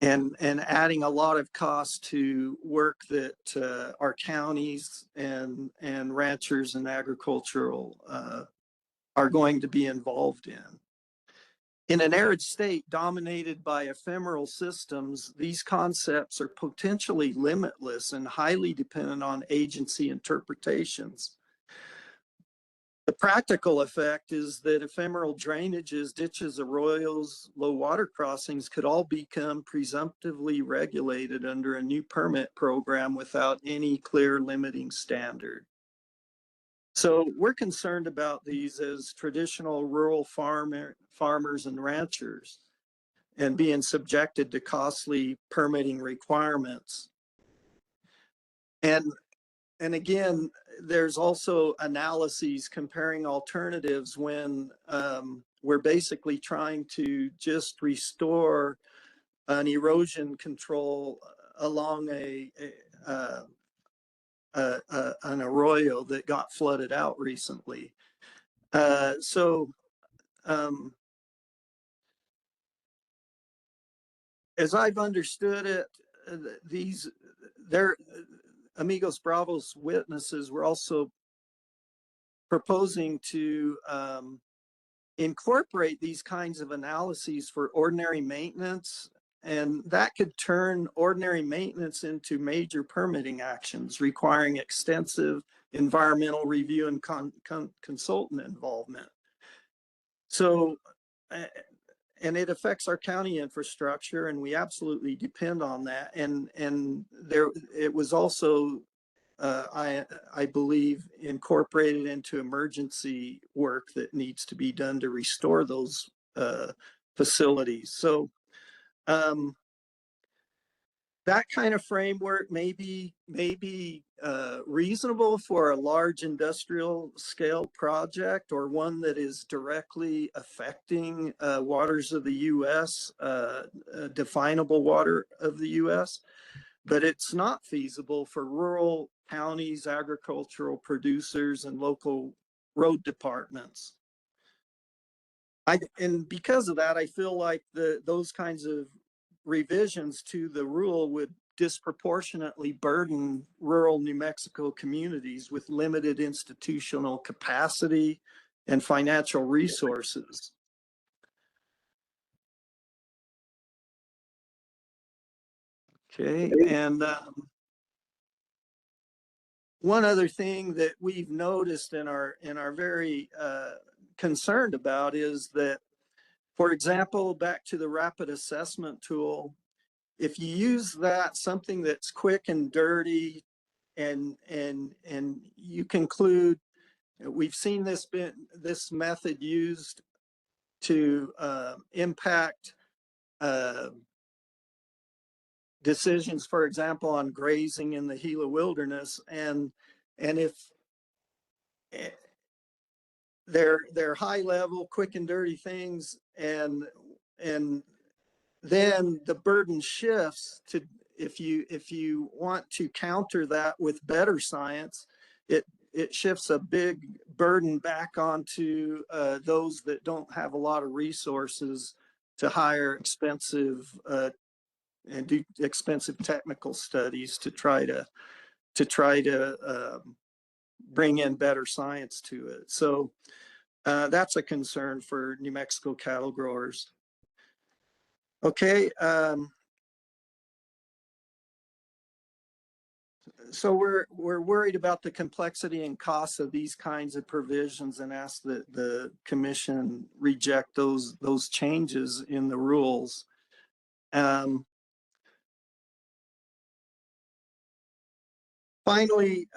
and adding a lot of cost to work that our counties and ranchers and agricultural are going to be involved in. In an arid state dominated by ephemeral systems, these concepts are potentially limitless and highly dependent on agency interpretations. The practical effect is that ephemeral drainages, ditches, arroyos, low water crossings could all become presumptively regulated under a new permit program without any clear limiting standard. So we're concerned about these as traditional rural farmers and ranchers and being subjected to costly permitting requirements. And again, there's also analyses comparing alternatives when we're basically trying to just restore an erosion control along an arroyo that got flooded out recently. As I've understood it, their Amigos Bravos witnesses were also proposing to incorporate these kinds of analyses for ordinary maintenance, and that could turn ordinary maintenance into major permitting actions requiring extensive environmental review and consultant involvement. So, and it affects our county infrastructure, and we absolutely depend on that. And it was also, I believe, incorporated into emergency work that needs to be done to restore those facilities. So that kind of framework may be reasonable for a large industrial scale project, or one that is directly affecting waters of the U.S., definable water of the U.S., but it's not feasible for rural counties, agricultural producers, and local road departments. And because of that, I feel like those kinds of revisions to the rule would disproportionately burden rural New Mexico communities with limited institutional capacity and financial resources. Okay, and one other thing that we've noticed and are very concerned about is that, for example, back to the rapid assessment tool, if you use that, something that's quick and dirty, and you conclude, we've seen this method used to impact decisions, for example, on grazing in the Gila wilderness, and if they're high level, quick and dirty things, and then the burden shifts to, if you want to counter that with better science, it shifts a big burden back onto those that don't have a lot of resources to hire expensive and do expensive technical studies to try to bring in better science to it. So that's a concern for New Mexico cattle growers. Okay. So we're worried about the complexity and costs of these kinds of provisions, and ask that the commission reject those changes in the rules. Finally,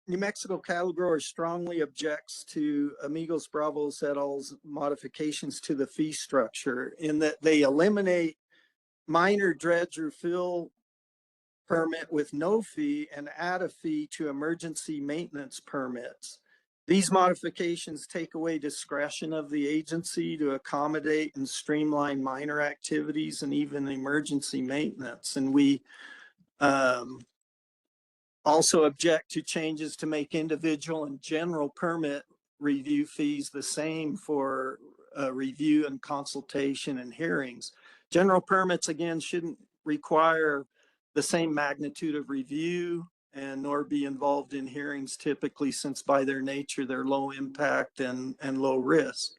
New Mexico cattle growers strongly objects to Amigos Bravos et al.'s modifications to the fee structure, in that they eliminate minor dredge or fill permit with no fee and add a fee to emergency maintenance permits. These modifications take away discretion of the agency to accommodate and streamline minor activities and even emergency maintenance. And we also object to changes to make individual and general permit review fees the same for review and consultation and hearings. General permits, again, shouldn't require the same magnitude of review, and nor be involved in hearings typically, since by their nature they're low impact and low risk.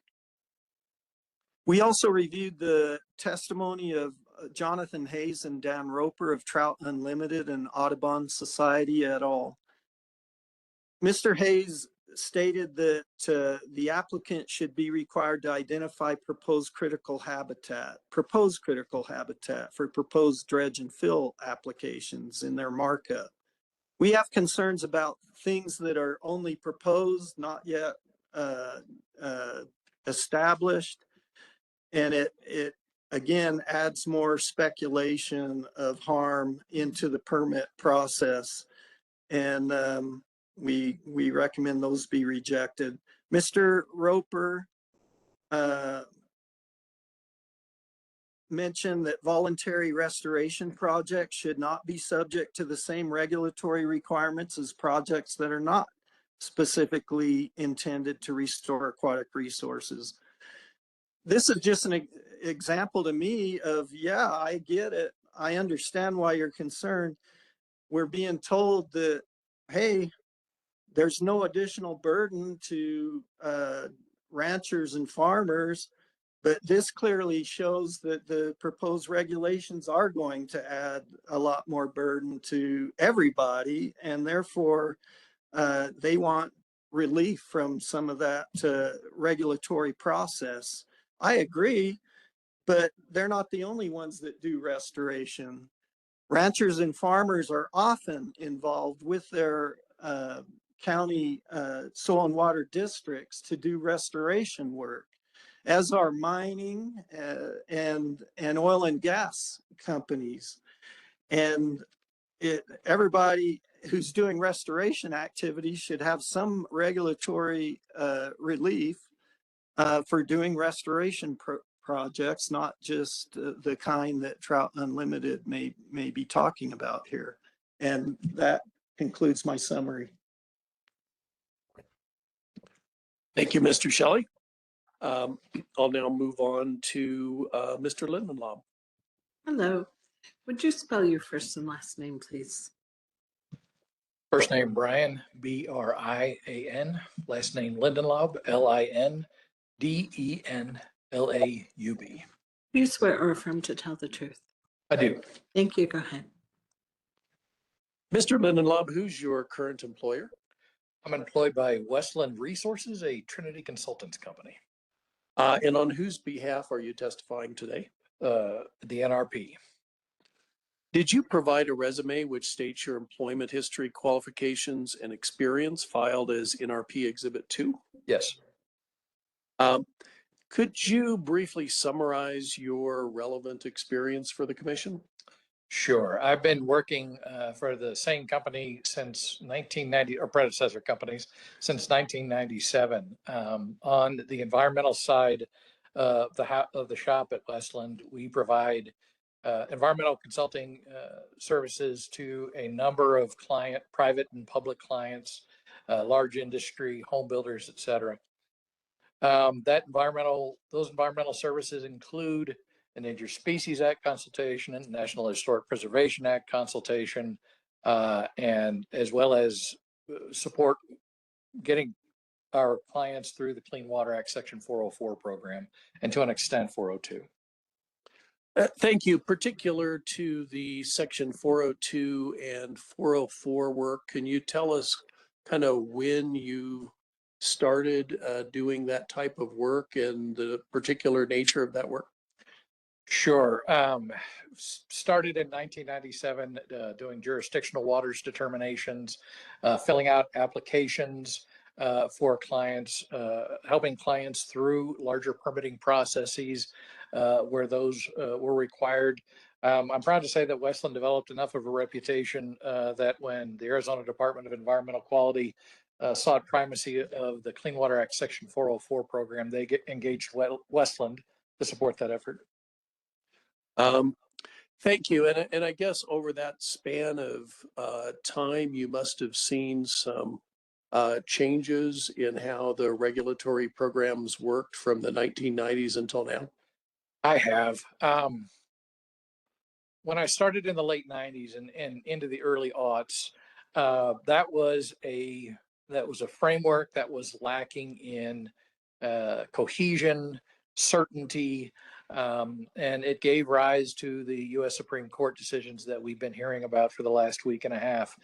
We also reviewed the testimony of Jonathan Hayes and Dan Roper of Trout Unlimited and Audubon Society et al. Mr. Hayes stated that the applicant should be required to identify proposed critical habitat for proposed dredge and fill applications in their markup. We have concerns about things that are only proposed, not yet established, and it again adds more speculation of harm into the permit process, and we recommend those be rejected. Mr. Roper mentioned that voluntary restoration projects should not be subject to the same regulatory requirements as projects that are not specifically intended to restore aquatic resources. This is just an example to me of, yeah, I get it. I understand why you're concerned. We're being told that, hey, there's no additional burden to ranchers and farmers, but this clearly shows that the proposed regulations are going to add a lot more burden to everybody, and therefore they want relief from some of that regulatory process. I agree, but they're not the only ones that do restoration. Ranchers and farmers are often involved with their county soil and water districts to do restoration work, as are mining and oil and gas companies. And everybody who's doing restoration activities should have some regulatory relief for doing restoration projects, not just the kind that Trout Unlimited may be talking about here. And that concludes my summary. Thank you, Mr. Shelley. I'll now move on to Mr. Lindenlaub. Hello. Would you spell your first and last name, please? First name Brian, B-R-I-A-N. Last name Lindenlaub, L-I-N-D-E-N-L-A-U-B. Do you swear or affirm to tell the truth? I do. Thank you. Go ahead. Mr. Lindenlaub, who's your current employer? I'm employed by Westland Resources, a Trinity Consultants company. And on whose behalf are you testifying today? The NRP. Did you provide a resume which states your employment history, qualifications, and experience filed as NRP Exhibit 2? Yes. Could you briefly summarize your relevant experience for the commission? Sure. I've been working for the same company since 1990, or predecessor companies, since 1997. On the environmental side of the shop at Westland, we provide environmental consulting services to a number of private and public clients, large industry, home builders, et cetera. Those environmental services include Endangered Species Act consultation and National Historic Preservation Act consultation, and as well as support getting our clients through the Clean Water Act Section 404 program, and to an extent 402. Thank you. Particular to the Section 402 and 404 work, can you tell us kind of when you started doing that type of work and the particular nature of that work? Sure. Started in 1997 doing jurisdictional waters determinations, filling out applications for clients, helping clients through larger permitting processes where those were required. I'm proud to say that Westland developed enough of a reputation that when the Arizona Department of Environmental Quality sought primacy of the Clean Water Act Section 404 program, they engaged Westland to support that effort. Thank you. And I guess over that span of time, you must have seen some changes in how the regulatory programs worked from the 1990s until now. I have. When I started in the late 90s and into the early aughts, that was a framework that was lacking in cohesion, certainty, and it gave rise to the U.S. Supreme Court decisions that we've been hearing about for the last week and a half,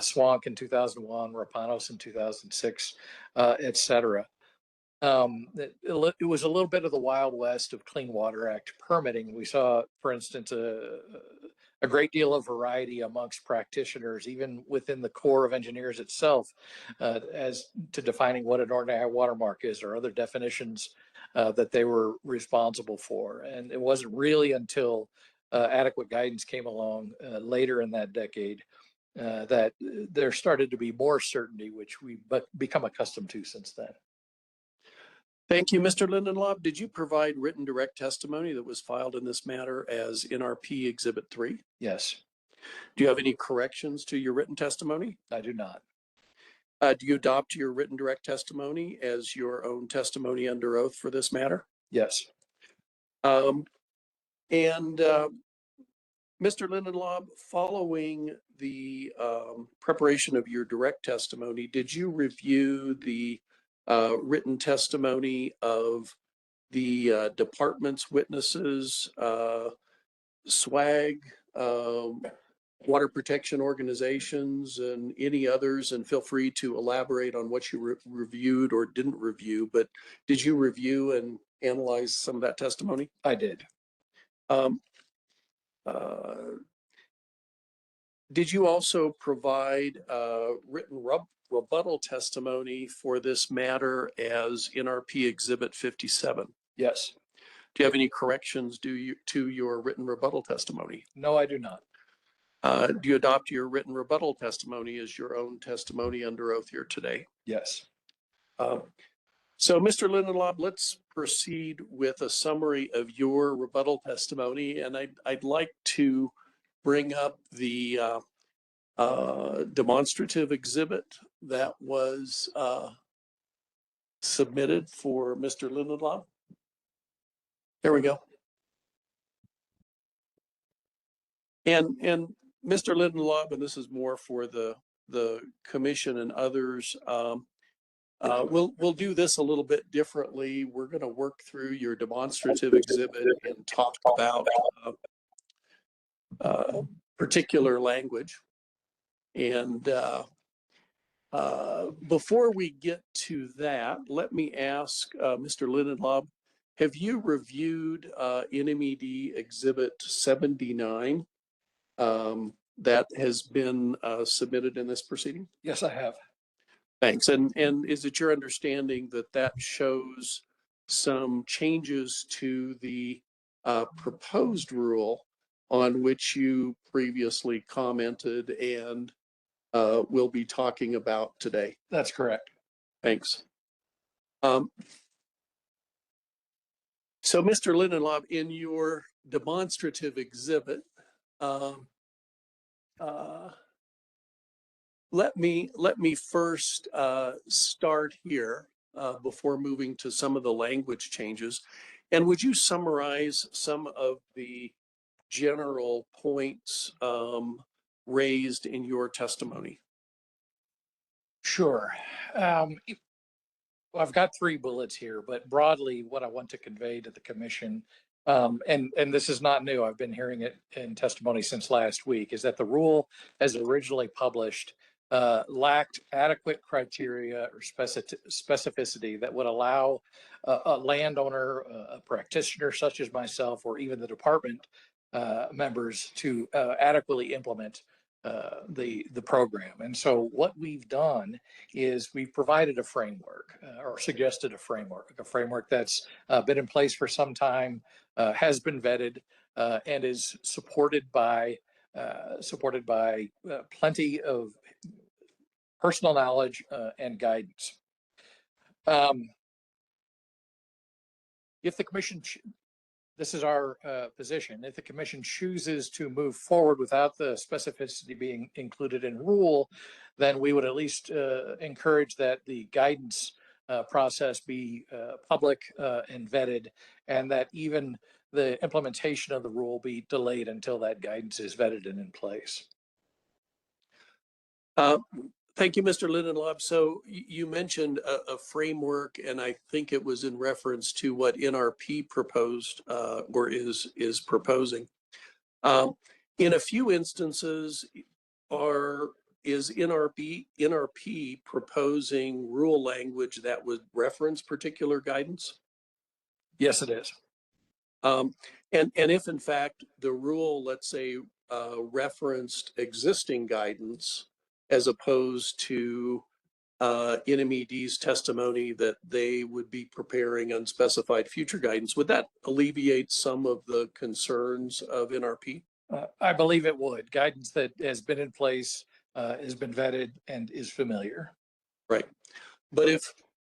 Swank in 2001, Rapanos in 2006, et cetera. It was a little bit of the Wild West of Clean Water Act permitting. We saw, for instance, a great deal of variety amongst practitioners, even within the Corps of Engineers itself, as to defining what an ordinary watermark is or other definitions that they were responsible for. And it wasn't really until adequate guidance came along later in that decade that there started to be more certainty, which we've become accustomed to since then. Thank you, Mr. Lindenlaub. Did you provide written direct testimony that was filed in this matter as NRP Exhibit 3? Yes. Do you have any corrections to your written testimony? I do not. Do you adopt your written direct testimony as your own testimony under oath for this matter? Yes. Mr. Lindenlaub, following the preparation of your direct testimony, did you review the written testimony of the department's witnesses, SWAG, water protection organizations, and any others? And feel free to elaborate on what you reviewed or didn't review, but did you review and analyze some of that testimony? I did. Did you also provide written rebuttal testimony for this matter as NRP Exhibit 57? Yes. Do you have any corrections to your written rebuttal testimony? No, I do not. Do you adopt your written rebuttal testimony as your own testimony under oath here today? Yes. So, Mr. Lindenlaub, let's proceed with a summary of your rebuttal testimony, and I'd like to bring up the demonstrative exhibit that was submitted for Mr. Lindenlaub. There we go. And Mr. Lindenlaub, and this is more for the commission and others, we'll do this a little bit differently. We're going to work through your demonstrative exhibit and talk about particular language. And before we get to that, let me ask Mr. Lindenlaub, have you reviewed NMED Exhibit 79 that has been submitted in this proceeding? Yes, I have. Thanks. And is it your understanding that that shows some changes to the proposed rule on which you previously commented and will be talking about today? That's correct. Thanks. So, Mr. Lindenlaub, in your demonstrative exhibit, let me first start here before moving to some of the language changes. And would you summarize some of the general points raised in your testimony? Sure. Well, I've got 3 bullets here, but broadly what I want to convey to the commission, and this is not new, I've been hearing it in testimony since last week, is that the rule as originally published lacked adequate criteria or specificity that would allow a landowner, a practitioner such as myself, or even the department members to adequately implement the program. And so what we've done is we've provided a framework or suggested a framework that's been in place for some time, has been vetted, and is supported by plenty of personal knowledge and guidance. If the commission, this is our position, if the commission chooses to move forward without the specificity being included in rule, then we would at least encourage that the guidance process be public and vetted, and that even the implementation of the rule be delayed until that guidance is vetted and in place. Thank you, Mr. Lindenlaub. So you mentioned a framework, and I think it was in reference to what NRP proposed or is proposing. In a few instances, is NRP proposing rule language that would reference particular guidance? Yes, it is. And if in fact the rule, let's say, referenced existing guidance, as opposed to NMED's testimony that they would be preparing unspecified future guidance, would that alleviate some of the concerns of NRP? I believe it would. Guidance that has been in place, has been vetted, and is familiar. Right. But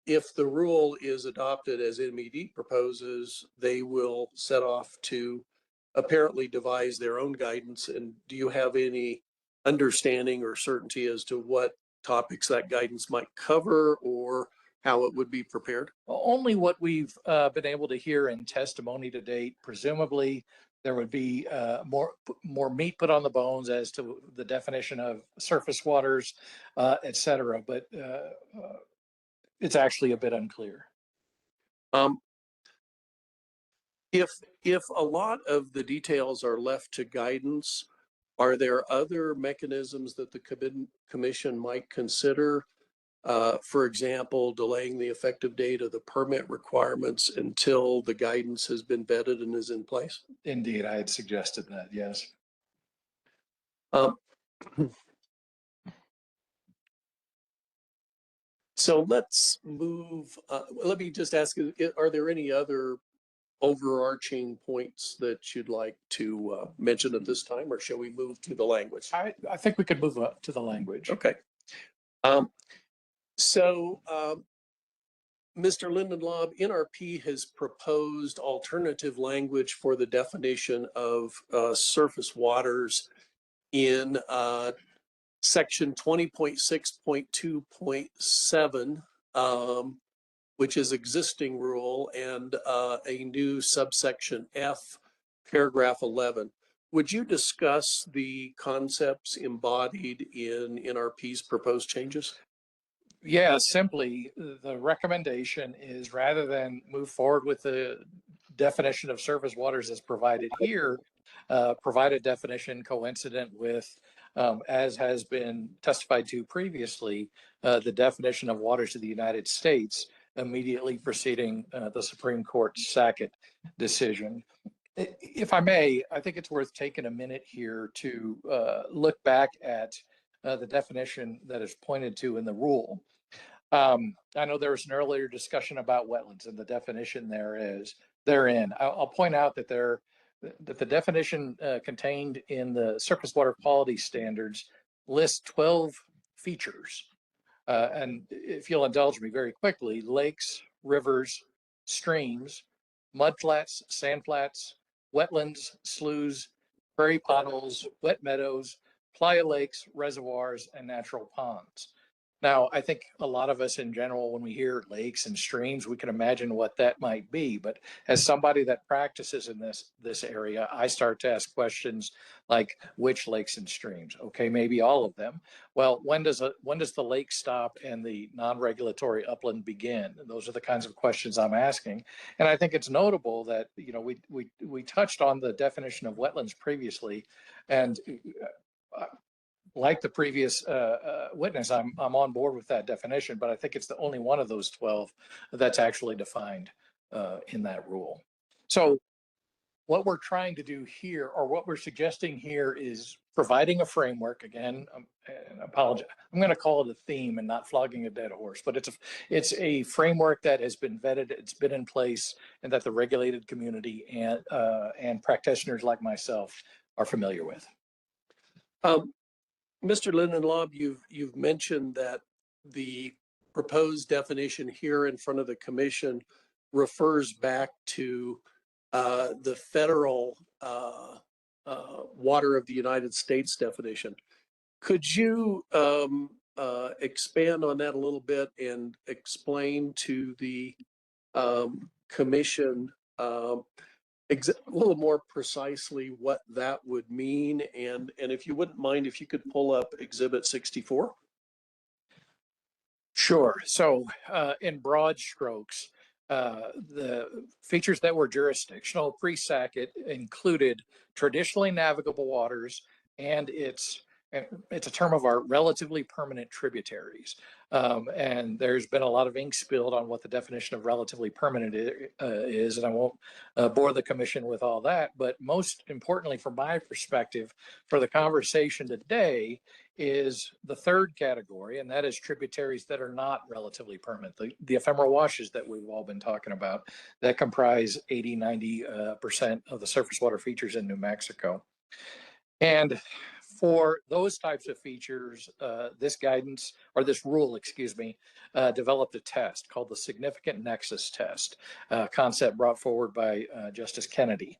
if the rule is adopted as NMED proposes, they will set off to apparently devise their own guidance. And do you have any understanding or certainty as to what topics that guidance might cover or how it would be prepared? Only what we've been able to hear in testimony to date. Presumably there would be more meat put on the bones as to the definition of surface waters, et cetera. But it's actually a bit unclear. If a lot of the details are left to guidance, are there other mechanisms that the commission might consider? For example, delaying the effective date of the permit requirements until the guidance has been vetted and is in place? Indeed, I had suggested that, yes. So let's move, let me just ask, are there any other overarching points that you'd like to mention at this time, or shall we move to the language? I think we could move up to the language. Okay. Mr. Lindenlaub, NRP has proposed alternative language for the definition of surface waters in section 20.6.2.7, which is existing rule, and a new subsection F, paragraph 11. Would you discuss the concepts embodied in NRP's proposed changes? Yeah, simply the recommendation is, rather than move forward with the definition of surface waters as provided here, provide a definition coincident with, as has been testified to previously, the definition of waters of the United States immediately preceding the Supreme Court's Sackett decision. If I may, I think it's worth taking a minute here to look back at the definition that is pointed to in the rule. I know there was an earlier discussion about wetlands and the definition therein. I'll point out that the definition contained in the surface water quality standards lists 12 features. And if you'll indulge me very quickly: lakes, rivers, streams, mudflats, sandflats, wetlands, sloughs, prairie potholes, wet meadows, playa lakes, reservoirs, and natural ponds. Now, I think a lot of us in general, when we hear lakes and streams, we can imagine what that might be. But as somebody that practices in this area, I start to ask questions like, which lakes and streams? Okay, maybe all of them. Well, when does the lake stop and the non-regulatory upland begin? And those are the kinds of questions I'm asking. And I think it's notable that, you know, we touched on the definition of wetlands previously, and like the previous witness, I'm on board with that definition, but I think it's the only one of those 12 that's actually defined in that rule. So what we're trying to do here, or what we're suggesting here, is providing a framework. Again, apologize, I'm going to call it a theme and not flogging a dead horse, but it's a framework that has been vetted, it's been in place, and that the regulated community and practitioners like myself are familiar with. Mr. Lindenlaub, you've mentioned that the proposed definition here in front of the commission refers back to the federal water of the United States definition. Could you expand on that a little bit and explain to the commission a little more precisely what that would mean? And if you wouldn't mind, if you could pull up Exhibit 64. Sure. So in broad strokes, the features that were jurisdictional pre-Sackett included traditionally navigable waters, and it's a term of art, relatively permanent tributaries. And there's been a lot of ink spilled on what the definition of relatively permanent is, and I won't bore the commission with all that. But most importantly, from my perspective, for the conversation today, is the third category, and that is tributaries that are not relatively permanent, the ephemeral washes that we've all been talking about, that comprise 80-90% of the surface water features in New Mexico. And for those types of features, this guidance, or this rule, excuse me, developed a test called the significant nexus test, concept brought forward by Justice Kennedy.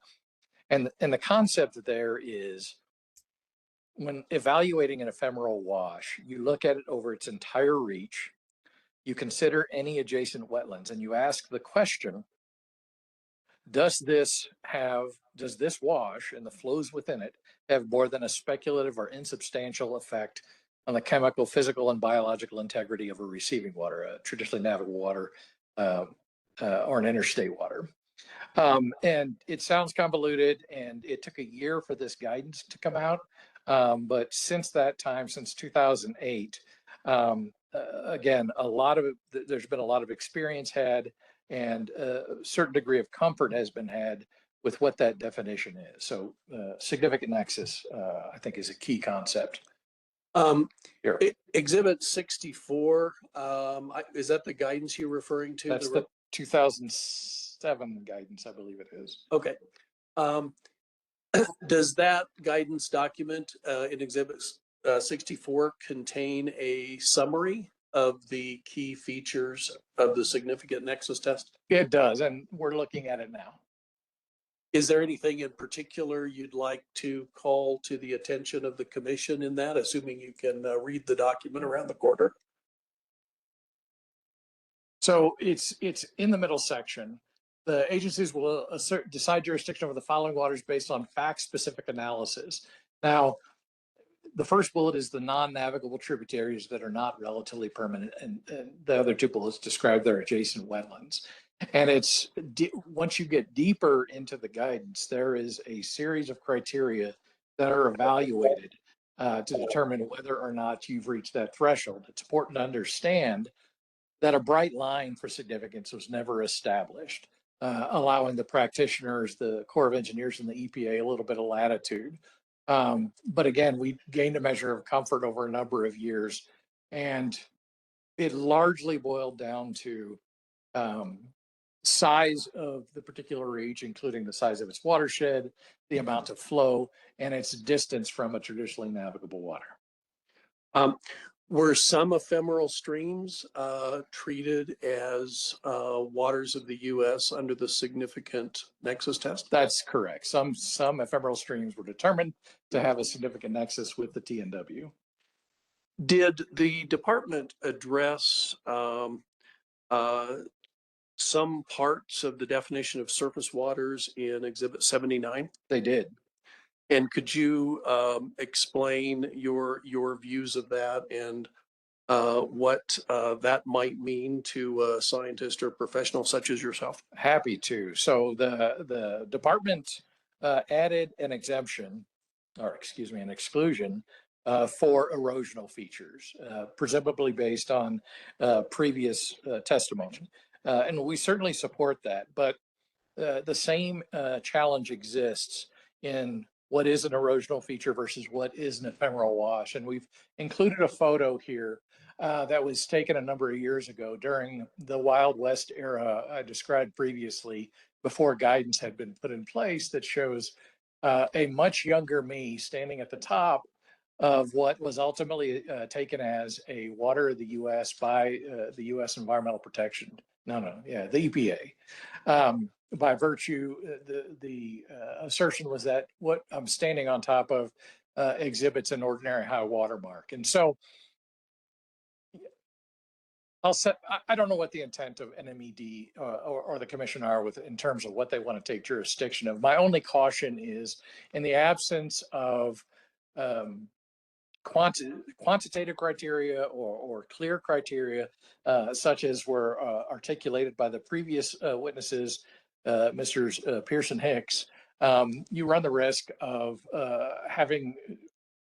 And the concept there is, when evaluating an ephemeral wash, you look at it over its entire reach, you consider any adjacent wetlands, and you ask the question, does this wash and the flows within it have more than a speculative or insubstantial effect on the chemical, physical, and biological integrity of a receiving water, traditionally navigable water, or an interstate water? And it sounds convoluted, and it took a year for this guidance to come out. But since that time, since 2008, again, there's been a lot of experience had, and a certain degree of comfort has been had with what that definition is. So significant nexus, I think, is a key concept. Exhibit 64, is that the guidance you're referring to? That's the 2007 guidance, I believe it is. Okay. Does that guidance document in Exhibit 64 contain a summary of the key features of the significant nexus test? It does, and we're looking at it now. Is there anything in particular you'd like to call to the attention of the commission in that, assuming you can read the document around the corner? So it's in the middle section. The agencies will decide jurisdiction over the following waters based on fact-specific analysis. Now, the first bullet is the non-navigable tributaries that are not relatively permanent, and the other two bullets describe their adjacent wetlands. And it's once you get deeper into the guidance, there is a series of criteria that are evaluated to determine whether or not you've reached that threshold. It's important to understand that a bright line for significance was never established, allowing the practitioners, the Corps of Engineers, and the EPA a little bit of latitude. But again, we gained a measure of comfort over a number of years, and it largely boiled down to size of the particular reach, including the size of its watershed, the amount of flow, and its distance from a traditionally navigable water. Were some ephemeral streams treated as waters of the U.S. under the significant nexus test? That's correct. Some ephemeral streams were determined to have a significant nexus with the TNW. Did the department address some parts of the definition of surface waters in Exhibit 79? They did. And could you explain your views of that and what that might mean to a scientist or professional such as yourself? Happy to. So the department added an exemption, or excuse me, an exclusion for erosional features, presumably based on previous testimony. And we certainly support that, but the same challenge exists in what is an erosional feature versus what is an ephemeral wash. And we've included a photo here that was taken a number of years ago during the Wild West era I described previously, before guidance had been put in place, that shows a much younger me standing at the top of what was ultimately taken as a water of the U.S. by the U.S. Environmental Protection. The EPA. By virtue, the assertion was that what I'm standing on top of exhibits an ordinary high water mark. And so I don't know what the intent of NMED or the commission are with in terms of what they want to take jurisdiction of. My only caution is, in the absence of quantitative criteria or clear criteria, such as were articulated by the previous witnesses, Messrs. Pierce and Hicks, you run the risk of having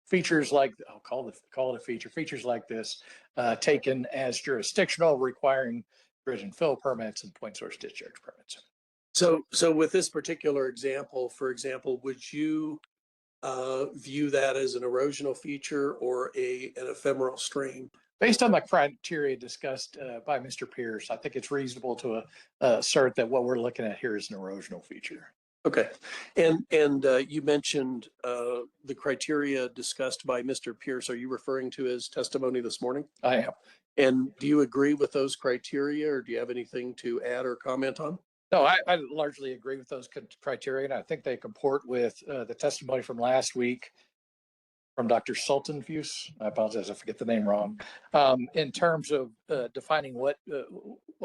features like, I'll call it a feature, features like this taken as jurisdictional, requiring dredge and fill permits and point source discharge permits. So with this particular example, for example, would you view that as an erosional feature or an ephemeral stream? Based on the criteria discussed by Mr. Pierce, I think it's reasonable to assert that what we're looking at here is an erosional feature. Okay, and you mentioned the criteria discussed by Mr. Pierce. Are you referring to his testimony this morning? I am. And do you agree with those criteria, or do you have anything to add or comment on? No, I largely agree with those criteria, and I think they comport with the testimony from last week from Dr. Sultanfuse. I apologize, I forget the name wrong. In terms of defining what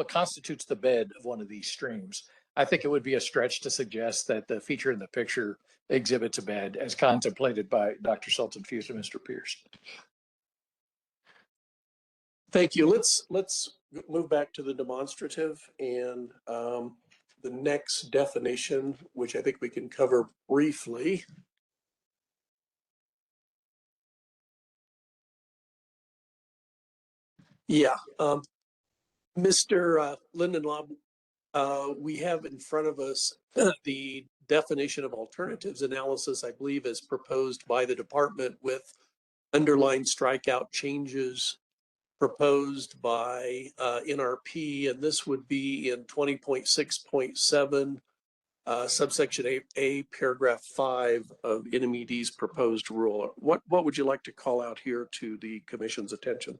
constitutes the bed of one of these streams. I think it would be a stretch to suggest that the feature in the picture exhibits a bed as contemplated by Dr. Sultan Fuse and Mr. Pierce. Thank you. Let's move back to the demonstrative and the next definition, which I think we can cover briefly. Yeah, Mr. Lindenlaub, we have in front of us the definition of alternatives analysis, I believe, as proposed by the department with underlined strikeout changes proposed by NRP, and this would be in 20.6.7, subsection A, paragraph 5 of NMED's proposed rule. What would you like to call out here to the commission's attention?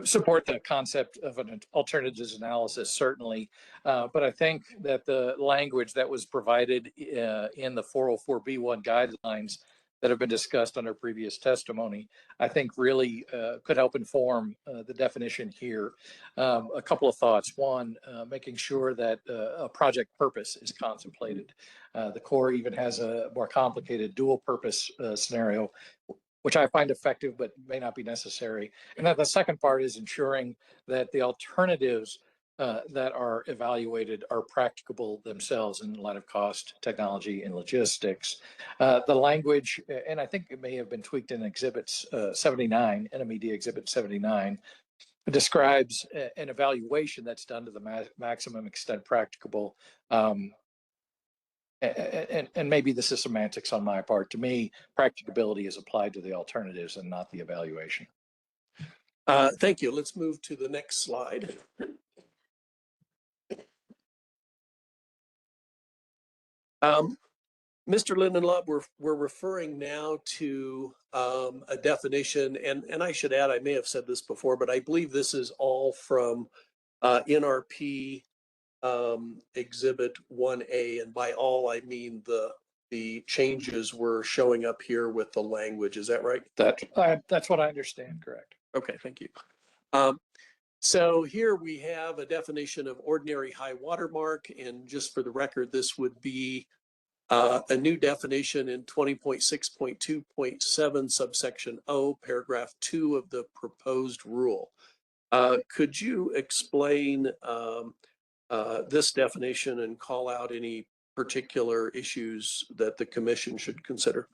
Support the concept of an alternatives analysis, certainly. But I think that the language that was provided in the 404B1 guidelines that have been discussed under previous testimony, I think really could help inform the definition here. A couple of thoughts. One, making sure that a project purpose is contemplated. The Corps even has a more complicated dual purpose scenario, which I find effective but may not be necessary. And then the second part is ensuring that the alternatives that are evaluated are practicable themselves in light of cost, technology, and logistics. The language, and I think it may have been tweaked in Exhibit 79, NMED Exhibit 79, describes an evaluation that's done to the maximum extent practicable. And maybe this is semantics on my part. To me, practicability is applied to the alternatives and not the evaluation. Thank you. Let's move to the next slide. Mr. Lindenlaub, we're referring now to a definition, and I should add, I may have said this before, but I believe this is all from NRP Exhibit 1A, and by all I mean the changes were showing up here with the language. Is that right? That's what I understand. Correct. Okay, thank you. So here we have a definition of ordinary high water mark, and just for the record, this would be a new definition in 20.6.2.7 subsection O, paragraph 2 of the proposed rule. Could you explain this definition and call out any particular issues that the commission should consider?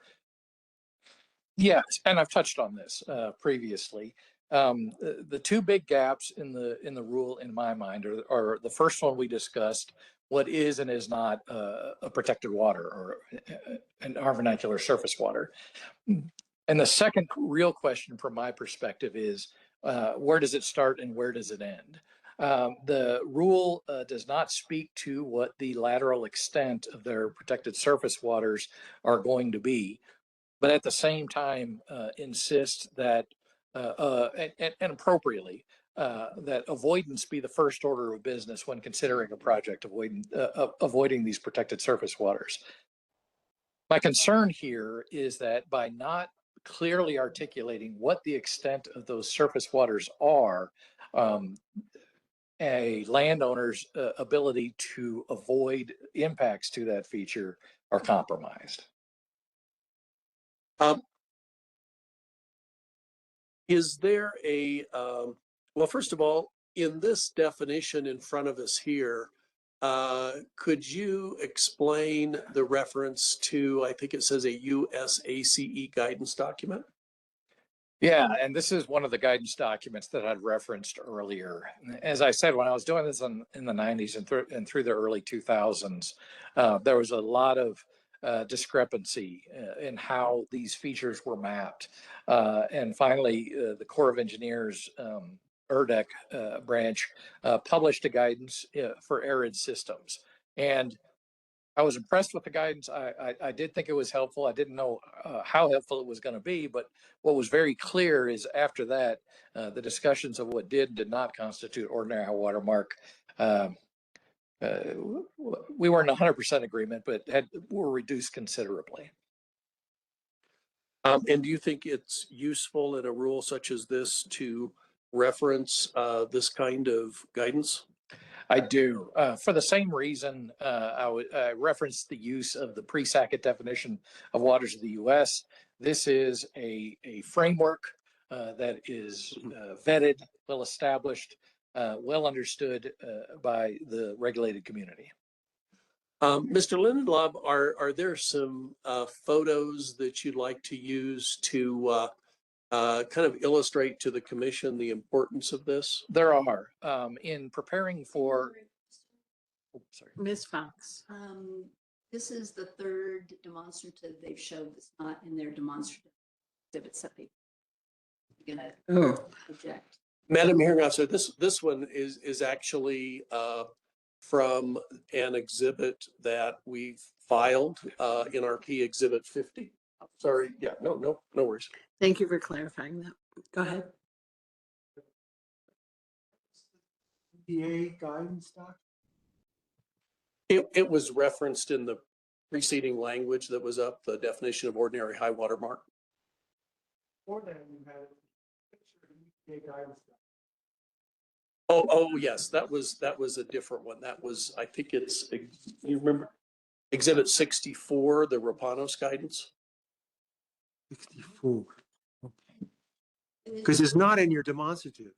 Yes, and I've touched on this previously. The two big gaps in the rule, in my mind, are the first one we discussed: what is and is not a protected water, or an our vernacular surface water. And the second real question from my perspective is, where does it start and where does it end? The rule does not speak to what the lateral extent of their protected surface waters are going to be, but at the same time insists that, and appropriately, that avoidance be the first order of business when considering a project, avoiding these protected surface waters. My concern here is that by not clearly articulating what the extent of those surface waters are, a landowner's ability to avoid impacts to that feature are compromised. Is there a, well, first of all, in this definition in front of us here, could you explain the reference to, I think it says a USACE guidance document? Yeah, and this is one of the guidance documents that I'd referenced earlier. As I said, when I was doing this in the 90s and through the early 2000s, there was a lot of discrepancy in how these features were mapped. And finally, the Corps of Engineers ERDEC branch published a guidance for arid systems. And I was impressed with the guidance. I did think it was helpful. I didn't know how helpful it was going to be, but what was very clear is after that, the discussions of what did not constitute ordinary high water mark, we weren't 100% agreement, but were reduced considerably. And do you think it's useful in a rule such as this to reference this kind of guidance? I do. For the same reason, I referenced the use of the pre-Sackett definition of waters of the U.S. This is a framework that is vetted, well established, well understood by the regulated community. Mr. Lindenlaub, are there some photos that you'd like to use to kind of illustrate to the commission the importance of this? There are. In preparing for, sorry, Ms. Fox. This is the third demonstrative they've showed that's not in their demonstrative exhibits that they're gonna project. Madam Hearing Officer, this one is actually from an exhibit that we filed in our P Exhibit 50. Sorry, yeah, no worries. Thank you for clarifying that. Go ahead. EPA guidance doc? It was referenced in the preceding language that was up, the definition of ordinary high water mark. Before that, you had a picture of EPA guidance doc. Oh yes, that was a different one. That was, I think it's, you remember, Exhibit 64, the Rapanos guidance. 64. Okay. Because it's not in your demonstrative.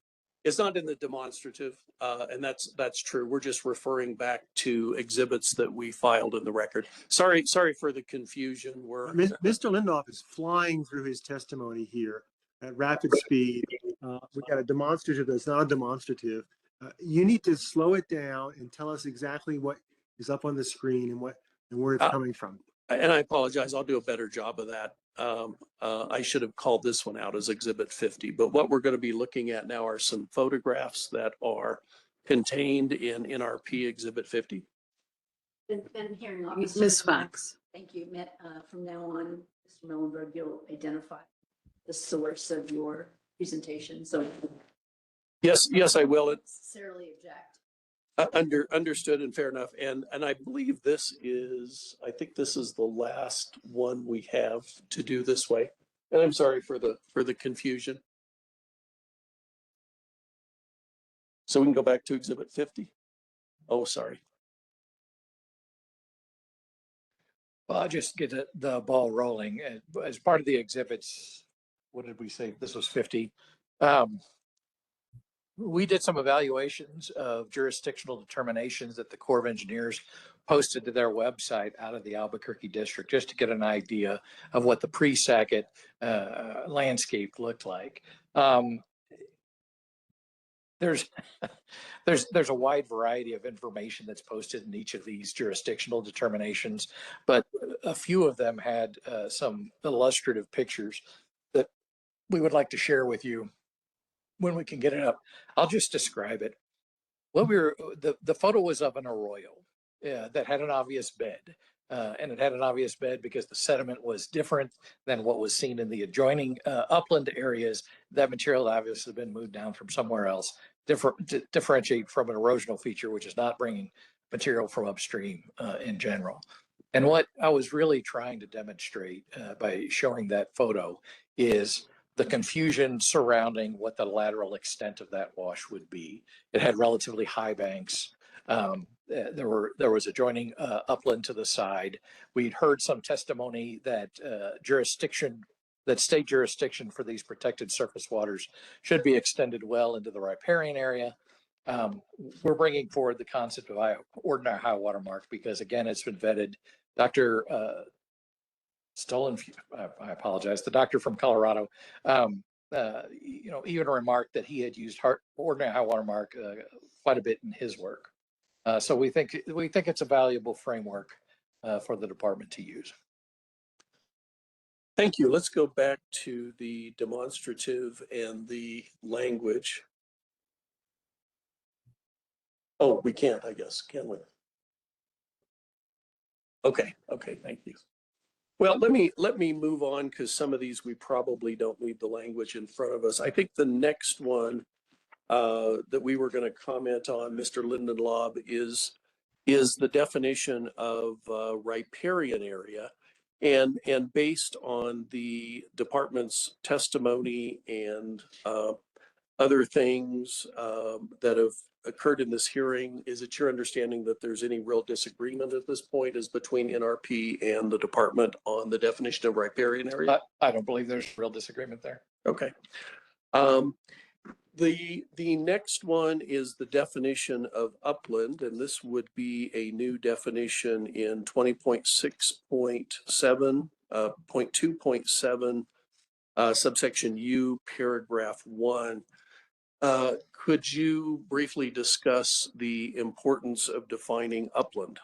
It's not in the demonstrative, and that's true. We're just referring back to exhibits that we filed in the record. Sorry for the confusion. Mr. Lindoff is flying through his testimony here at rapid speed. We got a demonstrative that's not a demonstrative. You need to slow it down and tell us exactly what is up on the screen and where it's coming from. And I apologize. I'll do a better job of that. I should have called this one out as Exhibit 50. But what we're going to be looking at now are some photographs that are contained in NRP Exhibit 50. Been hearing officer. Ms. Fox. Thank you. From now on, Mr. Millenberg, you'll identify the source of your presentation. So Yes, I will. necessarily object. Understood and fair enough. And I believe I think this is the last one we have to do this way. And I'm sorry for the confusion. So we can go back to Exhibit 50. Oh, sorry. Well, I'll just get the ball rolling. As part of the exhibits, what did we say? This was 50. We did some evaluations of jurisdictional determinations that the Corps of Engineers posted to their website out of the Albuquerque district, just to get an idea of what the pre-Sackett landscape looked like. There's a wide variety of information that's posted in each of these jurisdictional determinations, but a few of them had some illustrative pictures that we would like to share with you when we can get it up. I'll just describe it. The photo was of an arroyo that had an obvious bed. And it had an obvious bed because the sediment was different than what was seen in the adjoining upland areas. That material obviously has been moved down from somewhere else, differentiate from an erosional feature, which is not bringing material from upstream in general. And what I was really trying to demonstrate by showing that photo is the confusion surrounding what the lateral extent of that wash would be. It had relatively high banks. There was adjoining upland to the side. We'd heard some testimony that state jurisdiction for these protected surface waters should be extended well into the riparian area. We're bringing forward the concept of ordinary high water mark because, again, it's been vetted. Dr. I apologize. The doctor from Colorado, even remarked that he had used ordinary high water mark quite a bit in his work. So we think it's a valuable framework for the department to use. Thank you. Let's go back to the demonstrative and the language. Oh, we can't, I guess, can we? Okay, thank you. Well, let me move on because some of these we probably don't need the language in front of us. I think the next one that we were going to comment on, Mr. Lindenlaub, is the definition of riparian area. And based on the department's testimony and other things that have occurred in this hearing, is it your understanding that there's any real disagreement at this point is between NRP and the department on the definition of riparian area? I don't believe there's real disagreement there. Okay. The next one is the definition of upland, and this would be a new definition in 20.6.7, 0.2.7, subsection U, paragraph 1. Could you briefly discuss the importance of defining upland?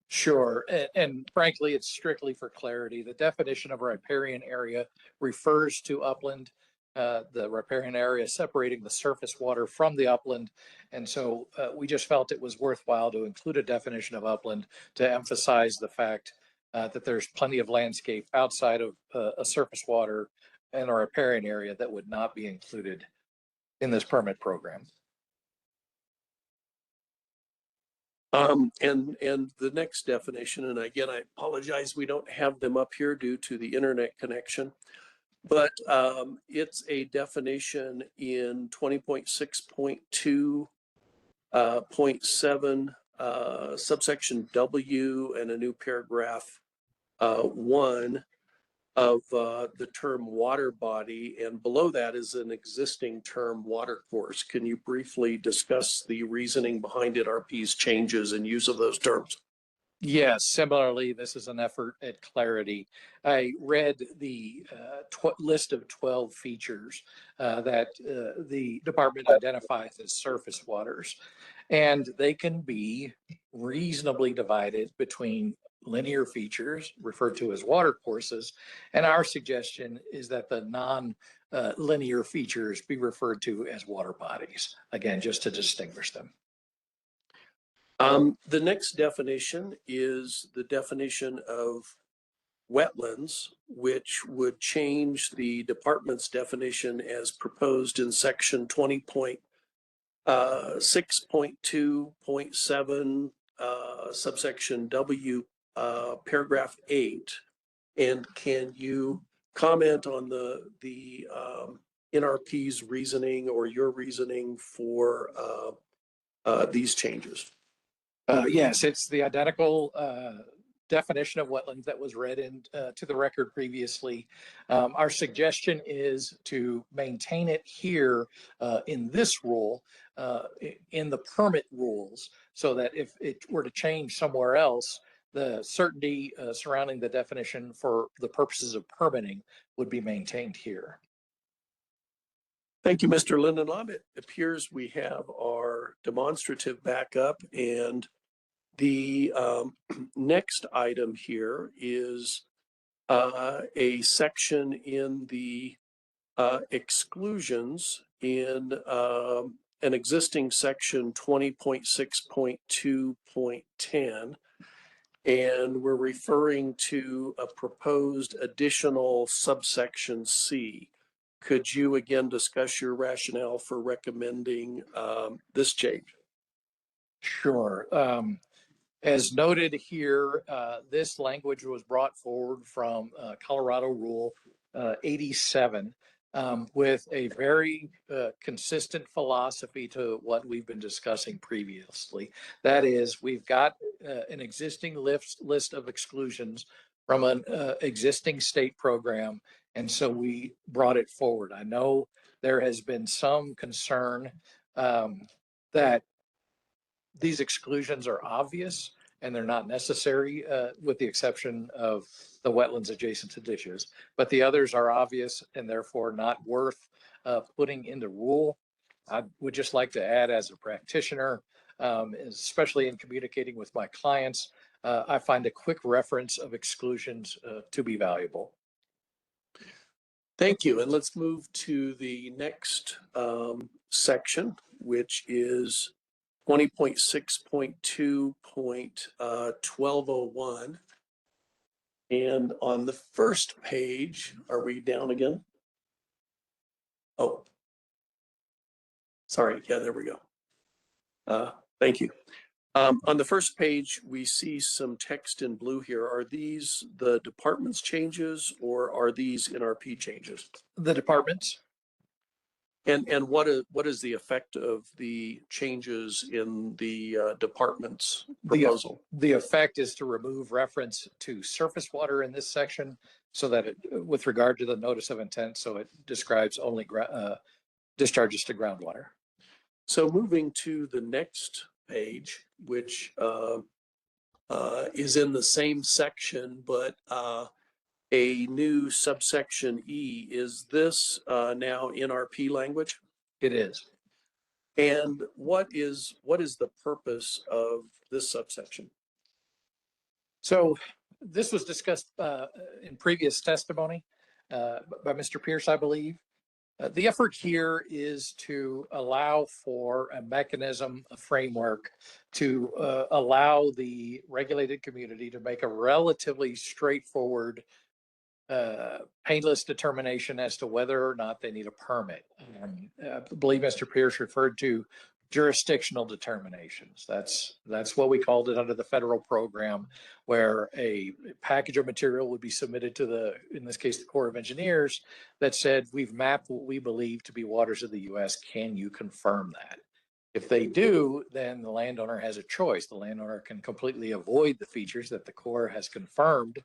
Sure, and frankly, it's strictly for clarity. The definition of riparian area refers to upland, the riparian area separating the surface water from the upland. And so we just felt it was worthwhile to include a definition of upland to emphasize the fact that there's plenty of landscape outside of a surface water and a riparian area that would not be included in this permit program. And the next definition, and again, I apologize, we don't have them up here due to the internet connection, but it's a definition in 20.6.2.7, subsection W, and a new paragraph 1 of the term water body, and below that is an existing term, water course. Can you briefly discuss the reasoning behind NRP's changes and use of those terms? Yes, similarly, this is an effort at clarity. I read the list of 12 features that the department identifies as surface waters, and they can be reasonably divided between linear features referred to as water courses, and our suggestion is that the non-linear features be referred to as water bodies, again, just to distinguish them. The next definition is the definition of wetlands, which would change the department's definition as proposed in section 20.6.2.7, subsection W, paragraph 8. And can you comment on the NRP's reasoning or your reasoning for these changes? Yes, it's the identical definition of wetlands that was read to the record previously. Our suggestion is to maintain it here in this rule, in the permit rules, so that if it were to change somewhere else, the certainty surrounding the definition for the purposes of permitting would be maintained here. Thank you, Mr. Lindenlaub. It appears we have our demonstrative back up, and the next item here is a section in the exclusions in an existing section 20.6.2.10, and we're referring to a proposed additional subsection C. Could you again discuss your rationale for recommending this change? Sure. As noted here, this language was brought forward from Colorado Rule 87 with a very consistent philosophy to what we've been discussing previously. That is, we've got an existing list of exclusions from an existing state program, and so we brought it forward. I know there has been some concern that these exclusions are obvious and they're not necessary, with the exception of the wetlands adjacent to ditches, but the others are obvious and therefore not worth putting into rule. I would just like to add, as a practitioner, especially in communicating with my clients, I find a quick reference of exclusions to be valuable. Thank you. And let's move to the next section, which is 20.6.2.1201. And on the first page, are we down again? Oh, sorry. Yeah, there we go. Thank you. On the first page, we see some text in blue here. Are these the department's changes or are these NRP changes? The departments. And what is the effect of the changes in the department's proposal? The effect is to remove reference to surface water in this section so that it, with regard to the notice of intent, so it describes only discharges to groundwater. So moving to the next page, which is in the same section, but a new subsection E. Is this now NRP language? It is. And what is the purpose of this subsection? So this was discussed in previous testimony by Mr. Pierce, I believe. The effort here is to allow for a mechanism, a framework to allow the regulated community to make a relatively straightforward, painless determination as to whether or not they need a permit. I believe Mr. Pierce referred to jurisdictional determinations. That's what we called it under the federal program, where a package of material would be submitted to the, in this case, the Corps of Engineers, that said, we've mapped what we believe to be waters of the U.S. Can you confirm that? If they do, then the landowner has a choice. The landowner can completely avoid the features that the Corps has confirmed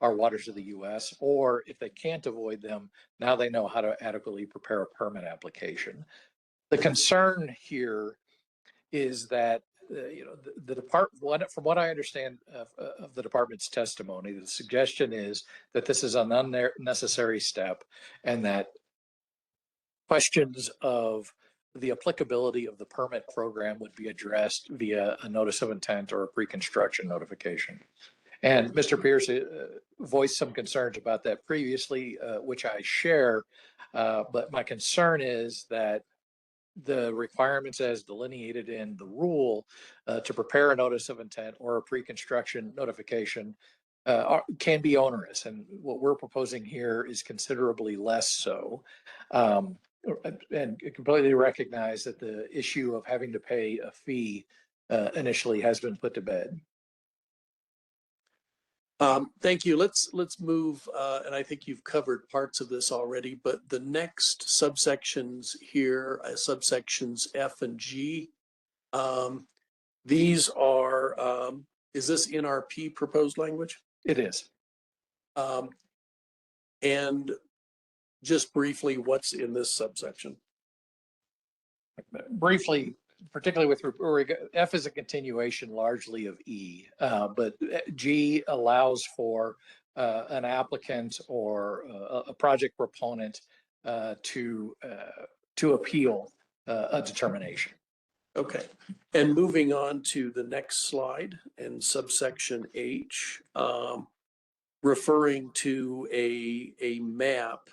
are waters of the U.S., or if they can't avoid them, now they know how to adequately prepare a permit application. The concern here is that the department, from what I understand of the department's testimony, the suggestion is that this is an unnecessary step, and that questions of the applicability of the permit program would be addressed via a notice of intent or a pre-construction notification. And Mr. Pierce voiced some concerns about that previously, which I share, but my concern is that the requirements as delineated in the rule to prepare a notice of intent or a pre-construction notification can be onerous. And what we're proposing here is considerably less so. And completely recognize that the issue of having to pay a fee initially has been put to bed. Thank you. Let's move, and I think you've covered parts of this already, but the next subsections here, subsections F and G, these are, is this NRP proposed language? It is. And just briefly, what's in this subsection? Briefly, particularly with F is a continuation largely of E, but G allows for an applicant or a project proponent to appeal a determination. Okay, and moving on to the next slide and subsection H, referring to a map.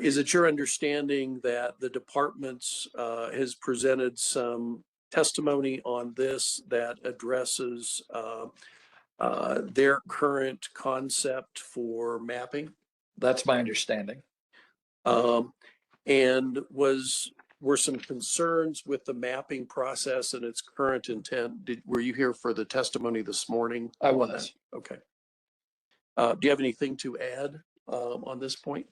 Is it your understanding that the department has presented some testimony on this that addresses their current concept for mapping? That's my understanding. And were some concerns with the mapping process and its current intent? Were you here for the testimony this morning? I was. Okay. Do you have anything to add on this point?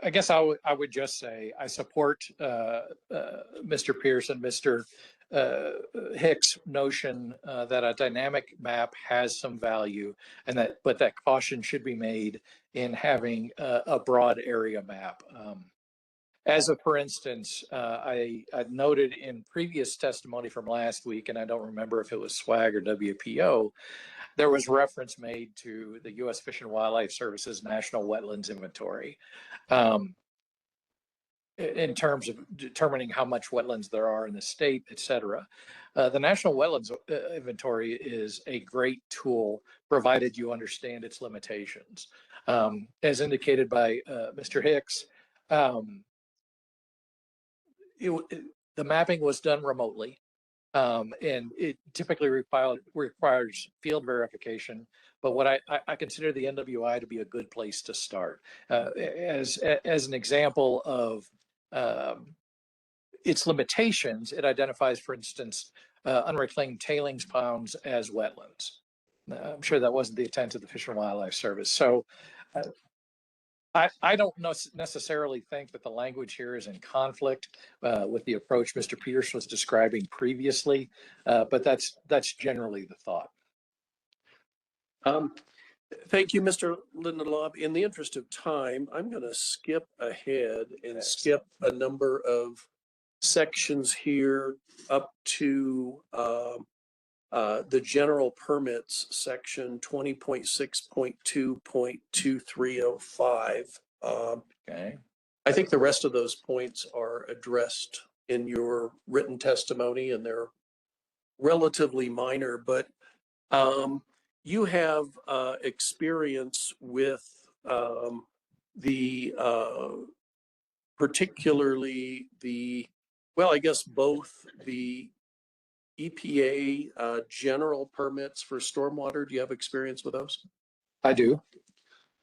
I guess I would just say I support Mr. Pierce and Mr. Hicks' notion that a dynamic map has some value, and that caution should be made in having a broad area map. As for instance, I noted in previous testimony from last week, and I don't remember if it was SWAG or WPO, there was reference made to the U.S. Fish and Wildlife Service's National Wetlands Inventory in terms of determining how much wetlands there are in the state, et cetera. The National Wetlands Inventory is a great tool, provided you understand its limitations. As indicated by Mr. Hicks, the mapping was done remotely, and it typically requires field verification. But what I consider the NWI to be a good place to start. As an example of its limitations, it identifies, for instance, unreclaimed tailings ponds as wetlands. I'm sure that wasn't the intent of the Fish and Wildlife Service. So I don't necessarily think that the language here is in conflict with the approach Mr. Pierce was describing previously, but that's generally the thought. Thank you, Mr. Lindelof. In the interest of time, I'm going to skip ahead and skip a number of sections here up to the general permits section 20.6.2.2305. Okay. I think the rest of those points are addressed in your written testimony, and they're relatively minor, but you have experience with the particularly well, I guess both the EPA general permits for stormwater. Do you have experience with those? I do.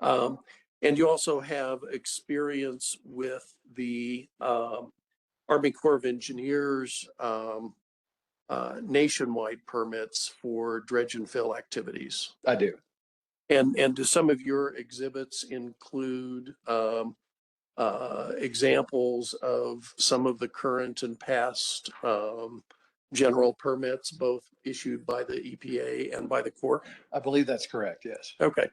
And you also have experience with the Army Corps of Engineers nationwide permits for dredge and fill activities. I do. And do some of your exhibits include examples of some of the current and past general permits, both issued by the EPA and by the Corps? I believe that's correct, yes. Okay.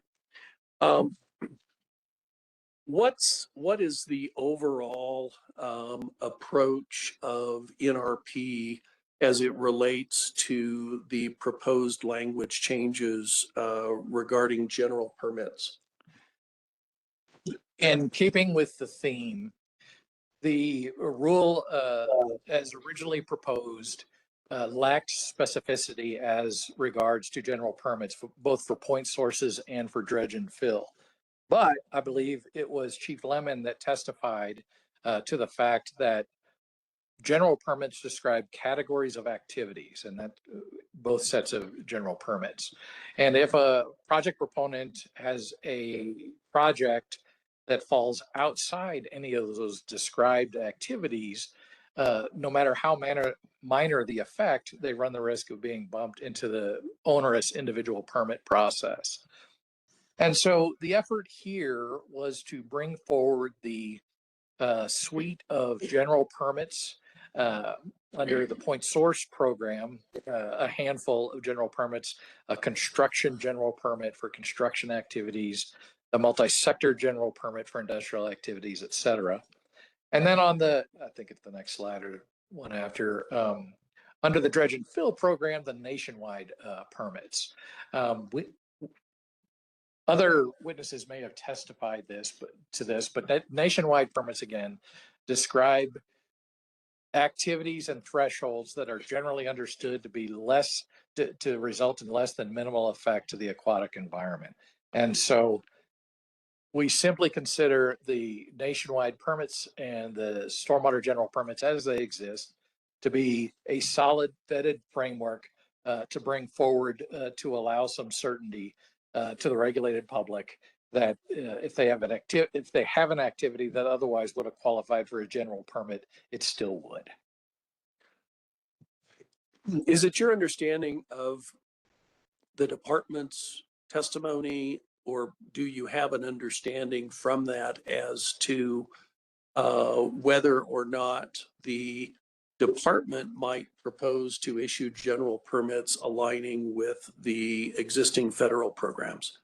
What is the overall approach of NRP as it relates to the proposed language changes regarding general permits? In keeping with the theme, the rule as originally proposed lacked specificity as regards to general permits, both for point sources and for dredge and fill. But I believe it was Chief Lemon that testified to the fact that general permits describe categories of activities, and that both sets of general permits. And if a project proponent has a project that falls outside any of those described activities, no matter how minor the effect, they run the risk of being bumped into the onerous individual permit process. And so the effort here was to bring forward the suite of general permits under the point source program, a handful of general permits, a construction general permit for construction activities, a multi-sector general permit for industrial activities, et cetera. And then on the, I think it's the next slide or one after, under the dredge and fill program, the nationwide permits. Other witnesses may have testified to this, but nationwide permits, again, describe activities and thresholds that are generally understood to be less, to result in less than minimal effect to the aquatic environment. And so we simply consider the nationwide permits and the stormwater general permits as they exist to be a solid vetted framework to bring forward to allow some certainty to the regulated public that if they have an activity that otherwise would have qualified for a general permit, it still would. Is it your understanding of the department's testimony, or do you have an understanding from that as to whether or not the department might propose to issue general permits aligning with the existing federal programs?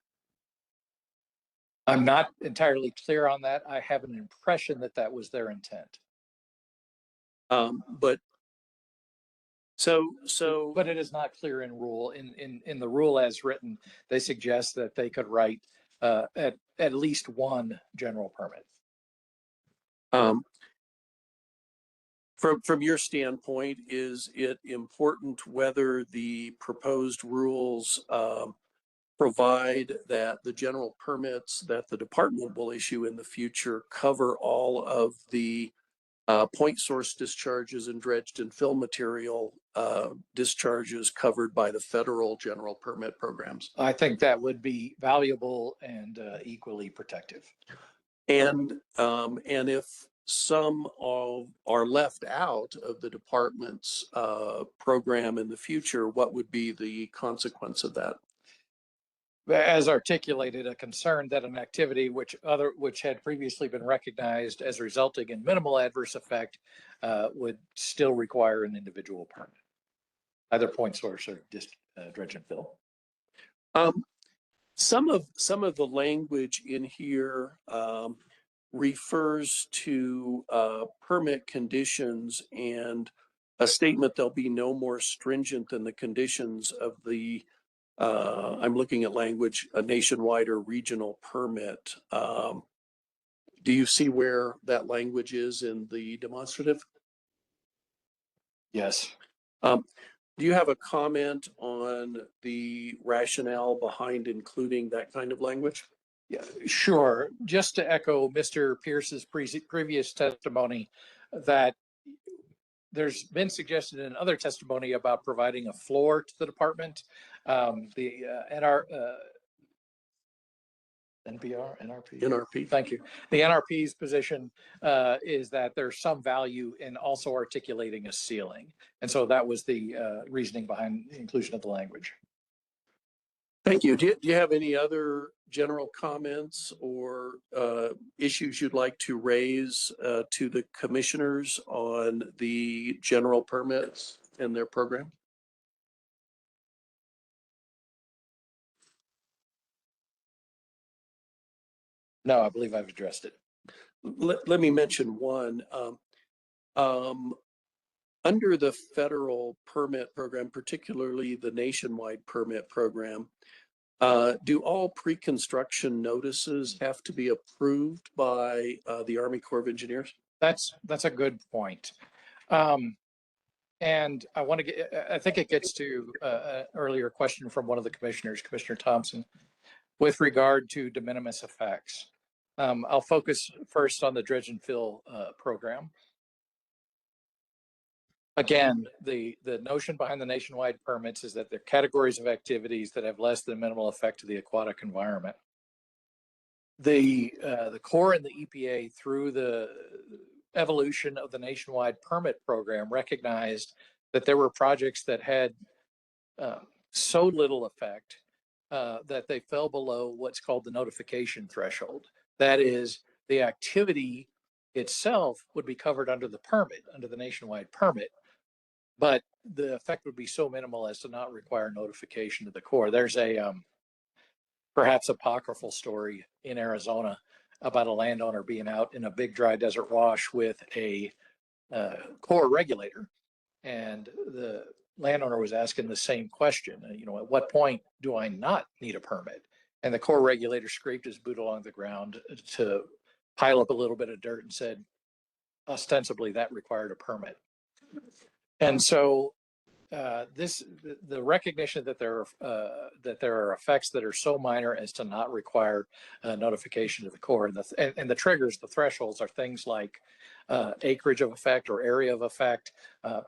I'm not entirely clear on that. I have an impression that that was their intent. But it is not clear in rule. In the rule as written, they suggest that they could write at least one general permit. From your standpoint, is it important whether the proposed rules provide that the general permits that the department will issue in the future cover all of the point source discharges and dredged and fill material discharges covered by the federal general permit programs? I think that would be valuable and equally protective. And if some are left out of the department's program in the future, what would be the consequence of that? as articulated, a concern that an activity which had previously been recognized as resulting in minimal adverse effect would still require an individual permit, either point source or just dredge and fill. Some of the language in here refers to permit conditions and a statement they'll be no more stringent than the conditions of the I'm looking at language, a nationwide or regional permit. Do you see where that language is in the demonstrative? Yes. Do you have a comment on the rationale behind including that kind of language? Yeah, sure. Just to echo Mr. Pierce's previous testimony, that there's been suggested in other testimony about providing a floor to the department. NRP. Thank you. The NRP's position is that there's some value in also articulating a ceiling. And so that was the reasoning behind the inclusion of the language. Thank you. Do you have any other general comments or issues you'd like to raise to the commissioners on the general permits and their program? No, I believe I've addressed it. Let me mention one. Under the federal permit program, particularly the nationwide permit program, do all pre-construction notices have to be approved by the Army Corps of Engineers? That's a good point. And I think it gets to an earlier question from one of the commissioners, Commissioner Thompson, with regard to de minimis effects. I'll focus first on the dredge and fill program. Again, the notion behind the nationwide permits is that they're categories of activities that have less than minimal effect to the aquatic environment. The Corps and the EPA, through the evolution of the nationwide permit program, recognized that there were projects that had so little effect that they fell below what's called the notification threshold. That is, the activity itself would be covered under the permit, under the nationwide permit, but the effect would be so minimal as to not require notification to the Corps. There's a perhaps apocryphal story in Arizona about a landowner being out in a big dry desert wash with a Corps regulator, and the landowner was asking the same question. At what point do I not need a permit? And the Corps regulator scraped his boot along the ground to pile up a little bit of dirt and said, ostensibly, that required a permit. And so the recognition that there are effects that are so minor as to not require notification to the Corps, and the triggers, the thresholds, are things like acreage of effect or area of effect,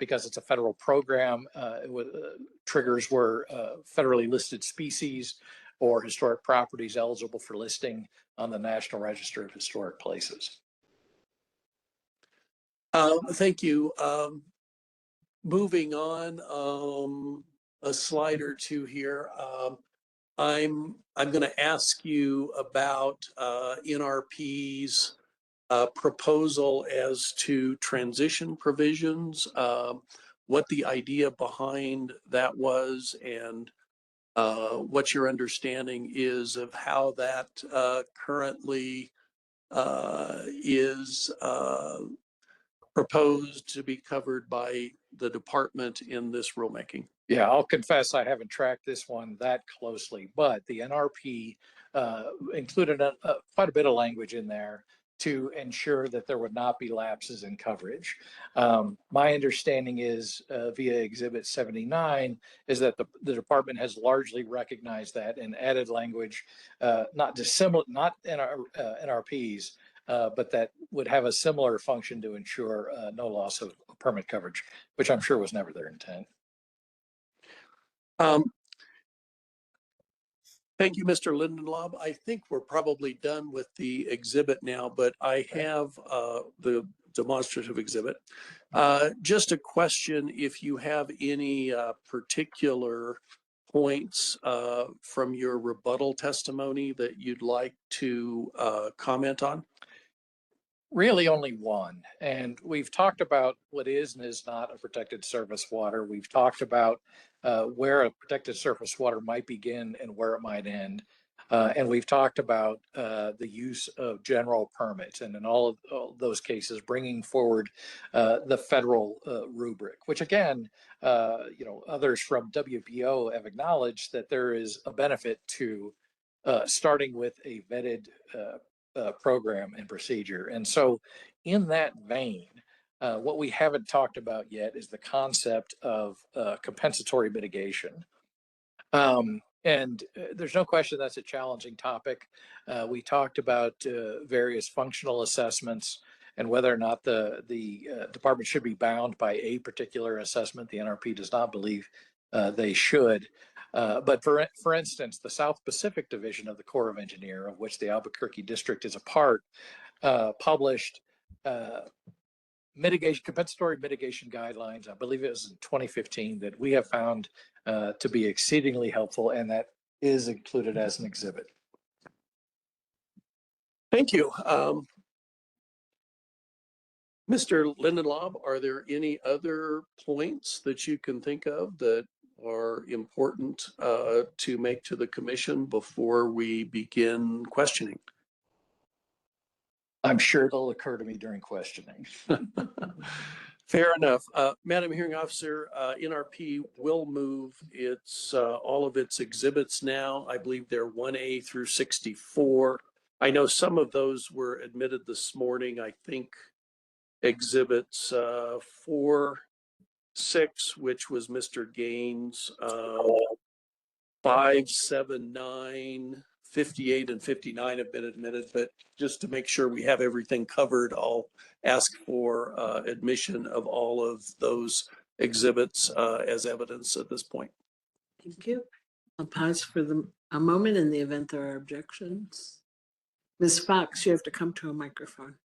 because it's a federal program. Triggers were federally listed species or historic properties eligible for listing on the National Register of Historic Places. Thank you. Moving on a slide or two here. I'm going to ask you about NRP's proposal as to transition provisions, what the idea behind that was, and what your understanding is of how that currently is proposed to be covered by the department in this rulemaking. Yeah, I'll confess I haven't tracked this one that closely, but the NRP included quite a bit of language in there to ensure that there would not be lapses in coverage. My understanding is via Exhibit 79 is that the department has largely recognized that and added language, not dissimilar, not NRPs, but that would have a similar function to ensure no loss of permit coverage, which I'm sure was never their intent. Thank you, Mr. Lindenlaub. I think we're probably done with the exhibit now, but I have the demonstrative exhibit. Just a question, if you have any particular points from your rebuttal testimony that you'd like to comment on? Really only one. And we've talked about what is and is not a protected surface water. We've talked about where a protected surface water might begin and where it might end. And we've talked about the use of general permits, and in all of those cases, bringing forward the federal rubric, which again, others from WPO have acknowledged that there is a benefit to starting with a vetted program and procedure. And so in that vein, what we haven't talked about yet is the concept of compensatory mitigation. And there's no question that's a challenging topic. We talked about various functional assessments and whether or not the department should be bound by a particular assessment. The NRP does not believe they should. But for instance, the South Pacific Division of the Corps of Engineer, of which the Albuquerque District is a part, published compensatory mitigation guidelines. I believe it was in 2015 that we have found to be exceedingly helpful, and that is included as an exhibit. Thank you. Mr. Lindenlaub, are there any other points that you can think of that are important to make to the commission before we begin questioning? I'm sure it'll occur to me during questioning. Fair enough. Madam Hearing Officer, NRP will move all of its exhibits now. I believe they're 1A through 64. I know some of those were admitted this morning. I think exhibits 4, 6, which was Mr. Gaines, 5, 7, 9, 58, and 59 have been admitted, but just to make sure we have everything covered, I'll ask for admission of all of those exhibits as evidence at this point. Thank you. I'll pause for a moment in the event there are objections. Ms. Fox, you have to come to a microphone.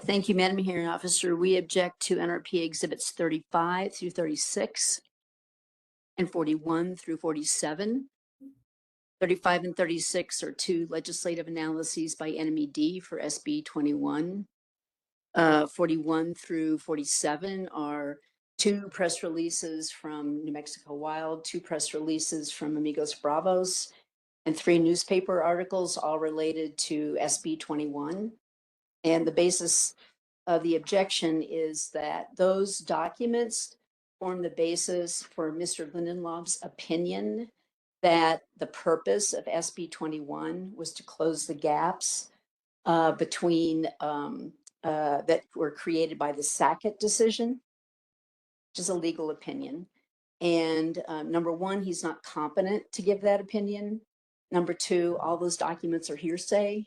Thank you, Madam Hearing Officer. We object to NRP Exhibits 35 through 36 and 41 through 47. 35 and 36 are two legislative analyses by NMAC for SB 21. 41 through 47 are two press releases from New Mexico Wild, two press releases from Amigos Bravos, and 3 newspaper articles, all related to SB 21. And the basis of the objection is that those documents form the basis for Mr. Lindenlaub's opinion that the purpose of SB 21 was to close the gaps between that were created by the Sackett decision, which is a legal opinion. And number one, he's not competent to give that opinion. Number two, all those documents are hearsay.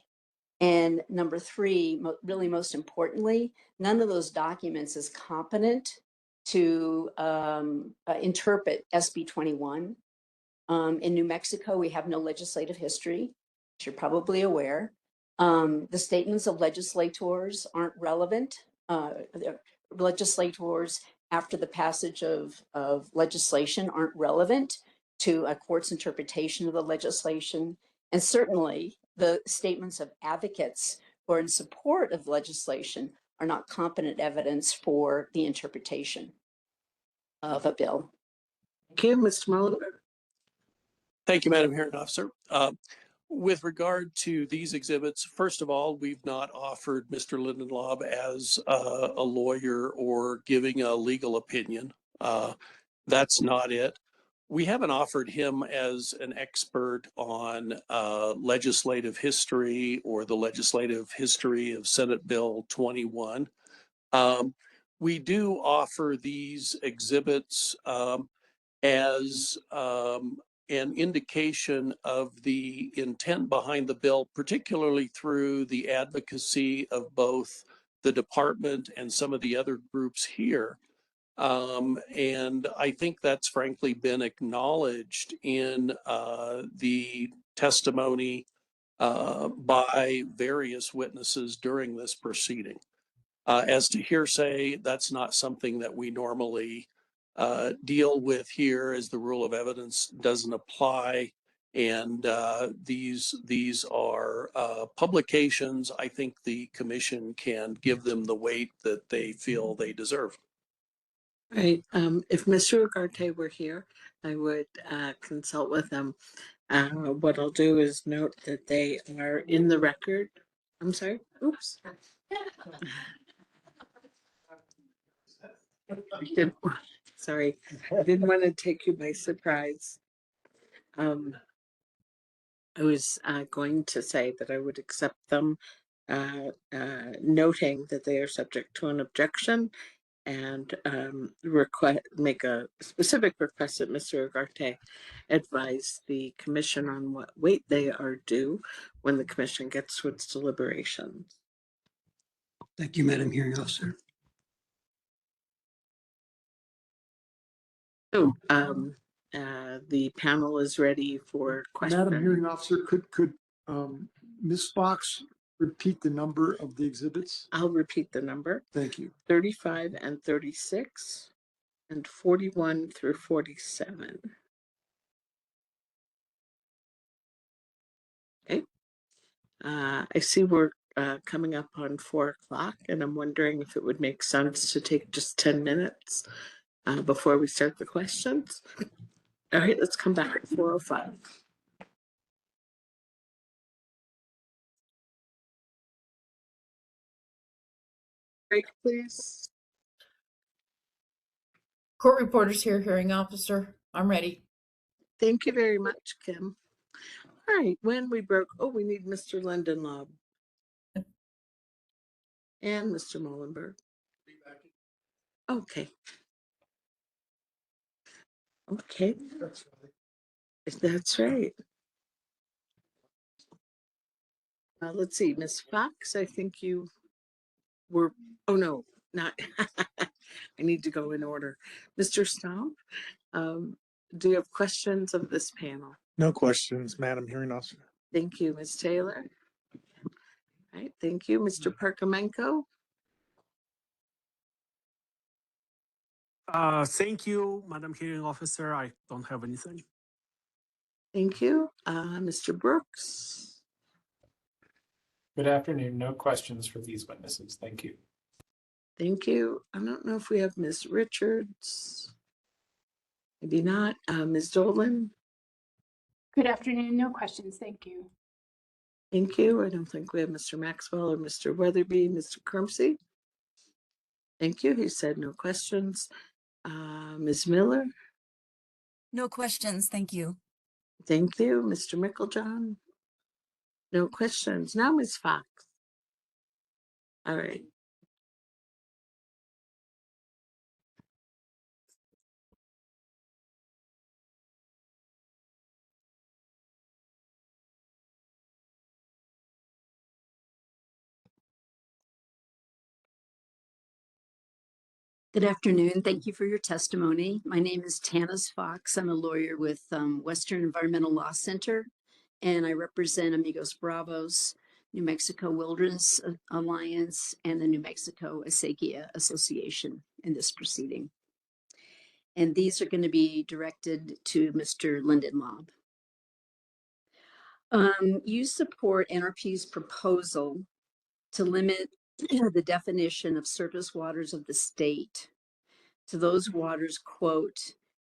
And number three, really most importantly, none of those documents is competent to interpret SB 21. In New Mexico, we have no legislative history, which you're probably aware. The statements of legislators aren't relevant. Legislators, after the passage of legislation, aren't relevant to a court's interpretation of the legislation. And certainly, the statements of advocates who are in support of legislation are not competent evidence for the interpretation of a bill. Thank you, Mr. Muhlenberg. Thank you, Madam Hearing Officer. With regard to these exhibits, first of all, we've not offered Mr. Lindenlaub as a lawyer or giving a legal opinion. That's not it. We haven't offered him as an expert on legislative history or the legislative history of Senate Bill 21. We do offer these exhibits as an indication of the intent behind the bill, particularly through the advocacy of both the department and some of the other groups here. And I think that's frankly been acknowledged in the testimony by various witnesses during this proceeding. As to hearsay, that's not something that we normally deal with here, as the rule of evidence doesn't apply. And these are publications. I think the commission can give them the weight that they feel they deserve. Right. If Mr. Ugarte were here, I would consult with them. What I'll do is note that they are in the record. I'm sorry. Oops. Sorry, I didn't want to take you by surprise. I was going to say that I would accept them, noting that they are subject to an objection, and make a specific request that Mr. Ugarte advise the commission on what weight they are due when the commission gets to its deliberations. Thank you, Madam Hearing Officer. So the panel is ready for questions. Madam Hearing Officer, could Ms. Fox repeat the number of the exhibits? I'll repeat the number. Thank you. 35 and 36 and 41 through 47. Okay. I see we're coming up on 4 o'clock, and I'm wondering if it would make sense to take just 10 minutes before we start the questions. All right, let's come back at 4:05. Break, please. Court reporters here, hearing officer. I'm ready. Thank you very much, Kim. All right, when we broke, we need Mr. Lindenlaub and Mr. Molenberg. Okay. Okay. That's right. Let's see, Ms. Fox, I think you were, oh no, not, I need to go in order. Mr. Stomp, do you have questions of this panel? No questions, Madam Hearing Officer. Thank you, Ms. Taylor. All right, thank you, Mr. Perkamenko. Thank you, Madam Hearing Officer. I don't have anything. Thank you, Mr. Brooks. Good afternoon. No questions for these witnesses. Thank you. Thank you. I don't know if we have Ms. Richards. Maybe not. Ms. Dolan. Good afternoon. No questions. Thank you. Thank you. I don't think we have Mr. Maxwell or Mr. Weatherby. Mr. Kermsey. Thank you. He said no questions. Ms. Miller. No questions. Thank you. Thank you. Mr. Micklejohn. No questions. Now, Ms. Fox. All right. Good afternoon. Thank you for your testimony. My name is Tanis Fox. I'm a lawyer with Western Environmental Law Center, and I represent Amigos Bravos, New Mexico Wilderness Alliance, and the New Mexico Acequia Association in this proceeding. And these are going to be directed to Mr. Lindenlaub. You support NRP's proposal to limit the definition of surface waters of the state to those waters, quote,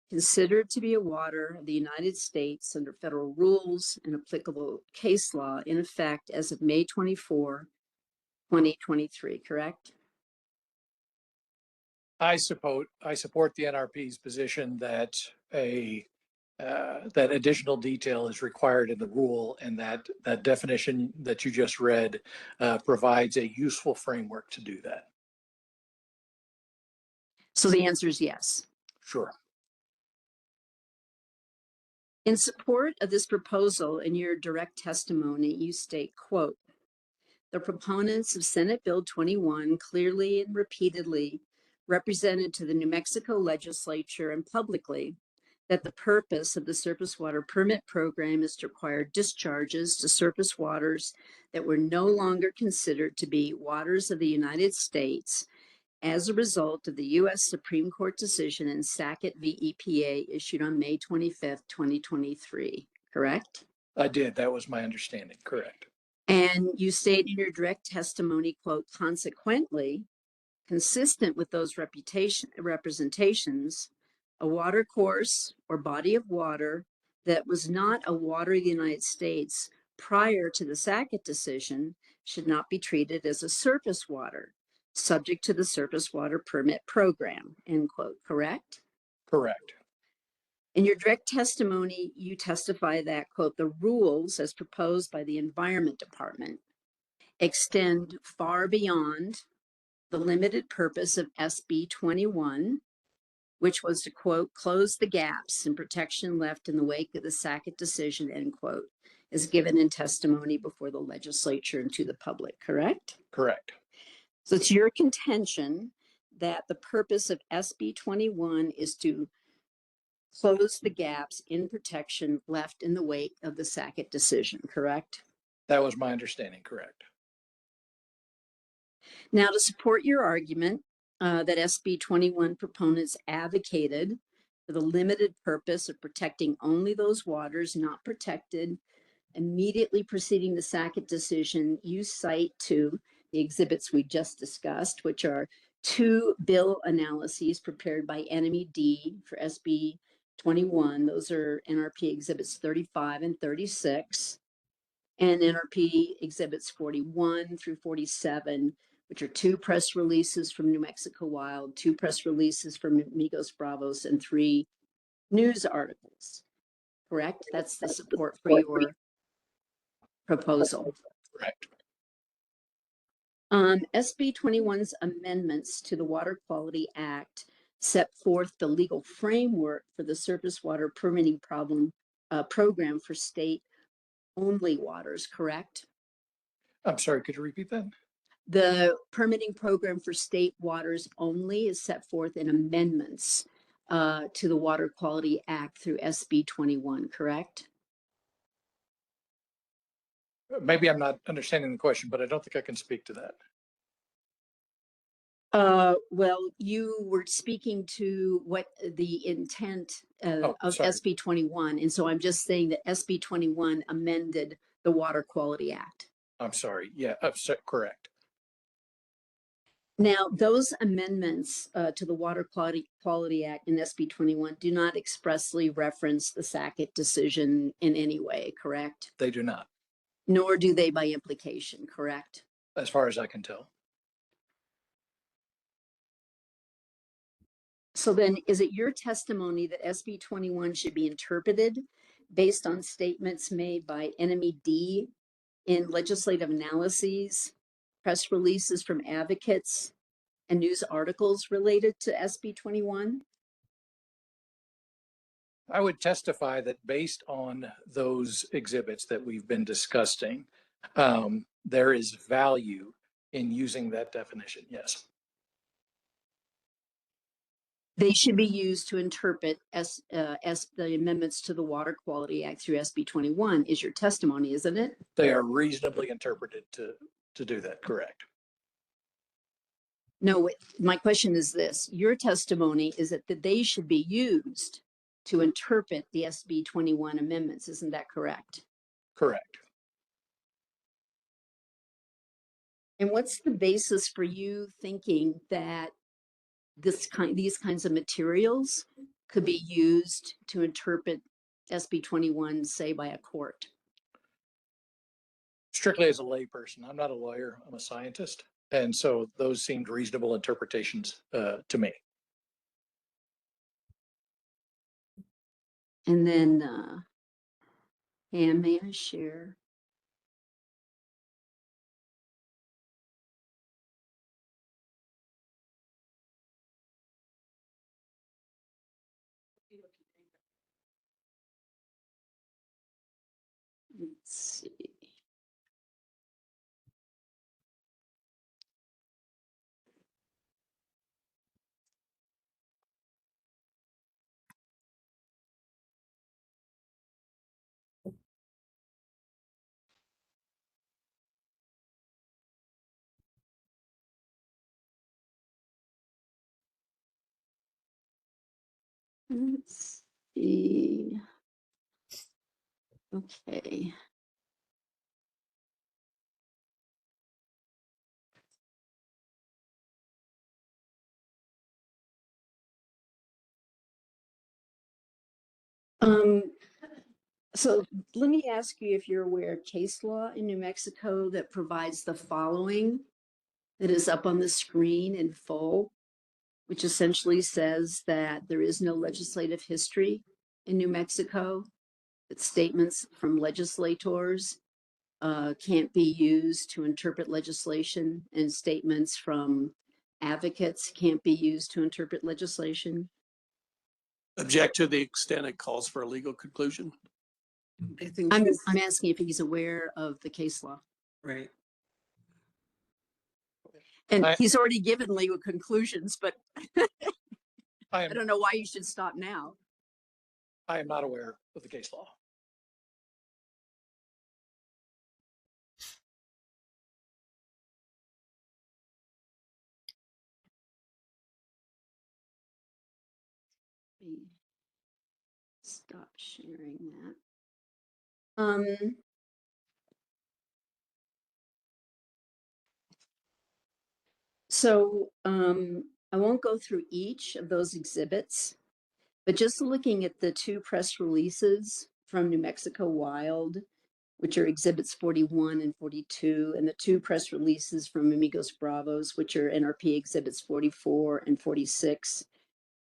considered to be a water of the United States under federal rules and applicable case law in effect as of May 24, 2023, correct? I support the NRP's position that that additional detail is required in the rule, and that definition that you just read provides a useful framework to do that. So the answer is yes. Sure. In support of this proposal, in your direct testimony, you state, quote, the proponents of Senate Bill 21 clearly and repeatedly represented to the New Mexico legislature and publicly that the purpose of the surface water permit program is to require discharges to surface waters that were no longer considered to be waters of the United States as a result of the U.S. Supreme Court decision in Sackett v. EPA issued on May 25th, 2023, correct? I did. That was my understanding. Correct. And you state in your direct testimony, quote, consequently, consistent with those representations, a water course or body of water that was not a water of the United States prior to the Sackett decision should not be treated as a surface water, subject to the surface water permit program, end quote, correct? Correct. In your direct testimony, you testify that, quote, the rules as proposed by the Environment Department extend far beyond the limited purpose of SB 21, which was to, quote, close the gaps in protection left in the wake of the Sackett decision, end quote, is given in testimony before the legislature and to the public, correct? Correct. So it's your contention that the purpose of SB 21 is to close the gaps in protection left in the wake of the Sackett decision, correct? That was my understanding. Correct. Now, to support your argument that SB 21 proponents advocated for the limited purpose of protecting only those waters not protected immediately preceding the Sackett decision, you cite to the exhibits we just discussed, which are 2 bill analyses prepared by NMAC for SB 21. Those are NRP exhibits 35 and 36, and NRP exhibits 41 through 47, which are 2 press releases from New Mexico Wild, 2 press releases from Amigos Bravos, and 3 news articles. Correct? That's the support for your proposal. Correct. SB 21's amendments to the Water Quality Act set forth the legal framework for the surface water permitting program for state-only waters, correct? I'm sorry, could you repeat that? The permitting program for state waters only is set forth in amendments to the Water Quality Act through SB 21, correct? Maybe I'm not understanding the question, but I don't think I can speak to that. Well, you were speaking to what the intent of sorry. SB 21. And so I'm just saying that SB 21 amended the Water Quality Act. I'm sorry. Yeah, correct. Now, those amendments to the Water Quality Act in SB 21 do not expressly reference the Sackett decision in any way, correct? They do not, Nor do they by implication, correct? as far as I can tell. So then, is it your testimony that SB 21 should be interpreted based on statements made by NMAC in legislative analyses, press releases from advocates, and news articles related to SB 21? I would testify that based on those exhibits that we've been discussing, there is value in using that definition, yes. They should be used to interpret as the amendments to the Water Quality Act through SB 21 is your testimony, isn't it? They are reasonably interpreted to do that, correct. No, my question is this. Your testimony is that they should be used to interpret the SB 21 amendments. Isn't that correct? Correct. And what's the basis for you thinking that these kinds of materials could be used to interpret SB 21, say, by a court? Strictly as a layperson. I'm not a lawyer, I'm a scientist. And so those seemed reasonable interpretations to me. And then, Anne, may I share? Let's see. Let's see. Okay. So let me ask you if you're aware of case law in New Mexico that provides the following, that is up on the screen in full, which essentially says that there is no legislative history in New Mexico, that statements from legislators can't be used to interpret legislation, and statements from advocates can't be used to interpret legislation. Object to the extent it calls for a legal conclusion. I think I'm asking if he's aware of the case law. right. And he's already given legal conclusions, but I am, don't know why you should stop now. I am not aware of the case law. Stop sharing that. I won't go through each of those exhibits, but just looking at the two press releases from New Mexico Wild, which are exhibits 41 and 42, and the two press releases from Amigos Bravos, which are NRP exhibits 44 and 46.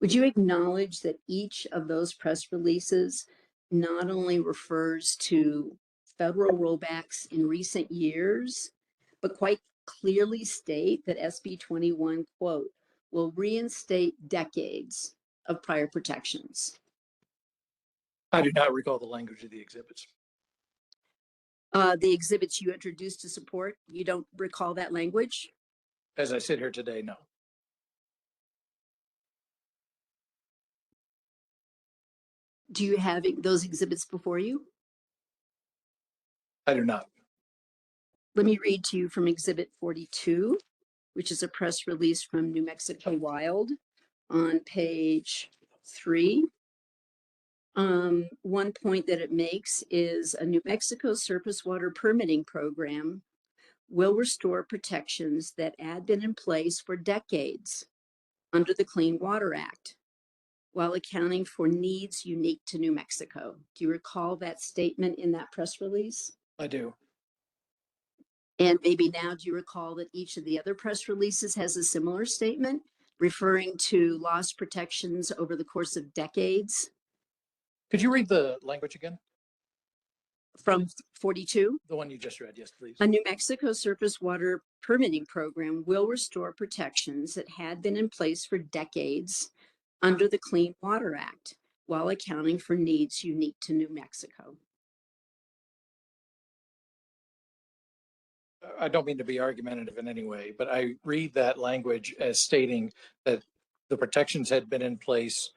Would you acknowledge that each of those press releases not only refers to federal rollbacks in recent years, but quite clearly state that SB 21, quote, will reinstate decades of prior protections? I do not recall the language of the exhibits. The exhibits you introduced to support, you don't recall that language? As I sit here today, no. Do you have those exhibits before you? I do not. Let me read to you from exhibit 42, which is a press release from New Mexico Wild on page 3. One point that it makes is a New Mexico surface water permitting program will restore protections that had been in place for decades under the Clean Water Act, while accounting for needs unique to New Mexico. Do you recall that statement in that press release? I do. And maybe now, do you recall that each of the other press releases has a similar statement referring to lost protections over the course of decades? Could you read the language again? From 42? The one you just read, yes, please. A New Mexico surface water permitting program will restore protections that had been in place for decades under the Clean Water Act, while accounting for needs unique to New Mexico. I don't mean to be argumentative in any way, but I read that language as stating that the protections had been in place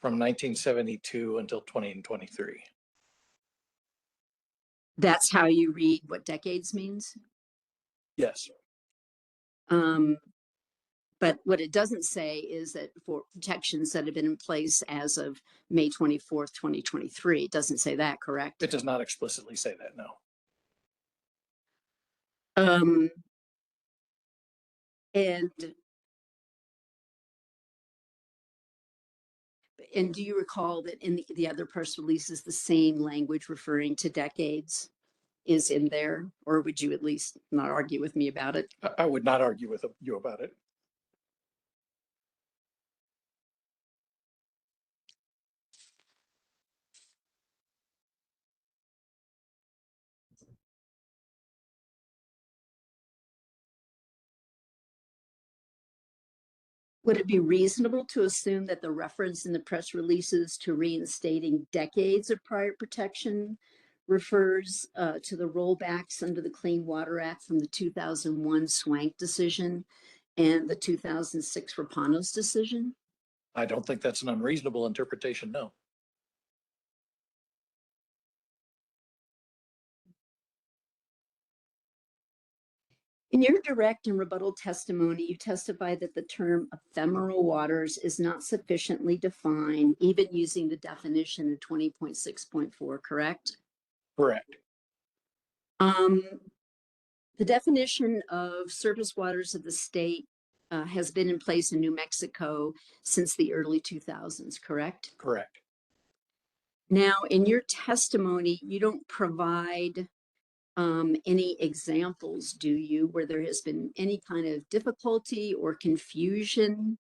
from 1972 until 2023. That's how you read what decades means? Yes. But what it doesn't say is that for protections that have been in place as of May 24th, 2023, it doesn't say that, correct? It does not explicitly say that, no. And do you recall that in the other press releases, the same language referring to decades is in there? Or would you at least not argue with me about it? I would not argue with you about it. Would it be reasonable to assume that the reference in the press releases to reinstating decades of prior protection refers to the rollbacks under the Clean Water Act from the 2001 Swank decision and the 2006 Rapanos decision? I don't think that's an unreasonable interpretation, no. In your direct and rebuttal testimony, you testified that the term ephemeral waters is not sufficiently defined, even using the definition in 20.6.4, correct? Correct. The definition of surface waters of the state has been in place in New Mexico since the early 2000s, correct? Correct. Now, in your testimony, you don't provide any examples, do you, where there has been any kind of difficulty or confusion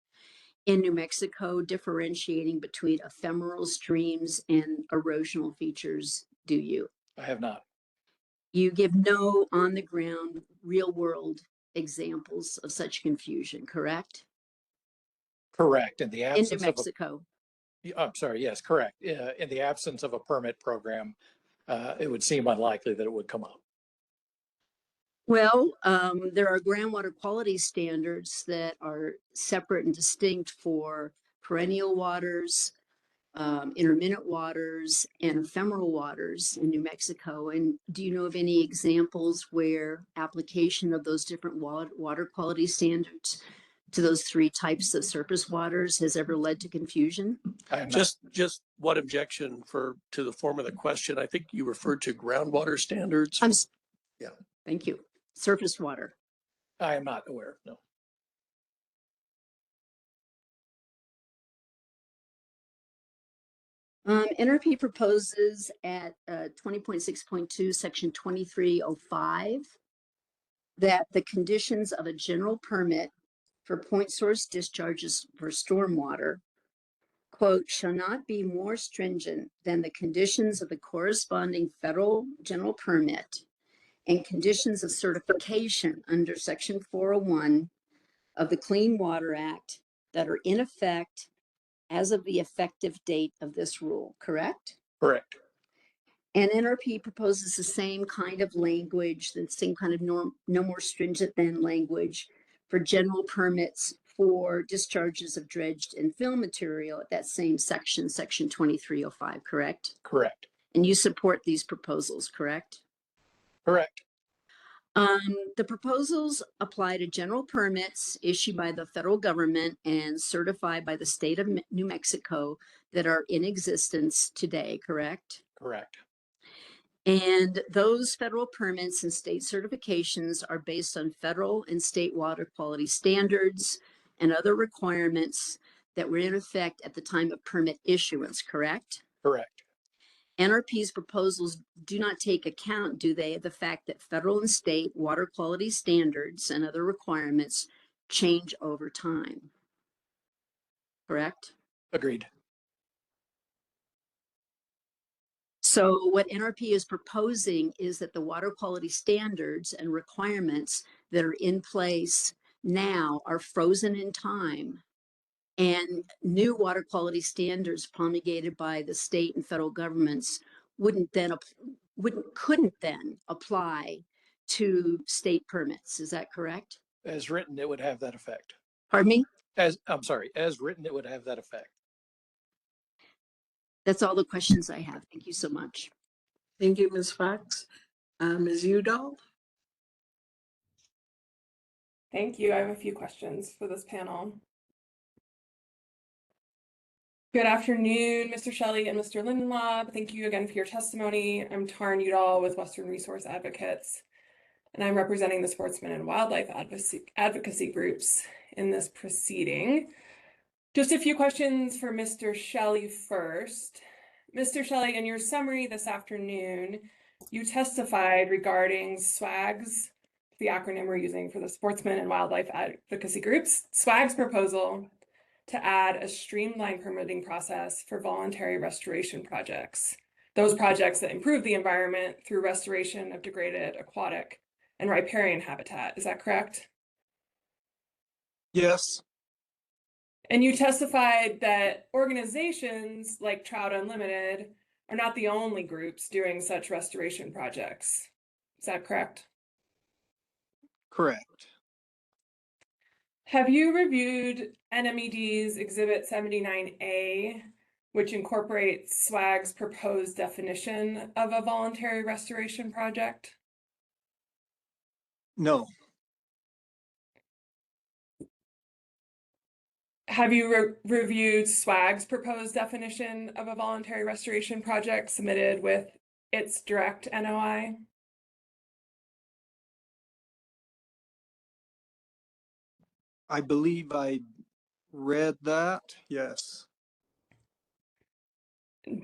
in New Mexico differentiating between ephemeral streams and erosional features, do you? I have not. You give no on the ground, real world examples of such confusion, correct? Correct. In the In New absence of Mexico. I'm sorry. Yes, correct. In the absence of a permit program, it would seem unlikely that it would come up. Well, there are groundwater quality standards that are separate and distinct for perennial waters, intermittent waters, and ephemeral waters in New Mexico. And do you know of any examples where application of those different water quality standards to those three types of surface waters has ever led to confusion? Just one objection to the form of the question. I think you referred to groundwater standards. Yeah. Thank you. Surface water. I am not aware, no. NRP proposes at 20.6.2, section 2305, that the conditions of a general permit for point source discharges for stormwater, quote, shall not be more stringent than the conditions of the corresponding federal general permit and conditions of certification under section 401 of the Clean Water Act that are in effect as of the effective date of this rule, correct? Correct. And NRP proposes the same kind of language, the same kind of no more stringent than language for general permits for discharges of dredged and fill material at that same section, section 2305, correct? Correct. And you support these proposals, correct? Correct. The proposals apply to general permits issued by the federal government and certified by the state of New Mexico that are in existence today, correct? Correct. And those federal permits and state certifications are based on federal and state water quality standards and other requirements that were in effect at the time of permit issuance, correct? Correct. NRP's proposals do not take account, do they, of the fact that federal and state water quality standards and other requirements change over time, correct? Agreed. So what NRP is proposing is that the water quality standards and requirements that are in place now are frozen in time, and new water quality standards promulgated by the state and federal governments couldn't then apply to state permits. Is that correct? As written, it would have that effect. Pardon me? As written, it would have that effect. That's all the questions I have. Thank you so much. Thank you, Ms. Fox. Ms. Udall? Thank you. I have a few questions for this panel. Good afternoon, Mr. Shelley and Mr. Lindenlaub. Thank you again for your testimony. I'm Taryn Udall with Western Resource Advocates, and I'm representing the sportsmen and wildlife advocacy groups in this proceeding. Just a few questions for Mr. Shelley first. Mr. Shelley, in your summary this afternoon, you testified regarding SWAG's, the acronym we're using for the sportsmen and wildlife advocacy groups, SWAG's proposal to add a streamlined permitting process for voluntary restoration projects. Those projects that improve the environment through restoration of degraded aquatic and riparian habitat. Is that correct? Yes. And you testified that organizations like Trout Unlimited are not the only groups doing such restoration projects. Is that correct? Correct. Have you reviewed NMED's Exhibit 79A, which incorporates SWAG's proposed definition of a voluntary restoration project? No. Have you reviewed SWAG's proposed definition of a voluntary restoration project submitted with its direct NOI? I believe I read that. Yes.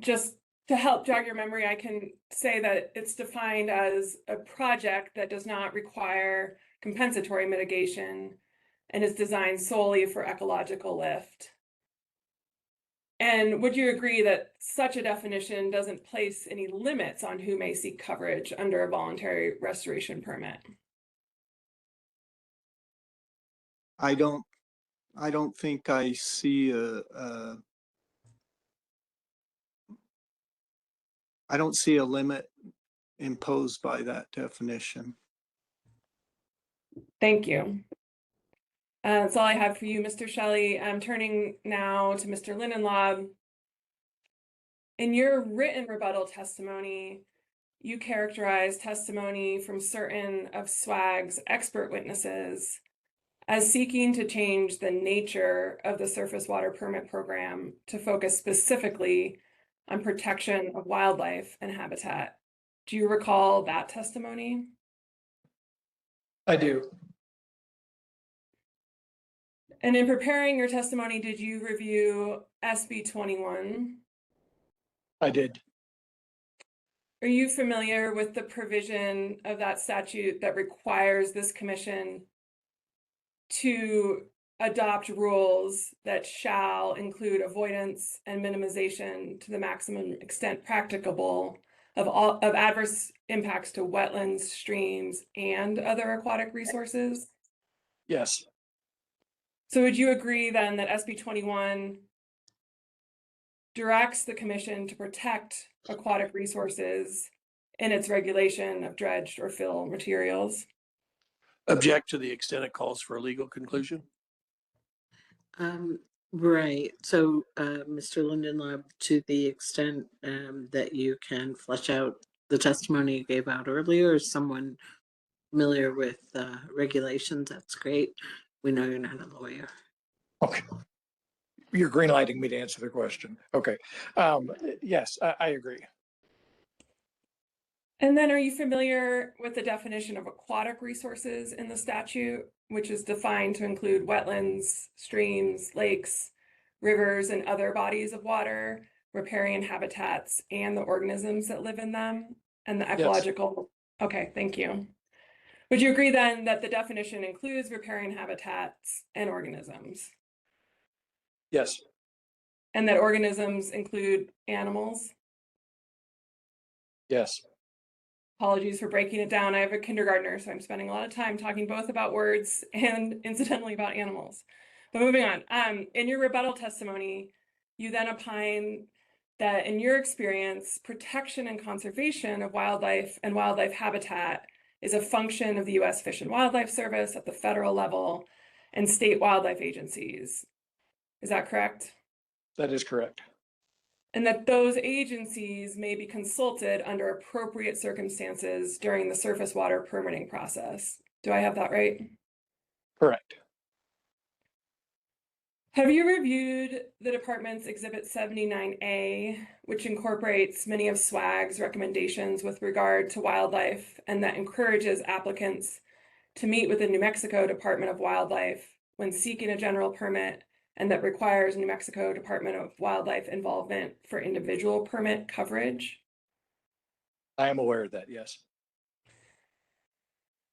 Just to help jog your memory, I can say that it's defined as a project that does not require compensatory mitigation and is designed solely for ecological lift. And would you agree that such a definition doesn't place any limits on who may seek coverage under a voluntary restoration permit? I don't think I see I don't see a limit imposed by that definition. Thank you. That's all I have for you, Mr. Shelley. I'm turning now to Mr. Lindenlaub. In your written rebuttal testimony, you characterized testimony from certain of SWAG's expert witnesses as seeking to change the nature of the surface water permit program to focus specifically on protection of wildlife and habitat. Do you recall that testimony? I do. And in preparing your testimony, did you review SB 21? I did. Are you familiar with the provision of that statute that requires this commission to adopt rules that shall include avoidance and minimization to the maximum extent practicable of adverse impacts to wetlands, streams, and other aquatic resources? Yes. So would you agree then that SB 21 directs the commission to protect aquatic resources in its regulation of dredged or fill materials? Object to the extent it calls for a legal conclusion. Right. So, Mr. Lindenlaub, to the extent that you can flesh out the testimony you gave out earlier, or someone familiar with regulations, that's great. We know you're not a lawyer. Okay. You're green lighting me to answer the question. Okay. Yes, I agree. And then are you familiar with the definition of aquatic resources in the statute, which is defined to include wetlands, streams, lakes, rivers, and other bodies of water, riparian habitats, and the organisms that live in them, and the ecological? Yes. Okay, thank you. Would you agree then that the definition includes riparian habitats and organisms? Yes. And that organisms include animals? Yes. Apologies for breaking it down. I have a kindergartner, so I'm spending a lot of time talking both about words and incidentally about animals. But moving on, in your rebuttal testimony, you then opine that in your experience, protection and conservation of wildlife and wildlife habitat is a function of the U.S. Fish and Wildlife Service at the federal level and state wildlife agencies. Is that correct? That is correct. And that those agencies may be consulted under appropriate circumstances during the surface water permitting process. Do I have that right? Correct. Have you reviewed the department's Exhibit 79A, which incorporates many of SWAG's recommendations with regard to wildlife and that encourages applicants to meet with the New Mexico Department of Wildlife when seeking a general permit, and that requires New Mexico Department of Wildlife involvement for individual permit coverage? I am aware of that, yes.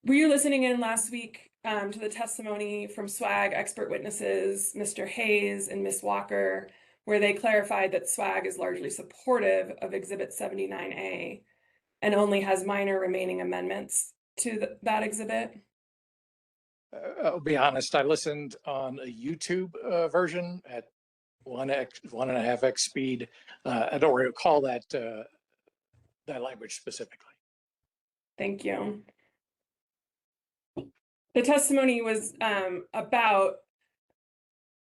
Were you listening in last week to the testimony from SWAG expert witnesses, Mr. Hayes and Ms. Walker, where they clarified that SWAG is largely supportive of Exhibit 79A and only has minor remaining amendments to that exhibit? I'll be honest, I listened on a YouTube version at 1.5x speed. I don't recall that language specifically. Thank you. The testimony was about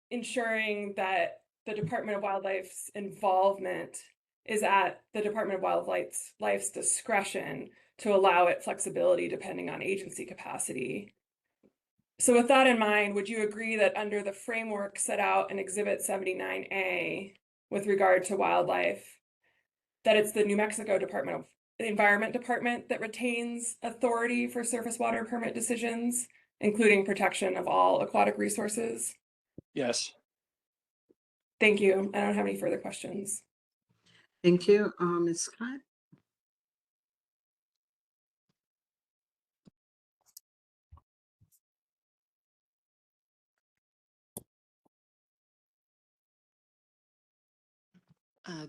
ensuring that the Department of Wildlife's involvement is at the Department of Wildlife's discretion to allow it flexibility depending on agency capacity. So with that in mind, would you agree that under the framework set out in Exhibit 79A with regard to wildlife, that it's the New Mexico the Environment Department that retains authority for surface water permit decisions, including protection of all aquatic resources? Yes. Thank you. I don't have any further questions. Thank you. Ms. Scott?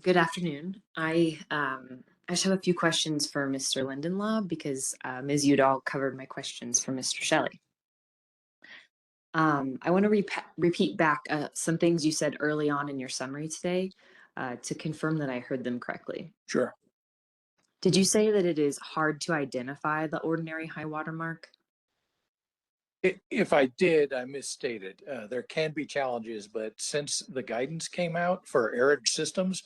Good afternoon. I just have a few questions for Mr. Lindenlaw because Ms. Udall covered my questions for Mr. Shelley. I want to repeat back some things you said early on in your summary today to confirm that I heard them correctly. Sure. Did you say that it is hard to identify the ordinary high water mark? If I did, I misstated. There can be challenges, but since the guidance came out for arid systems,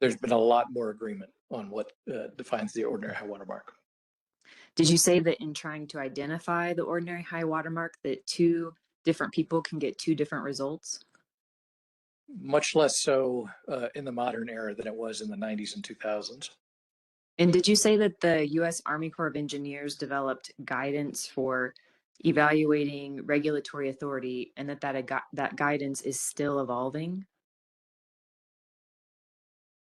there's been a lot more agreement on what defines the ordinary high water mark. Did you say that in trying to identify the ordinary high water mark that two different people can get two different results? Much less so in the modern era than it was in the 90s and 2000s. And did you say that the U.S. Army Corps of Engineers developed guidance for evaluating regulatory authority and that guidance is still evolving?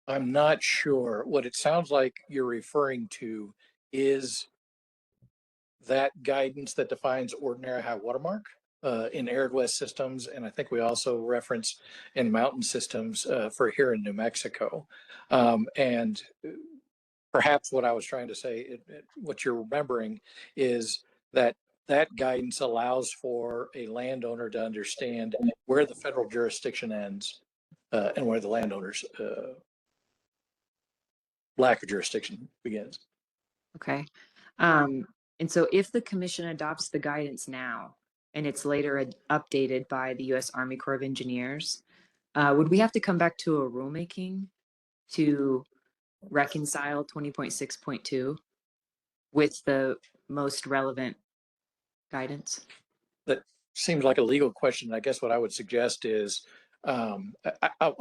I'm not sure. What it sounds like you're referring to is that guidance that defines ordinary high water mark in arid west systems. And I think we also reference in mountain systems for here in New Mexico. And perhaps what I was trying to say, what you're remembering is that that guidance allows for a landowner to understand where the federal jurisdiction ends and where the landowner's lack of jurisdiction begins. Okay. And so if the commission adopts the guidance now and it's later updated by the U.S. Army Corps of Engineers, would we have to come back to a rulemaking to reconcile 20.6.2 with the most relevant guidance? That seems like a legal question. I guess what I would suggest is, I'll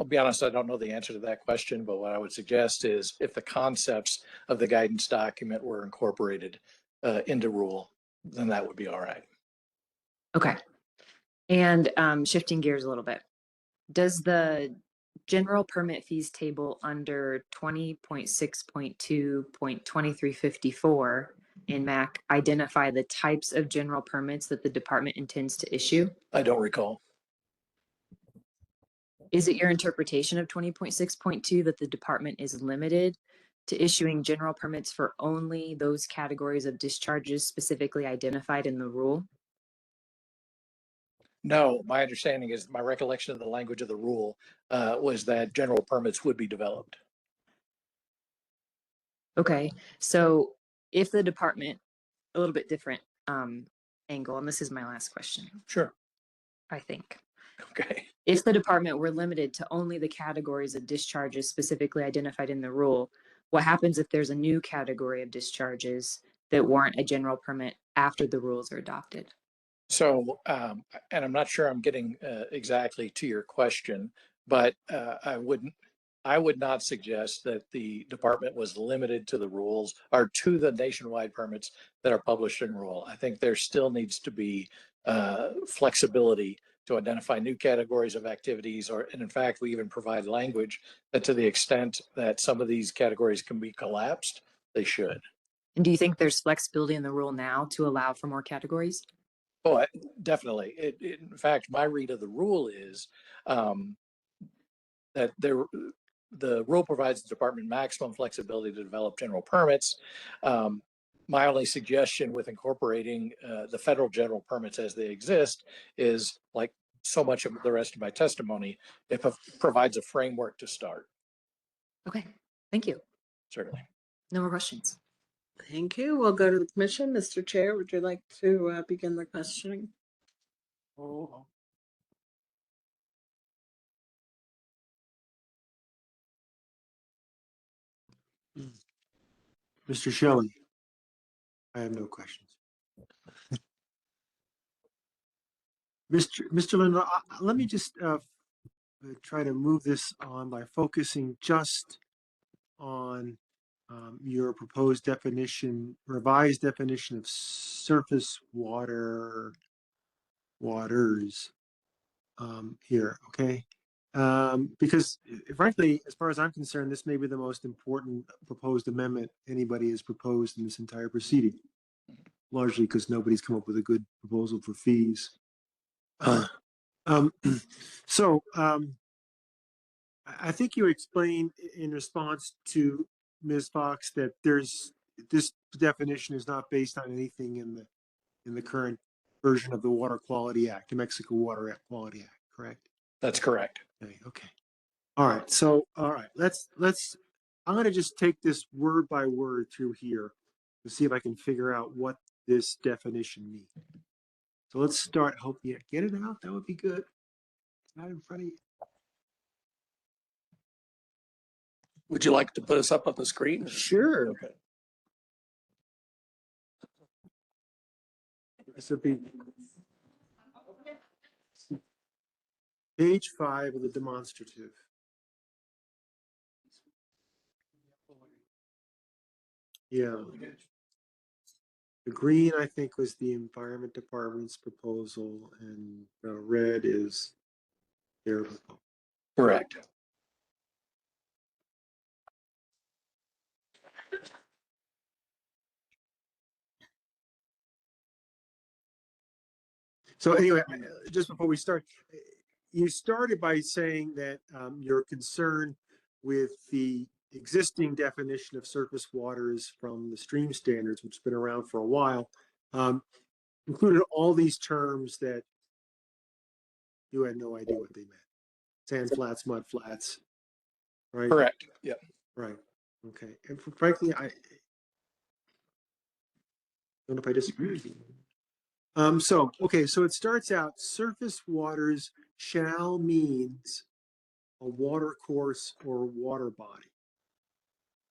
be honest, I don't know the answer to that question, but what I would suggest is if the concepts of the guidance document were incorporated into rule, then that would be all right. Okay. And shifting gears a little bit, does the general permit fees table under 20.6.2.2354 NMAC identify the types of general permits that the department intends to issue? I don't recall. Is it your interpretation of 20.6.2 that the department is limited to issuing general permits for only those categories of discharges specifically identified in the rule? No, my understanding is my recollection of the language of the rule was that general permits would be developed. Okay, so if the department, a little bit different angle, and this is my last question. Sure. I think. Okay. If the department were limited to only the categories of discharges specifically identified in the rule, what happens if there's a new category of discharges that warrant a general permit after the rules are adopted? So, and I'm not sure I'm getting exactly to your question, but I would not suggest that the department was limited to the rules or to the nationwide permits that are published in rule. I think there still needs to be flexibility to identify new categories of activities, and in fact, we even provide language that to the extent that some of these categories can be collapsed, they should. And do you think there's flexibility in the rule now to allow for more categories? Oh, definitely. In fact, my read of the rule is that the rule provides the department maximum flexibility to develop general permits. My only suggestion with incorporating the federal general permits as they exist is, like so much of the rest of my testimony, it provides a framework to start. Okay, thank you. Certainly. No more questions. Thank you. We'll go to the commission. Mr. Chair, would you like to begin the questioning? Oh. Mr. Shelley, I have no questions. Mr. Linder, let me just try to move this on by focusing just on your proposed definition, revised definition of surface waters here, okay? Because frankly, as far as I'm concerned, this may be the most important proposed amendment anybody has proposed in this entire proceeding, largely because nobody's come up with a good proposal for fees. I think you explained in response to Ms. Fox that this definition is not based on anything in the current version of the Water Quality Act, New Mexico Water Quality Act, correct? That's correct. Okay. All right. So, all right, I'm going to just take this word by word through here to see if I can figure out what this definition means. So let's start. Hope you get it out. That would be good. Not in front of you. Would you like to put us up on the screen? Sure. Okay. This would be page 5 of the demonstrative. Yeah. The green, I think, was the Environment Department's proposal, and the red is their proposal. Correct. So anyway, just before we start, you started by saying that you're concerned with the existing definition of surface waters from the stream standards, which has been around for a while, included all these terms that you had no idea what they meant. Sand flats, mud flats, right? Correct. Yeah. Right. Okay. And frankly, I don't know if I disagree with you. So it starts out, surface waters shall means a water course or water body.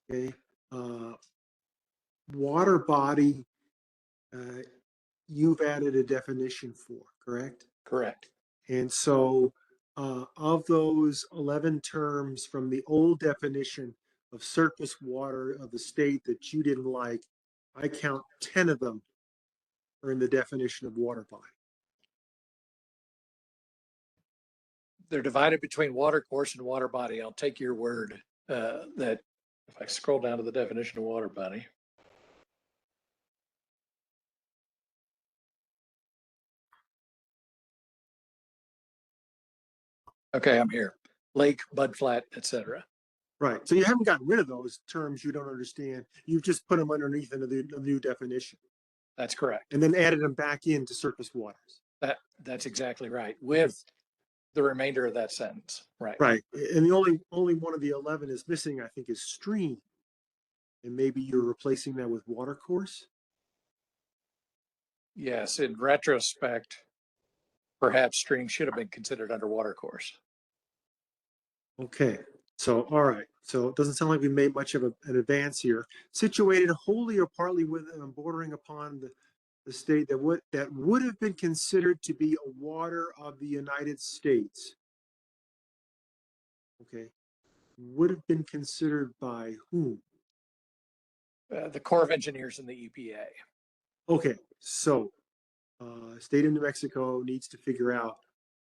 Okay. Water body, you've added a definition for, correct? Correct. And so of those 11 terms from the old definition of surface water of the state that you didn't like, I count 10 of them are in the definition of water body. They're divided between water course and water body. I'll take your word that if I scroll down to the definition of water body. Okay, I'm here. Lake, mudflat, etc. Right. So you haven't gotten rid of those terms you don't understand. You've just put them underneath into the new definition. That's correct. And then added them back into surface waters. That's exactly right. With the remainder of that sentence. Right. Right. And the only one of the 11 is missing, I think, is stream. And maybe you're replacing that with water course. Yes, in retrospect, perhaps stream should have been considered under water course. Okay. So, all right. So it doesn't sound like we made much of an advance here. Situated wholly or partly within and bordering upon the state that would have been considered to be a water of the United States. Okay. Would have been considered by whom? The Corps of Engineers and the EPA. Okay. So state of New Mexico needs to figure out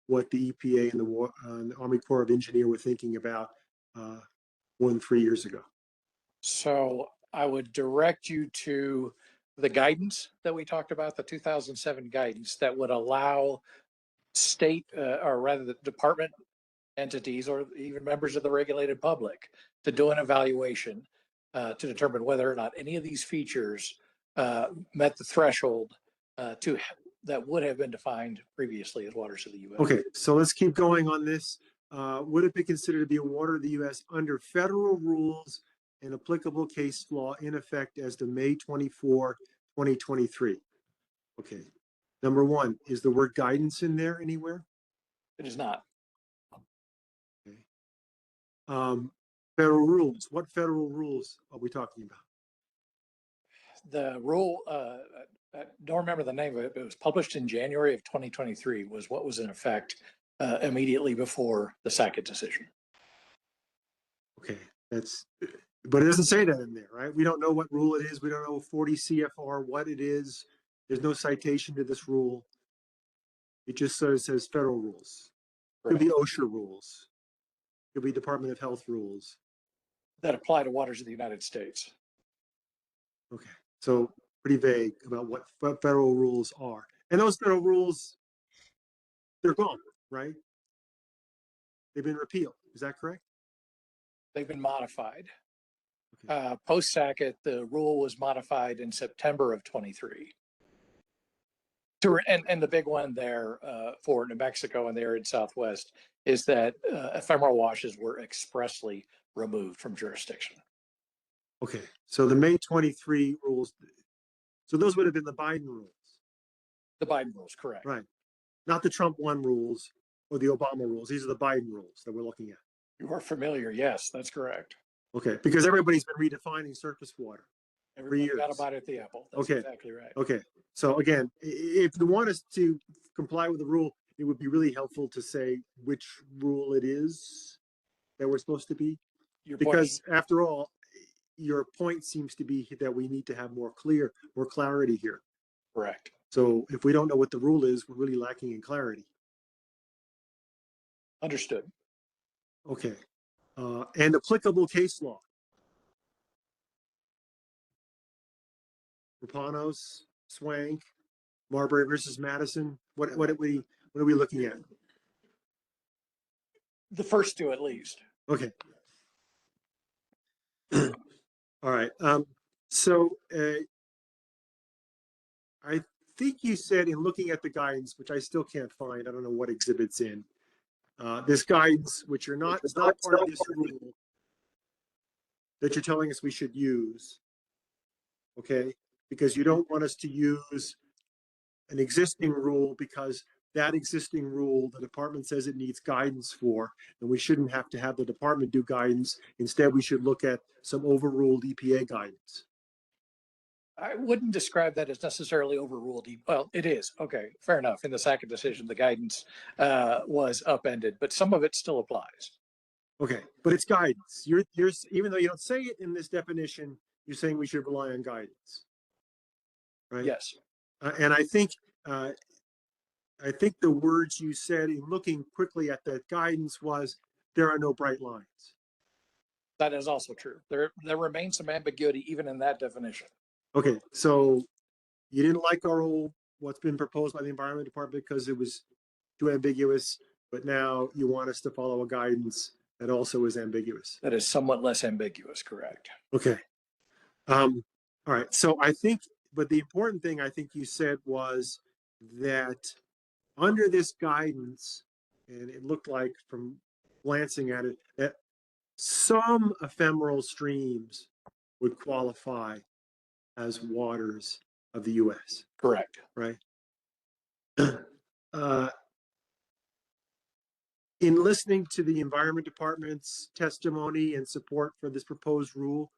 what the EPA and the Army Corps of Engineers were thinking about 3 years ago. So I would direct you to the guidance that we talked about, the 2007 guidance that would allow state or rather the department entities or even members of the regulated public to do an evaluation to determine whether or not any of these features met the threshold that would have been defined previously as waters of the U.S. Okay, so let's keep going on this. Would it be considered to be a water of the U.S. under federal rules and applicable case law in effect as to May 24, 2023? Okay. Number one, is the word guidance in there anywhere? It is not. Okay. Federal rules. What federal rules are we talking about? The rule, Don't remember the name of it, but it was published in January of 2023 was what was in effect immediately before the Sackett decision. Okay, but it doesn't say that in there, right? We don't know what rule it is. We don't know 40 CFR, what it is. There's no citation to this rule. It just says federal rules. Could be OSHA rules. Could be Department of Health rules. That apply to waters of the United States. Okay, so pretty vague about what federal rules are. And those federal rules, they're gone, right? They've been repealed. Is that correct? They've been modified. Post Sackett, the rule was modified in September of 23. And the big one there for New Mexico and the arid Southwest is that ephemeral washes were expressly removed from jurisdiction. Okay, so the May 23 rules, so those would have been the Biden rules. The Biden rules, correct. Right. Not the Trump 1 rules or the Obama rules. These are the Biden rules that we're looking at. You are familiar. Yes, that's correct. Okay, because everybody's been redefining surface water. Everybody got a bite at the apple. That's okay. Exactly right. Okay. So again, if you want us to comply with the rule, it would be really helpful to say which rule it is that we're supposed to be. Because after all, your point seems to be that we need to have more clarity here. Correct. So if we don't know what the rule is, we're really lacking in clarity. Understood. Okay. And applicable case law. Rapanos, Swank, Marbury versus Madison. What are we looking at? The first two, at least. Okay. All right. So I think you said in looking at the guidance, which I still can't find, I don't know what exhibit's in, this guidance, which is not part of this rule that you're telling us we should use, okay? Because you don't want us to use an existing rule because that existing rule, the department says it needs guidance for, and we shouldn't have to have the department do guidance. Instead, we should look at some overruled EPA guidance. I wouldn't describe that as necessarily overruled. Well, it is. Okay, fair enough. In the Sackett decision, the guidance was upended, but some of it still applies. Okay, but it's guidance. You're even though you don't say it in this definition, you're saying we should rely on guidance, right? Yes. And I think the words you said in looking quickly at that guidance was there are no bright lines. That is also true. There remains some ambiguity even in that definition. Okay, so you didn't like what's been proposed by the Environment Department because it was too ambiguous, but now you want us to follow a guidance that also is ambiguous. That is somewhat less ambiguous, correct? Okay. All right. So I think, but the important thing I think you said was that under this guidance, and it looked like from glancing at it, that some ephemeral streams would qualify as waters of the U.S. Correct. Right. In listening to the Environment Department's testimony and support for this proposed rule,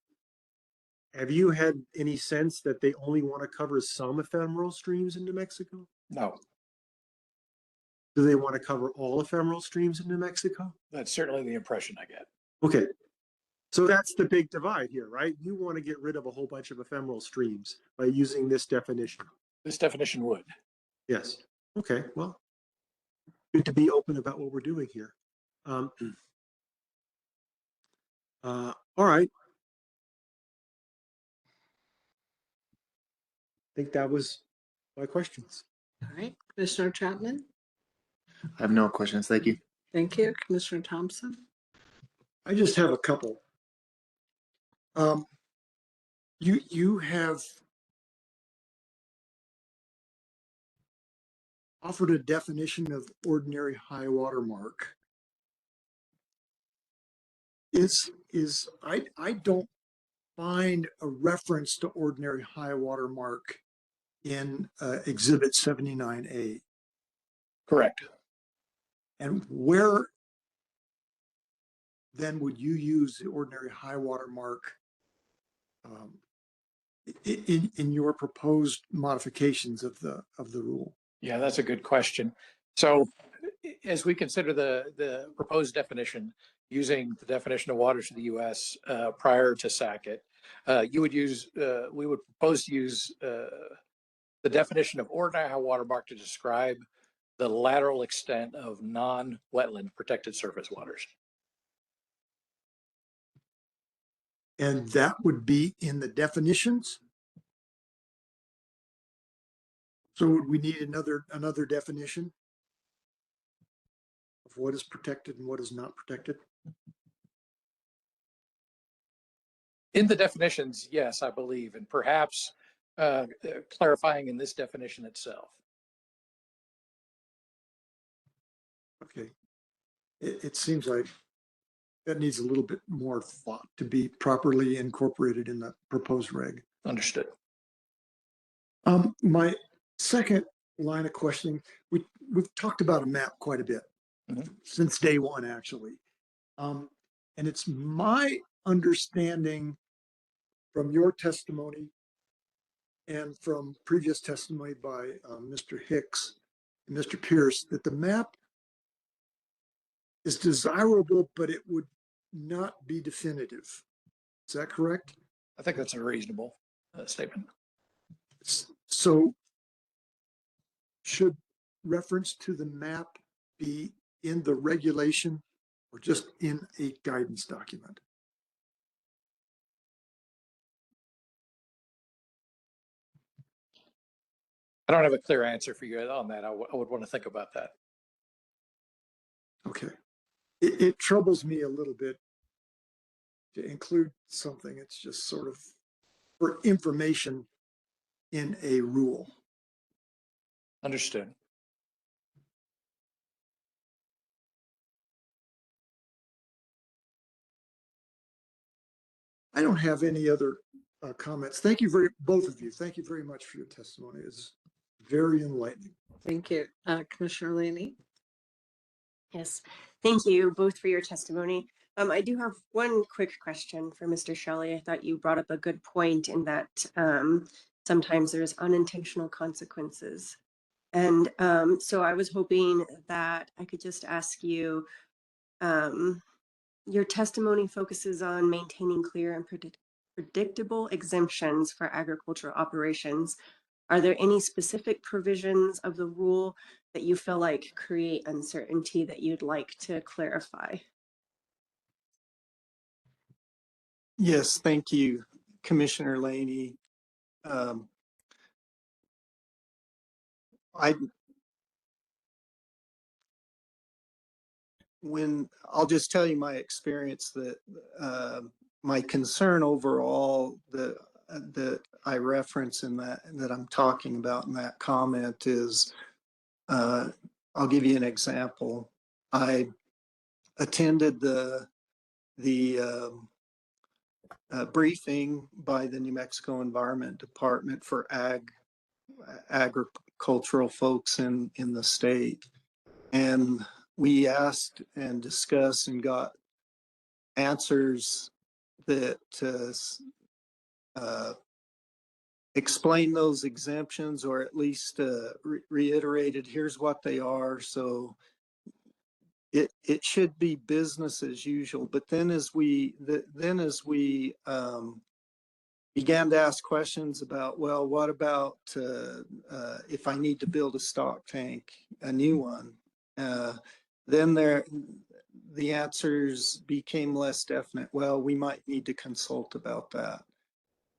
have you had any sense that they only want to cover some ephemeral streams in New Mexico? No. Do they want to cover all ephemeral streams in New Mexico? That's certainly the impression I get. Okay. So that's the big divide here, right? You want to get rid of a whole bunch of ephemeral streams by using this definition. This definition would. Yes. Okay. Well, good to be open about what we're doing here. All right. I think that was my questions. All right, Commissioner Chapman. I have no questions. Thank you. Thank you, Commissioner Thompson. I just have a couple. You have offered a definition of ordinary high water mark. I don't find a reference to ordinary high water mark in Exhibit 79A. Correct. And where then would you use the ordinary high water mark in your proposed modifications of the rule? Yeah, that's a good question. So as we consider the proposed definition, using the definition of waters of the U.S. Prior to SACIT, we would propose to use the definition of ordinary high water mark to describe the lateral extent of non-wetland protected surface waters. And that would be in the definitions? So would we need another definition of what is protected and what is not protected? In the definitions, yes, I believe, and perhaps clarifying in this definition itself. Okay. It seems like that needs a little bit more thought to be properly incorporated in the proposed reg. Understood. My second line of questioning, we've talked about a map quite a bit since day one, actually. And it's my understanding from your testimony and from previous testimony by Mr. Hicks and Mr. Pierce that the map is desirable, but it would not be definitive. Is that correct? I think that's a reasonable statement. So should reference to the map be in the regulation or just in a guidance document? I don't have a clear answer for you on that. I would want to think about that. Okay. It troubles me a little bit to include something. It's just sort of for information in a rule. Understood. I don't have any other comments. Thank you both of you. Thank you very much for your testimony. It's very enlightening. Thank you. Commissioner Laney? Yes, thank you both for your testimony. I do have one quick question for Mr. Shelley. I thought you brought up a good point in that sometimes there's unintentional consequences. And so I was hoping that I could just ask you, your testimony focuses on maintaining clear and predictable exemptions for agricultural operations. Are there any specific provisions of the rule that you feel like create uncertainty that you'd like to clarify? Yes, thank you, Commissioner Laney. I'll just tell you my experience that my concern overall that I reference in that I'm talking about in that comment is, I'll give you an example. I attended the briefing by the New Mexico Environment Department for agricultural folks in the state. And we asked and discussed and got answers that explain those exemptions, or at least reiterated, here's what they are. So it should be business as usual. But then as we began to ask questions about, well, what about if I need to build a stock tank, a new one? Then the answers became less definite. Well, we might need to consult about that.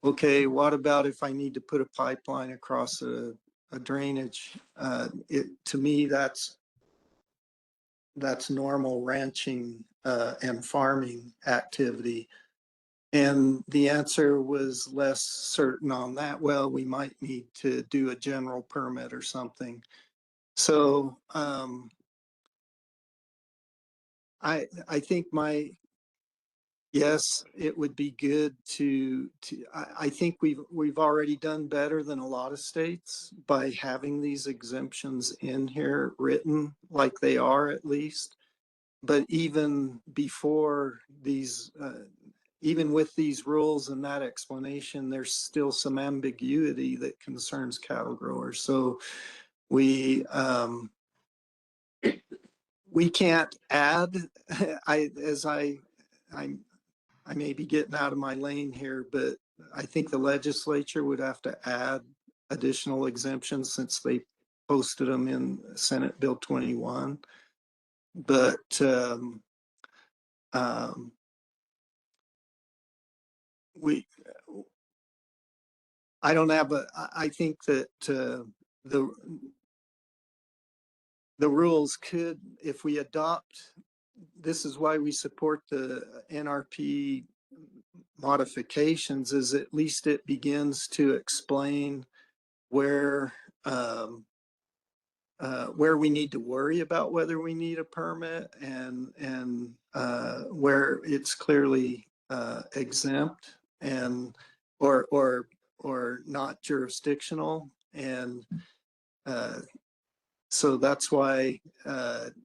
Okay, what about if I need to put a pipeline across a drainage? To me, that's normal ranching and farming activity. And the answer was less certain on that. Well, we might need to do a general permit or something. So I think yes, it would be good I think we've already done better than a lot of states by having these exemptions in here written like they are, at least. But even before these even with these rules and that explanation, there's still some ambiguity that concerns cattle growers. So we can't add, I may be getting out of my lane here, but I think the legislature would have to add additional exemptions since they posted them in Senate Bill 21. But I don't have I think that the rules could, if we adopt, this is why we support the NRP modifications, is at least it begins to explain where we need to worry about whether we need a permit, and where it's clearly exempt and or not jurisdictional. And so that's why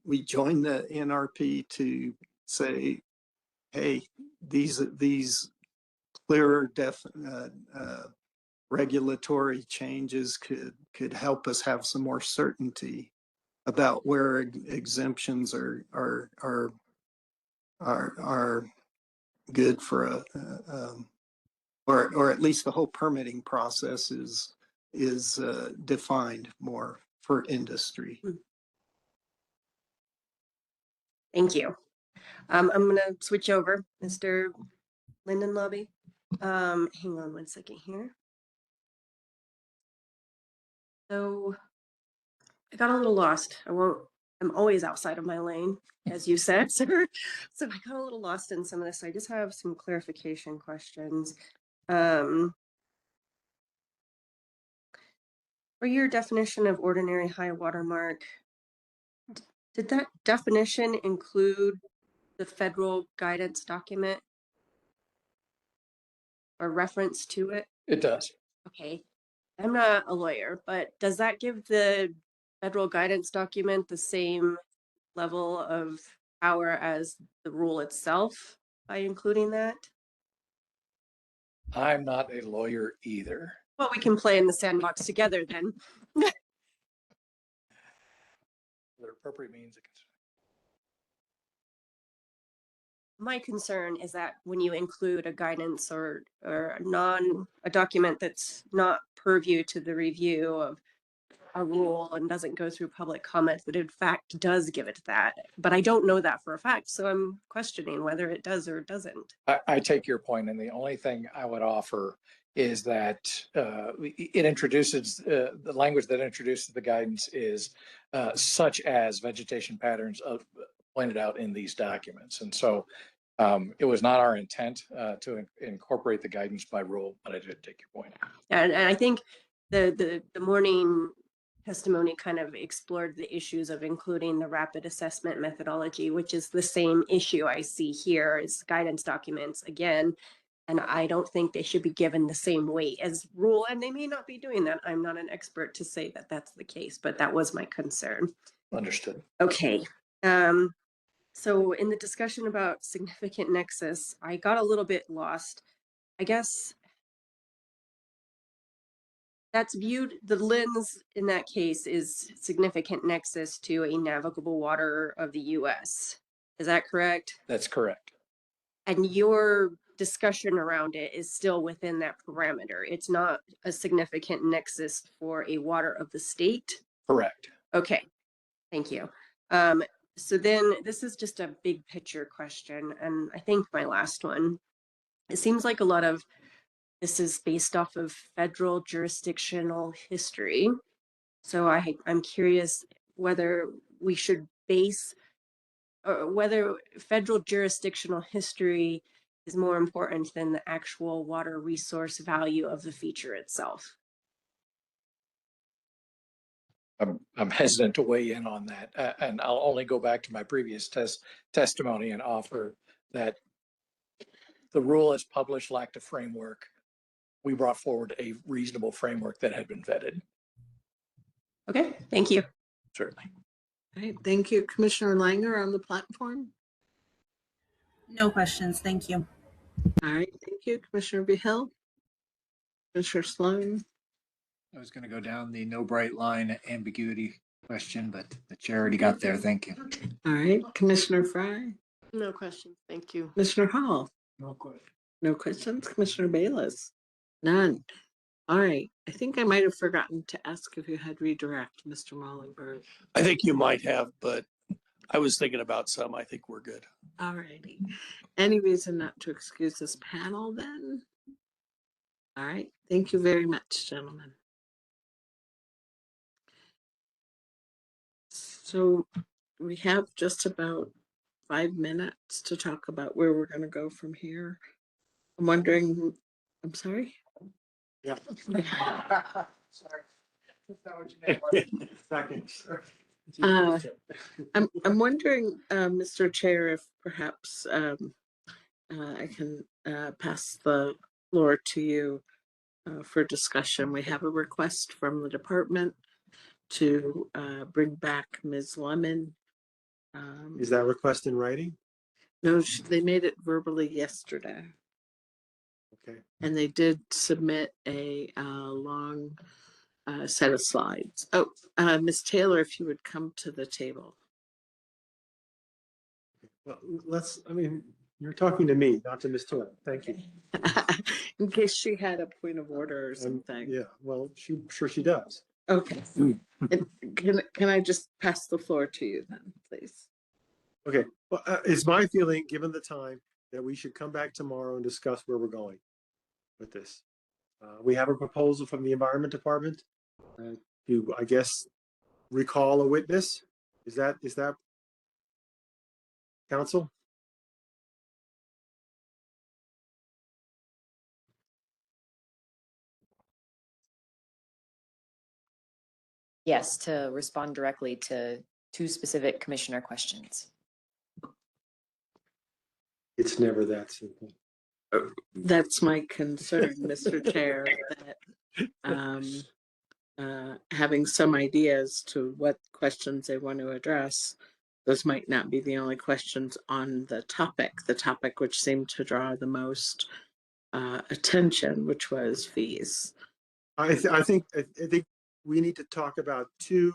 we joined the NRP to say, hey, these clearer regulatory changes could help us have some more certainty about where exemptions are good for or at least the whole permitting process is defined more for industry. Thank you. I'm going to switch over, Mr. Lindenlobby. Hang on one second here. So I got a little lost. I'm always outside of my lane, as you said, sir. So I got a little lost in some of this. I just have some clarification questions. For your definition of ordinary high water mark, did that definition include the federal guidance document or reference to it? It does. Okay. I'm not a lawyer, but does that give the federal guidance document the same level of power as the rule itself by including that? I'm not a lawyer either. Well, we can play in the sandbox together then. The appropriate means. My concern is that when you include a guidance or a document that's not purview to the review of a rule and doesn't go through public comment, that in fact does give it that. But I don't know that for a fact, so I'm questioning whether it does or doesn't. I take your point, and the only thing I would offer is that it introduces the language that introduces the guidance is such as vegetation patterns pointed out in these documents. And so it was not our intent to incorporate the guidance by rule, but I did take your point. And I think the morning testimony kind of explored the issues of including the rapid assessment methodology, which is the same issue I see here as guidance documents again. And I don't think they should be given the same weight as rule, and they may not be doing that. I'm not an expert to say that that's the case, but that was my concern. Understood. Okay. So in the discussion about significant nexus, I got a little bit lost. I guess that's viewed, the lens in that case is significant nexus to a navigable water of the US. Is that correct? That's correct. And your discussion around it is still within that parameter. It's not a significant nexus for a water of the state? Correct. Okay, thank you. So then this is just a big picture question, and I think my last one. It seems like a lot of this is based off of federal jurisdictional history. So I'm curious whether we should base, or whether federal jurisdictional history is more important than the actual water resource value of the feature itself. I'm hesitant to weigh in on that, and I'll only go back to my previous testimony and offer that the rule as published lacked a framework. We brought forward a reasonable framework that had been vetted. Okay, thank you. Certainly. Okay, thank you. Commissioner Langer on the platform. No questions, thank you. All right, thank you, Commissioner Behill. Commissioner Sloan. I was going to go down the no bright line ambiguity question, but the chair already got there. Thank you. All right, Commissioner Fry. No questions. Thank you. Commissioner Hall. No question. No questions. Commissioner Bayless. None. All right. I think I might have forgotten to ask if you had redirect, Mr. Mollenberg. I think you might have, but I was thinking about some. I think we're good. All righty. Any reason not to excuse this panel then? All right. Thank you very much, gentlemen. So we have just about 5 minutes to talk about where we're going to go from here. I'm wondering, I'm sorry? Yeah. Sorry. Seconds. I'm wondering, Mr. Chair, if perhaps I can pass the floor to you for discussion. We have a request from the department to bring back Ms. Lemon. Is that request in writing? No, they made it verbally yesterday. Okay. And they did submit a long set of slides. Oh, Ms. Taylor, if you would come to the table. Well, you're talking to me, not to Ms. Taylor. Thank you. In case she had a point of order or something. Yeah, well, sure she does. Okay. And can I just pass the floor to you then, please? Okay. Well, it's my feeling, given the time, that we should come back tomorrow and discuss where we're going with this. We have a proposal from the Environment Department to, I guess, recall a witness. Is that council? Yes, to respond directly to 2 specific commissioner questions. It's never that simple. That's my concern, Mr. Chair, that having some ideas to what questions they want to address, those might not be the only questions on the topic which seemed to draw the most attention, which was fees. I think we need to talk about 2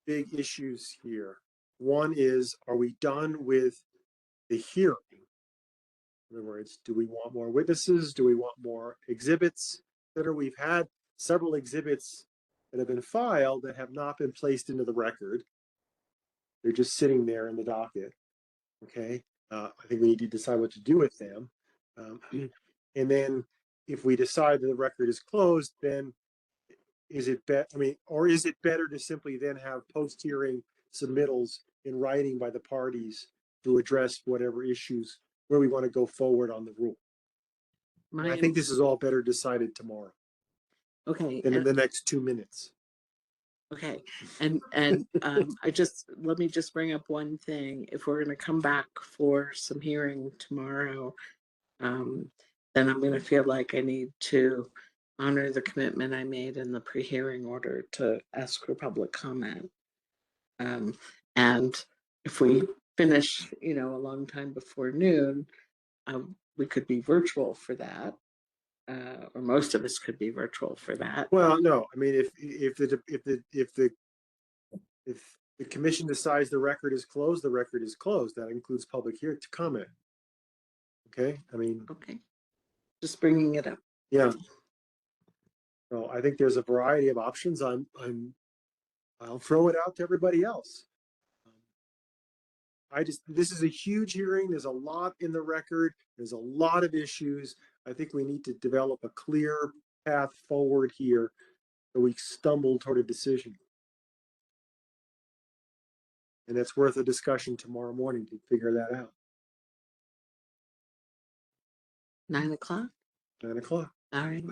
big issues here. One is, are we done with the hearing? In other words, do we want more witnesses? Do we want more exhibits? We've had several exhibits that have been filed that have not been placed into the record. They're just sitting there in the docket. Okay. I think we need to decide what to do with them. And then if we decide that the record is closed, then is it better to simply then have post-hearing submittals in writing by the parties to address whatever issues where we want to go forward on the rule? I think this is all better decided tomorrow. Okay. In the next 2 minutes. Okay. And let me just bring up one thing. If we're going to come back for some hearing tomorrow, then I'm going to feel like I need to honor the commitment I made in the pre-hearing order to ask for public comment. And if we finish, a long time before noon, we could be virtual for that. Or most of us could be virtual for that. Well, no, if the commission decides the record is closed, the record is closed. That includes public hearing to comment. Okay, okay, just bringing it up. Yeah. So I think there's a variety of options. I'll throw it out to everybody else. This is a huge hearing. There's a lot in the record. There's a lot of issues. I think we need to develop a clear path forward here so we stumble toward a decision. And it's worth a discussion tomorrow morning to figure that out. 9 o'clock? 9 o'clock. All right.